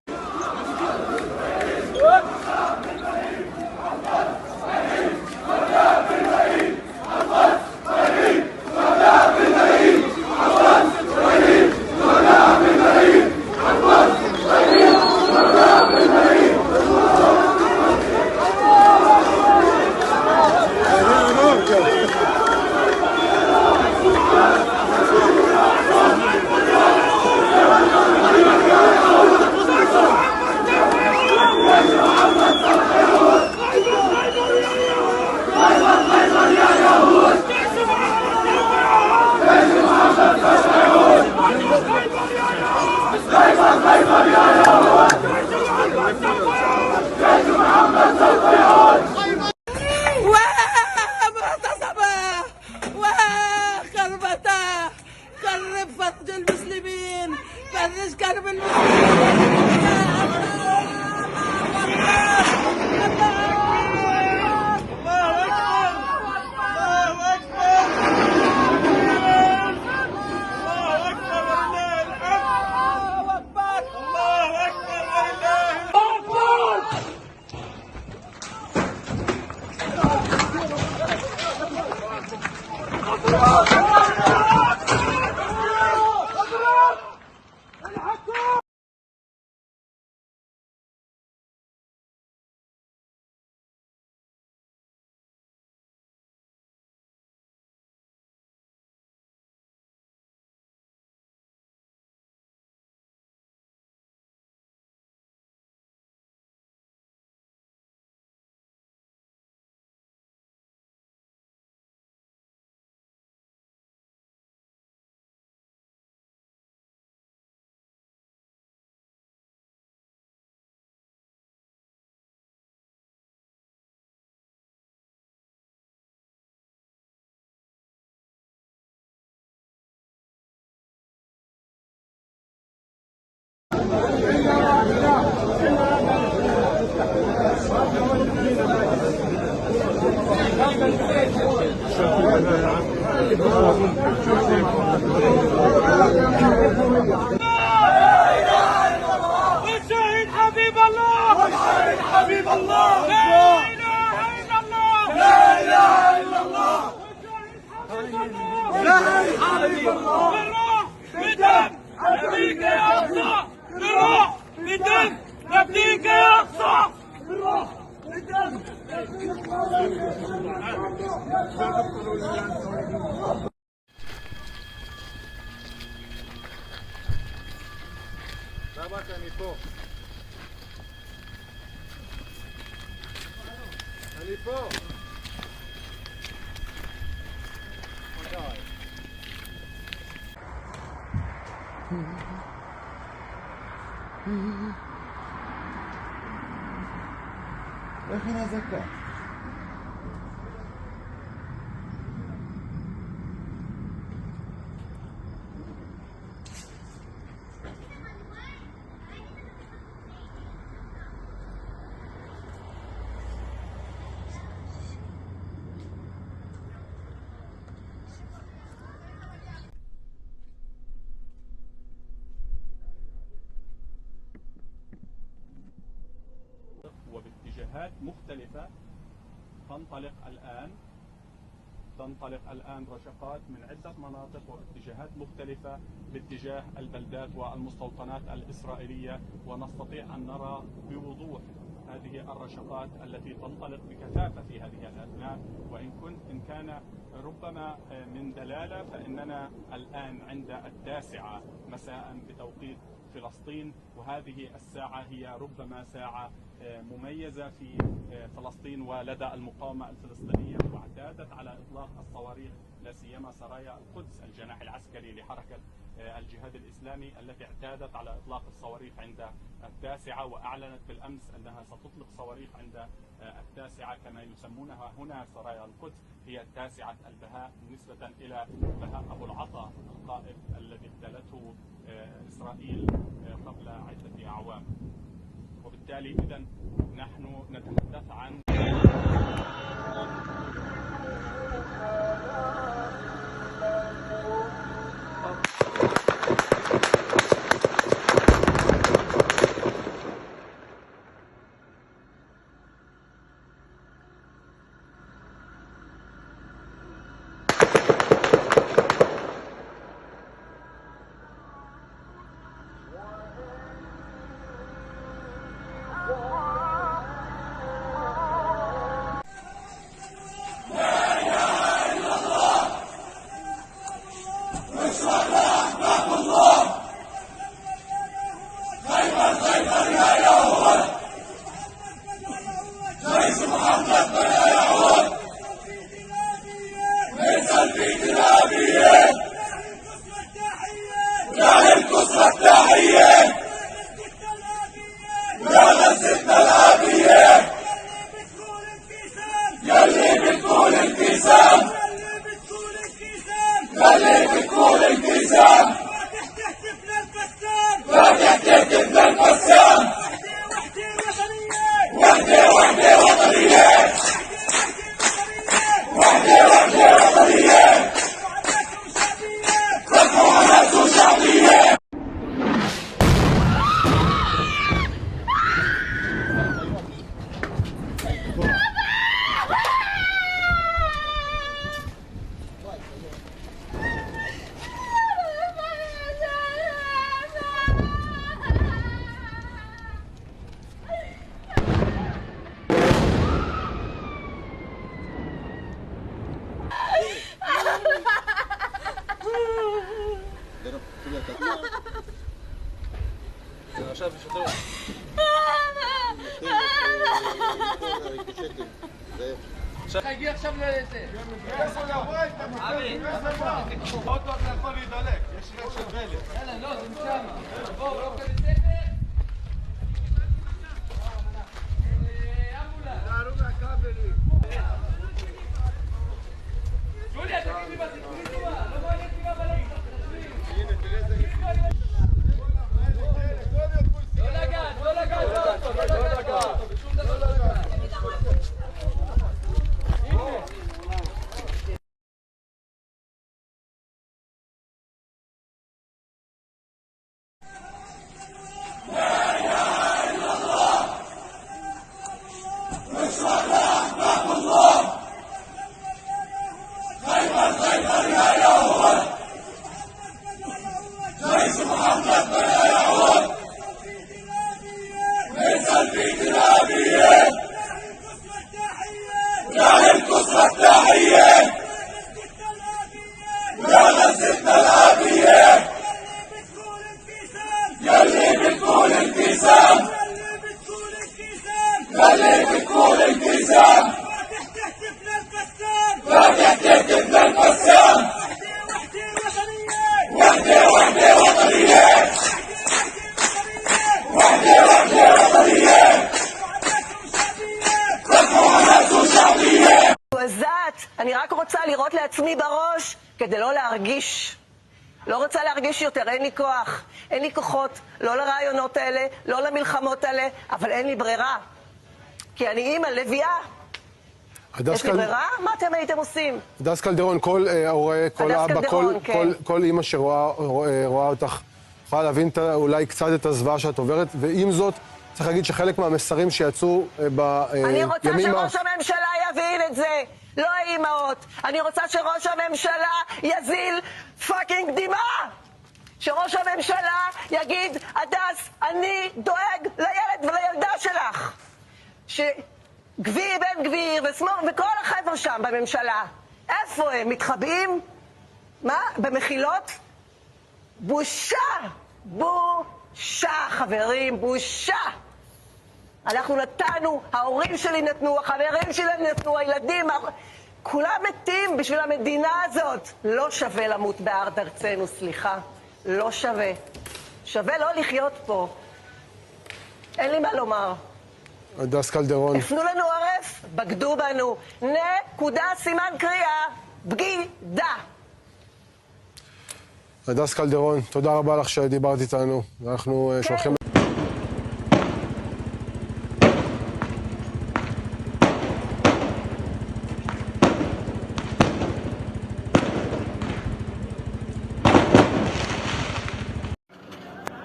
والشهيد حبيب الله. والشهيد حبيب الله. لا إله إلا الله. لا إله إلا الله. والشهيد حبيب الله. بالروح بالدم نبيك يا أقصى. بالروح بالدم نبيك يا أقصى. بالروح بالدم. يا أخي أنا زكاة. وباتجاهات مختلفة تنطلق الآن رشقات من عدة مناطق واتجاهات مختلفة باتجاه البلدات والمستوطنات الإسرائيلية، ونستطيع أن نرى بوضوح هذه الرشقات التي تنطلق بكثافة في هذه الأثناء. وإن كان ربما من دلالة، فإننا الآن عند 9 مساء بتوقيت فلسطين، وهذه الساعة هي ربما ساعة مميزة في فلسطين ولدى المقاومة الفلسطينية، واعتادت على إطلاق الصواريخ لا سيما سرايا القدس الجناح العسكري لحركة الجهاد الإسلامي التي اعتادت على إطلاق الصواريخ عند 9، وأعلنت بالأمس أنها ستطلق صواريخ عند 9 كما يسمونها هنا سرايا القدس، هي 9 البهاء نسبة إلى بهاء أبو العطا القائد الذي اغتالته إسرائيل قبل عدة أعوام. وبالتالي إذن نحن نتحدث عن אני רק רוצה לראות לעצמי בראש כדי לא להרגיש. לא רוצה להרגיש יותר, אין לי כוח, אין לי כוחות, לא לרעיונות האלה, לא למלחמות האלה, אבל אין לי ברירה. כי אני אימא לביאה. יש לי ברירה? מה אתם הייתם עושים? הדס קלדרון, כל הורה, כל אבא, כל אימא שרואה אותך, יכולה להבין אולי קצת את הזוועה שאת עוברת, ועם זאת, צריך להגיד שחלק מהמסרים שיצאו בימים... אני רוצה שראש הממשלה יבין את זה. לא האימהות. אני רוצה שראש הממשלה יזיל פאקינג דמעה. שראש הממשלה יגיד, הדס, אני דואג לילד ולילדה שלך. שגביר בן גביר וכל החבר'ה שם בממשלה, איפה הם? מתחבאים? מה? במחילות? בושה! בושה! בושה, חברים, בושה. אנחנו נתנו, ההורים שלי נתנו, החברים שלי נתנו, הילדים, כולם מתים בשביל המדינה הזאת. לא שווה למות בארץ ארצנו, סליחה. לא שווה. שווה לא לחיות פה. אין לי מה לומר. הדס קלדרון. הפנו לנו עורף, בגדו בנו. נקודה, סימן קריאה, בגידה. הדס קלדרון, תודה רבה לך שדיברת איתנו. אנחנו שולחים...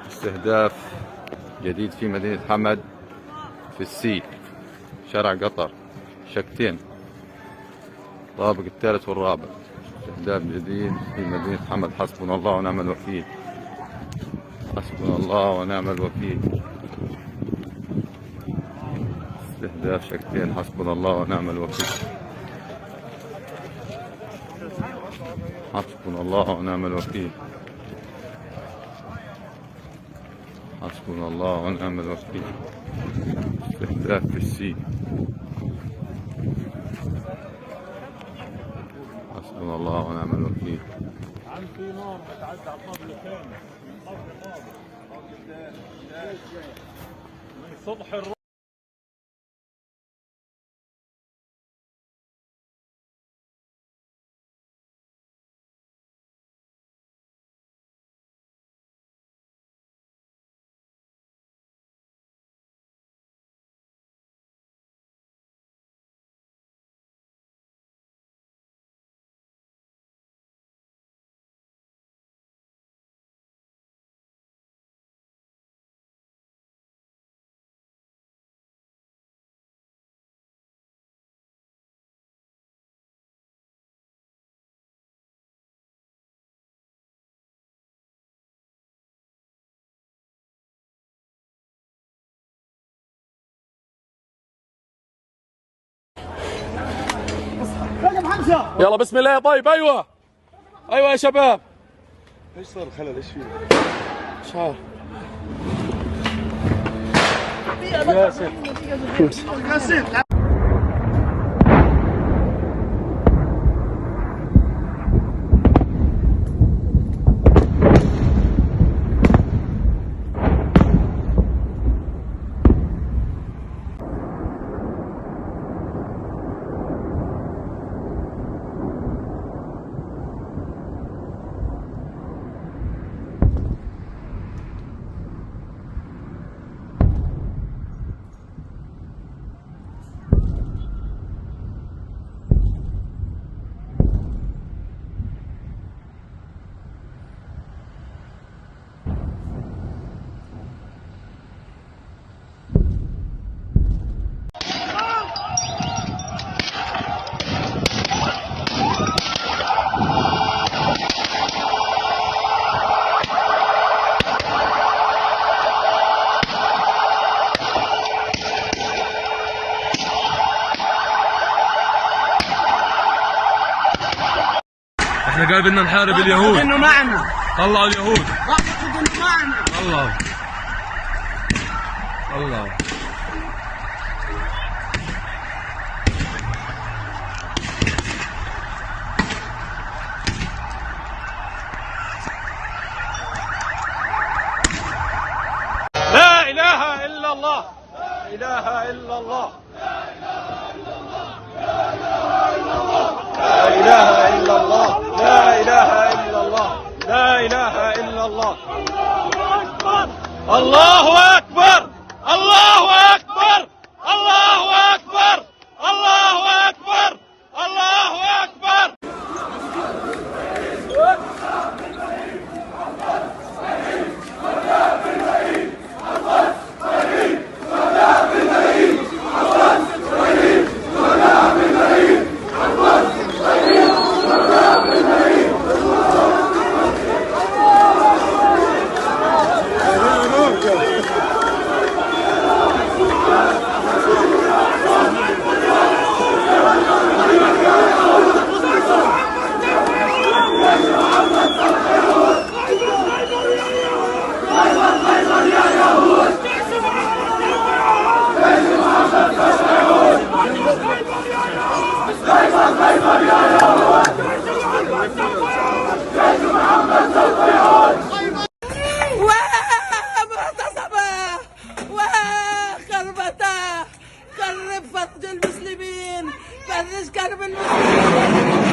استهداف جديد في مدينة حمد في السي شارع قطر شكتين طابق الثالث والرابع. استهداف جديد في مدينة حمد. حسبنا الله ونعم الوكيل. حسبنا الله ونعم الوكيل. استهداف شكتين. حسبنا الله ونعم الوكيل. حسبنا الله ونعم الوكيل. حسبنا الله ونعم الوكيل. استهداف في السي. حسبنا الله ونعم الوكيل. عم في نار بتعدي على الطابق الثاني من صبح يلا بسم الله يا طيب. ايوه ايوه يا شباب. ايش صار الخلل؟ ايش فيه؟ مش عارف. ياسين احنا قال بدنا نحارب اليهود. انه معنا. طلعوا اليهود. معنا. الله الله. لا اله الا الله. لا اله الا الله. لا اله الا الله. لا اله الا الله. لا اله الا الله. الله اكبر. الله اكبر. الله اكبر. الله اكبر. الله اكبر. وكربته كرب فرج المسلمين فرج كرب المسلمين.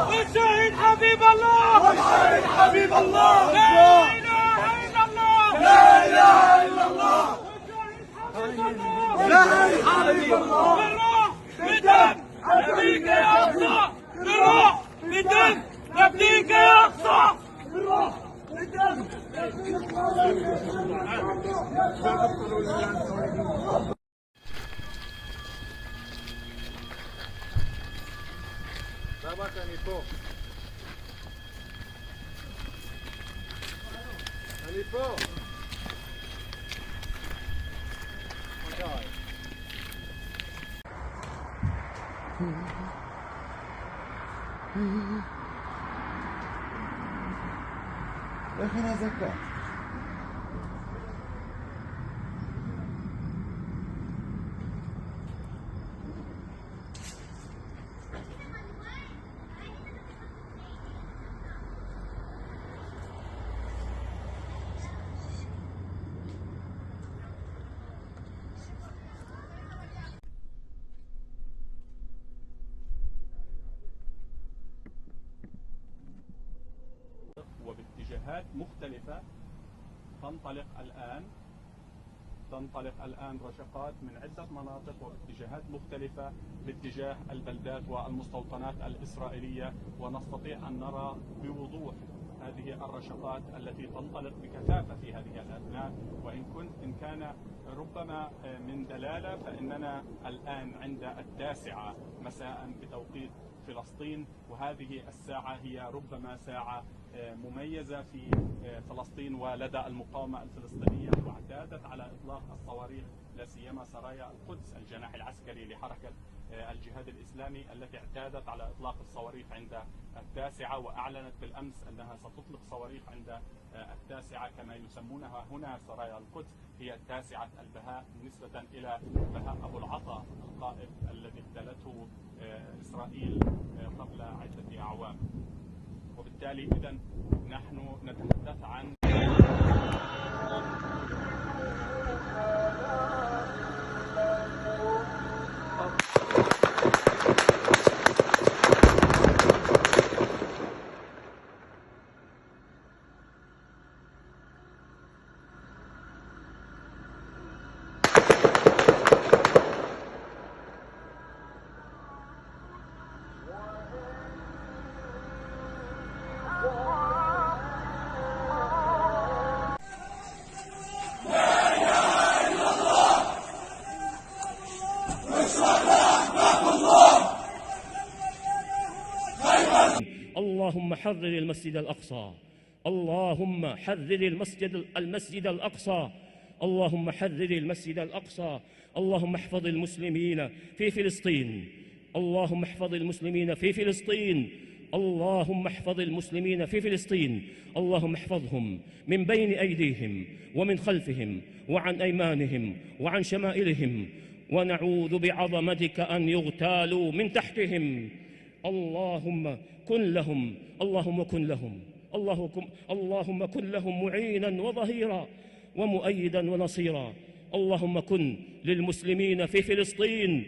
والشهيد حبيب الله والشهيد حبيب الله لا اله الا الله لا اله الا الله والشهيد حبيب الله بالروح بالدم نبيك يا اقصى بالروح بالدم نبيك يا اقصى بالروح بالدم. אני פה. איך היא נזקה? وباتجاهات مختلفة تنطلق الآن رشقات من عدة مناطق واتجاهات مختلفة باتجاه البلدات والمستوطنات الإسرائيلية، ونستطيع أن نرى بوضوح هذه الرشقات التي تنطلق بكثافة في هذه الأثناء. إن كان ربما من دلالة، فإننا الآن عند 9 مساء بتوقيت فلسطين، وهذه الساعة هي ربما ساعة مميزة في فلسطين ولدى المقاومة الفلسطينية، واعتادت على إطلاق الصواريخ لا سيما سرايا القدس الجناح العسكري لحركة الجهاد الإسلامي التي اعتادت على إطلاق الصواريخ عند 9، وأعلنت بالأمس أنها ستطلق صواريخ عند 9 كما يسمونها هنا سرايا القدس، هي 9 البهاء نسبة إلى بهاء أبو العطا القائد الذي اغتالته إسرائيل قبل عدة أعوام. وبالتالي إذن نحن نتحدث عن اللهم حرر المسجد الأقصى، اللهم حرر المسجد الأقصى، اللهم حرر المسجد الأقصى، اللهم احفظ المسلمين في فلسطين اللهم احفظ المسلمين في فلسطين. اللهم احفظ المسلمين في فلسطين. اللهم احفظهم من بين أيديهم ومن خلفهم وعن أيمانهم وعن شمائلهم، ونعوذ بعظمتك أن يغتالوا من تحتهم. اللهم كن لهم، اللهم كن لهم، اللهم كن لهم معينا وظهيرا ومؤيدا ونصيرا. اللهم كن للمسلمين في فلسطين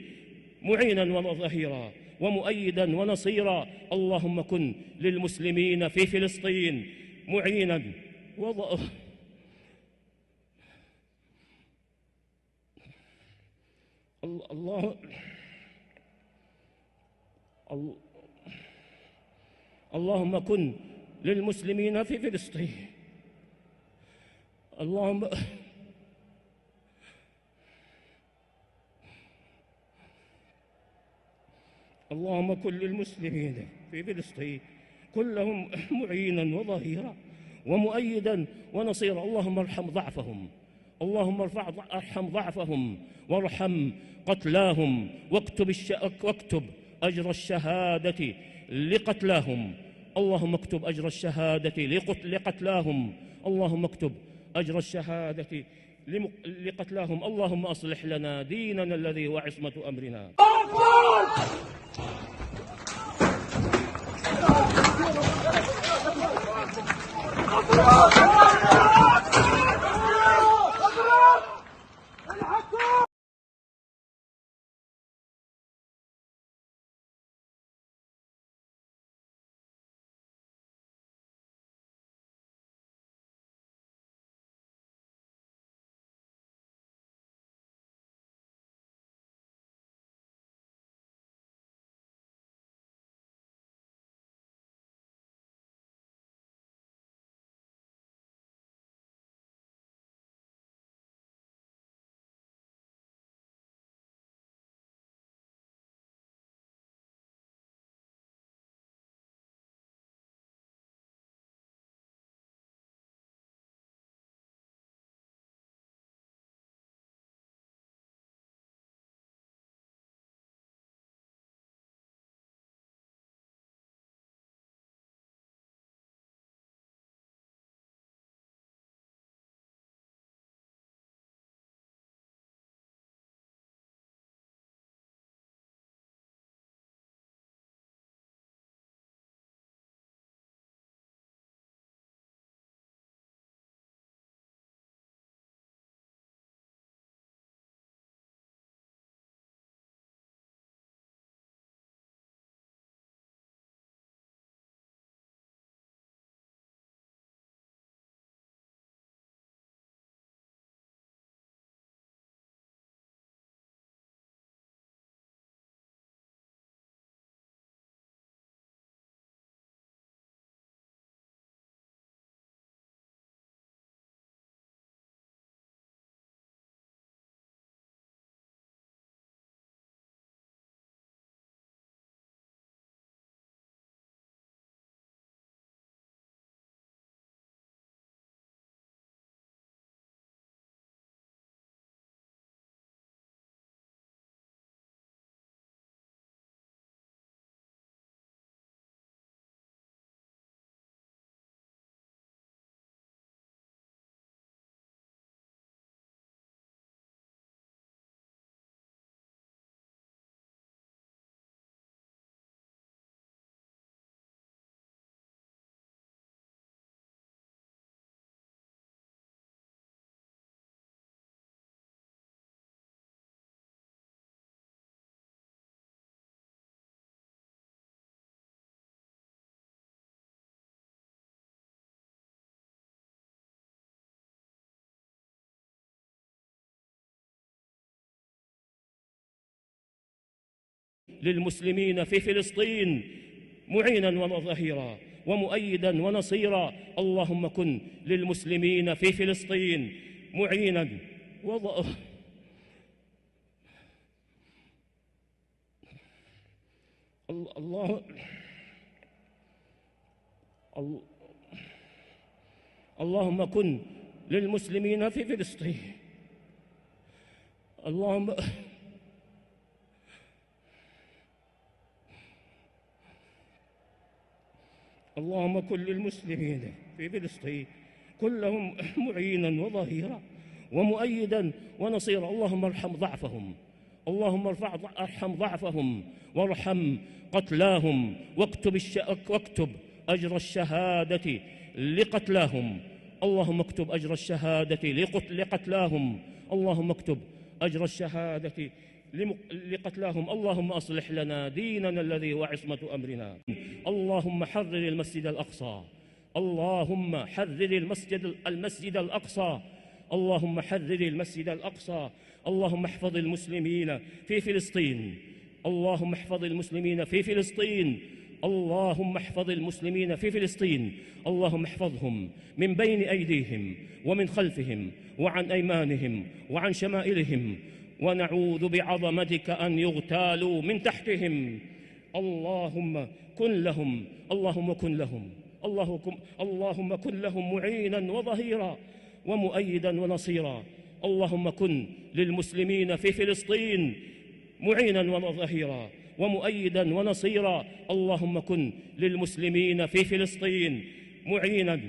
معينا وظهيرا ومؤيدا ونصيرا. اللهم كن للمسلمين في فلسطين معينا اللهم كن للمسلمين في فلسطين. اللهم كن للمسلمين في فلسطين كلهم معينا وظهيرا ومؤيدا ونصيرا. اللهم ارحم ضعفهم، اللهم ارحم ضعفهم وارحم قتلاهم، واكتب أجر الشهادة لقتلاهم. اللهم اكتب أجر الشهادة لقتلاهم. اللهم اكتب أجر الشهادة لقتلاهم. اللهم أصلح لنا ديننا الذي هو عصمة أمرنا. للمسلمين في فلسطين معينا وظهيرا ومؤيدا ونصيرا. اللهم كن للمسلمين في فلسطين معينا اللهم كن للمسلمين في فلسطين. اللهم كن للمسلمين في فلسطين كلهم معينا وظهيرا ومؤيدا ونصيرا. اللهم ارحم ضعفهم، اللهم ارحم ضعفهم وارحم قتلاهم، واكتب أجر الشهادة لقتلاهم. اللهم اكتب أجر الشهادة لقتلاهم، اللهم اكتب أجر الشهادة لقتلاهم. اللهم أصلح لنا ديننا الذي هو عصمة أمرنا. اللهم حرر المسجد الأقصى، اللهم حرر المسجد الأقصى، اللهم حرر المسجد الأقصى. اللهم احفظ المسلمين في فلسطين، اللهم احفظ المسلمين في فلسطين، اللهم احفظ المسلمين في فلسطين. اللهم احفظهم من بين أيديهم ومن خلفهم وعن أيمانهم وعن شمائلهم، ونعوذ بعظمتك أن يغتالوا من تحتهم. اللهم كن لهم، اللهم كن لهم، اللهم كن لهم معينا وظهيرا ومؤيدا ونصيرا. اللهم كن للمسلمين في فلسطين معينا وظهيرا ومؤيدا ونصيرا. اللهم كن للمسلمين في فلسطين معينا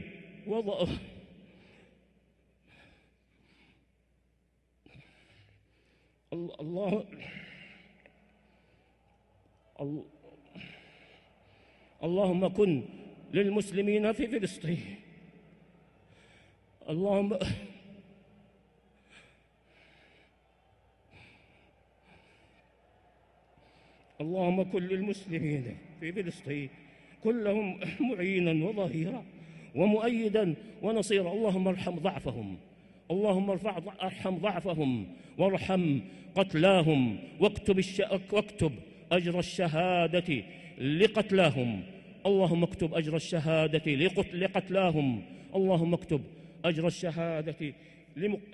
اللهم كن للمسلمين في فلسطين. اللهم كن للمسلمين في فلسطين كلهم معينا وظهيرا ومؤيدا ونصيرا. اللهم ارحم ضعفهم، اللهم ارحم ضعفهم وارحم قتلاهم، واكتب أجر الشهادة لقتلاهم. اللهم اكتب أجر الشهادة لقتلاهم، اللهم اكتب أجر الشهادة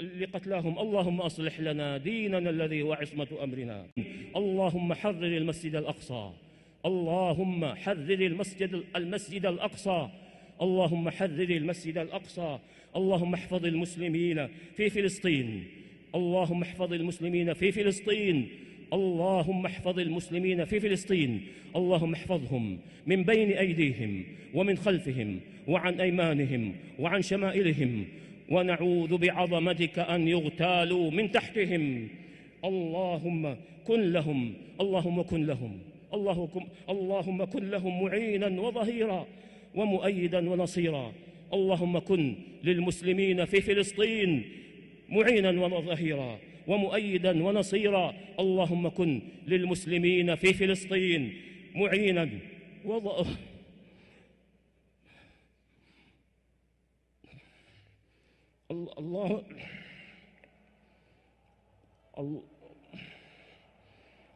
لقتلاهم. اللهم أصلح لنا ديننا الذي هو عصمة أمرنا. اللهم حرر المسجد الأقصى، اللهم حرر المسجد الأقصى، اللهم حرر المسجد الأقصى. اللهم احفظ المسلمين في فلسطين، اللهم احفظ المسلمين في فلسطين، اللهم احفظ المسلمين في فلسطين. اللهم احفظهم من بين أيديهم ومن خلفهم وعن أيمانهم وعن شمائلهم، ونعوذ بعظمتك أن يغتالوا من تحتهم. اللهم كن لهم، اللهم كن لهم، اللهم كن لهم معينا وظهيرا ومؤيدا ونصيرا. اللهم كن للمسلمين في فلسطين معينا وظهيرا ومؤيدا ونصيرا. اللهم كن للمسلمين في فلسطين معينا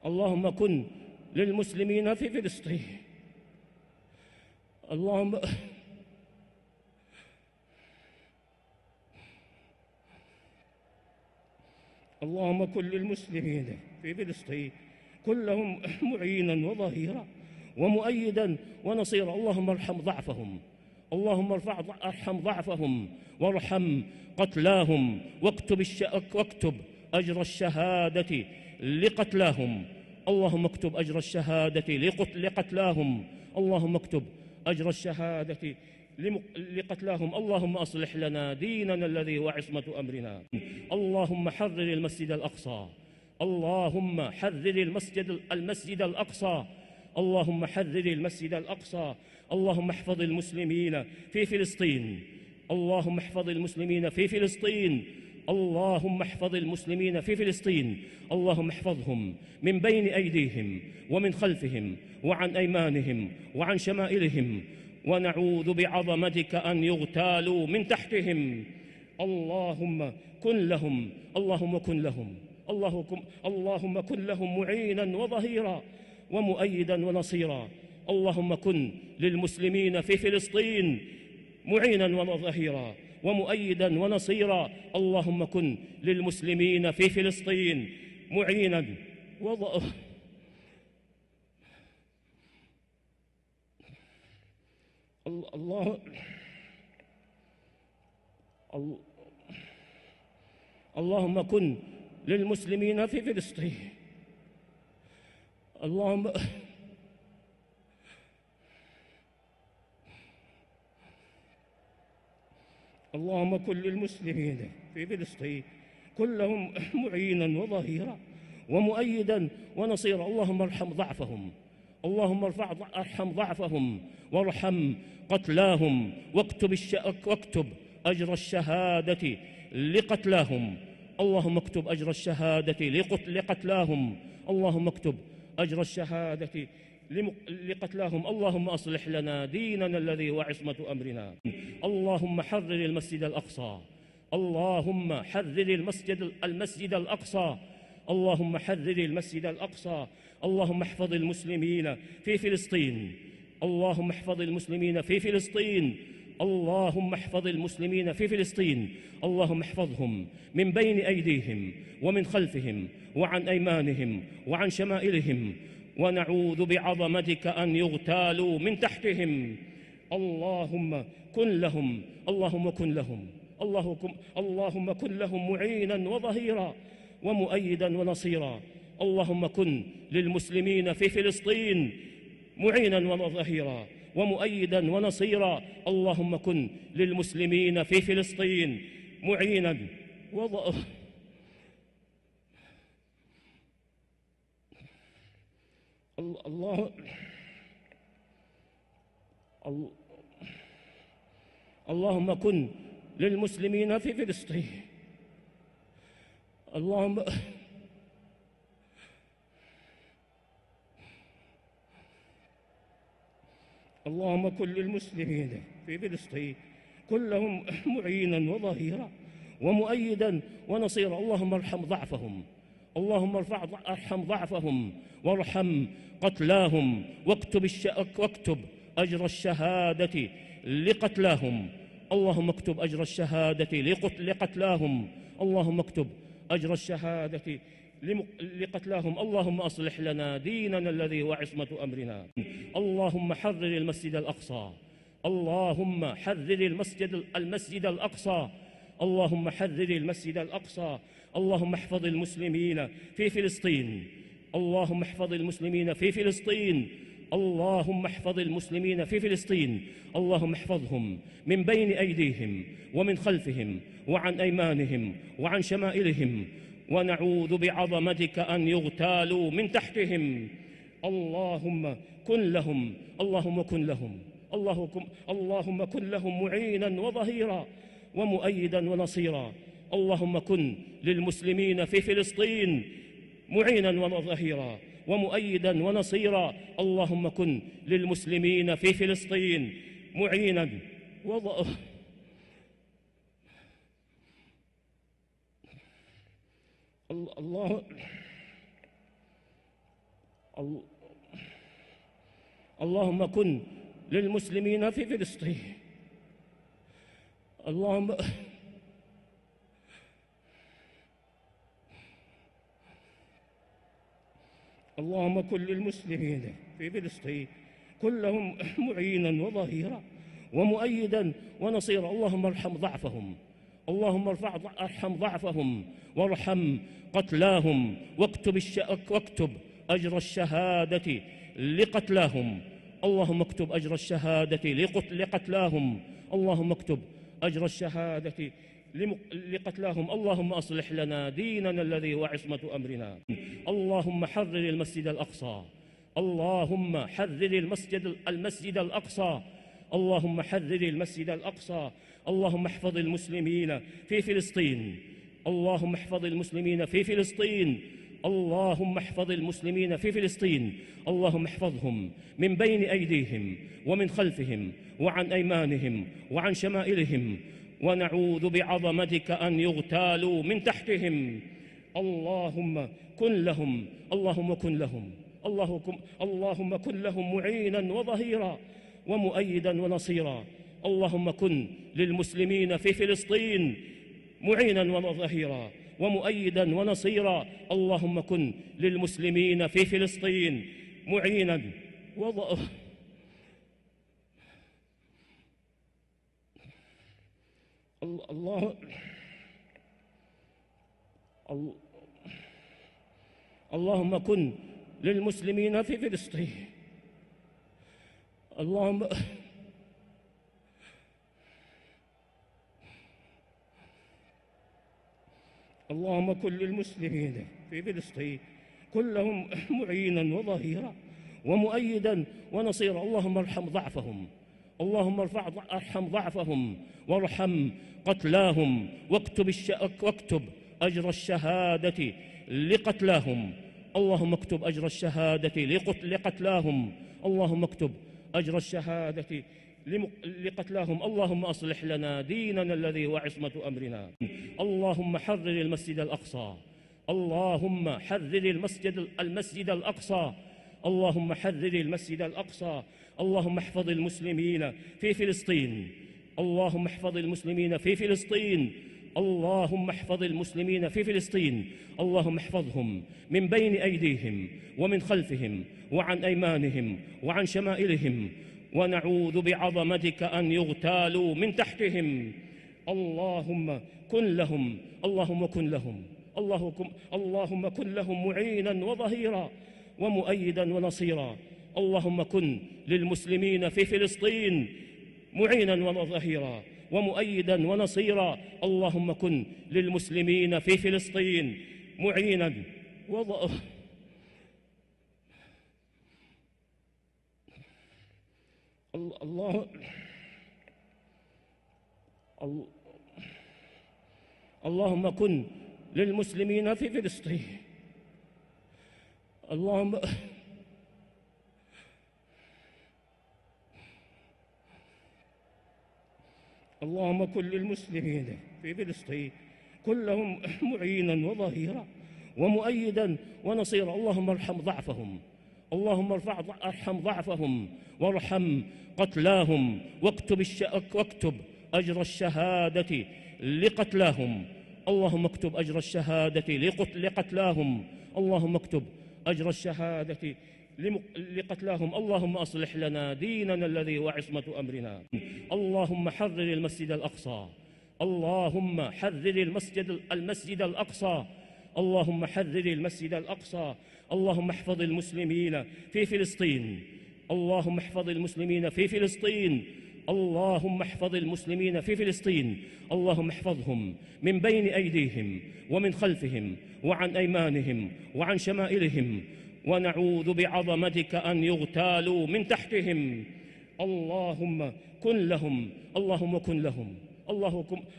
اللهم كن للمسلمين في فلسطين. اللهم كن للمسلمين في فلسطين كلهم معينا وظهيرا ومؤيدا ونصيرا. اللهم ارحم ضعفهم، اللهم ارحم ضعفهم وارحم قتلاهم، واكتب أجر الشهادة لقتلاهم. اللهم اكتب أجر الشهادة لقتلاهم، اللهم اكتب أجر الشهادة لقتلاهم. اللهم أصلح لنا ديننا الذي هو عصمة أمرنا. اللهم حرر المسجد الأقصى، اللهم حرر المسجد الأقصى، اللهم حرر المسجد الأقصى. اللهم احفظ المسلمين في فلسطين، اللهم احفظ المسلمين في فلسطين، اللهم احفظ المسلمين في فلسطين. اللهم احفظهم من بين أيديهم ومن خلفهم وعن أيمانهم وعن شمائلهم، ونعوذ بعظمتك أن يغتالوا من تحتهم. اللهم كن لهم، اللهم كن لهم، اللهم كن لهم معينا وظهيرا ومؤيدا ونصيرا. اللهم كن للمسلمين في فلسطين معينا وظهيرا ومؤيدا ونصيرا. اللهم كن للمسلمين في فلسطين معينا اللهم كن للمسلمين في فلسطين. اللهم اللهم كن للمسلمين في فلسطين كلهم معينا وظهيرا ومؤيدا ونصيرا. اللهم ارحم ضعفهم، اللهم ارحم ضعفهم وارحم قتلاهم، واكتب أجر الشهادة لقتلاهم. اللهم اكتب أجر الشهادة لقتلاهم، اللهم اكتب أجر الشهادة لقتلاهم. اللهم أصلح لنا ديننا الذي هو عصمة أمرنا. اللهم حرر المسجد الأقصى، اللهم حرر المسجد الأقصى، اللهم حرر المسجد الأقصى. اللهم احفظ المسلمين في فلسطين، اللهم احفظ المسلمين في فلسطين، اللهم احفظ المسلمين في فلسطين. اللهم احفظهم من بين أيديهم ومن خلفهم وعن أيمانهم وعن شمائلهم، ونعوذ بعظمتك أن يغتالوا من تحتهم. اللهم كن لهم، اللهم كن لهم، اللهم كن لهم معينا وظهيرا ومؤيدا ونصيرا. اللهم كن للمسلمين في فلسطين معينا وظهيرا ومؤيدا ونصيرا. اللهم كن للمسلمين في فلسطين معينا اللهم كن للمسلمين في فلسطين. اللهم كن للمسلمين في فلسطين كلهم معينا وظهيرا ومؤيدا ونصيرا. اللهم ارحم ضعفهم، اللهم ارحم ضعفهم وارحم قتلاهم، واكتب أجر الشهادة لقتلاهم. اللهم اكتب أجر الشهادة لقتلاهم، اللهم اكتب أجر الشهادة لقتلاهم. اللهم أصلح لنا ديننا الذي هو عصمة أمرنا. اللهم حرر المسجد الأقصى، اللهم حرر المسجد الأقصى، اللهم حرر المسجد الأقصى. اللهم احفظ المسلمين في فلسطين، اللهم احفظ المسلمين في فلسطين، اللهم احفظ المسلمين في فلسطين. اللهم احفظهم من بين أيديهم ومن خلفهم وعن أيمانهم وعن شمائلهم، ونعوذ بعظمتك أن يغتالوا من تحتهم. اللهم كن لهم، اللهم كن لهم، اللهم كن لهم معينا وظهيرا ومؤيدا ونصيرا. اللهم كن للمسلمين في فلسطين معينا وظهيرا ومؤيدا ونصيرا. اللهم كن للمسلمين في فلسطين معينا اللهم كن للمسلمين في فلسطين. اللهم كن للمسلمين في فلسطين كلهم معينا وظهيرا ومؤيدا ونصيرا. اللهم ارحم ضعفهم، اللهم ارحم ضعفهم وارحم قتلاهم، واكتب أجر الشهادة لقتلاهم. اللهم اكتب أجر الشهادة لقتلاهم، اللهم اكتب أجر الشهادة لقتلاهم. اللهم أصلح لنا ديننا الذي هو عصمة أمرنا. اللهم حرر المسجد الأقصى، اللهم حرر المسجد الأقصى، اللهم حرر المسجد الأقصى. اللهم احفظ المسلمين في فلسطين، اللهم احفظ المسلمين في فلسطين، اللهم احفظ المسلمين في فلسطين. اللهم احفظهم من بين أيديهم ومن خلفهم وعن أيمانهم وعن شمائلهم، ونعوذ بعظمتك أن يغتالوا من تحتهم. اللهم كن لهم، اللهم كن لهم، اللهم كن لهم معينا وظهيرا ومؤيدا ونصيرا. اللهم كن للمسلمين في فلسطين معينا وظهيرا ومؤيدا ونصيرا. اللهم كن للمسلمين في فلسطين معينا اللهم كن للمسلمين في فلسطين. اللهم كن للمسلمين في فلسطين كلهم معينا وظهيرا ومؤيدا ونصيرا. اللهم ارحم ضعفهم، اللهم ارحم ضعفهم وارحم قتلاهم، واكتب أجر الشهادة لقتلاهم. اللهم اكتب أجر الشهادة لقتلاهم، اللهم اكتب أجر الشهادة لقتلاهم. اللهم أصلح لنا ديننا الذي هو عصمة أمرنا. اللهم حرر المسجد الأقصى، اللهم حرر المسجد الأقصى، اللهم حرر المسجد الأقصى. اللهم احفظ المسلمين في فلسطين، اللهم احفظ المسلمين في فلسطين، اللهم احفظ المسلمين في فلسطين. اللهم احفظهم من بين أيديهم ومن خلفهم وعن أيمانهم وعن شمائلهم، ونعوذ بعظمتك أن يغتالوا من تحتهم. اللهم كن لهم، اللهم كن لهم، اللهم كن لهم معينا وظهيرا ومؤيدا ونصيرا. اللهم كن للمسلمين في فلسطين معينا وظهيرا ومؤيدا ونصيرا. اللهم كن للمسلمين في فلسطين معينا اللهم كن للمسلمين في فلسطين. اللهم كن للمسلمين في فلسطين كلهم معينا وظهيرا ومؤيدا ونصيرا. اللهم ارحم ضعفهم، اللهم ارحم ضعفهم وارحم قتلاهم، واكتب أجر الشهادة لقتلاهم. اللهم اكتب أجر الشهادة لقتلاهم، اللهم اكتب أجر الشهادة لقتلاهم. اللهم أصلح لنا ديننا الذي هو عصمة أمرنا. اللهم حرر المسجد الأقصى، اللهم حرر المسجد الأقصى، اللهم حرر المسجد الأقصى. اللهم احفظ المسلمين في فلسطين، اللهم احفظ المسلمين في فلسطين، اللهم احفظ المسلمين في فلسطين. اللهم احفظهم من بين أيديهم ومن خلفهم وعن أيمانهم وعن شمائلهم، ونعوذ بعظمتك أن يغتالوا من تحتهم. اللهم كن لهم، اللهم كن لهم،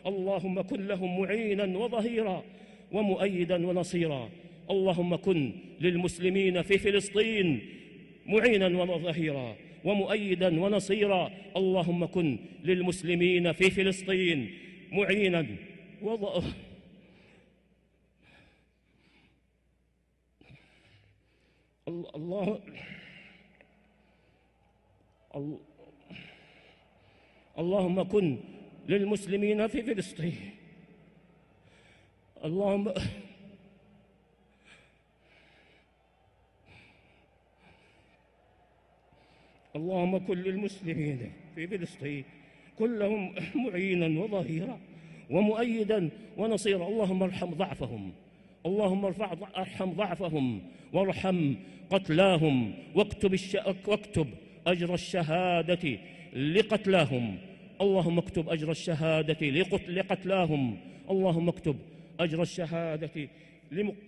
اللهم كن لهم معينا وظهيرا ومؤيدا ونصيرا. اللهم كن للمسلمين في فلسطين معينا وظهيرا ومؤيدا ونصيرا. اللهم كن للمسلمين في فلسطين معينا اللهم كن للمسلمين في فلسطين. اللهم كن للمسلمين في فلسطين كلهم معينا وظهيرا ومؤيدا ونصيرا. اللهم ارحم ضعفهم، اللهم ارحم ضعفهم وارحم قتلاهم، واكتب أجر الشهادة لقتلاهم. اللهم اكتب أجر الشهادة لقتلاهم، اللهم اكتب أجر الشهادة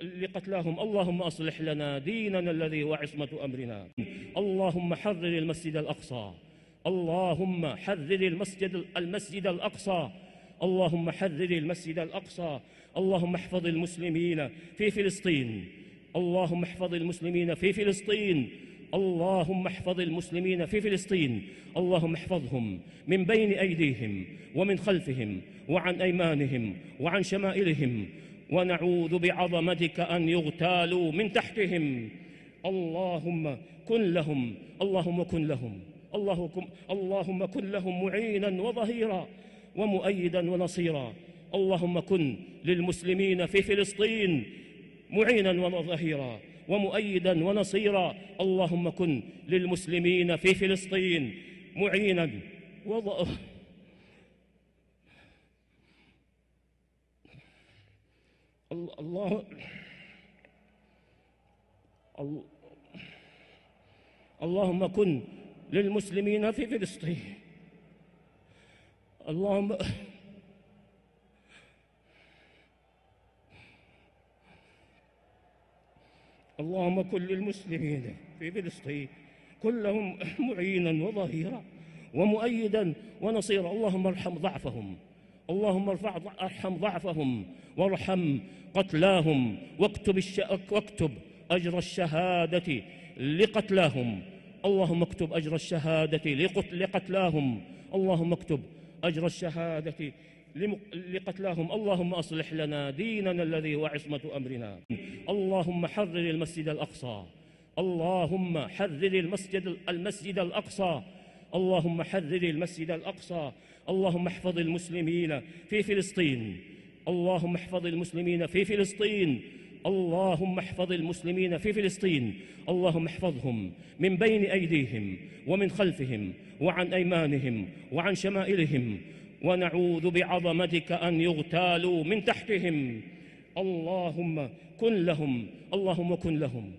لقتلاهم. اللهم أصلح لنا ديننا الذي هو عصمة أمرنا. اللهم حرر المسجد الأقصى، اللهم حرر المسجد الأقصى، اللهم حرر المسجد الأقصى. اللهم احفظ المسلمين في فلسطين، اللهم احفظ المسلمين في فلسطين، اللهم احفظ المسلمين في فلسطين. اللهم احفظهم من بين أيديهم ومن خلفهم وعن أيمانهم وعن شمائلهم، ونعوذ بعظمتك أن يغتالوا من تحتهم. اللهم كن لهم، اللهم كن لهم، اللهم كن لهم معينا وظهيرا ومؤيدا ونصيرا. اللهم كن للمسلمين في فلسطين معينا وظهيرا ومؤيدا ونصيرا. اللهم كن للمسلمين في فلسطين معينا اللهم كن للمسلمين في فلسطين. اللهم كن للمسلمين في فلسطين كلهم معينا وظهيرا ومؤيدا ونصيرا. اللهم ارحم ضعفهم، اللهم ارحم ضعفهم وارحم قتلاهم، واكتب أجر الشهادة لقتلاهم. اللهم اكتب أجر الشهادة لقتلاهم، اللهم اكتب أجر الشهادة لقتلاهم. اللهم أصلح لنا ديننا الذي هو عصمة أمرنا. اللهم حرر المسجد الأقصى، اللهم حرر المسجد الأقصى، اللهم حرر المسجد الأقصى. اللهم احفظ المسلمين في فلسطين، اللهم احفظ المسلمين في فلسطين، اللهم احفظ المسلمين في فلسطين. اللهم احفظهم من بين أيديهم ومن خلفهم وعن أيمانهم وعن شمائلهم، ونعوذ بعظمتك أن يغتالوا من تحتهم. اللهم كن لهم، اللهم كن لهم،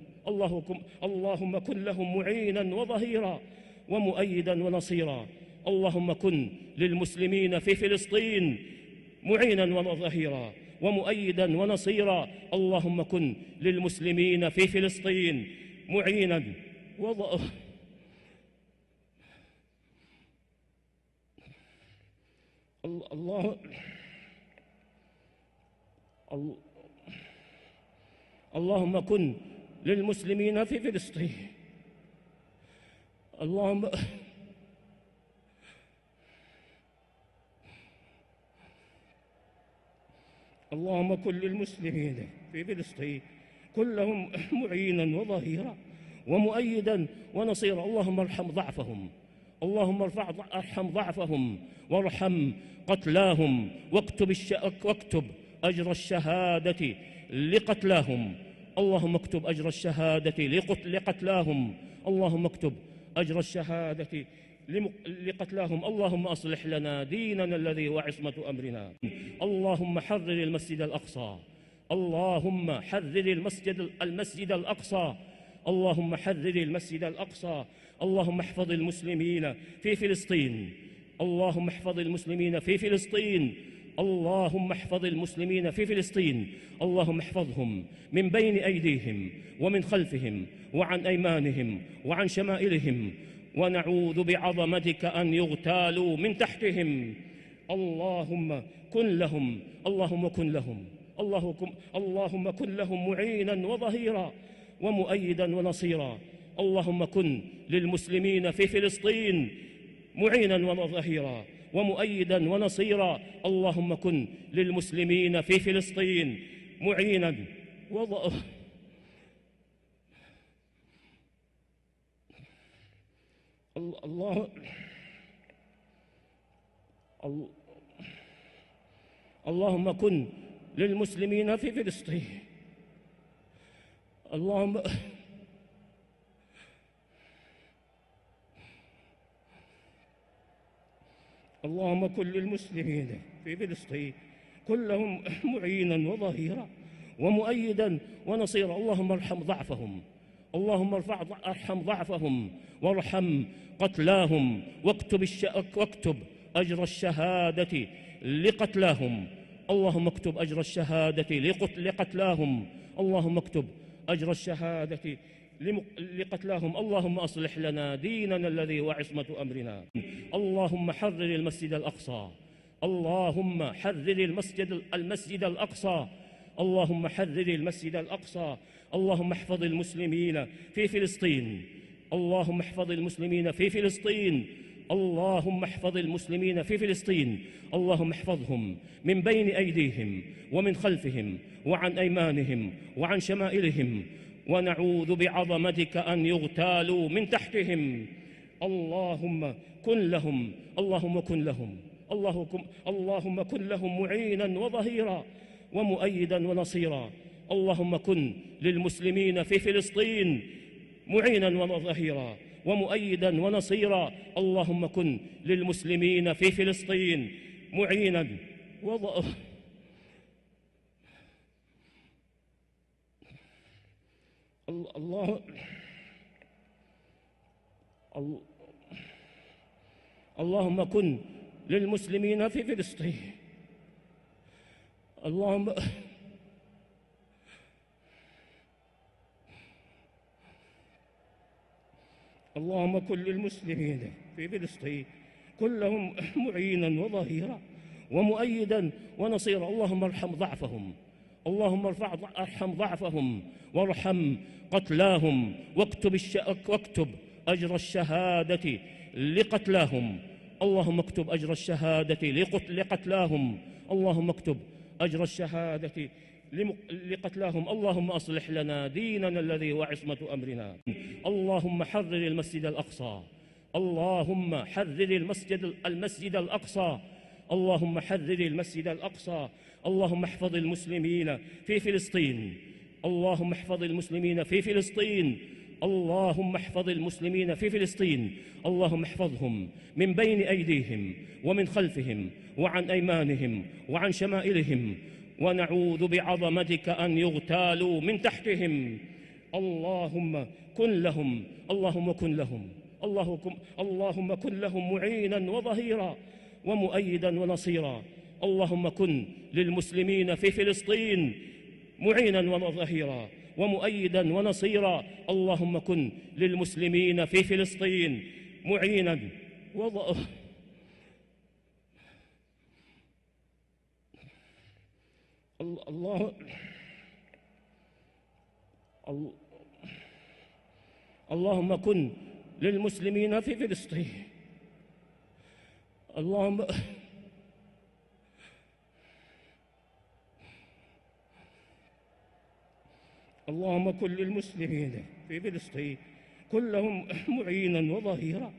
اللهم كن لهم معينا وظهيرا ومؤيدا ونصيرا. اللهم كن للمسلمين في فلسطين معينا وظهيرا ومؤيدا ونصيرا. اللهم كن للمسلمين في فلسطين معينا اللهم كن للمسلمين في فلسطين. اللهم كن للمسلمين في فلسطين كلهم معينا وظهيرا ومؤيدا ونصيرا. اللهم ارحم ضعفهم، اللهم ارحم ضعفهم وارحم قتلاهم، واكتب أجر الشهادة لقتلاهم. اللهم اكتب أجر الشهادة لقتلاهم، اللهم اكتب أجر الشهادة لقتلاهم. اللهم أصلح لنا ديننا الذي هو عصمة أمرنا. اللهم حرر المسجد الأقصى، اللهم حرر المسجد الأقصى، اللهم حرر المسجد الأقصى. اللهم احفظ المسلمين في فلسطين، اللهم احفظ المسلمين في فلسطين، اللهم احفظ المسلمين في فلسطين. اللهم احفظهم من بين أيديهم ومن خلفهم وعن أيمانهم وعن شمائلهم، ونعوذ بعظمتك أن يغتالوا من تحتهم. اللهم كن لهم، اللهم كن لهم، اللهم كن لهم معينا وظهيرا ومؤيدا ونصيرا. اللهم كن للمسلمين في فلسطين معينا وظهيرا ومؤيدا ونصيرا. اللهم كن للمسلمين في فلسطين معينا اللهم كن للمسلمين في فلسطين. اللهم كن للمسلمين في فلسطين كلهم معينا وظهيرا ومؤيدا ونصيرا. اللهم ارحم ضعفهم، اللهم ارحم ضعفهم وارحم قتلاهم، واكتب أجر الشهادة لقتلاهم. اللهم اكتب أجر الشهادة لقتلاهم، اللهم اكتب أجر الشهادة لقتلاهم. اللهم أصلح لنا ديننا الذي هو عصمة أمرنا. اللهم حرر المسجد الأقصى، اللهم حرر المسجد الأقصى، اللهم حرر المسجد الأقصى. اللهم احفظ المسلمين في فلسطين، اللهم احفظ المسلمين في فلسطين، اللهم احفظ المسلمين في فلسطين. اللهم احفظهم من بين أيديهم ومن خلفهم وعن أيمانهم وعن شمائلهم، ونعوذ بعظمتك أن يغتالوا من تحتهم. اللهم كن لهم، اللهم كن لهم، اللهم كن لهم معينا وظهيرا ومؤيدا ونصيرا. اللهم كن للمسلمين في فلسطين معينا وظهيرا ومؤيدا ونصيرا. اللهم كن للمسلمين في فلسطين معينا اللهم كن للمسلمين في فلسطين. اللهم كن للمسلمين في فلسطين كلهم معينا وظهيرا ومؤيدا ونصيرا. اللهم ارحم ضعفهم، اللهم ارحم ضعفهم وارحم قتلاهم، واكتب أجر الشهادة لقتلاهم. اللهم اكتب أجر الشهادة لقتلاهم، اللهم اكتب أجر الشهادة لقتلاهم. اللهم أصلح لنا ديننا الذي هو عصمة أمرنا. اللهم حرر المسجد الأقصى، اللهم حرر المسجد الأقصى، اللهم حرر المسجد الأقصى. اللهم احفظ المسلمين في فلسطين، اللهم احفظ المسلمين في فلسطين، اللهم احفظ المسلمين في فلسطين. اللهم احفظهم من بين أيديهم ومن خلفهم وعن أيمانهم وعن شمائلهم، ونعوذ بعظمتك أن يغتالوا من تحتهم. اللهم كن لهم، اللهم كن لهم، اللهم كن لهم معينا وظهيرا ومؤيدا ونصيرا. اللهم كن للمسلمين في فلسطين معينا وظهيرا ومؤيدا ونصيرا. اللهم كن للمسلمين في فلسطين معينا اللهم كن للمسلمين في فلسطين. اللهم كن للمسلمين في فلسطين كلهم معينا وظهيرا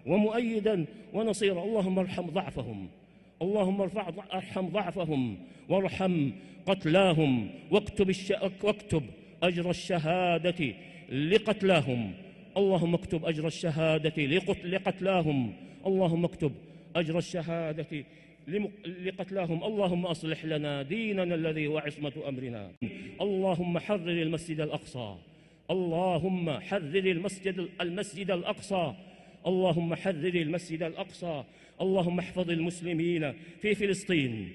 ومؤيدا ونصيرا. اللهم ارحم ضعفهم، اللهم ارحم ضعفهم وارحم قتلاهم، واكتب أجر الشهادة لقتلاهم. اللهم اكتب أجر الشهادة لقتلاهم، اللهم اكتب أجر الشهادة لقتلاهم. اللهم أصلح لنا ديننا الذي هو عصمة أمرنا. اللهم حرر المسجد الأقصى، اللهم حرر المسجد الأقصى، اللهم حرر المسجد الأقصى. اللهم احفظ المسلمين في فلسطين،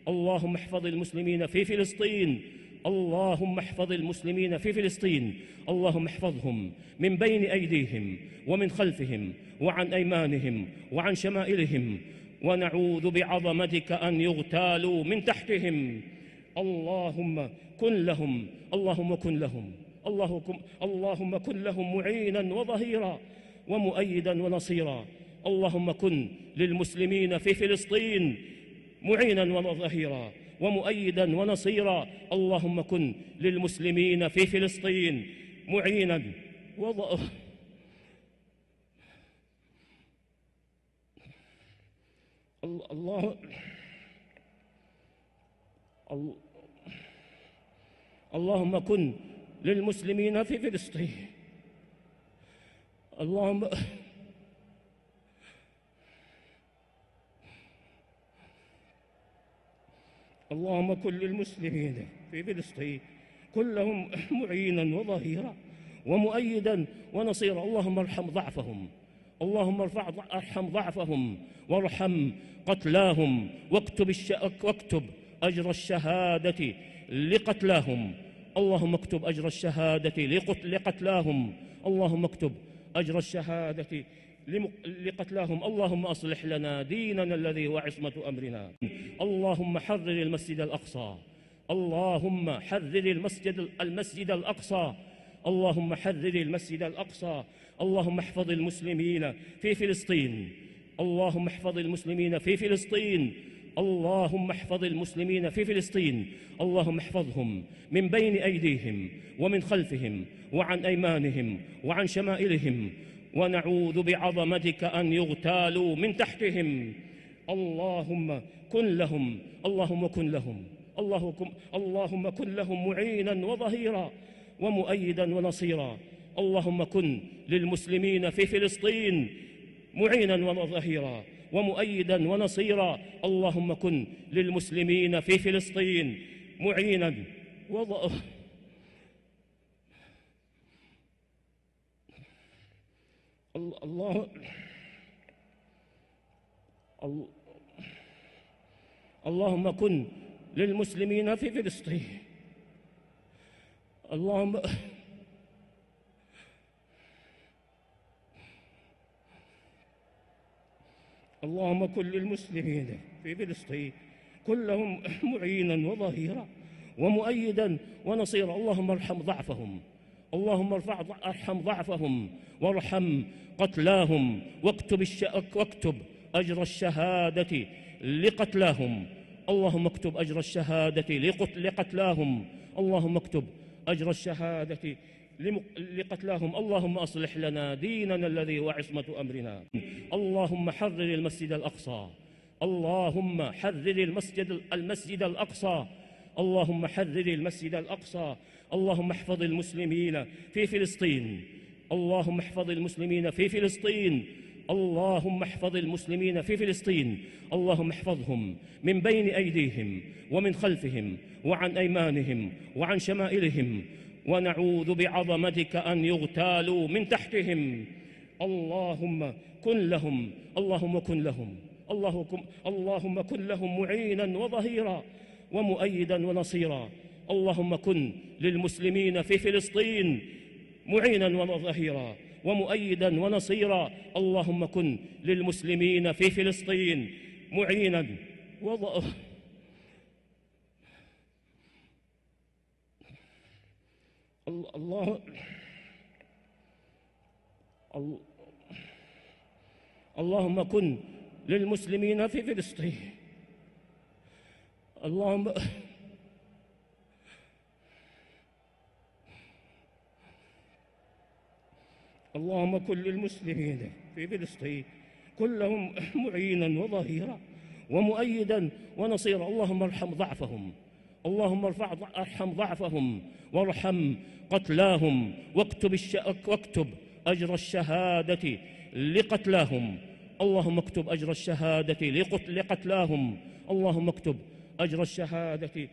اللهم احفظ المسلمين في فلسطين، اللهم احفظ المسلمين في فلسطين. اللهم احفظهم من بين أيديهم ومن خلفهم وعن أيمانهم وعن شمائلهم، ونعوذ بعظمتك أن يغتالوا من تحتهم. اللهم كن لهم، اللهم كن لهم، اللهم كن لهم معينا وظهيرا ومؤيدا ونصيرا. اللهم كن للمسلمين في فلسطين معينا وظهيرا ومؤيدا ونصيرا. اللهم كن للمسلمين في فلسطين معينا اللهم كن للمسلمين في فلسطين. اللهم كن للمسلمين في فلسطين كلهم معينا وظهيرا ومؤيدا ونصيرا. اللهم ارحم ضعفهم، اللهم ارحم ضعفهم وارحم قتلاهم، واكتب أجر الشهادة لقتلاهم. اللهم اكتب أجر الشهادة لقتلاهم، اللهم اكتب أجر الشهادة لقتلاهم. اللهم أصلح لنا ديننا الذي هو عصمة أمرنا. اللهم حرر المسجد الأقصى، اللهم حرر المسجد الأقصى، اللهم حرر المسجد الأقصى. اللهم احفظ المسلمين في فلسطين، اللهم احفظ المسلمين في فلسطين، اللهم احفظ المسلمين في فلسطين. اللهم احفظهم من بين أيديهم ومن خلفهم وعن أيمانهم وعن شمائلهم، ونعوذ بعظمتك أن يغتالوا من تحتهم. اللهم كن لهم، اللهم كن لهم، اللهم كن لهم معينا وظهيرا ومؤيدا ونصيرا. اللهم كن للمسلمين في فلسطين معينا وظهيرا ومؤيدا ونصيرا. اللهم كن للمسلمين في فلسطين معينا اللهم كن للمسلمين في فلسطين. اللهم كن للمسلمين في فلسطين كلهم معينا وظهيرا ومؤيدا ونصيرا. اللهم ارحم ضعفهم، اللهم ارحم ضعفهم وارحم قتلاهم، واكتب أجر الشهادة لقتلاهم. اللهم اكتب أجر الشهادة لقتلاهم، اللهم اكتب أجر الشهادة لقتلاهم. اللهم أصلح لنا ديننا الذي هو عصمة أمرنا. اللهم حرر المسجد الأقصى، اللهم حرر المسجد الأقصى، اللهم حرر المسجد الأقصى. اللهم احفظ المسلمين في فلسطين، اللهم احفظ المسلمين في فلسطين، اللهم احفظ المسلمين في فلسطين. اللهم احفظهم من بين أيديهم ومن خلفهم وعن أيمانهم وعن شمائلهم، ونعوذ بعظمتك أن يغتالوا من تحتهم. اللهم كن لهم، اللهم كن لهم، اللهم كن لهم معينا وظهيرا ومؤيدا ونصيرا. اللهم كن للمسلمين في فلسطين معينا وظهيرا ومؤيدا ونصيرا. اللهم كن للمسلمين في فلسطين معينا اللهم كن للمسلمين في فلسطين. اللهم كن للمسلمين في فلسطين كلهم معينا وظهيرا ومؤيدا ونصيرا. اللهم ارحم ضعفهم، اللهم ارحم ضعفهم وارحم قتلاهم، واكتب أجر الشهادة لقتلاهم. اللهم اكتب أجر الشهادة لقتلاهم، اللهم اكتب أجر الشهادة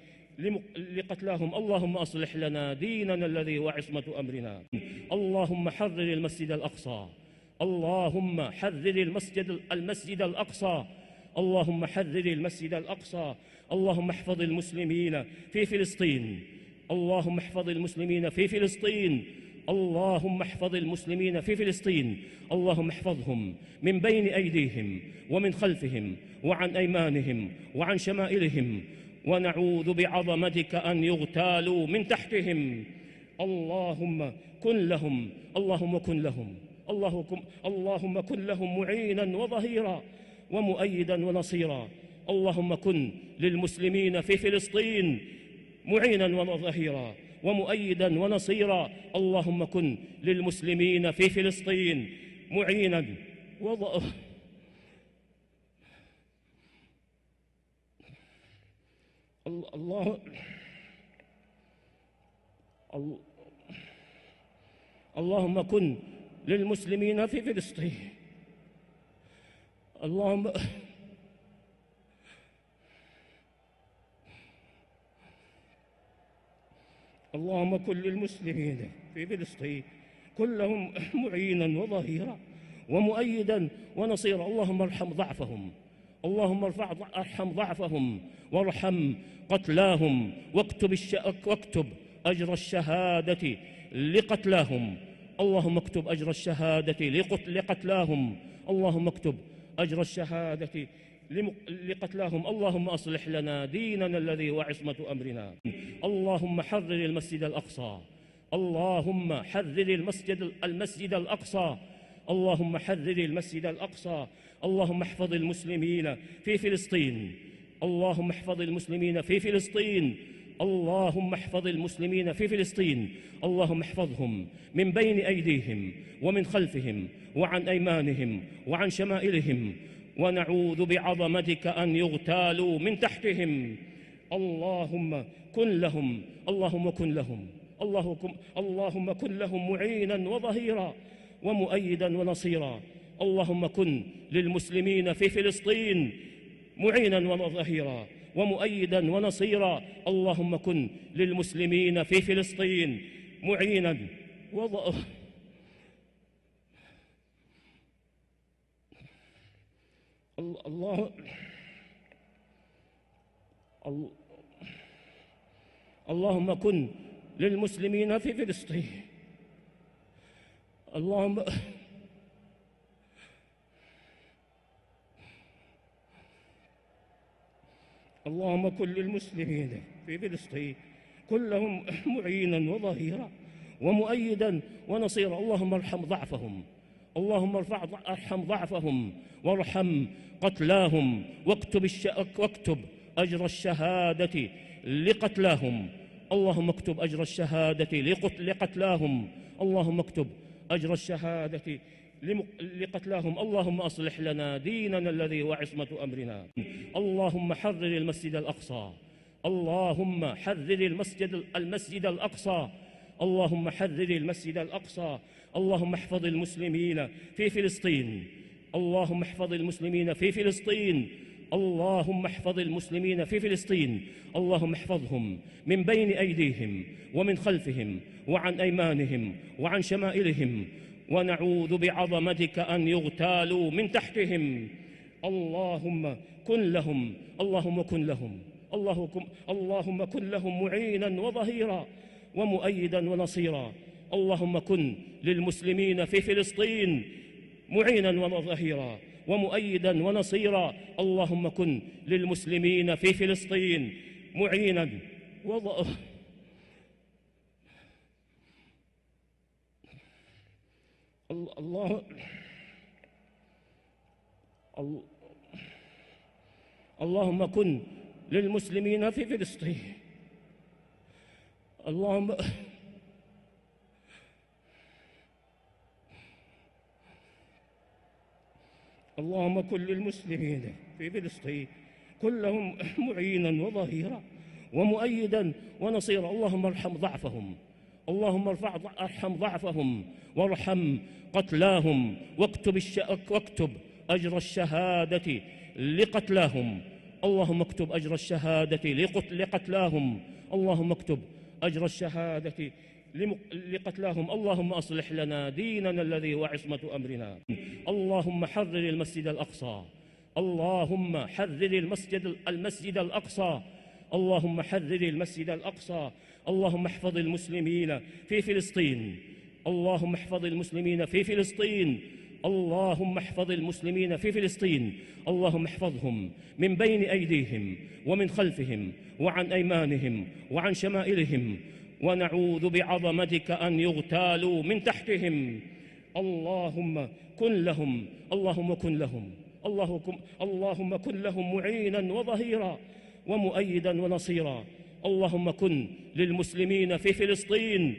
لقتلاهم. اللهم أصلح لنا ديننا الذي هو عصمة أمرنا. اللهم حرر المسجد الأقصى، اللهم حرر المسجد الأقصى، اللهم حرر المسجد الأقصى. اللهم احفظ المسلمين في فلسطين، اللهم احفظ المسلمين في فلسطين، اللهم احفظ المسلمين في فلسطين. اللهم احفظهم من بين أيديهم ومن خلفهم وعن أيمانهم وعن شمائلهم، ونعوذ بعظمتك أن يغتالوا من تحتهم. اللهم كن لهم، اللهم كن لهم، اللهم كن لهم معينا وظهيرا ومؤيدا ونصيرا. اللهم كن للمسلمين في فلسطين معينا وظهيرا ومؤيدا ونصيرا. اللهم كن للمسلمين في فلسطين معينا اللهم كن للمسلمين في فلسطين. اللهم كن للمسلمين في فلسطين كلهم معينا وظهيرا ومؤيدا ونصيرا. اللهم ارحم ضعفهم، اللهم ارحم ضعفهم وارحم قتلاهم، واكتب أجر الشهادة لقتلاهم. اللهم اكتب أجر الشهادة لقتلاهم، اللهم اكتب أجر الشهادة لقتلاهم. اللهم أصلح لنا ديننا الذي هو عصمة أمرنا. اللهم حرر المسجد الأقصى، اللهم حرر المسجد الأقصى، اللهم حرر المسجد الأقصى. اللهم احفظ المسلمين في فلسطين، اللهم احفظ المسلمين في فلسطين، اللهم احفظ المسلمين في فلسطين. اللهم احفظهم من بين أيديهم ومن خلفهم وعن أيمانهم وعن شمائلهم، ونعوذ بعظمتك أن يغتالوا من تحتهم. اللهم كن لهم، اللهم كن لهم، اللهم كن لهم معينا وظهيرا ومؤيدا ونصيرا. اللهم كن للمسلمين في فلسطين معينا وظهيرا ومؤيدا ونصيرا. اللهم كن للمسلمين في فلسطين معينا اللهم كن للمسلمين في فلسطين. اللهم كن للمسلمين في فلسطين كلهم معينا وظهيرا ومؤيدا ونصيرا. اللهم ارحم ضعفهم، اللهم ارحم ضعفهم وارحم قتلاهم، واكتب أجر الشهادة لقتلاهم. اللهم اكتب أجر الشهادة لقتلاهم، اللهم اكتب أجر الشهادة لقتلاهم. اللهم أصلح لنا ديننا الذي هو عصمة أمرنا. اللهم حرر المسجد الأقصى، اللهم حرر المسجد الأقصى، اللهم حرر المسجد الأقصى. اللهم احفظ المسلمين في فلسطين، اللهم احفظ المسلمين في فلسطين، اللهم احفظ المسلمين في فلسطين. اللهم احفظهم من بين أيديهم ومن خلفهم وعن أيمانهم وعن شمائلهم، ونعوذ بعظمتك أن يغتالوا من تحتهم. اللهم كن لهم، اللهم كن لهم، اللهم كن لهم معينا وظهيرا ومؤيدا ونصيرا. اللهم كن للمسلمين في فلسطين معينا وظهيرا ومؤيدا ونصيرا. اللهم كن للمسلمين في فلسطين معينا اللهم كن للمسلمين في فلسطين. اللهم كن للمسلمين في فلسطين كلهم معينا وظهيرا ومؤيدا ونصيرا. اللهم ارحم ضعفهم، اللهم ارحم ضعفهم وارحم قتلاهم، واكتب أجر الشهادة لقتلاهم. اللهم اكتب أجر الشهادة لقتلاهم، اللهم اكتب أجر الشهادة لقتلاهم. اللهم أصلح لنا ديننا الذي هو عصمة أمرنا. اللهم حرر المسجد الأقصى، اللهم حرر المسجد الأقصى، اللهم حرر المسجد الأقصى. اللهم احفظ المسلمين في فلسطين، اللهم احفظ المسلمين في فلسطين، اللهم احفظ المسلمين في فلسطين. اللهم احفظهم من بين أيديهم ومن خلفهم وعن أيمانهم وعن شمائلهم، ونعوذ بعظمتك أن يغتالوا من تحتهم. اللهم كن لهم، اللهم كن لهم، اللهم كن لهم معينا وظهيرا ومؤيدا ونصيرا. اللهم كن للمسلمين في فلسطين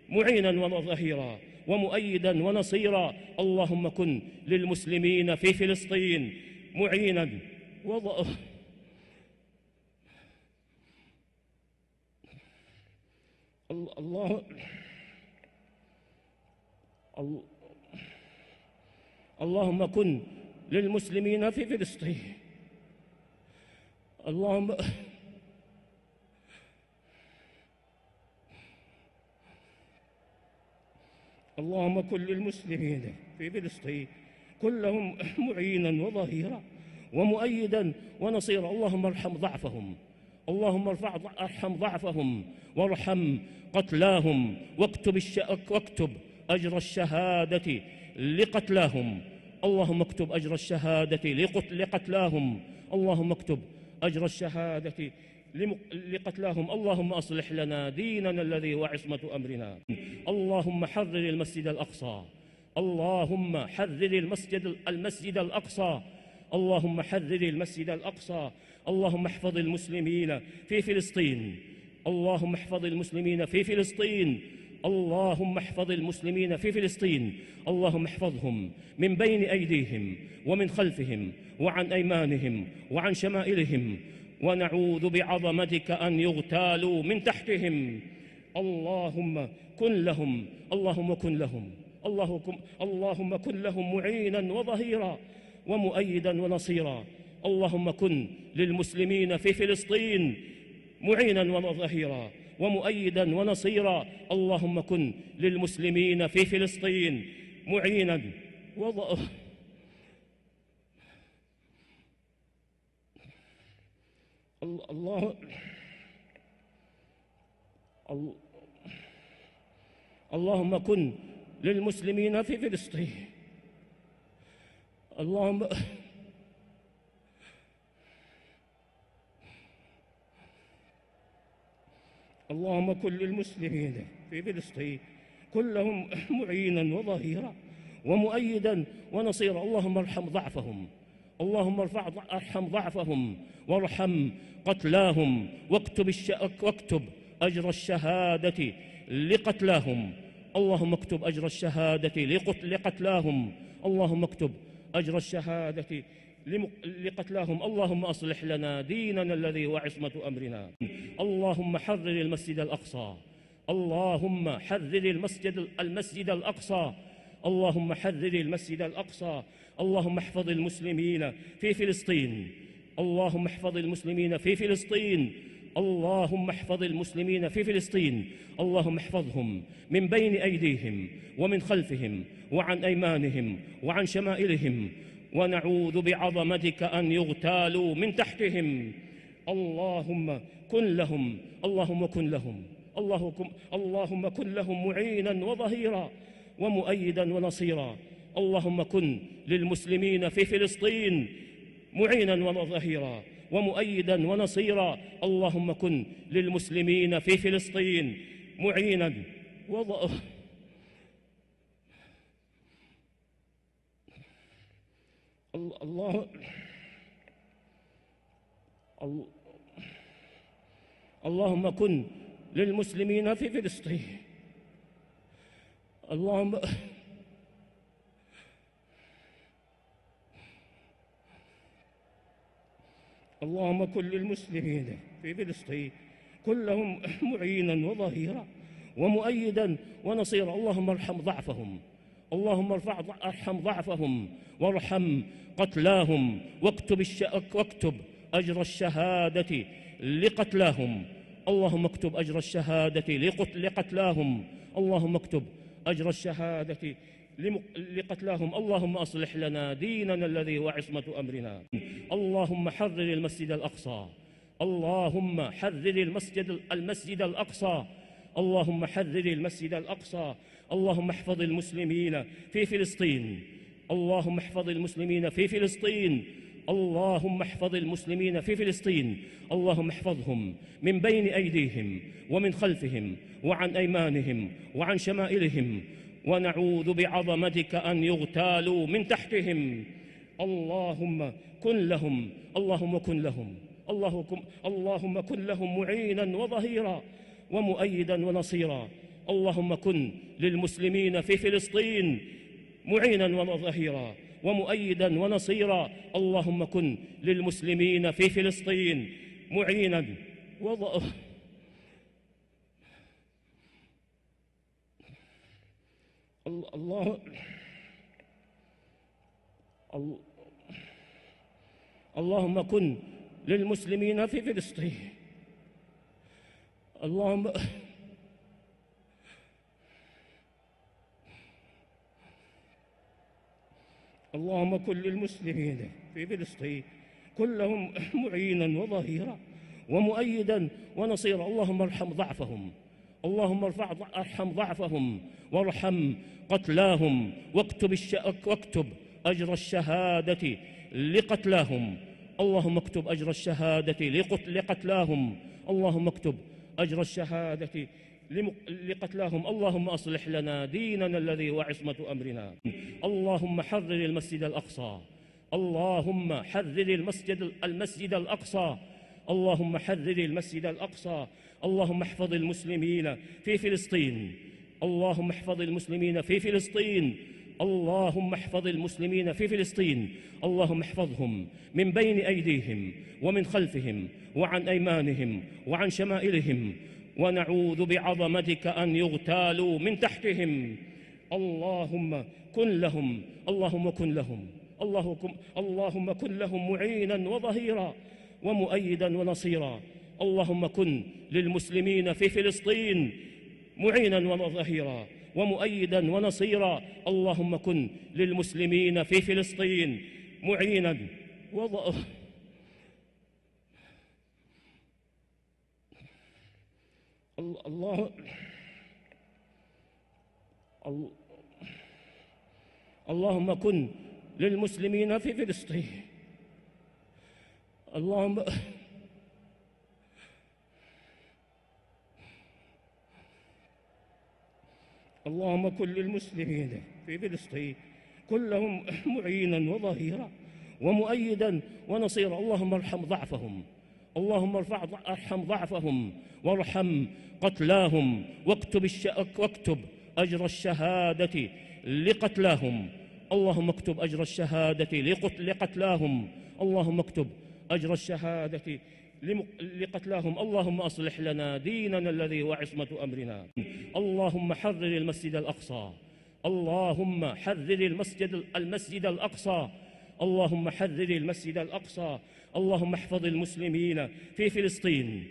معينا وظهيرا ومؤيدا ونصيرا. اللهم كن للمسلمين في فلسطين معينا اللهم كن للمسلمين في فلسطين. اللهم كن للمسلمين في فلسطين كلهم معينا وظهيرا ومؤيدا ونصيرا. اللهم ارحم ضعفهم، اللهم ارحم ضعفهم وارحم قتلاهم، واكتب أجر الشهادة لقتلاهم. اللهم اكتب أجر الشهادة لقتلاهم، اللهم اكتب أجر الشهادة لقتلاهم. اللهم أصلح لنا ديننا الذي هو عصمة أمرنا. اللهم حرر المسجد الأقصى، اللهم حرر المسجد الأقصى، اللهم حرر المسجد الأقصى. اللهم احفظ المسلمين في فلسطين، اللهم احفظ المسلمين في فلسطين، اللهم احفظ المسلمين في فلسطين. اللهم احفظهم من بين أيديهم ومن خلفهم وعن أيمانهم وعن شمائلهم، ونعوذ بعظمتك أن يغتالوا من تحتهم. اللهم كن لهم، اللهم كن لهم، اللهم كن لهم معينا وظهيرا ومؤيدا ونصيرا. اللهم كن للمسلمين في فلسطين معينا وظهيرا ومؤيدا ونصيرا. اللهم كن للمسلمين في فلسطين معينا اللهم كن للمسلمين في فلسطين. اللهم اللهم كن للمسلمين في فلسطين كلهم معينا وظهيرا ومؤيدا ونصيرا. اللهم ارحم ضعفهم، اللهم ارحم ضعفهم وارحم قتلاهم واكتب أجر الشهادة لقتلاهم. اللهم اكتب أجر الشهادة لقتلاهم. اللهم اكتب أجر الشهادة لقتلاهم. اللهم أصلح لنا ديننا الذي هو عصمة أمرنا. اللهم حرر المسجد الأقصى، اللهم حرر المسجد الأقصى، اللهم حرر المسجد الأقصى. اللهم احفظ المسلمين في فلسطين، اللهم احفظ المسلمين في فلسطين، اللهم احفظ المسلمين في فلسطين. اللهم احفظهم من بين أيديهم ومن خلفهم وعن أيمانهم وعن شمائلهم، ونعوذ بعظمتك أن يغتالوا من تحتهم. اللهم كن لهم، اللهم كن لهم، اللهم كن لهم معينا وظهيرا ومؤيدا ونصيرا. اللهم كن للمسلمين في فلسطين معينا وظهيرا ومؤيدا ونصيرا. اللهم كن للمسلمين في فلسطين معينا اللهم كن للمسلمين في فلسطين. اللهم كن للمسلمين في فلسطين كلهم معينا وظهيرا ومؤيدا ونصيرا. اللهم ارحم ضعفهم، اللهم ارحم ضعفهم وارحم قتلاهم واكتب أجر الشهادة لقتلاهم. اللهم اكتب أجر الشهادة لقتلاهم. اللهم اكتب أجر الشهادة لقتلاهم. اللهم أصلح لنا ديننا الذي هو عصمة أمرنا. اللهم حرر المسجد الأقصى، اللهم حرر المسجد الأقصى، اللهم حرر المسجد الأقصى. اللهم احفظ المسلمين في فلسطين، اللهم احفظ المسلمين في فلسطين، اللهم احفظ المسلمين في فلسطين. اللهم احفظهم من بين أيديهم ومن خلفهم وعن أيمانهم وعن شمائلهم، ونعوذ بعظمتك أن يغتالوا من تحتهم. اللهم كن لهم، اللهم كن لهم، اللهم كن لهم معينا وظهيرا ومؤيدا ونصيرا. اللهم كن للمسلمين في فلسطين معينا وظهيرا ومؤيدا ونصيرا. اللهم كن للمسلمين في فلسطين معينا اللهم كن للمسلمين في فلسطين. اللهم كن للمسلمين في فلسطين كلهم معينا وظهيرا ومؤيدا ونصيرا. اللهم ارحم ضعفهم، اللهم ارحم ضعفهم وارحم قتلاهم واكتب أجر الشهادة لقتلاهم. اللهم اكتب أجر الشهادة لقتلاهم. اللهم اكتب أجر الشهادة لقتلاهم. اللهم أصلح لنا ديننا الذي هو عصمة أمرنا. اللهم حرر المسجد الأقصى، اللهم حرر المسجد الأقصى، اللهم حرر المسجد الأقصى. اللهم احفظ المسلمين في فلسطين، اللهم احفظ المسلمين في فلسطين، اللهم احفظ المسلمين في فلسطين. اللهم احفظهم من بين أيديهم ومن خلفهم وعن أيمانهم وعن شمائلهم، ونعوذ بعظمتك أن يغتالوا من تحتهم. اللهم كن لهم، اللهم كن لهم، اللهم كن لهم معينا وظهيرا ومؤيدا ونصيرا. اللهم كن للمسلمين في فلسطين معينا وظهيرا ومؤيدا ونصيرا. اللهم كن للمسلمين في فلسطين معينا اللهم كن للمسلمين في فلسطين. اللهم كن للمسلمين في فلسطين كلهم معينا وظهيرا ومؤيدا ونصيرا. اللهم ارحم ضعفهم، اللهم ارحم ضعفهم وارحم قتلاهم، واكتب أجر الشهادة لقتلاهم. اللهم اكتب أجر الشهادة لقتلاهم، اللهم اكتب أجر الشهادة لقتلاهم. اللهم أصلح لنا ديننا الذي هو عصمة أمرنا. اللهم حرر المسجد الأقصى، اللهم حرر المسجد الأقصى، اللهم حرر المسجد الأقصى. اللهم احفظ المسلمين في فلسطين،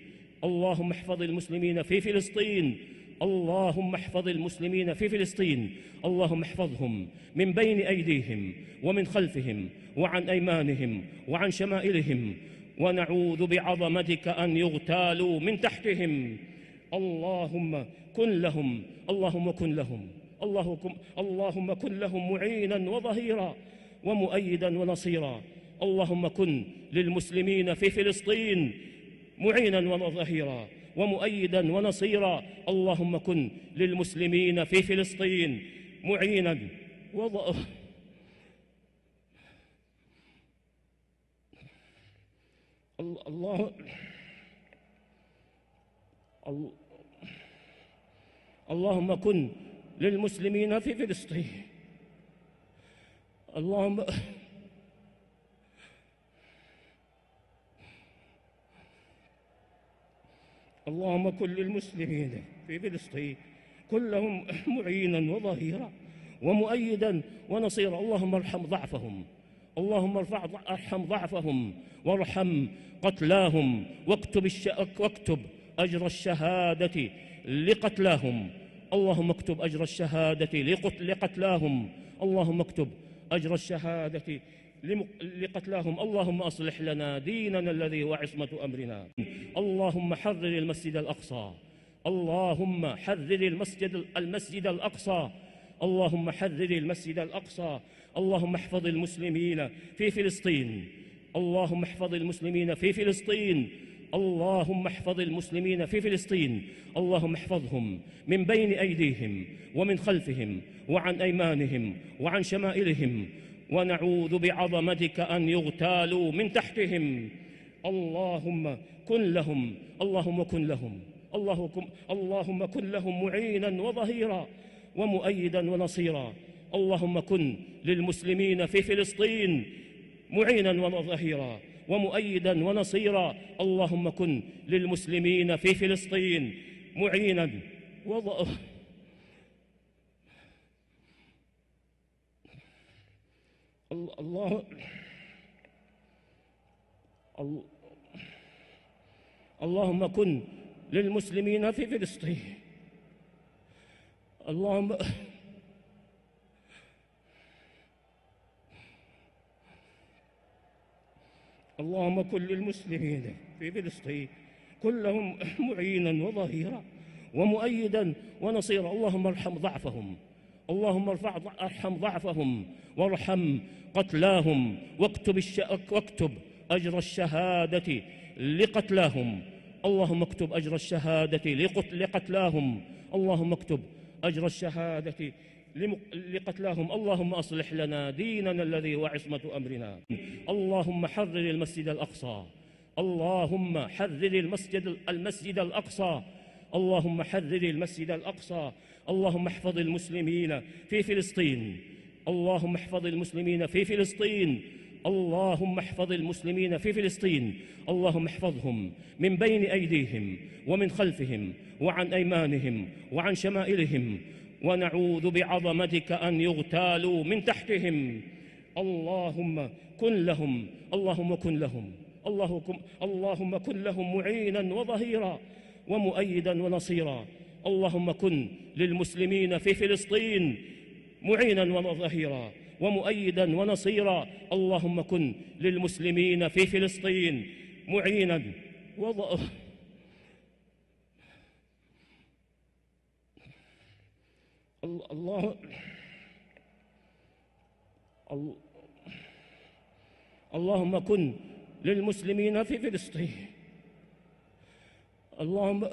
اللهم احفظ المسلمين في فلسطين، اللهم احفظ المسلمين في فلسطين. اللهم احفظهم من بين أيديهم ومن خلفهم وعن أيمانهم وعن شمائلهم، ونعوذ بعظمتك أن يغتالوا من تحتهم. اللهم كن لهم، اللهم كن لهم، اللهم كن لهم معينا وظهيرا ومؤيدا ونصيرا. اللهم كن للمسلمين في فلسطين معينا وظهيرا ومؤيدا ونصيرا. اللهم كن للمسلمين في فلسطين معينا اللهم كن للمسلمين في فلسطين، اللهم كن للمسلمين في فلسطين كلهم معينا وظهيرا ومؤيدا ونصيرا. اللهم ارحم ضعفهم، اللهم ارحم ضعفهم وارحم قتلاهم، واكتب أجر الشهادة لقتلاهم. اللهم اكتب أجر الشهادة لقتلاهم، اللهم اكتب أجر الشهادة لقتلاهم. اللهم أصلح لنا ديننا الذي هو عصمة أمرنا. اللهم حرر المسجد الأقصى، اللهم حرر المسجد الأقصى، اللهم حرر المسجد الأقصى. اللهم احفظ المسلمين في فلسطين، اللهم احفظ المسلمين في فلسطين، اللهم احفظ المسلمين في فلسطين. اللهم احفظهم من بين أيديهم ومن خلفهم وعن أيمانهم وعن شمائلهم، ونعوذ بعظمتك أن يغتالوا من تحتهم. اللهم كن لهم، اللهم كن لهم، اللهم كن لهم معينا وظهيرا ومؤيدا ونصيرا. اللهم كن للمسلمين في فلسطين معينا وظهيرا ومؤيدا ونصيرا. اللهم كن للمسلمين في فلسطين معينا اللهم كن للمسلمين في فلسطين، اللهم كن للمسلمين في فلسطين كلهم معينا وظهيرا ومؤيدا ونصيرا. اللهم ارحم ضعفهم، اللهم ارحم ضعفهم وارحم قتلاهم، واكتب أجر الشهادة لقتلاهم. اللهم اكتب أجر الشهادة لقتلاهم، اللهم اكتب أجر الشهادة لقتلاهم. اللهم أصلح لنا ديننا الذي هو عصمة أمرنا. اللهم حرر المسجد الأقصى، اللهم حرر المسجد الأقصى، اللهم حرر المسجد الأقصى. اللهم احفظ المسلمين في فلسطين، اللهم احفظ المسلمين في فلسطين، اللهم احفظ المسلمين في فلسطين. اللهم احفظهم من بين أيديهم ومن خلفهم وعن أيمانهم وعن شمائلهم، ونعوذ بعظمتك أن يغتالوا من تحتهم. اللهم كن لهم، اللهم كن لهم، اللهم كن لهم معينا وظهيرا ومؤيدا ونصيرا. اللهم كن للمسلمين في فلسطين معينا وظهيرا ومؤيدا ونصيرا. اللهم كن للمسلمين في فلسطين معينا اللهم كن للمسلمين في فلسطين، اللهم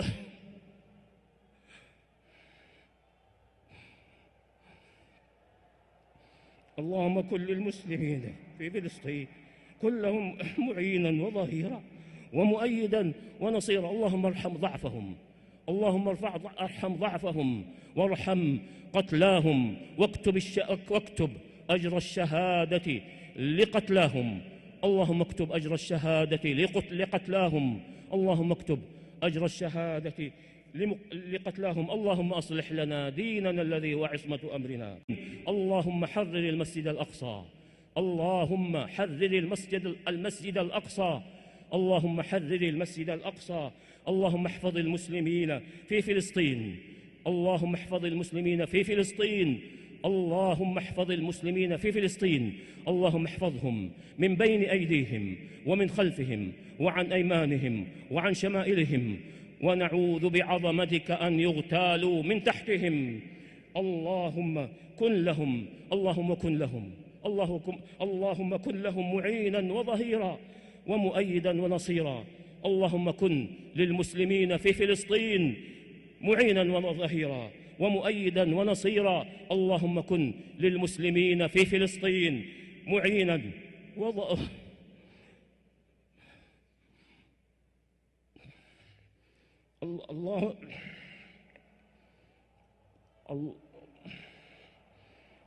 اللهم كن للمسلمين في فلسطين كلهم معينا وظهيرا ومؤيدا ونصيرا. اللهم ارحم ضعفهم، اللهم ارحم ضعفهم وارحم قتلاهم، واكتب أجر الشهادة لقتلاهم. اللهم اكتب أجر الشهادة لقتلاهم، اللهم اكتب أجر الشهادة لقتلاهم. اللهم أصلح لنا ديننا الذي هو عصمة أمرنا. اللهم حرر المسجد الأقصى، اللهم حرر المسجد الأقصى، اللهم حرر المسجد الأقصى. اللهم احفظ المسلمين في فلسطين، اللهم احفظ المسلمين في فلسطين، اللهم احفظ المسلمين في فلسطين. اللهم احفظهم من بين أيديهم ومن خلفهم وعن أيمانهم وعن شمائلهم، ونعوذ بعظمتك أن يغتالوا من تحتهم. اللهم كن لهم، اللهم كن لهم، اللهم كن لهم معينا وظهيرا ومؤيدا ونصيرا. اللهم كن للمسلمين في فلسطين معينا وظهيرا ومؤيدا ونصيرا. اللهم كن للمسلمين في فلسطين معينا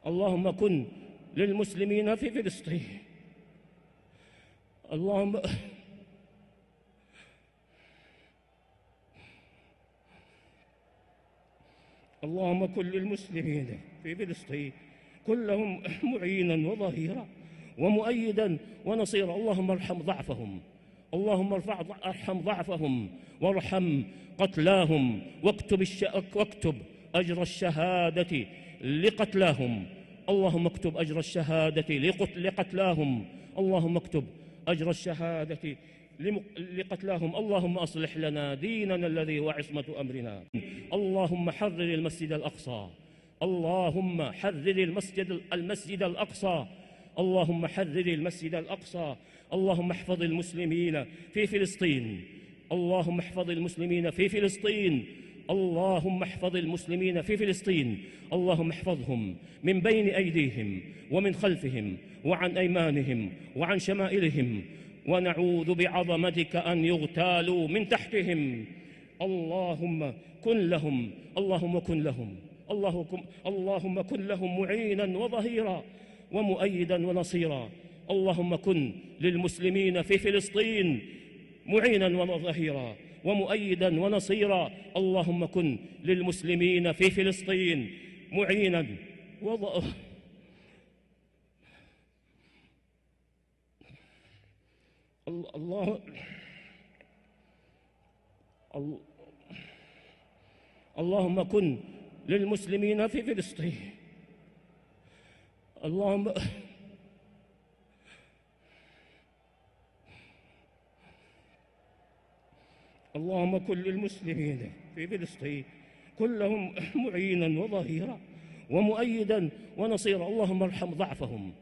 اللهم كن للمسلمين في فلسطين. اللهم كن للمسلمين في فلسطين كلهم معينا وظهيرا ومؤيدا ونصيرا. اللهم ارحم ضعفهم، اللهم ارحم ضعفهم وارحم قتلاهم، واكتب أجر الشهادة لقتلاهم. اللهم اكتب أجر الشهادة لقتلاهم، اللهم اكتب أجر الشهادة لقتلاهم. اللهم أصلح لنا ديننا الذي هو عصمة أمرنا. اللهم حرر المسجد الأقصى، اللهم حرر المسجد الأقصى، اللهم حرر المسجد الأقصى. اللهم احفظ المسلمين في فلسطين، اللهم احفظ المسلمين في فلسطين، اللهم احفظ المسلمين في فلسطين. اللهم احفظهم من بين أيديهم ومن خلفهم وعن أيمانهم وعن شمائلهم، ونعوذ بعظمتك أن يغتالوا من تحتهم. اللهم كن لهم، اللهم كن لهم، اللهم كن لهم معينا وظهيرا ومؤيدا ونصيرا. اللهم كن للمسلمين في فلسطين معينا وظهيرا ومؤيدا ونصيرا. اللهم كن للمسلمين في فلسطين معينا اللهم كن للمسلمين في فلسطين. اللهم كن للمسلمين في فلسطين كلهم معينا وظهيرا ومؤيدا ونصيرا. اللهم ارحم ضعفهم،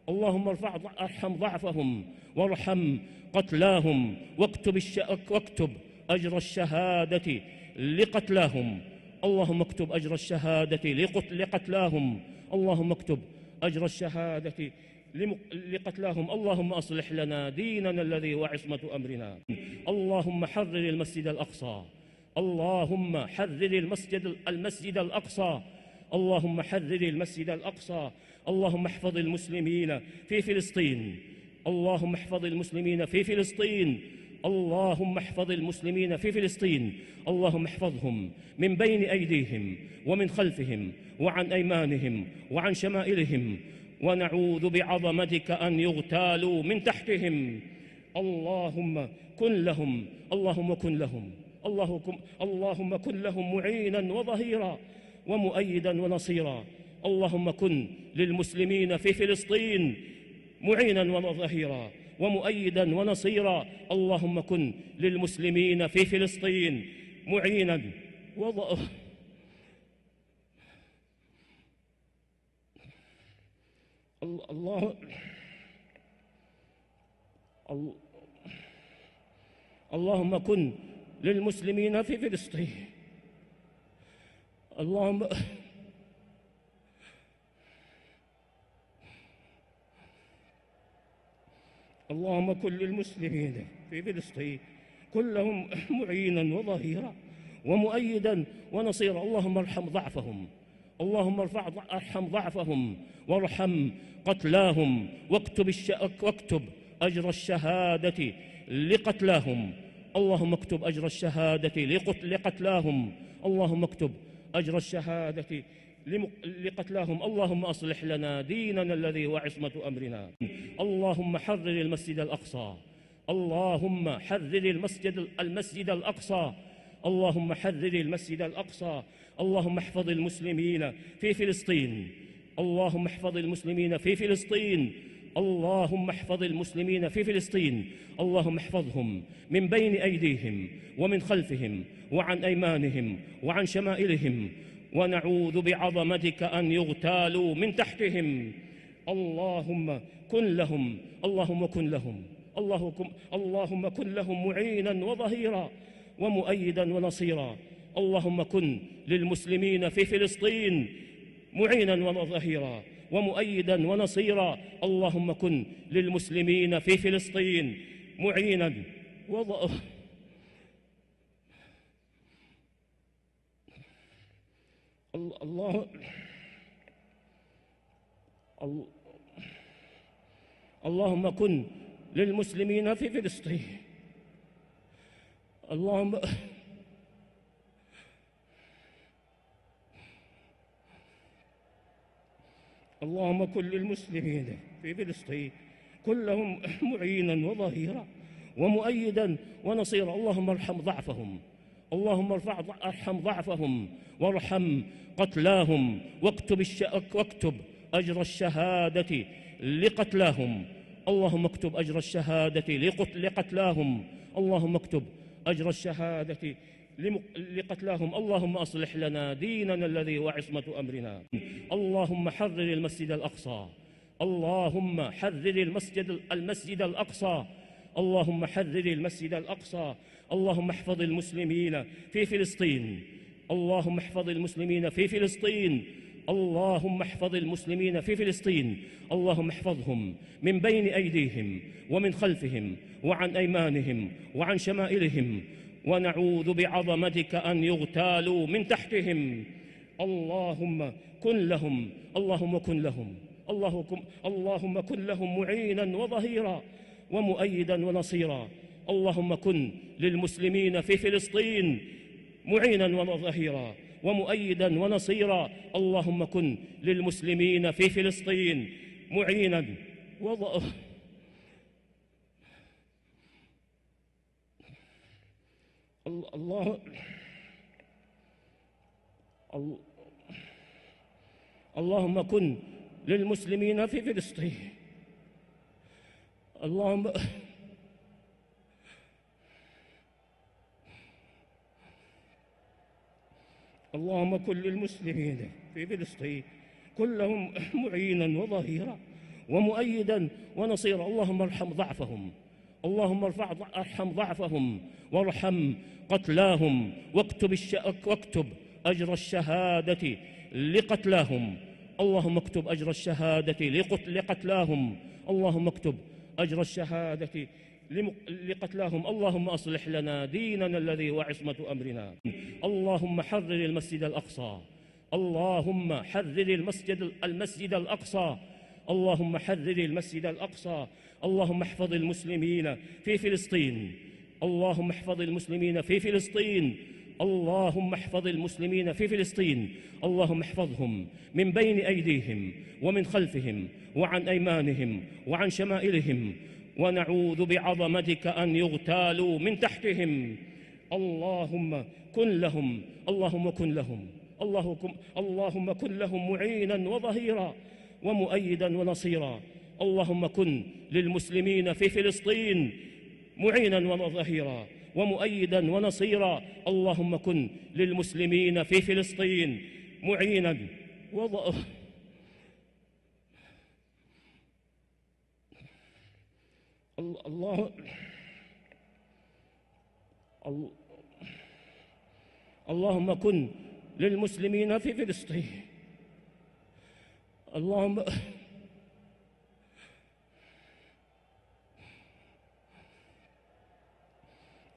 اللهم ارحم ضعفهم وارحم قتلاهم، واكتب أجر الشهادة لقتلاهم. اللهم اكتب أجر الشهادة لقتلاهم، اللهم اكتب أجر الشهادة لقتلاهم. اللهم أصلح لنا ديننا الذي هو عصمة أمرنا. اللهم حرر المسجد الأقصى، اللهم حرر المسجد الأقصى، اللهم حرر المسجد الأقصى. اللهم احفظ المسلمين في فلسطين، اللهم احفظ المسلمين في فلسطين، اللهم احفظ المسلمين في فلسطين. اللهم احفظهم من بين أيديهم ومن خلفهم وعن أيمانهم وعن شمائلهم، ونعوذ بعظمتك أن يغتالوا من تحتهم. اللهم كن لهم، اللهم كن لهم، اللهم كن لهم معينا وظهيرا ومؤيدا ونصيرا. اللهم كن للمسلمين في فلسطين معينا وظهيرا ومؤيدا ونصيرا. اللهم كن للمسلمين في فلسطين معينا اللهم كن للمسلمين في فلسطين. اللهم كن للمسلمين في فلسطين كلهم معينا وظهيرا ومؤيدا ونصيرا. اللهم ارحم ضعفهم، اللهم ارحم ضعفهم وارحم قتلاهم، واكتب أجر الشهادة لقتلاهم. اللهم اكتب أجر الشهادة لقتلاهم، اللهم اكتب أجر الشهادة لقتلاهم. اللهم أصلح لنا ديننا الذي هو عصمة أمرنا. اللهم حرر المسجد الأقصى، اللهم حرر المسجد الأقصى، اللهم حرر المسجد الأقصى. اللهم احفظ المسلمين في فلسطين، اللهم احفظ المسلمين في فلسطين، اللهم احفظ المسلمين في فلسطين. اللهم احفظهم من بين أيديهم ومن خلفهم وعن أيمانهم وعن شمائلهم، ونعوذ بعظمتك أن يغتالوا من تحتهم. اللهم كن لهم، اللهم كن لهم، اللهم كن لهم معينا وظهيرا ومؤيدا ونصيرا. اللهم كن للمسلمين في فلسطين معينا وظهيرا ومؤيدا ونصيرا. اللهم كن للمسلمين في فلسطين معينا اللهم كن للمسلمين في فلسطين. اللهم كن للمسلمين في فلسطين كلهم معينا وظهيرا ومؤيدا ونصيرا. اللهم ارحم ضعفهم، اللهم ارحم ضعفهم وارحم قتلاهم، واكتب أجر الشهادة لقتلاهم. اللهم اكتب أجر الشهادة لقتلاهم، اللهم اكتب أجر الشهادة لقتلاهم. اللهم أصلح لنا ديننا الذي هو عصمة أمرنا. اللهم حرر المسجد الأقصى، اللهم حرر المسجد الأقصى، اللهم حرر المسجد الأقصى. اللهم احفظ المسلمين في فلسطين، اللهم احفظ المسلمين في فلسطين، اللهم احفظ المسلمين في فلسطين. اللهم احفظهم من بين أيديهم ومن خلفهم وعن أيمانهم وعن شمائلهم، ونعوذ بعظمتك أن يغتالوا من تحتهم. اللهم كن لهم، اللهم كن لهم، اللهم كن لهم معينا وظهيرا ومؤيدا ونصيرا. اللهم كن للمسلمين في فلسطين معينا وظهيرا ومؤيدا ونصيرا. اللهم كن للمسلمين في فلسطين معينا اللهم كن للمسلمين في فلسطين. اللهم كن للمسلمين في فلسطين كلهم معينا وظهيرا ومؤيدا ونصيرا. اللهم ارحم ضعفهم، اللهم ارحم ضعفهم وارحم قتلاهم، واكتب أجر الشهادة لقتلاهم. اللهم اكتب أجر الشهادة لقتلاهم، اللهم اكتب أجر الشهادة لقتلاهم. اللهم أصلح لنا ديننا الذي هو عصمة أمرنا. اللهم حرر المسجد الأقصى، اللهم حرر المسجد الأقصى، اللهم حرر المسجد الأقصى. اللهم احفظ المسلمين في فلسطين، اللهم احفظ المسلمين في فلسطين، اللهم احفظ المسلمين في فلسطين. اللهم احفظهم من بين أيديهم ومن خلفهم وعن أيمانهم وعن شمائلهم، ونعوذ بعظمتك أن يغتالوا من تحتهم. اللهم كن لهم، اللهم كن لهم، اللهم كن لهم معينا وظهيرا ومؤيدا ونصيرا. اللهم كن للمسلمين في فلسطين معينا وظهيرا ومؤيدا ونصيرا. اللهم كن للمسلمين في فلسطين معينا اللهم كن للمسلمين في فلسطين.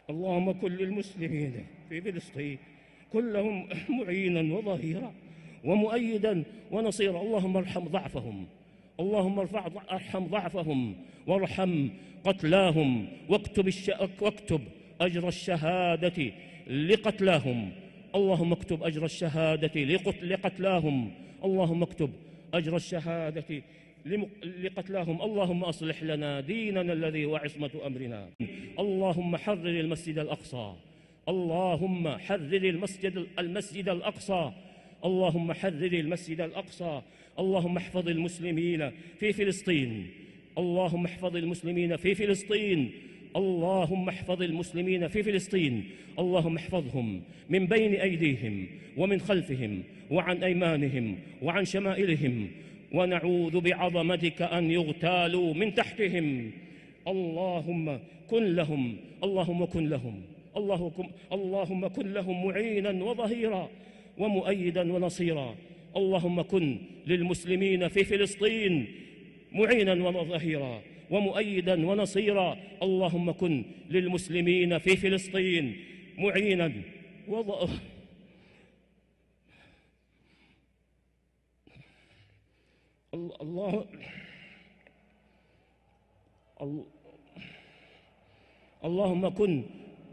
اللهم كن للمسلمين في فلسطين كلهم معينا وظهيرا ومؤيدا ونصيرا. اللهم ارحم ضعفهم، اللهم ارحم ضعفهم وارحم قتلاهم، واكتب أجر الشهادة لقتلاهم. اللهم اكتب أجر الشهادة لقتلاهم، اللهم اكتب أجر الشهادة لقتلاهم. اللهم أصلح لنا ديننا الذي هو عصمة أمرنا. اللهم حرر المسجد الأقصى، اللهم حرر المسجد الأقصى، اللهم حرر المسجد الأقصى. اللهم احفظ المسلمين في فلسطين، اللهم احفظ المسلمين في فلسطين، اللهم احفظ المسلمين في فلسطين. اللهم احفظهم من بين أيديهم ومن خلفهم وعن أيمانهم وعن شمائلهم، ونعوذ بعظمتك أن يغتالوا من تحتهم. اللهم كن لهم، اللهم كن لهم، اللهم كن لهم معينا وظهيرا ومؤيدا ونصيرا. اللهم كن للمسلمين في فلسطين معينا وظهيرا ومؤيدا ونصيرا. اللهم كن للمسلمين في فلسطين معينا اللهم كن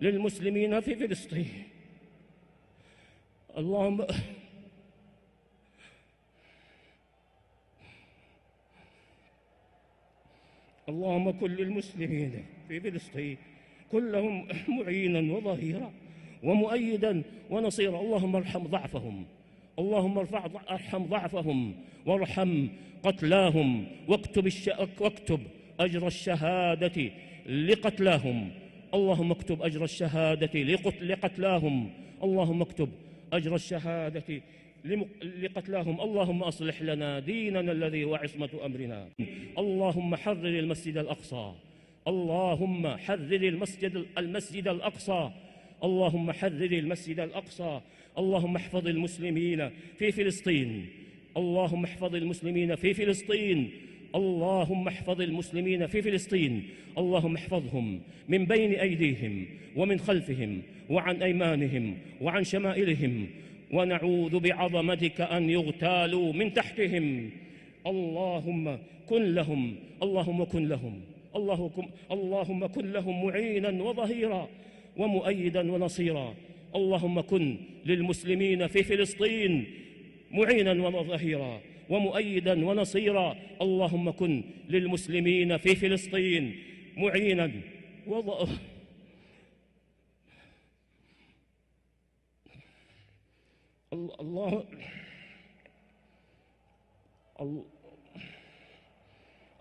للمسلمين في فلسطين. اللهم كن للمسلمين في فلسطين كلهم معينا وظهيرا ومؤيدا ونصيرا. اللهم ارحم ضعفهم، اللهم ارحم ضعفهم وارحم قتلاهم، واكتب أجر الشهادة لقتلاهم. اللهم اكتب أجر الشهادة لقتلاهم، اللهم اكتب أجر الشهادة لقتلاهم. اللهم أصلح لنا ديننا الذي هو عصمة أمرنا. اللهم حرر المسجد الأقصى، اللهم حرر المسجد الأقصى، اللهم حرر المسجد الأقصى. اللهم احفظ المسلمين في فلسطين، اللهم احفظ المسلمين في فلسطين، اللهم احفظ المسلمين في فلسطين. اللهم احفظهم من بين أيديهم ومن خلفهم وعن أيمانهم وعن شمائلهم، ونعوذ بعظمتك أن يغتالوا من تحتهم. اللهم كن لهم، اللهم كن لهم، اللهم كن لهم معينا وظهيرا ومؤيدا ونصيرا. اللهم كن للمسلمين في فلسطين معينا وظهيرا ومؤيدا ونصيرا. اللهم كن للمسلمين في فلسطين معينا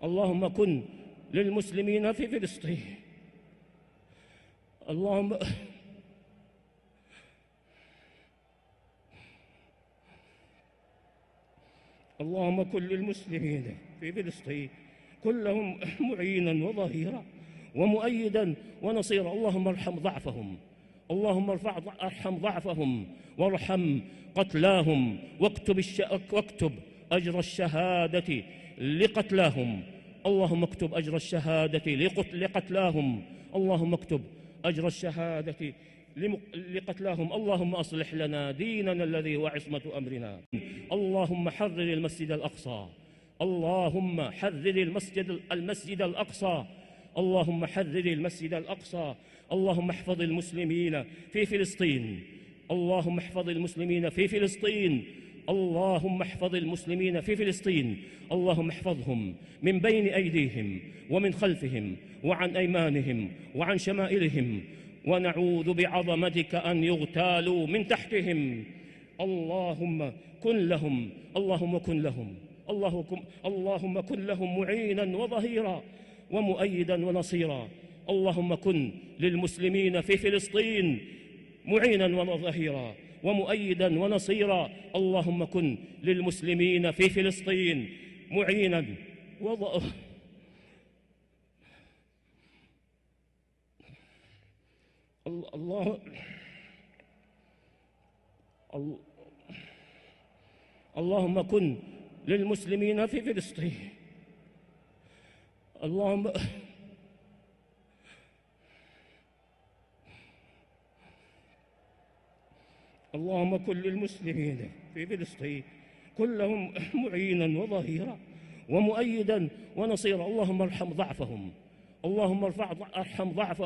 اللهم كن للمسلمين في فلسطين. اللهم كن للمسلمين في فلسطين كلهم معينا وظهيرا ومؤيدا ونصيرا. اللهم ارحم ضعفهم، اللهم ارحم ضعفهم وارحم قتلاهم، واكتب أجر الشهادة لقتلاهم. اللهم اكتب أجر الشهادة لقتلاهم، اللهم اكتب أجر الشهادة لقتلاهم. اللهم أصلح لنا ديننا الذي هو عصمة أمرنا. اللهم حرر المسجد الأقصى، اللهم حرر المسجد الأقصى، اللهم حرر المسجد الأقصى. اللهم احفظ المسلمين في فلسطين، اللهم احفظ المسلمين في فلسطين، اللهم احفظ المسلمين في فلسطين. اللهم احفظهم من بين أيديهم ومن خلفهم وعن أيمانهم وعن شمائلهم، ونعوذ بعظمتك أن يغتالوا من تحتهم. اللهم كن لهم، اللهم كن لهم، اللهم كن لهم معينا وظهيرا ومؤيدا ونصيرا. اللهم كن للمسلمين في فلسطين معينا وظهيرا ومؤيدا ونصيرا. اللهم كن للمسلمين في فلسطين معينا اللهم كن للمسلمين في فلسطين. اللهم اللهم كن للمسلمين في فلسطين كلهم معينا وظهيرا ومؤيدا ونصيرا. اللهم ارحم ضعفهم، اللهم ارحم ضعفهم.